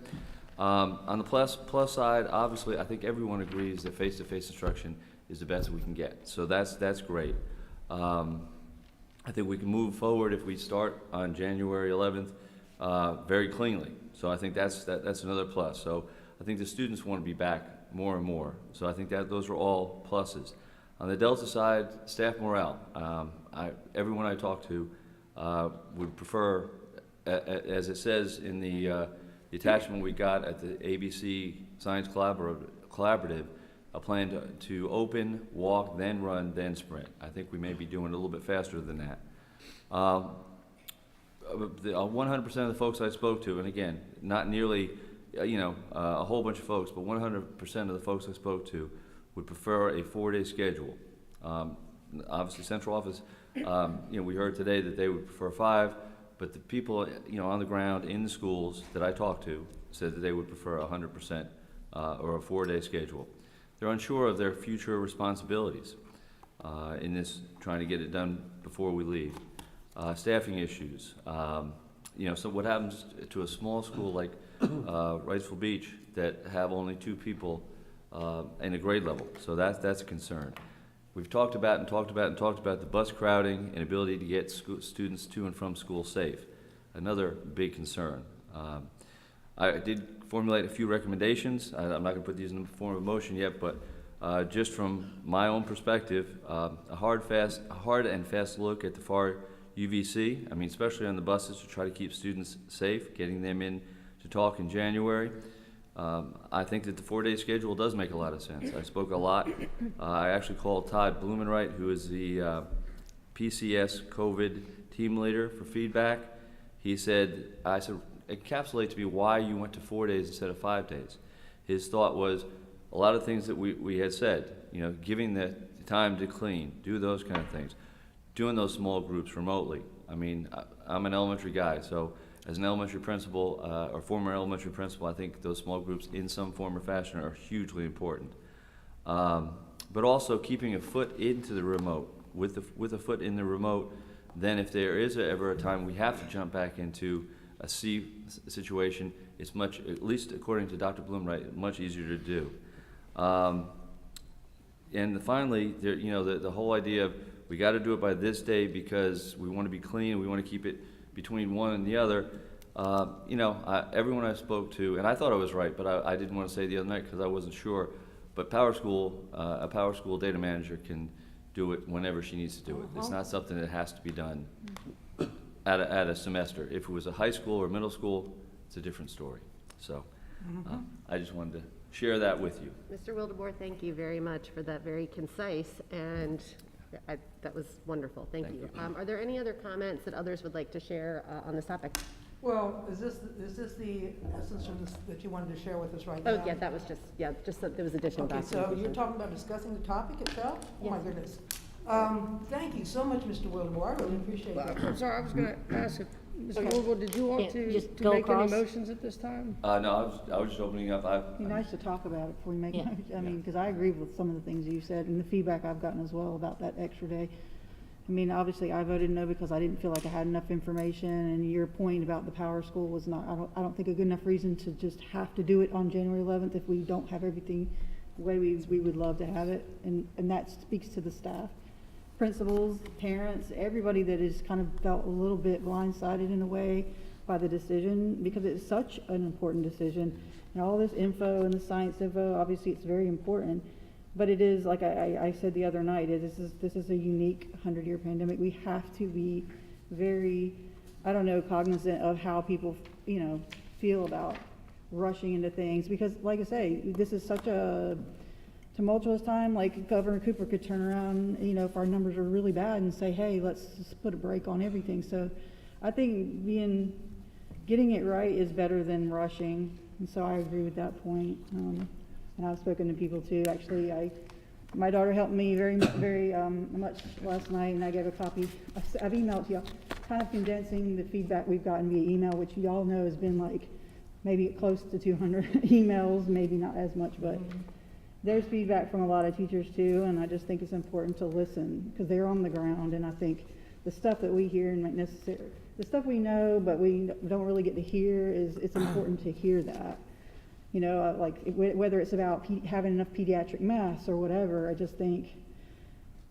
[SPEAKER 3] On the plus side, obviously, I think everyone agrees that face-to-face instruction is the best we can get. So that's great. I think we can move forward if we start on January 11th very cleanly. So I think that's another plus. So I think the students want to be back more and more. So I think that those are all pluses. On the Delta side, staff morale. Everyone I talk to would prefer, as it says in the attachment we got at the ABC Science Collaborative, a plan to open, walk, then run, then sprint. I think we may be doing it a little bit faster than that. 100% of the folks I spoke to, and again, not nearly, a whole bunch of folks, but 100% of the folks I spoke to would prefer a 4-day schedule. Obviously, central office, we heard today that they would prefer 5, but the people, on the ground in the schools that I talked to said that they would prefer 100% or a 4-day schedule. They're unsure of their future responsibilities in this, trying to get it done before we leave. Staffing issues. So what happens to a small school like Wrightsville Beach that have only 2 people in a grade level? So that's a concern. We've talked about the bus crowding and ability to get students to and from school safe. Another big concern. I did formulate a few recommendations. I'm not going to put these in the form of a motion yet, but just from my own perspective, a hard and fast look at the FAR UVC. I mean, especially on the buses to try to keep students safe, getting them in to talk in January. I think that the 4-day schedule does make a lot of sense. I spoke a lot. I actually called Todd Blumenwright, who is the PCS COVID team leader, for feedback. I said, encapsulate to me why you went to 4 days instead of 5 days. His thought was a lot of things that we had said, you know, giving the time to clean, do those kind of things, doing those small groups remotely. I mean, I'm an elementary guy, so as an elementary principal or former elementary principal, I think those small groups in some form or fashion are hugely important. But also keeping a foot into the remote, with a foot in the remote, then if there is ever a time we have to jump back into a C situation, it's much, at least according to Dr. Bloomwright, much easier to do. And finally, you know, the whole idea of we got to do it by this day because we want to be clean, we want to keep it between one and the other. You know, everyone I spoke to, and I thought I was right, but I didn't want to say the other night because I wasn't sure. But a Power School data manager can do it whenever she needs to do it. It's not something that has to be done at a semester. If it was a high school or middle school, it's a different story. So I just wanted to share that with you.
[SPEAKER 1] Mr. Wildebohr, thank you very much for that very concise, and that was wonderful. Thank you. Are there any other comments that others would like to share on this topic?
[SPEAKER 16] Well, is this the essence of this that you wanted to share with us right now?
[SPEAKER 1] Oh, yeah, that was just that there was additional
[SPEAKER 16] Okay, so
[SPEAKER 1] documentation.
[SPEAKER 16] you're talking about discussing the topic itself? Oh, my
[SPEAKER 1] Yes.
[SPEAKER 16] goodness. Thank you so much, Mr. Wildebohr. I really appreciate that.
[SPEAKER 9] I'm sorry, I was gonna ask if, Mr.
[SPEAKER 16] Okay.
[SPEAKER 9] Woodward, did you want
[SPEAKER 5] Yeah,
[SPEAKER 9] to
[SPEAKER 5] just
[SPEAKER 9] to
[SPEAKER 5] go
[SPEAKER 9] make any
[SPEAKER 5] across.
[SPEAKER 9] motions at this time?
[SPEAKER 3] No, I was just opening up.
[SPEAKER 10] It'd be nice to talk about it before we make,
[SPEAKER 5] Yeah.
[SPEAKER 10] I mean, because I agree with some of the things you said and the feedback I've gotten as well about that extra day. I mean, obviously I voted no because I didn't feel like I had enough information, and your point about the Power School was not, I don't think a good enough reason to just have to do it on January 11th if we don't have everything the way we would love to have it, and that speaks to the staff. Principals, parents, everybody that has kind of felt a little bit blindsided in a way by the decision, because it's such an important decision. And all this info and the science info, obviously it's very important, but it is, like I said the other night, this is a unique 100-year pandemic. We have to be very, cognizant of how people, feel about rushing into things, because like I say, this is such a tumultuous time. Like Governor Cooper could turn around, if our numbers are really bad, and say, hey, let's just put a break on everything. So I think getting it right is better than rushing, and so I agree with that point. And I've spoken to people too. Actually, my daughter helped me very much last night, and I gave a copy. I've emailed y'all, kind of condensing the feedback we've gotten via email, which y'all know has been like maybe close to 200 emails, maybe not as much, but there's feedback from a lot of teachers too, and I just think it's important to listen because they're on the ground, and I think the stuff that we hear and the stuff we know but we don't really get to hear it's important to hear that. Like whether it's about having enough pediatric math or whatever, I just think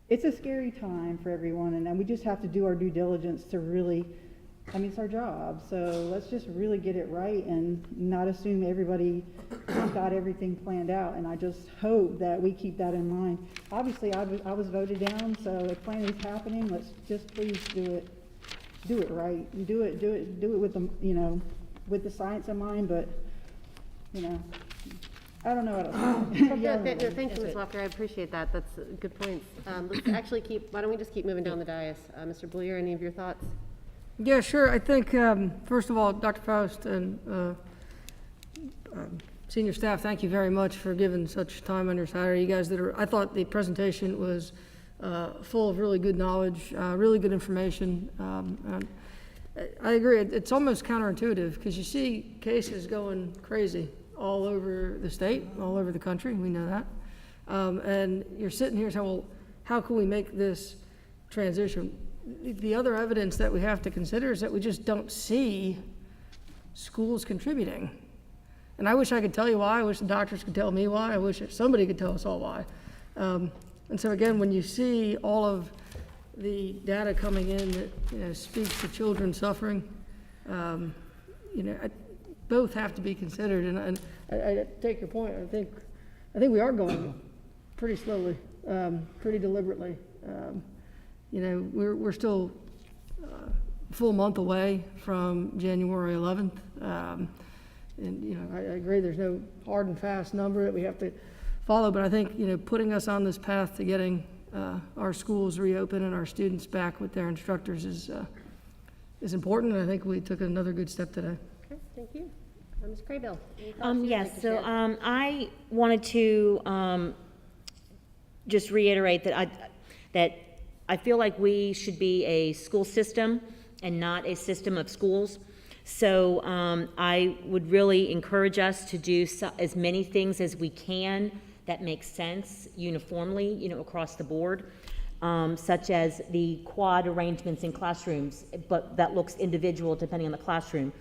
[SPEAKER 10] it's a scary time for everyone, and we just have to do our due diligence to really, it's our job, so let's just really get it right and not assume everybody has got everything planned out, and I just hope that we keep that in mind. Obviously, I was voted down, so if planning's happening, let's just please do it right, do it with the, with the science in mind, but I don't know what else.
[SPEAKER 1] Thank you, Ms. Walker. I appreciate that. That's good points. Let's actually why don't we just keep moving down the dais? Mr. Bluyer, any of your thoughts?
[SPEAKER 9] Yeah, sure. I think, first of all, Dr. Faust and senior staff, thank you very much for giving such time on your Saturday. You guys I thought the presentation was full of really good knowledge, really good information. And I agree. It's almost counterintuitive because you see cases going crazy all over the state, all over the country. We know that. And you're sitting here saying, well, how can we make this transition? The other evidence that we have to consider is that we just don't see schools contributing. And I wish I could tell you why. I wish the doctors could tell me why. I wish somebody could tell us all why. And so again, when you see all of the data coming in that speaks to children suffering, both have to be considered. And I take your point. I think we are going pretty slowly, pretty deliberately. You know, we're still a full month away from January 11th. And, you know, I agree there's no hard and fast number that we have to follow, but I think, you know, putting us on this path to getting our schools reopened and our students back with their instructors is important, and I think we took another good step today.
[SPEAKER 1] Okay, thank you. Ms. Craybill, any thoughts you'd
[SPEAKER 5] Yes,
[SPEAKER 1] like to
[SPEAKER 5] so
[SPEAKER 1] share?
[SPEAKER 5] I wanted to just reiterate that I feel like we should be a school system and not a system of schools. So I would really encourage us to do as many things as we can that make sense uniformly, you know, across the board, such as the quad arrangements in classrooms, but that looks individual depending on the classroom.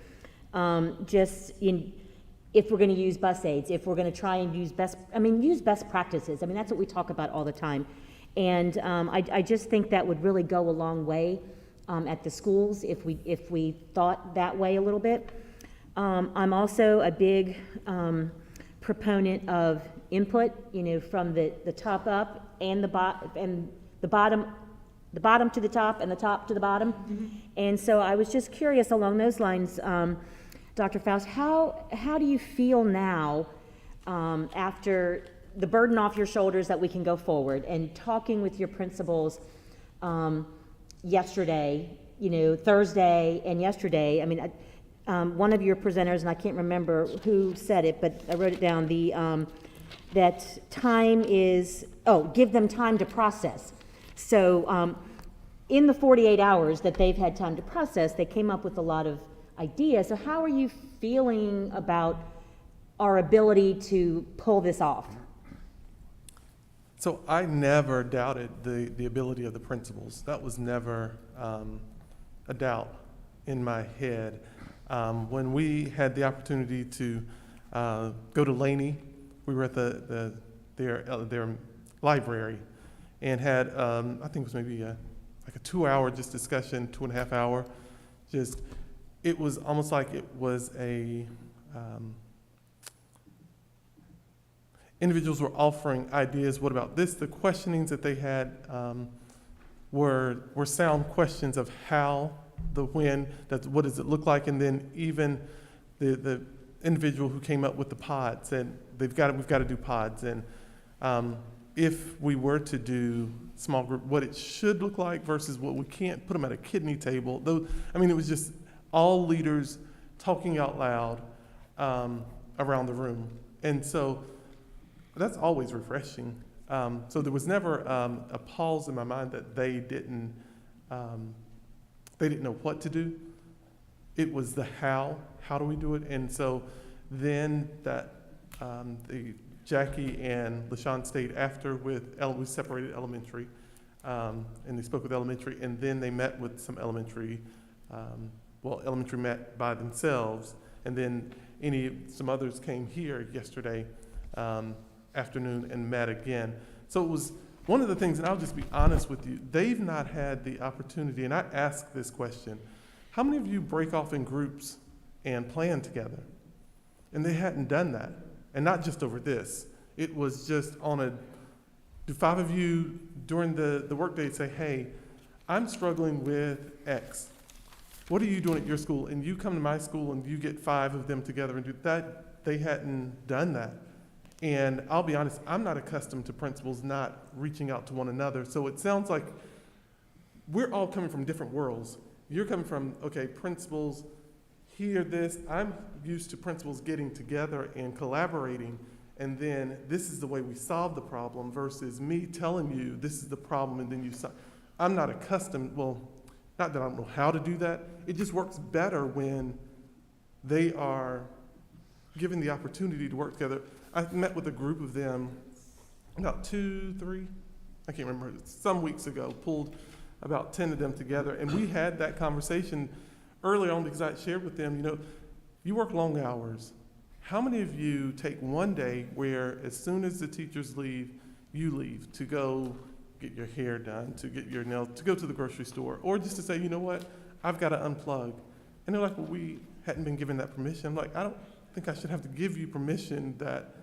[SPEAKER 5] If we're going to use bus aids, if we're going to try and use best practices. I mean, that's what we talk about all the time. And I just think that would really go a long way at the schools if we thought that way a little bit. I'm also a big proponent of input, you know, from the top up and the bottom to the top and the top to the bottom. Mm-hmm. And so I was just curious along those lines, Dr. Faust, how do you feel now after the burden off your shoulders that we can go forward, and talking with your principals yesterday, you know, Thursday and yesterday? I mean, one of your presenters, and I can't remember who said it, but I wrote it down, that time is, give them time to process. So in the 48 hours that they've had time to process, they came up with a lot of ideas. So how are you feeling about our ability to pull this off?
[SPEAKER 14] So I never doubted the ability of the principals. That was never a doubt in my head. When we had the opportunity to go to Laney, we were at their library and had, I think it was maybe like a 2-hour just discussion, 2.5 hour. It was almost like it was individuals were offering ideas. What about this? The questionings that they had were sound questions of how, the when, what does it look like, and then even the individual who came up with the pods said we've got to do pods, and if we were to do small group, what it should look like versus what we can't put them at a kidney table. Though, I mean, it was just all leaders talking out loud around the room, and so that's always refreshing. So there was never a pause in my mind that they didn't know what to do. It was the how do we do it? And so then that Jackie and LaShawn stayed after with, we separated elementary, and they spoke with elementary, and then they met with some elementary, elementary met by themselves, and then some others came here yesterday afternoon and met again. So it was one of the things, and I'll just be honest with you, they've not had the opportunity, and I ask this question, how many of you break off in groups and plan together? And they hadn't done that, and not just over this. It was just do 5 of you during the workday say, hey, I'm struggling with X. What are you doing at your school? And you come to my school and you get 5 of them together and do that. They hadn't done that. And I'll be honest, I'm not accustomed to principals not reaching out to one another. So it sounds like we're all coming from different worlds. You're coming from, okay, principals hear this. I'm used to principals getting together and collaborating, and then this is the way we solve the problem versus me telling you this is the problem and then you solve. I'm not accustomed, not that I don't know how to do that. It just works better when they are given the opportunity to work together. I met with a group of them about 2, 3, I can't remember, some weeks ago, pulled about 10 of them together, and we had that conversation early on because I shared with them, you work long hours. How many of you take one day where as soon as the teachers leave, you leave to go get your hair done, to get your nails, to go to the grocery store, or just to say, you know what, I've got to unplug. And they're like, well, we hadn't been given that permission. I'm like, I don't think I should have to give you permission that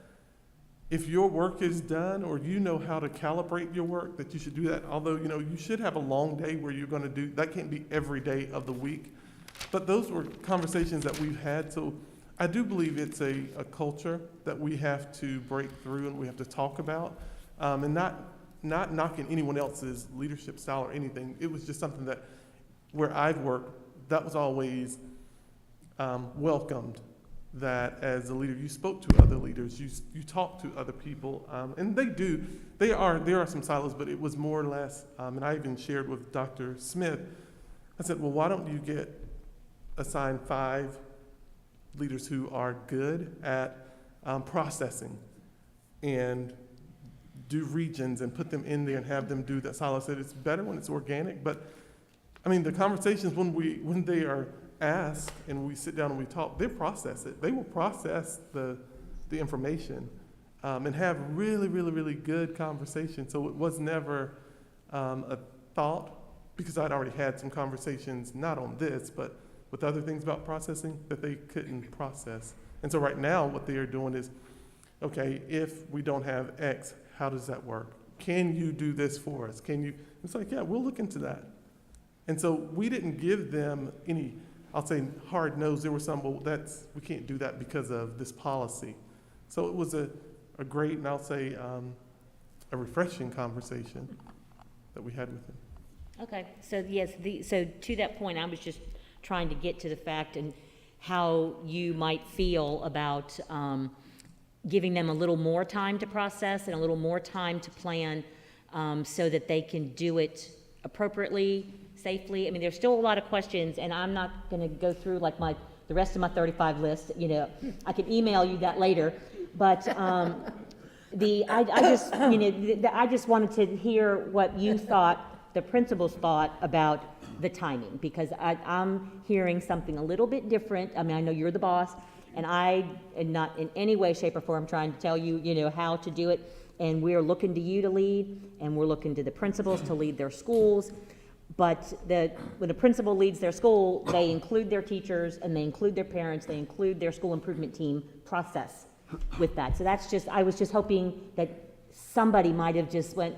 [SPEAKER 14] if your work is done or you know how to calibrate your work, that you should do that. Although, you should have a long day where you're going to do, that can't be every day of the week. But those were conversations that we've had. So I do believe it's a culture that we have to break through and we have to talk about, and not knocking anyone else's leadership style or anything. It was just something that where I've worked, that was always welcomed. That as a leader, you spoke to other leaders, you talked to other people, and there are some silos, but it was more or less, and I even shared with Dr. Smith, I said, well, why don't you assign 5 leaders who are good at processing and do regions and put them in there and have them do that silo. I said it's better when it's organic, but I mean, the conversations when they are asked and we sit down and we talk, they process it. They will process the information and have really, really, really good conversation. So it was never a thought, because I'd already had some conversations, not on this, but with other things about processing that they couldn't process. And so right now what they are doing is, okay, if we don't have X, how does that work? Can you do this for us? It's like, yeah, we'll look into that. And so we didn't give them any, I'll say, hard no's. There were some, well, we can't do that because of this policy. So it was a great, and I'll say, a refreshing conversation that we had with them.
[SPEAKER 5] Okay, so yes, so to that point, I was just trying to get to the fact and how you might feel about giving them a little more time to process and a little more time to plan, so that they can do it appropriately, safely. I mean, there's still a lot of questions, and I'm not going to go through like the rest of my 35 list. I can email you that later, but I just wanted to hear what you thought, the principals thought about the timing, because I'm hearing something a little bit different. I mean, I know you're the boss, and I am not in any way, shape, or form trying to tell you, how to do it. And we're looking to you to lead, and we're looking to the principals to lead their schools. But when a principal leads their school, they include their teachers, and they include their parents, they include their school improvement team process with that. So I was just hoping that somebody might have just went,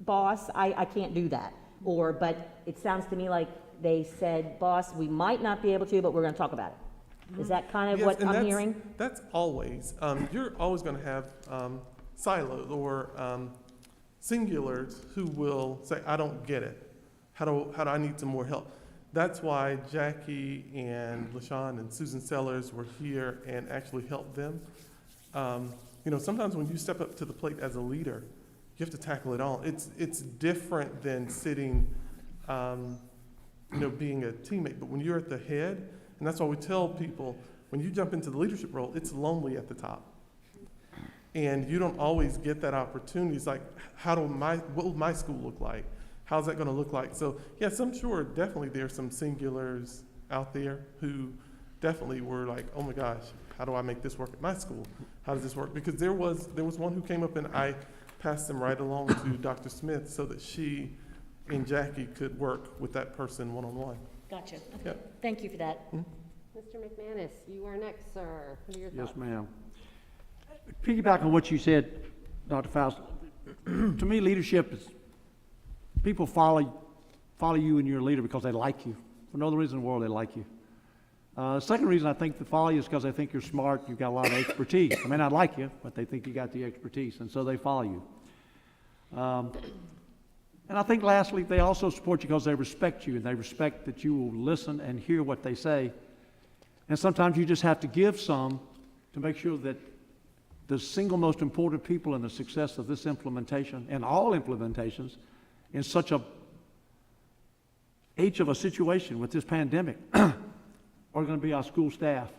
[SPEAKER 5] boss, I can't do that. But it sounds to me like they said, boss, we might not be able to, but we're going to talk about it. Is that kind of
[SPEAKER 14] Yes,
[SPEAKER 5] what
[SPEAKER 14] and
[SPEAKER 5] I'm hearing?
[SPEAKER 14] That's always, you're always going to have silos or singulars who will say, I don't get it. How do I need some more help? That's why Jackie and LaShawn and Susan Sellers were here and actually helped them. Sometimes when you step up to the plate as a leader, you have to tackle it all. It's different than sitting, being a teammate. But when you're at the head, and that's why we tell people, when you jump into the leadership role, it's lonely at the top. And you don't always get that opportunity. It's like, what will my school look like? How's that going to look like? So yes, I'm sure definitely there's some singulars out there who definitely were like, oh my gosh, how do I make this work at my school? How does this work? Because there was one who came up and I passed them right along to Dr. Smith so that she and Jackie could work with that person one-on-one.
[SPEAKER 5] Gotcha. Okay.
[SPEAKER 14] Yep.
[SPEAKER 5] Thank you for that.
[SPEAKER 1] Mr. McManus, you are next, sir. What are your thoughts?
[SPEAKER 11] Yes, ma'am. Piggyback on what you said, Dr. Faust, to me, leadership is people follow you and your leader because they like you. For no other reason in the world, they like you. Second reason I think they follow you is because they think you're smart, you've got a lot of expertise. They may not like you, but they think you got the expertise, and so they follow you. And I think lastly, they also support you because they respect you, and they respect that you will listen and hear what they say. And sometimes you just have to give some to make sure that the single most important people in the success of this implementation, and all implementations, in such a age of a situation with this pandemic, are going to be our school staff.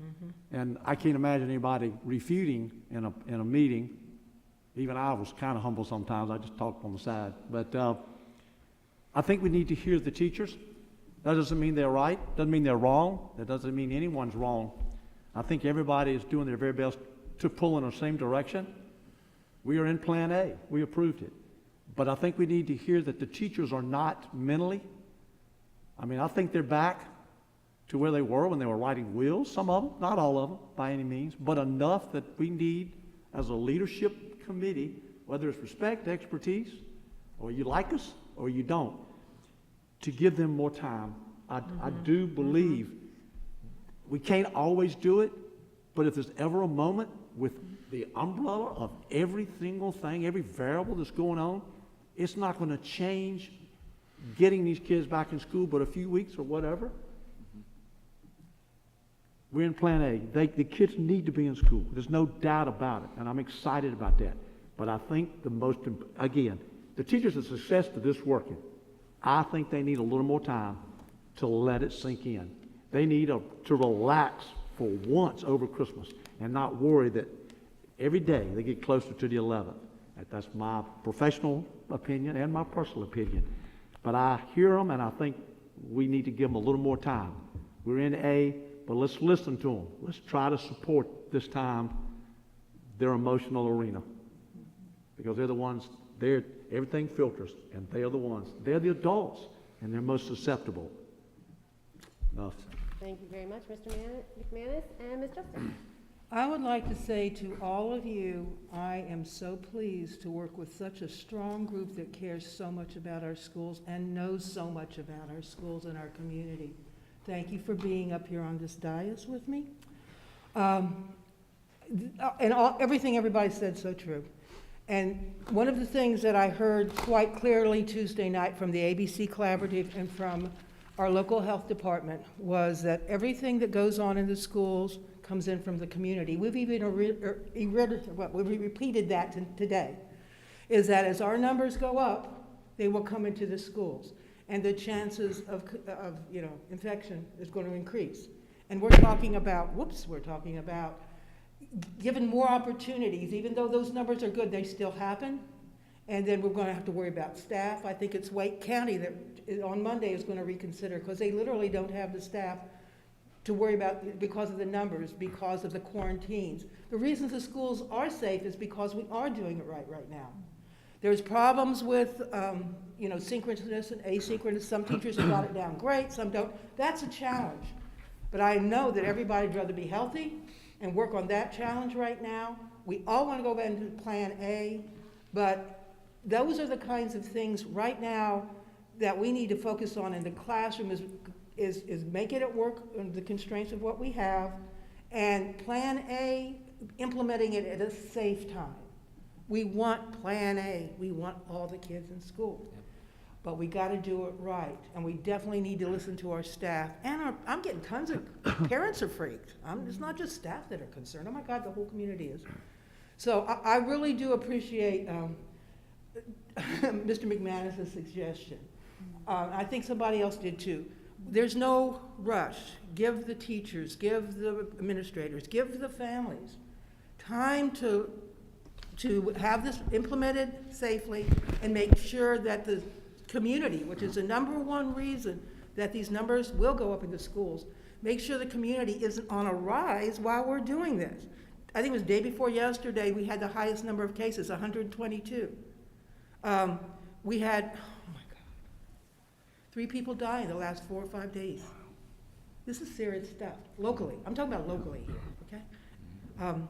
[SPEAKER 11] Mm-hmm. And I can't imagine anybody refuting in a meeting. Even I was kind of humble sometimes. I just talked on the side. But I think we need to hear the teachers. That doesn't mean they're right. Doesn't mean they're wrong. That doesn't mean anyone's wrong. I think everybody is doing their very best to pull in the same direction. We are in Plan A. We approved it. But I think we need to hear that the teachers are not mentally. I think they're back to where they were when they were riding wheels, some of them, not all of them by any means, but enough that we need as a leadership committee, whether it's respect, expertise, or you like us or you don't, to give them more time. I do believe we can't always do it, but if there's ever a moment with the umbrella of every single thing, every variable that's going on, it's not going to change getting these kids back in school but a few weeks or whatever. We're in Plan A. The kids need to be in school. There's no doubt about it, and I'm excited about that. But I think again, the teachers are success to this working. I think they need a little more time to let it sink in. They need to relax for once over Christmas and not worry that every day they get closer to the 11th. That's my professional opinion and my personal opinion. But I hear them, and I think we need to give them a little more time. We're in A, but let's listen to them. Let's try to support this time their emotional arena, because they're the ones, everything filters, and they're the adults, and they're most susceptible. Enough.
[SPEAKER 1] Thank you very much, Mr. McManus. And Ms. Justin?
[SPEAKER 16] I would like to say to all of you, I am so pleased to work with such a strong group that cares so much about our schools and knows so much about our schools and our community. Thank you for being up here on this dais with me. Everything everybody said so true. And one of the things that I heard quite clearly Tuesday night from the ABC Collaborative and from our local health department was that everything that goes on in the schools comes in from the community. We've even we repeated that today, is that as our numbers go up, they will come into the schools, and the chances of infection is going to increase. And we're talking about given more opportunities. Even though those numbers are good, they still happen. And then we're going to have to worry about staff. I think it's Wake County that on Monday is going to reconsider, because they literally don't have the staff to worry about because of the numbers, because of the quarantines. The reasons the schools are safe is because we are doing it right now. There's problems with synchronous and asynchronous. Some teachers have got it down great, some don't. That's a challenge. But I know that everybody'd rather be healthy and work on that challenge right now. We all want to go back into Plan A, but those are the kinds of things right now that we need to focus on in the classroom is making it work under the constraints of what we have, and Plan A, implementing it at a safe time. We want Plan A. We want all the kids in school. Yep. But we got to do it right, and we definitely need to listen to our staff. And I'm getting tons of parents are freaked. It's not just staff that are concerned. Oh my God, the whole community is. So I really do appreciate Mr. McManus' suggestion. I think somebody else did too. There's no rush. Give the teachers, give the administrators, give the families time to have this implemented safely and make sure that the community, which is the number one reason that these numbers will go up in the schools, make sure the community isn't on a rise while we're doing this. I think it was the day before yesterday, we had the highest number of cases, 122. We had, 3 people die in the last 4 or 5 days. This is serious stuff, locally. I'm talking about locally here, okay?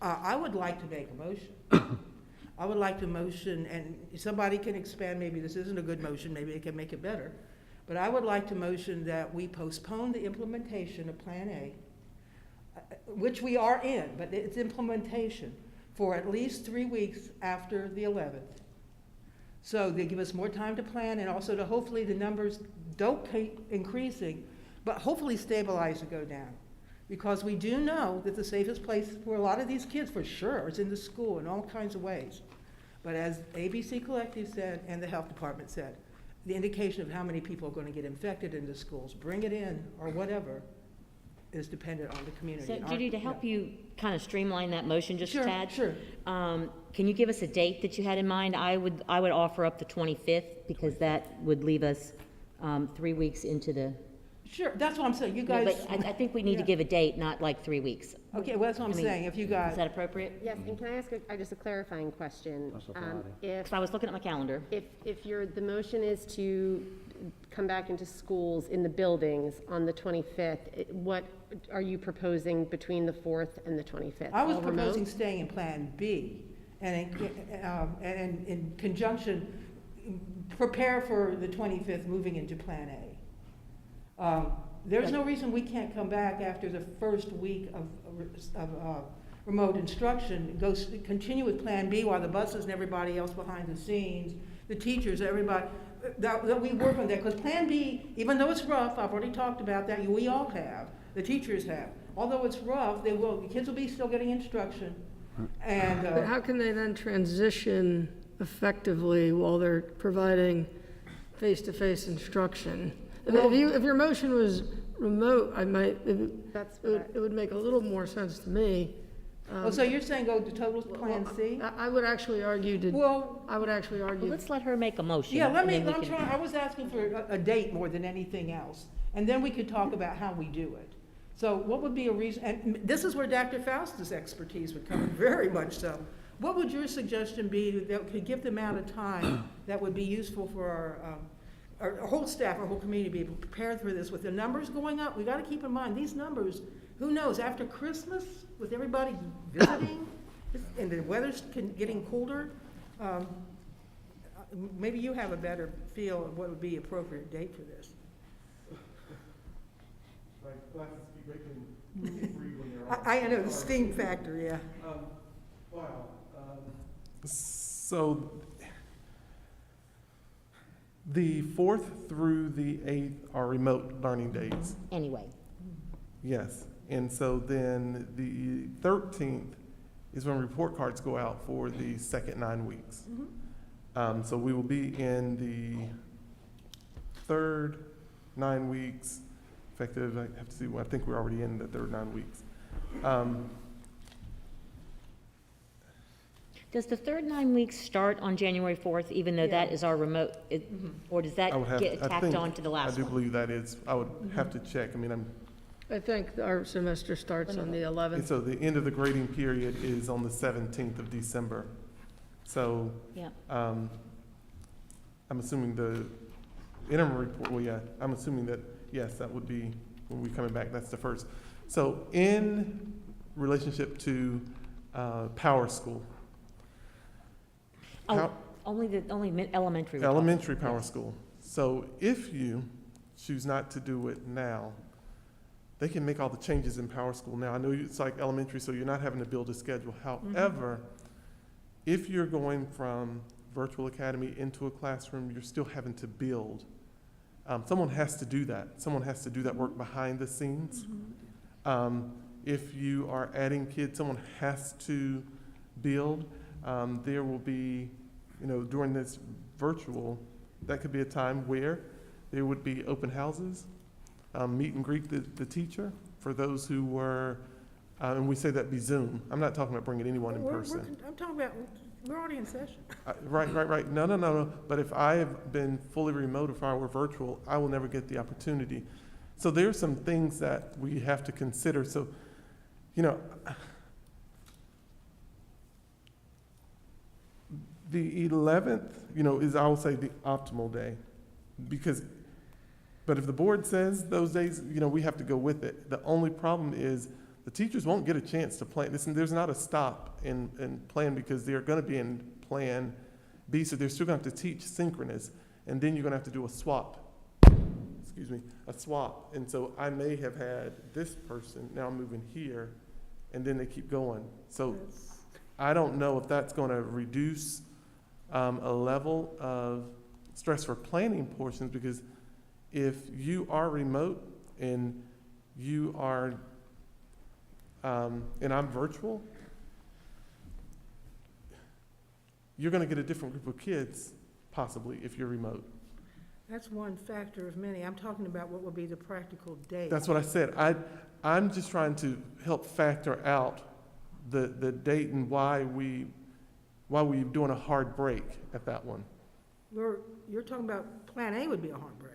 [SPEAKER 16] I would like to make a motion. I would like to motion, and somebody can expand, maybe this isn't a good motion, maybe it can make it better, but I would like to motion that we postpone the implementation of Plan A, which we are in, but it's implementation, for at least 3 weeks after the 11th. So they give us more time to plan, and also to hopefully the numbers don't keep increasing, but hopefully stabilize or go down. Because we do know that the safest place for a lot of these kids, for sure, is in the school in all kinds of ways. But as ABC Collective said, and the health department said, the indication of how many people are going to get infected in the schools, bring it in, or whatever, is dependent on the community.
[SPEAKER 5] So, Judy, to help you kind of streamline that motion just a tad,
[SPEAKER 16] Sure.
[SPEAKER 5] Can you give us a date that you had in mind? I would offer up the 25th, because that would leave us 3 weeks into the...
[SPEAKER 16] Sure, that's what I'm saying. You guys...
[SPEAKER 5] But I think we need to give a date, not like 3 weeks.
[SPEAKER 16] Okay, well, that's what I'm saying. If you guys...
[SPEAKER 5] Is that appropriate?
[SPEAKER 1] Yes, and can I ask just a clarifying question?
[SPEAKER 11] That's a Friday.
[SPEAKER 1] If
[SPEAKER 5] I was looking at my calendar.
[SPEAKER 1] If the motion is to come back into schools in the buildings on the 25th, what are you proposing between the 4th and the 25th?
[SPEAKER 16] I was
[SPEAKER 1] All remote?
[SPEAKER 16] proposing staying in Plan B, and in conjunction, prepare for the 25th, moving into Plan A. There's no reason we can't come back after the first week of remote instruction, continue with Plan B while the buses and everybody else behind the scenes, the teachers, everybody, that we work on that. Because Plan B, even though it's rough, I've already talked about that, we all have, the teachers have. Although it's rough, the kids will be still getting instruction. And
[SPEAKER 9] But how can they then transition effectively while they're providing face-to-face instruction?
[SPEAKER 1] Well-
[SPEAKER 9] If your motion was remote,
[SPEAKER 1] That's
[SPEAKER 9] it would make a little more sense to me.
[SPEAKER 16] so you're saying go to total Plan C?
[SPEAKER 9] I would actually argue
[SPEAKER 5] Let's let her make a motion.
[SPEAKER 16] Yeah,
[SPEAKER 5] and then we can-
[SPEAKER 16] I was asking for a date more than anything else, and then we could talk about how we do it. So what would be a reason, and this is where Dr. Faust's expertise would come in, very much so. What would your suggestion be that could give the amount of time that would be useful for our whole staff, our whole community, to be able to prepare for this? With the numbers going up, we gotta keep in mind, these numbers, who knows, after Christmas, with everybody visiting, and the weather's getting colder, maybe you have a better feel of what would be appropriate date for this. I know, the steam factor, yeah.
[SPEAKER 14] So the 4th through the 8th are remote learning days.
[SPEAKER 5] Anyway.
[SPEAKER 14] Yes, and so then the 13th is when report cards go out for the second 9 weeks. So we will be in the third 9 weeks, effective, I have to see, I think we're already in the third 9 weeks.
[SPEAKER 5] Does the third 9 weeks start on January 4th, even though that is our remote, or does that get tacked on to the last
[SPEAKER 14] I do
[SPEAKER 5] one?
[SPEAKER 14] believe that is, I would have to check, I mean,
[SPEAKER 9] I think our semester starts on the 11th.
[SPEAKER 14] and so the end of the grading period is on the 17th of December. So,
[SPEAKER 5] Yeah.
[SPEAKER 14] I'm assuming the interim report, well, yeah, I'm assuming that, yes, that would be when we're coming back, that's the first. So in relationship to Power School.
[SPEAKER 5] Only elementary.
[SPEAKER 14] Elementary Power School. So if you choose not to do it now, they can make all the changes in Power School now. I know it's like elementary, so you're not having to build a schedule. However, if you're going from virtual academy into a classroom, you're still having to build. Someone has to do that. Someone has to do that work behind the scenes. If you are adding kids, someone has to build. There will be, during this virtual, that could be a time where there would be open houses, meet and greet the teacher for those who were, and we say that be Zoom. I'm not talking about bringing anyone in person.
[SPEAKER 16] I'm talking about, we're already in session.
[SPEAKER 14] Right. No. But if I have been fully remote, if I were virtual, I will never get the opportunity. So there's some things that we have to consider. So, the 11th, is, I will say, the optimal day. But if the board says those days, we have to go with it. The only problem is the teachers won't get a chance to plan. There's not a stop in plan because they're going to be in Plan B, so they're still going to have to teach synchronous, and then you're going to have to do a swap. And so I may have had this person now moving here, and then they keep going. So I don't know if that's going to reduce a level of stress for planning portions, because if you are remote and you are, and I'm virtual, you're going to get a different group of kids, possibly, if you're remote.
[SPEAKER 16] That's one factor of many. I'm talking about what would be the practical date.
[SPEAKER 14] That's what I said. I'm just trying to help factor out the date and why we're doing a hard break at that one.
[SPEAKER 16] You're talking about Plan A would be a hard break.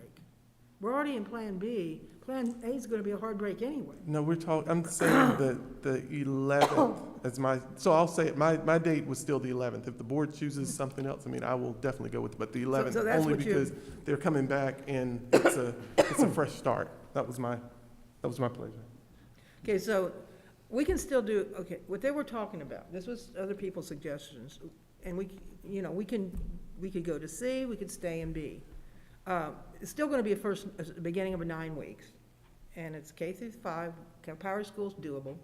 [SPEAKER 16] We're already in Plan B. Plan A is gonna be a hard break anyway.
[SPEAKER 14] No, I'm saying that the 11th as so I'll say it, my date was still the 11th. If the board chooses something else, I mean, I will definitely go with it, but the 11th,
[SPEAKER 16] so that's
[SPEAKER 14] only
[SPEAKER 16] what you-
[SPEAKER 14] because they're coming back and it's a fresh start. That was my pleasure.
[SPEAKER 16] Okay, so we can still do, okay, what they were talking about, this was other people's suggestions, and we could go to C, we could stay in B. It's still gonna be a beginning of a 9 weeks, and it's K through 5, Power School's doable.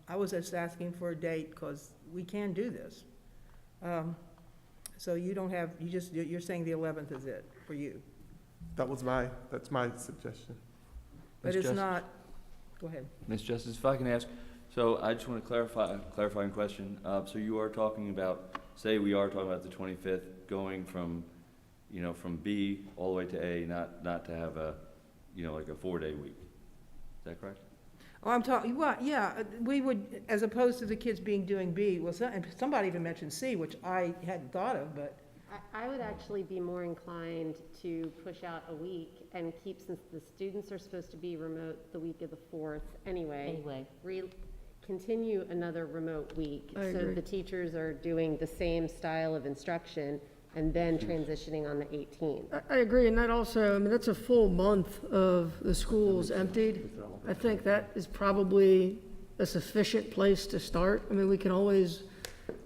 [SPEAKER 16] I was just asking for a date, because we can do this. So you don't have, you're saying the 11th is it for you?
[SPEAKER 14] That's my suggestion.
[SPEAKER 16] But it's not, go ahead.
[SPEAKER 3] Ms. Justice, if I can ask, so I just want to clarifying question. So you are talking about, say we are talking about the 25th, going from, from B all the way to A, not to have a, like a 4-day week. Is that correct?
[SPEAKER 16] Oh, I'm talking, well, yeah, we would, as opposed to the kids doing B, well, somebody even mentioned C, which I hadn't thought of, but.
[SPEAKER 1] I would actually be more inclined to push out a week and keep, since the students are supposed to be remote the week of the 4th anyway. Continue another remote week.
[SPEAKER 9] I
[SPEAKER 1] So
[SPEAKER 9] agree.
[SPEAKER 1] the teachers are doing the same style of instruction and then transitioning on the 18th.
[SPEAKER 9] I agree, and that also, I mean, that's a full month of the schools emptied. I think that is probably a sufficient place to start. I mean, we can always,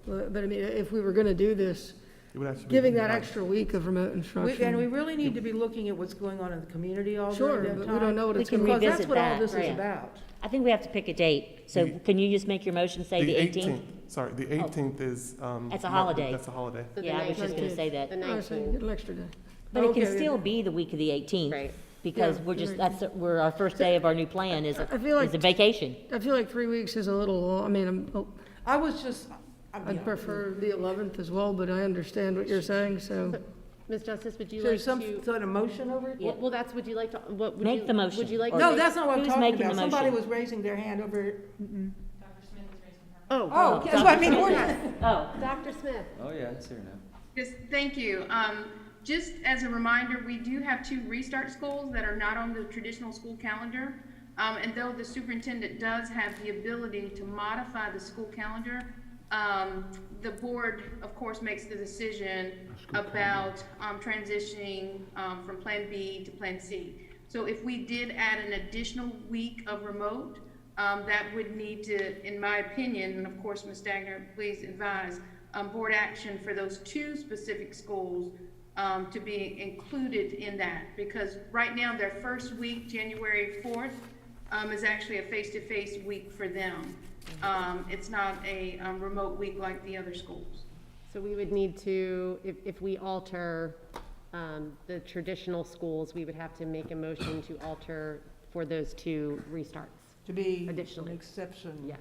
[SPEAKER 9] but I mean, if we were gonna do this,
[SPEAKER 14] It would actually be
[SPEAKER 9] giving that
[SPEAKER 14] nice.
[SPEAKER 9] extra week of remote instruction.
[SPEAKER 16] And we really need to be looking at what's going on in the community all
[SPEAKER 9] Sure,
[SPEAKER 16] during that
[SPEAKER 9] but
[SPEAKER 16] time.
[SPEAKER 9] we don't know what it's
[SPEAKER 5] can
[SPEAKER 9] gonna be.
[SPEAKER 16] Because that's
[SPEAKER 5] revisit
[SPEAKER 16] what all
[SPEAKER 5] that,
[SPEAKER 16] this is
[SPEAKER 5] right.
[SPEAKER 16] about.
[SPEAKER 5] I think we have to pick a date. So can you just make your motion say the 18th?
[SPEAKER 14] Sorry, the 18th is.
[SPEAKER 5] That's a holiday.
[SPEAKER 14] That's a holiday.
[SPEAKER 1] So the
[SPEAKER 5] Yeah, I was just
[SPEAKER 1] 19th.
[SPEAKER 5] gonna say that.
[SPEAKER 1] The
[SPEAKER 9] I say
[SPEAKER 1] 19th.
[SPEAKER 9] get an extra day.
[SPEAKER 5] But it can
[SPEAKER 9] Okay,
[SPEAKER 5] still be the week of the 18th.
[SPEAKER 1] Right.
[SPEAKER 5] Because
[SPEAKER 9] Yeah,
[SPEAKER 5] we're just,
[SPEAKER 9] right.
[SPEAKER 5] we're our first day of our new plan is
[SPEAKER 9] I feel like-
[SPEAKER 5] a vacation.
[SPEAKER 9] I feel like 3 weeks is a little long. I mean,
[SPEAKER 16] I was just,
[SPEAKER 9] I'd prefer the 11th as well, but I understand what you're saying, so.
[SPEAKER 1] Ms. Justice, would you
[SPEAKER 16] is
[SPEAKER 1] like
[SPEAKER 16] there some
[SPEAKER 1] to?
[SPEAKER 16] sort of motion over it?
[SPEAKER 1] Well, that's, would you like to, what would you?
[SPEAKER 5] Make the motion.
[SPEAKER 1] Would you like?
[SPEAKER 5] Or-
[SPEAKER 1] to
[SPEAKER 16] No,
[SPEAKER 1] make-
[SPEAKER 16] that's not what I'm
[SPEAKER 5] Who's
[SPEAKER 16] talking
[SPEAKER 5] making
[SPEAKER 16] about.
[SPEAKER 5] the
[SPEAKER 16] Somebody
[SPEAKER 5] motion?
[SPEAKER 16] was raising their hand over.
[SPEAKER 1] Oh.
[SPEAKER 16] Oh, okay, that's what I mean.
[SPEAKER 5] Oh,
[SPEAKER 1] Dr. Smith.
[SPEAKER 3] Oh, yeah, it's here now.
[SPEAKER 18] Yes, thank you. Just as a reminder, we do have 2 restart schools that are not on the traditional school calendar. And though the superintendent does have the ability to modify the school calendar, the board, of course, makes the decision about transitioning from Plan B to Plan C. So if we did add an additional week of remote, that would need to, in my opinion, and of course, Ms. Stagner, please advise, board action for those 2 specific schools to be included in that. Because right now, their first week, January 4th, is actually a face-to-face week for them. It's not a remote week like the other schools.
[SPEAKER 1] So we would need to, if we alter the traditional schools, we would have to make a motion to alter for those 2 restarts.
[SPEAKER 16] To be an
[SPEAKER 1] Additionally.
[SPEAKER 16] exception.
[SPEAKER 1] Yes.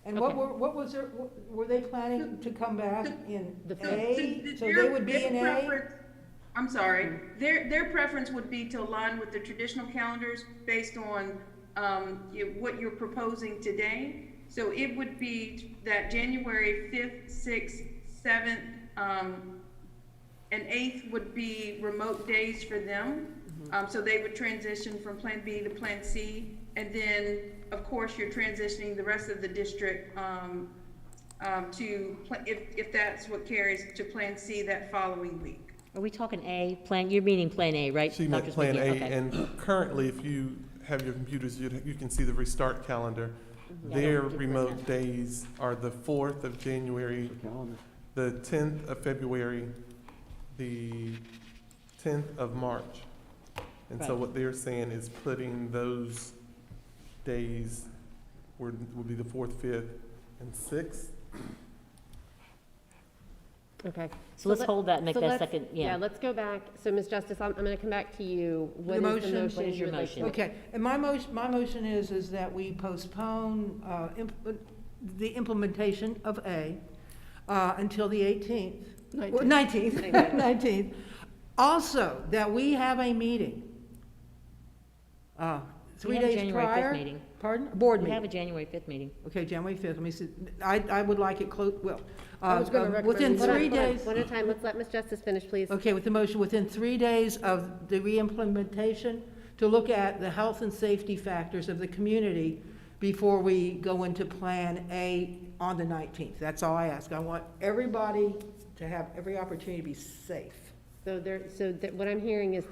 [SPEAKER 16] And
[SPEAKER 1] Okay.
[SPEAKER 16] what was their, were they planning to come back in
[SPEAKER 1] The
[SPEAKER 16] A? So
[SPEAKER 18] Their-
[SPEAKER 16] they would be
[SPEAKER 18] their
[SPEAKER 16] in A?
[SPEAKER 18] preference- I'm sorry, their preference would be to align with the traditional calendars based on what you're proposing today. So it would be that January 5th, 6th, 7th, and 8th would be remote days for them. So they would transition from Plan B to Plan C. And then, of course, you're transitioning the rest of the district to, if that's what carries, to Plan C that following week.
[SPEAKER 5] are we talking A, plan, you're meaning Plan A, right?
[SPEAKER 14] She meant
[SPEAKER 5] Dr.
[SPEAKER 14] Plan
[SPEAKER 5] Smith?
[SPEAKER 14] A,
[SPEAKER 5] Okay.
[SPEAKER 14] and currently, if you have your computers, you can see the restart calendar. Their remote days are the 4th of January, the 10th of February, the 10th of March. And so
[SPEAKER 5] Right.
[SPEAKER 14] what they're saying is putting those days would be the 4th, 5th, and 6th.
[SPEAKER 1] Okay.
[SPEAKER 5] So let's
[SPEAKER 1] let-
[SPEAKER 5] hold that and make
[SPEAKER 1] so
[SPEAKER 5] that
[SPEAKER 1] let's-
[SPEAKER 5] second, yeah.
[SPEAKER 1] let's go back. So, Ms. Justice, I'm going to come back to you. What is the
[SPEAKER 16] motion?
[SPEAKER 1] motion?
[SPEAKER 5] What is your
[SPEAKER 1] you would like to
[SPEAKER 5] motion?
[SPEAKER 1] make?
[SPEAKER 16] Okay, and my motion is that we postpone the implementation of A until the 18th. 19th, 19th. Also, that we have a meeting 3
[SPEAKER 5] We have a
[SPEAKER 16] days
[SPEAKER 5] January 5th
[SPEAKER 16] prior.
[SPEAKER 5] meeting.
[SPEAKER 9] Pardon? A board
[SPEAKER 5] We
[SPEAKER 9] meeting?
[SPEAKER 5] have a January 5th meeting.
[SPEAKER 9] Okay, January 5th, let me see, I would like it within
[SPEAKER 1] Hold on,
[SPEAKER 9] 3
[SPEAKER 1] hold on.
[SPEAKER 9] days.
[SPEAKER 1] One at a time, let's let Ms. Justice finish, please.
[SPEAKER 9] Okay, with the motion, within 3 days of the reimplementation, to look at the health and safety factors of the community before we go into Plan A on the 19th. That's all I ask. I want everybody to have every opportunity to be safe.
[SPEAKER 1] What I'm hearing is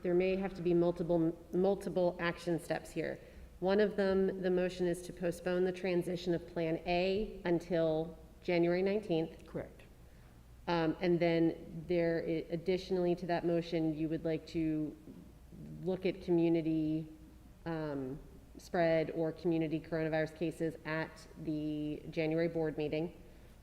[SPEAKER 1] there may have to be multiple action steps here. One of them, the motion is to postpone the transition of Plan A until January 19th.
[SPEAKER 9] Correct.
[SPEAKER 1] And then additionally to that motion, you would like to look at community spread or community coronavirus cases at the January board meeting.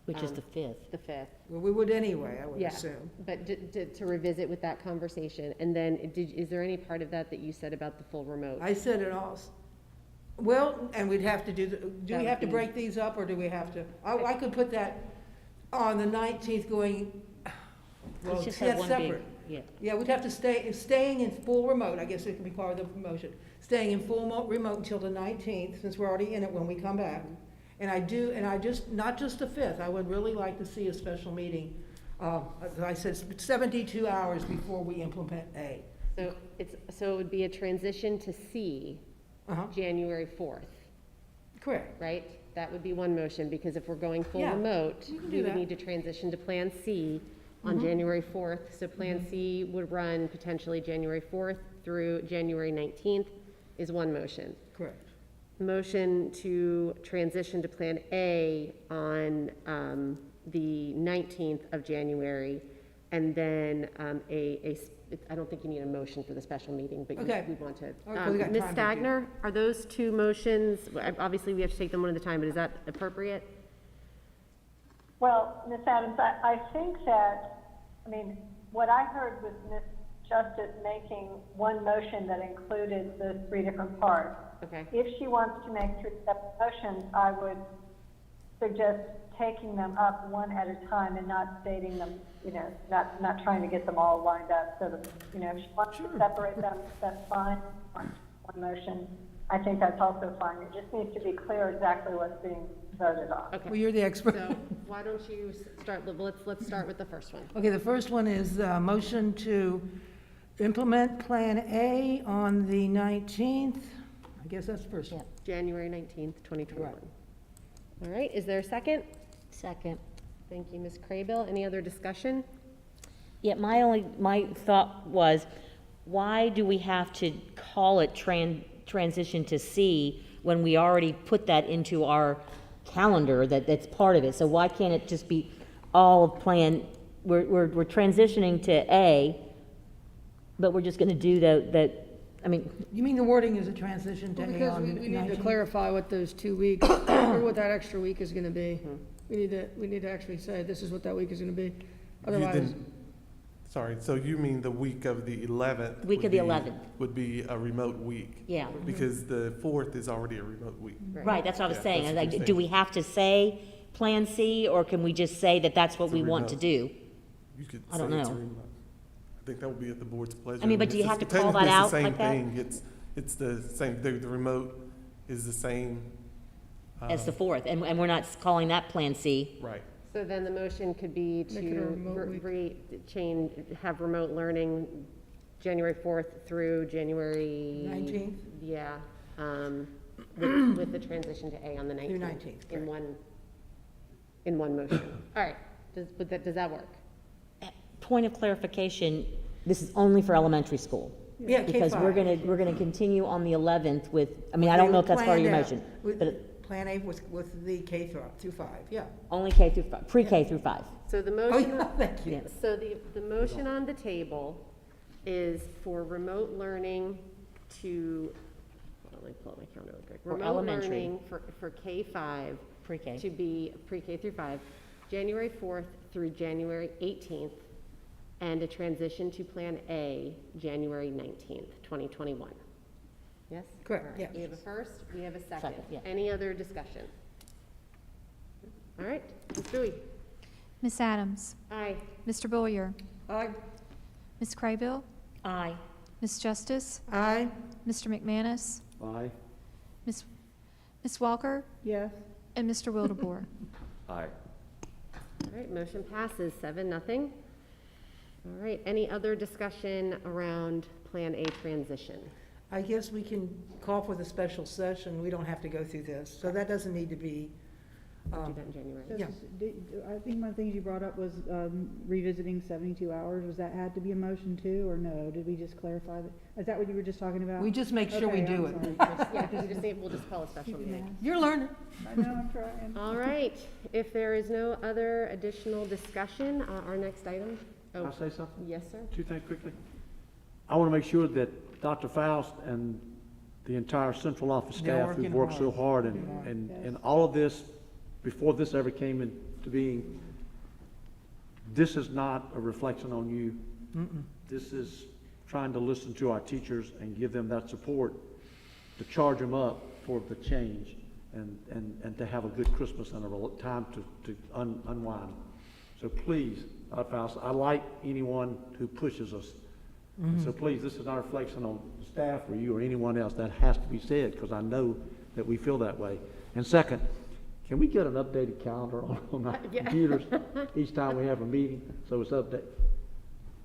[SPEAKER 5] Which is the 5th.
[SPEAKER 1] The 5th.
[SPEAKER 9] Well, we would anyway, I would
[SPEAKER 1] Yeah,
[SPEAKER 9] assume.
[SPEAKER 1] but to revisit with that conversation. And then, is there any part of that you said about the full remote?
[SPEAKER 9] I said it all. Well, and we'd have to do we have to break these up, or do we have to? I could put that on the 19th going, well,
[SPEAKER 5] Let's just
[SPEAKER 9] that's
[SPEAKER 5] have one big,
[SPEAKER 9] separate.
[SPEAKER 5] yeah.
[SPEAKER 9] Yeah, we'd have to staying in full remote, I guess it can be part of the motion. Staying in full remote until the 19th, since we're already in it when we come back. And not just the 5th, I would really like to see a special meeting, as I said, 72 hours before we implement A.
[SPEAKER 1] So it would be a transition to C, January 4th.
[SPEAKER 9] Correct.
[SPEAKER 1] Right? That would be one motion, because if we're going full
[SPEAKER 9] Yeah,
[SPEAKER 1] remote,
[SPEAKER 9] you can
[SPEAKER 1] we
[SPEAKER 9] do
[SPEAKER 1] would
[SPEAKER 9] that.
[SPEAKER 1] need to transition to Plan C on January 4th. So Plan C would run potentially January 4th through January 19th is one motion.
[SPEAKER 9] Correct.
[SPEAKER 1] Motion to transition to Plan A on the 19th of January, and then I don't think you need a motion for the special meeting, but
[SPEAKER 9] Okay.
[SPEAKER 1] we want to.
[SPEAKER 9] All right, we got
[SPEAKER 1] Ms.
[SPEAKER 9] time to do
[SPEAKER 1] Stagner, are those two motions, obviously we have to take them one at a time, but is that appropriate?
[SPEAKER 13] Well, Ms. Adams, I think that, what I heard was Ms. Justice making one motion that included the 3 different parts.
[SPEAKER 1] Okay.
[SPEAKER 13] If she wants to make 3 separate motions, I would suggest taking them up one at a time and not stating them, not trying to get them all lined up. So that, if she wants to separate them, that's fine. One motion, I think that's also fine. It just needs to be clear exactly what's being voted on.
[SPEAKER 1] Okay.
[SPEAKER 9] Well, you're the expert.
[SPEAKER 1] So why don't you start, let's start with the first one.
[SPEAKER 9] Okay, the first one is motion to implement Plan A on the 19th. I guess that's the first one.
[SPEAKER 1] January 19th, 2021. All right, is there a second?
[SPEAKER 5] Second.
[SPEAKER 1] Thank you, Ms. Craybill. Any other discussion?
[SPEAKER 5] Yeah, my thought was, why do we have to call it transition to C when we already put that into our calendar, that's part of it? So why can't it just be all of Plan, we're transitioning to A, but we're just gonna do
[SPEAKER 9] You mean the wording is a transition to A
[SPEAKER 6] Because
[SPEAKER 9] on
[SPEAKER 6] we
[SPEAKER 9] the
[SPEAKER 6] need to
[SPEAKER 9] 19th?
[SPEAKER 6] clarify what those 2 weeks, or what that extra week is gonna be. We need to actually say, this is what that week is gonna be. Otherwise,
[SPEAKER 14] Sorry, so you mean the week of the 11th?
[SPEAKER 5] Week of the 11th.
[SPEAKER 14] Would be a remote week?
[SPEAKER 5] Yeah.
[SPEAKER 14] Because the 4th is already a remote week.
[SPEAKER 5] Right, that's what I was
[SPEAKER 14] Yeah,
[SPEAKER 5] saying.
[SPEAKER 14] that's
[SPEAKER 5] I
[SPEAKER 14] what
[SPEAKER 5] was
[SPEAKER 14] you're
[SPEAKER 5] like, do
[SPEAKER 14] saying.
[SPEAKER 5] we have to say Plan C, or can we just say that that's what
[SPEAKER 14] It's a
[SPEAKER 5] we want to
[SPEAKER 14] remote.
[SPEAKER 5] do?
[SPEAKER 14] You could
[SPEAKER 5] I don't
[SPEAKER 14] say it's a
[SPEAKER 5] know.
[SPEAKER 14] remote. I think that would be at the board's pleasure.
[SPEAKER 5] I mean, but do you
[SPEAKER 14] it's
[SPEAKER 5] have to
[SPEAKER 14] just-
[SPEAKER 5] call that
[SPEAKER 14] technically
[SPEAKER 5] out
[SPEAKER 14] it's the same
[SPEAKER 5] like that?
[SPEAKER 14] thing. It's the same, the remote is the same.
[SPEAKER 5] As the 4th, and we're not calling that Plan C.
[SPEAKER 14] Right.
[SPEAKER 1] So then the motion could be
[SPEAKER 6] Make it a remote week.
[SPEAKER 1] have remote learning January 4th through January
[SPEAKER 9] 19th?
[SPEAKER 1] Yeah, with the transition to A on the 19th.
[SPEAKER 9] Through 19th,
[SPEAKER 1] In one motion. All right, does that work?
[SPEAKER 5] Point of clarification, this is only for elementary school.
[SPEAKER 9] Yeah,
[SPEAKER 5] Because we're
[SPEAKER 9] K-5.
[SPEAKER 5] gonna continue on the 11th with, I don't know if that's part of your
[SPEAKER 9] Plan A.
[SPEAKER 5] motion,
[SPEAKER 9] With-
[SPEAKER 5] but
[SPEAKER 9] Plan A with the K through 5, yeah.
[SPEAKER 5] only K through 5, pre-K through 5.
[SPEAKER 1] So the
[SPEAKER 9] Oh,
[SPEAKER 1] motion.
[SPEAKER 9] yeah, thank you.
[SPEAKER 1] So the motion on the table is for remote learning to, let me pull up my calendar real quick.
[SPEAKER 5] For
[SPEAKER 1] Remote
[SPEAKER 5] elementary.
[SPEAKER 1] learning for K-5
[SPEAKER 5] Pre-K.
[SPEAKER 1] to be pre-K through 5, January 4th through January 18th, and a transition to Plan A, January 19th, 2021. Yes?
[SPEAKER 9] Correct,
[SPEAKER 1] All right,
[SPEAKER 9] yes.
[SPEAKER 1] We have a first, we have a second.
[SPEAKER 5] Second, yeah.
[SPEAKER 1] Any other discussion? All right, Ms. Bowie?
[SPEAKER 2] Ms. Adams?
[SPEAKER 1] Aye.
[SPEAKER 2] Mr. Boyer?
[SPEAKER 9] Aye.
[SPEAKER 2] Ms. Craybill?
[SPEAKER 5] Aye.
[SPEAKER 2] Ms. Justice?
[SPEAKER 9] Aye.
[SPEAKER 2] Mr. McManus?
[SPEAKER 11] Aye.
[SPEAKER 2] Ms. Ms. Walker,
[SPEAKER 10] Yes.
[SPEAKER 2] and Mr. Wildebohr.
[SPEAKER 3] Aye.
[SPEAKER 1] All right, motion passes 7-0. All right, any other discussion around Plan A transition?
[SPEAKER 16] I guess we can call for the special session. We don't have to go through this, so that doesn't need to be.
[SPEAKER 1] We'll do that in January.
[SPEAKER 16] Yeah.
[SPEAKER 10] I think one of the things you brought up was revisiting 72 hours. Was that had to be a motion too, or no? Did we just clarify that? Is that what you were just talking about?
[SPEAKER 16] We just make sure we
[SPEAKER 10] Okay,
[SPEAKER 16] do
[SPEAKER 10] I'm
[SPEAKER 16] it.
[SPEAKER 10] sorry.
[SPEAKER 1] Yeah, we'll just call a special meeting.
[SPEAKER 16] You're learning.
[SPEAKER 10] I know, I'm trying.
[SPEAKER 1] All right, if there is no other additional discussion, our next item.
[SPEAKER 11] Can I say something?
[SPEAKER 1] Yes, sir.
[SPEAKER 11] Two things quickly. I want to make sure that Dr. Faust and the entire central office
[SPEAKER 16] They're
[SPEAKER 11] staff
[SPEAKER 16] working
[SPEAKER 11] who've worked so
[SPEAKER 16] hard.
[SPEAKER 11] hard and all of this, before this ever came into being, this is not a reflection on you. This is trying to listen to our teachers and give them that support to charge them up for the change and to have a good Christmas and a time to unwind. So please, Dr. Faust, I like anyone who pushes us. So please, this is not a reflection on the staff or you or anyone else. That has to be said, because I know that we feel that way. And second, can we get an updated calendar on our computers each time we have a meeting, so it's updated?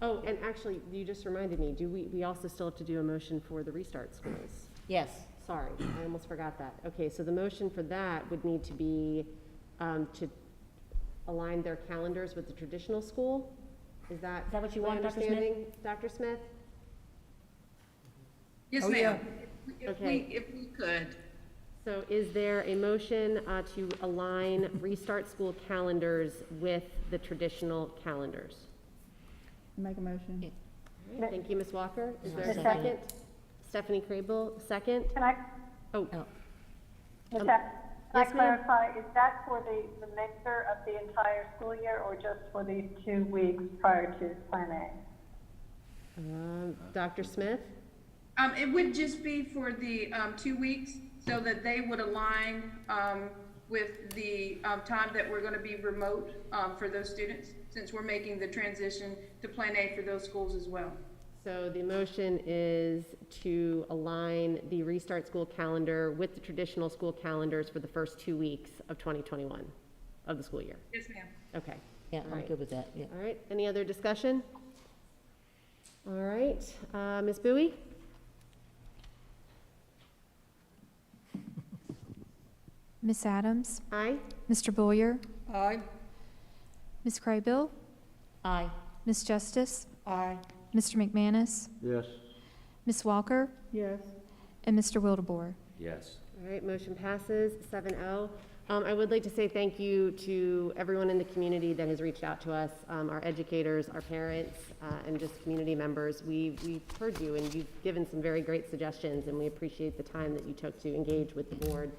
[SPEAKER 1] Oh, and actually, you just reminded me, we also still have to do a motion for the restart schools?
[SPEAKER 5] Yes.
[SPEAKER 1] Sorry, I almost forgot that. Okay, so the motion for that would need to be to align their calendars with the traditional school? Is that
[SPEAKER 5] what you
[SPEAKER 1] my
[SPEAKER 5] want, Dr. Smith?
[SPEAKER 1] understanding, Dr. Smith?
[SPEAKER 18] Yes,
[SPEAKER 16] Oh, yeah.
[SPEAKER 18] ma'am. If we could.
[SPEAKER 1] So is there a motion to align restart school calendars with the traditional calendars?
[SPEAKER 10] Make a motion.
[SPEAKER 1] All right, thank you, Ms. Walker. Is there a
[SPEAKER 13] Second.
[SPEAKER 1] second? Stephanie Crable, second?
[SPEAKER 13] Can I,
[SPEAKER 1] Oh,
[SPEAKER 13] Ms.
[SPEAKER 1] Um,
[SPEAKER 13] Can I
[SPEAKER 1] yes, ma'am.
[SPEAKER 13] clarify, is that for the mixer of the entire school year or just for these 2 weeks prior to Plan A?
[SPEAKER 1] Dr. Smith?
[SPEAKER 18] It would just be for the 2 weeks, so that they would align with the time that we're going to be remote for those students, since we're making the transition to Plan A for those schools as well.
[SPEAKER 1] So the motion is to align the restart school calendar with the traditional school calendars for the first 2 weeks of 2021 of the school year.
[SPEAKER 18] Yes, ma'am.
[SPEAKER 1] Okay.
[SPEAKER 5] Yeah,
[SPEAKER 1] All
[SPEAKER 5] I'm
[SPEAKER 1] right.
[SPEAKER 5] good with that, yeah.
[SPEAKER 1] All right, any other discussion? All right, Ms. Bowie?
[SPEAKER 2] Ms. Adams,
[SPEAKER 1] Aye.
[SPEAKER 2] Mr. Boyer,
[SPEAKER 9] Aye.
[SPEAKER 2] Ms. Craybill,
[SPEAKER 5] Aye.
[SPEAKER 2] Ms. Justice,
[SPEAKER 16] Aye.
[SPEAKER 2] Mr. McManus,
[SPEAKER 11] Yes.
[SPEAKER 2] Ms. Walker,
[SPEAKER 10] Yes.
[SPEAKER 2] and Mr. Wildebohr.
[SPEAKER 3] Yes.
[SPEAKER 1] All right, motion passes 7-0. I would like to say thank you to everyone in the community that has reached out to us, our educators, our parents, and just community members. We've heard you, and you've given some very great suggestions, and we appreciate the time that you took to engage with the board.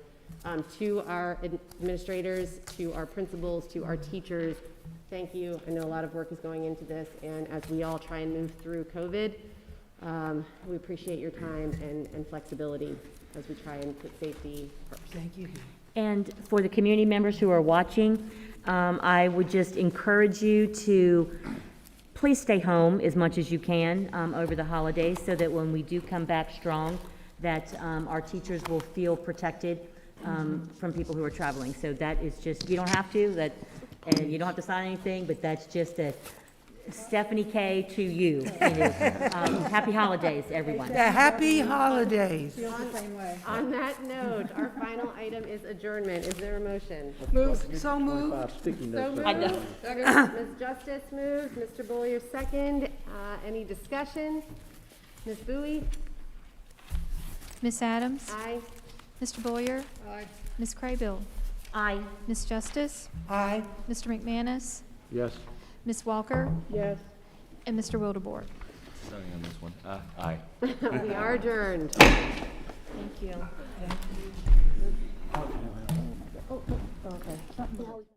[SPEAKER 1] To our administrators, to our principals, to our teachers, thank you. I know a lot of work is going into this, and as we all try and move through COVID, we appreciate your time and flexibility as we try and put safety first.
[SPEAKER 16] Thank you.
[SPEAKER 5] And for the community members who are watching, I would just encourage you to please stay home as much as you can over the holidays, so that when we do come back strong, that our teachers will feel protected from people who are traveling. So that is just, you don't have to, and you don't have to sign anything, but that's just a Stephanie K. to you. Happy holidays, everyone.
[SPEAKER 16] Yeah, happy holidays.
[SPEAKER 10] Feel the same way.
[SPEAKER 1] On that note, our final item is adjournment. Is there a motion?
[SPEAKER 16] So moved.
[SPEAKER 11] 25 sticky
[SPEAKER 1] So
[SPEAKER 11] notes.
[SPEAKER 1] moved.
[SPEAKER 5] I know.
[SPEAKER 1] Ms. Justice moved, Mr. Boyer second. Any discussion? Ms. Bowie?
[SPEAKER 2] Ms. Adams,
[SPEAKER 1] Aye.
[SPEAKER 2] Mr. Boyer,
[SPEAKER 9] Aye.
[SPEAKER 2] Ms. Craybill,
[SPEAKER 5] Aye.
[SPEAKER 2] Ms. Justice,
[SPEAKER 16] Aye.
[SPEAKER 2] Mr. McManus,
[SPEAKER 11] Yes.
[SPEAKER 2] Ms. Walker,
[SPEAKER 10] Yes.
[SPEAKER 2] and Mr. Wildebohr.
[SPEAKER 3] Starting on this one. Aye.
[SPEAKER 1] We are adjourned.
[SPEAKER 5] Thank you.
[SPEAKER 10] Okay.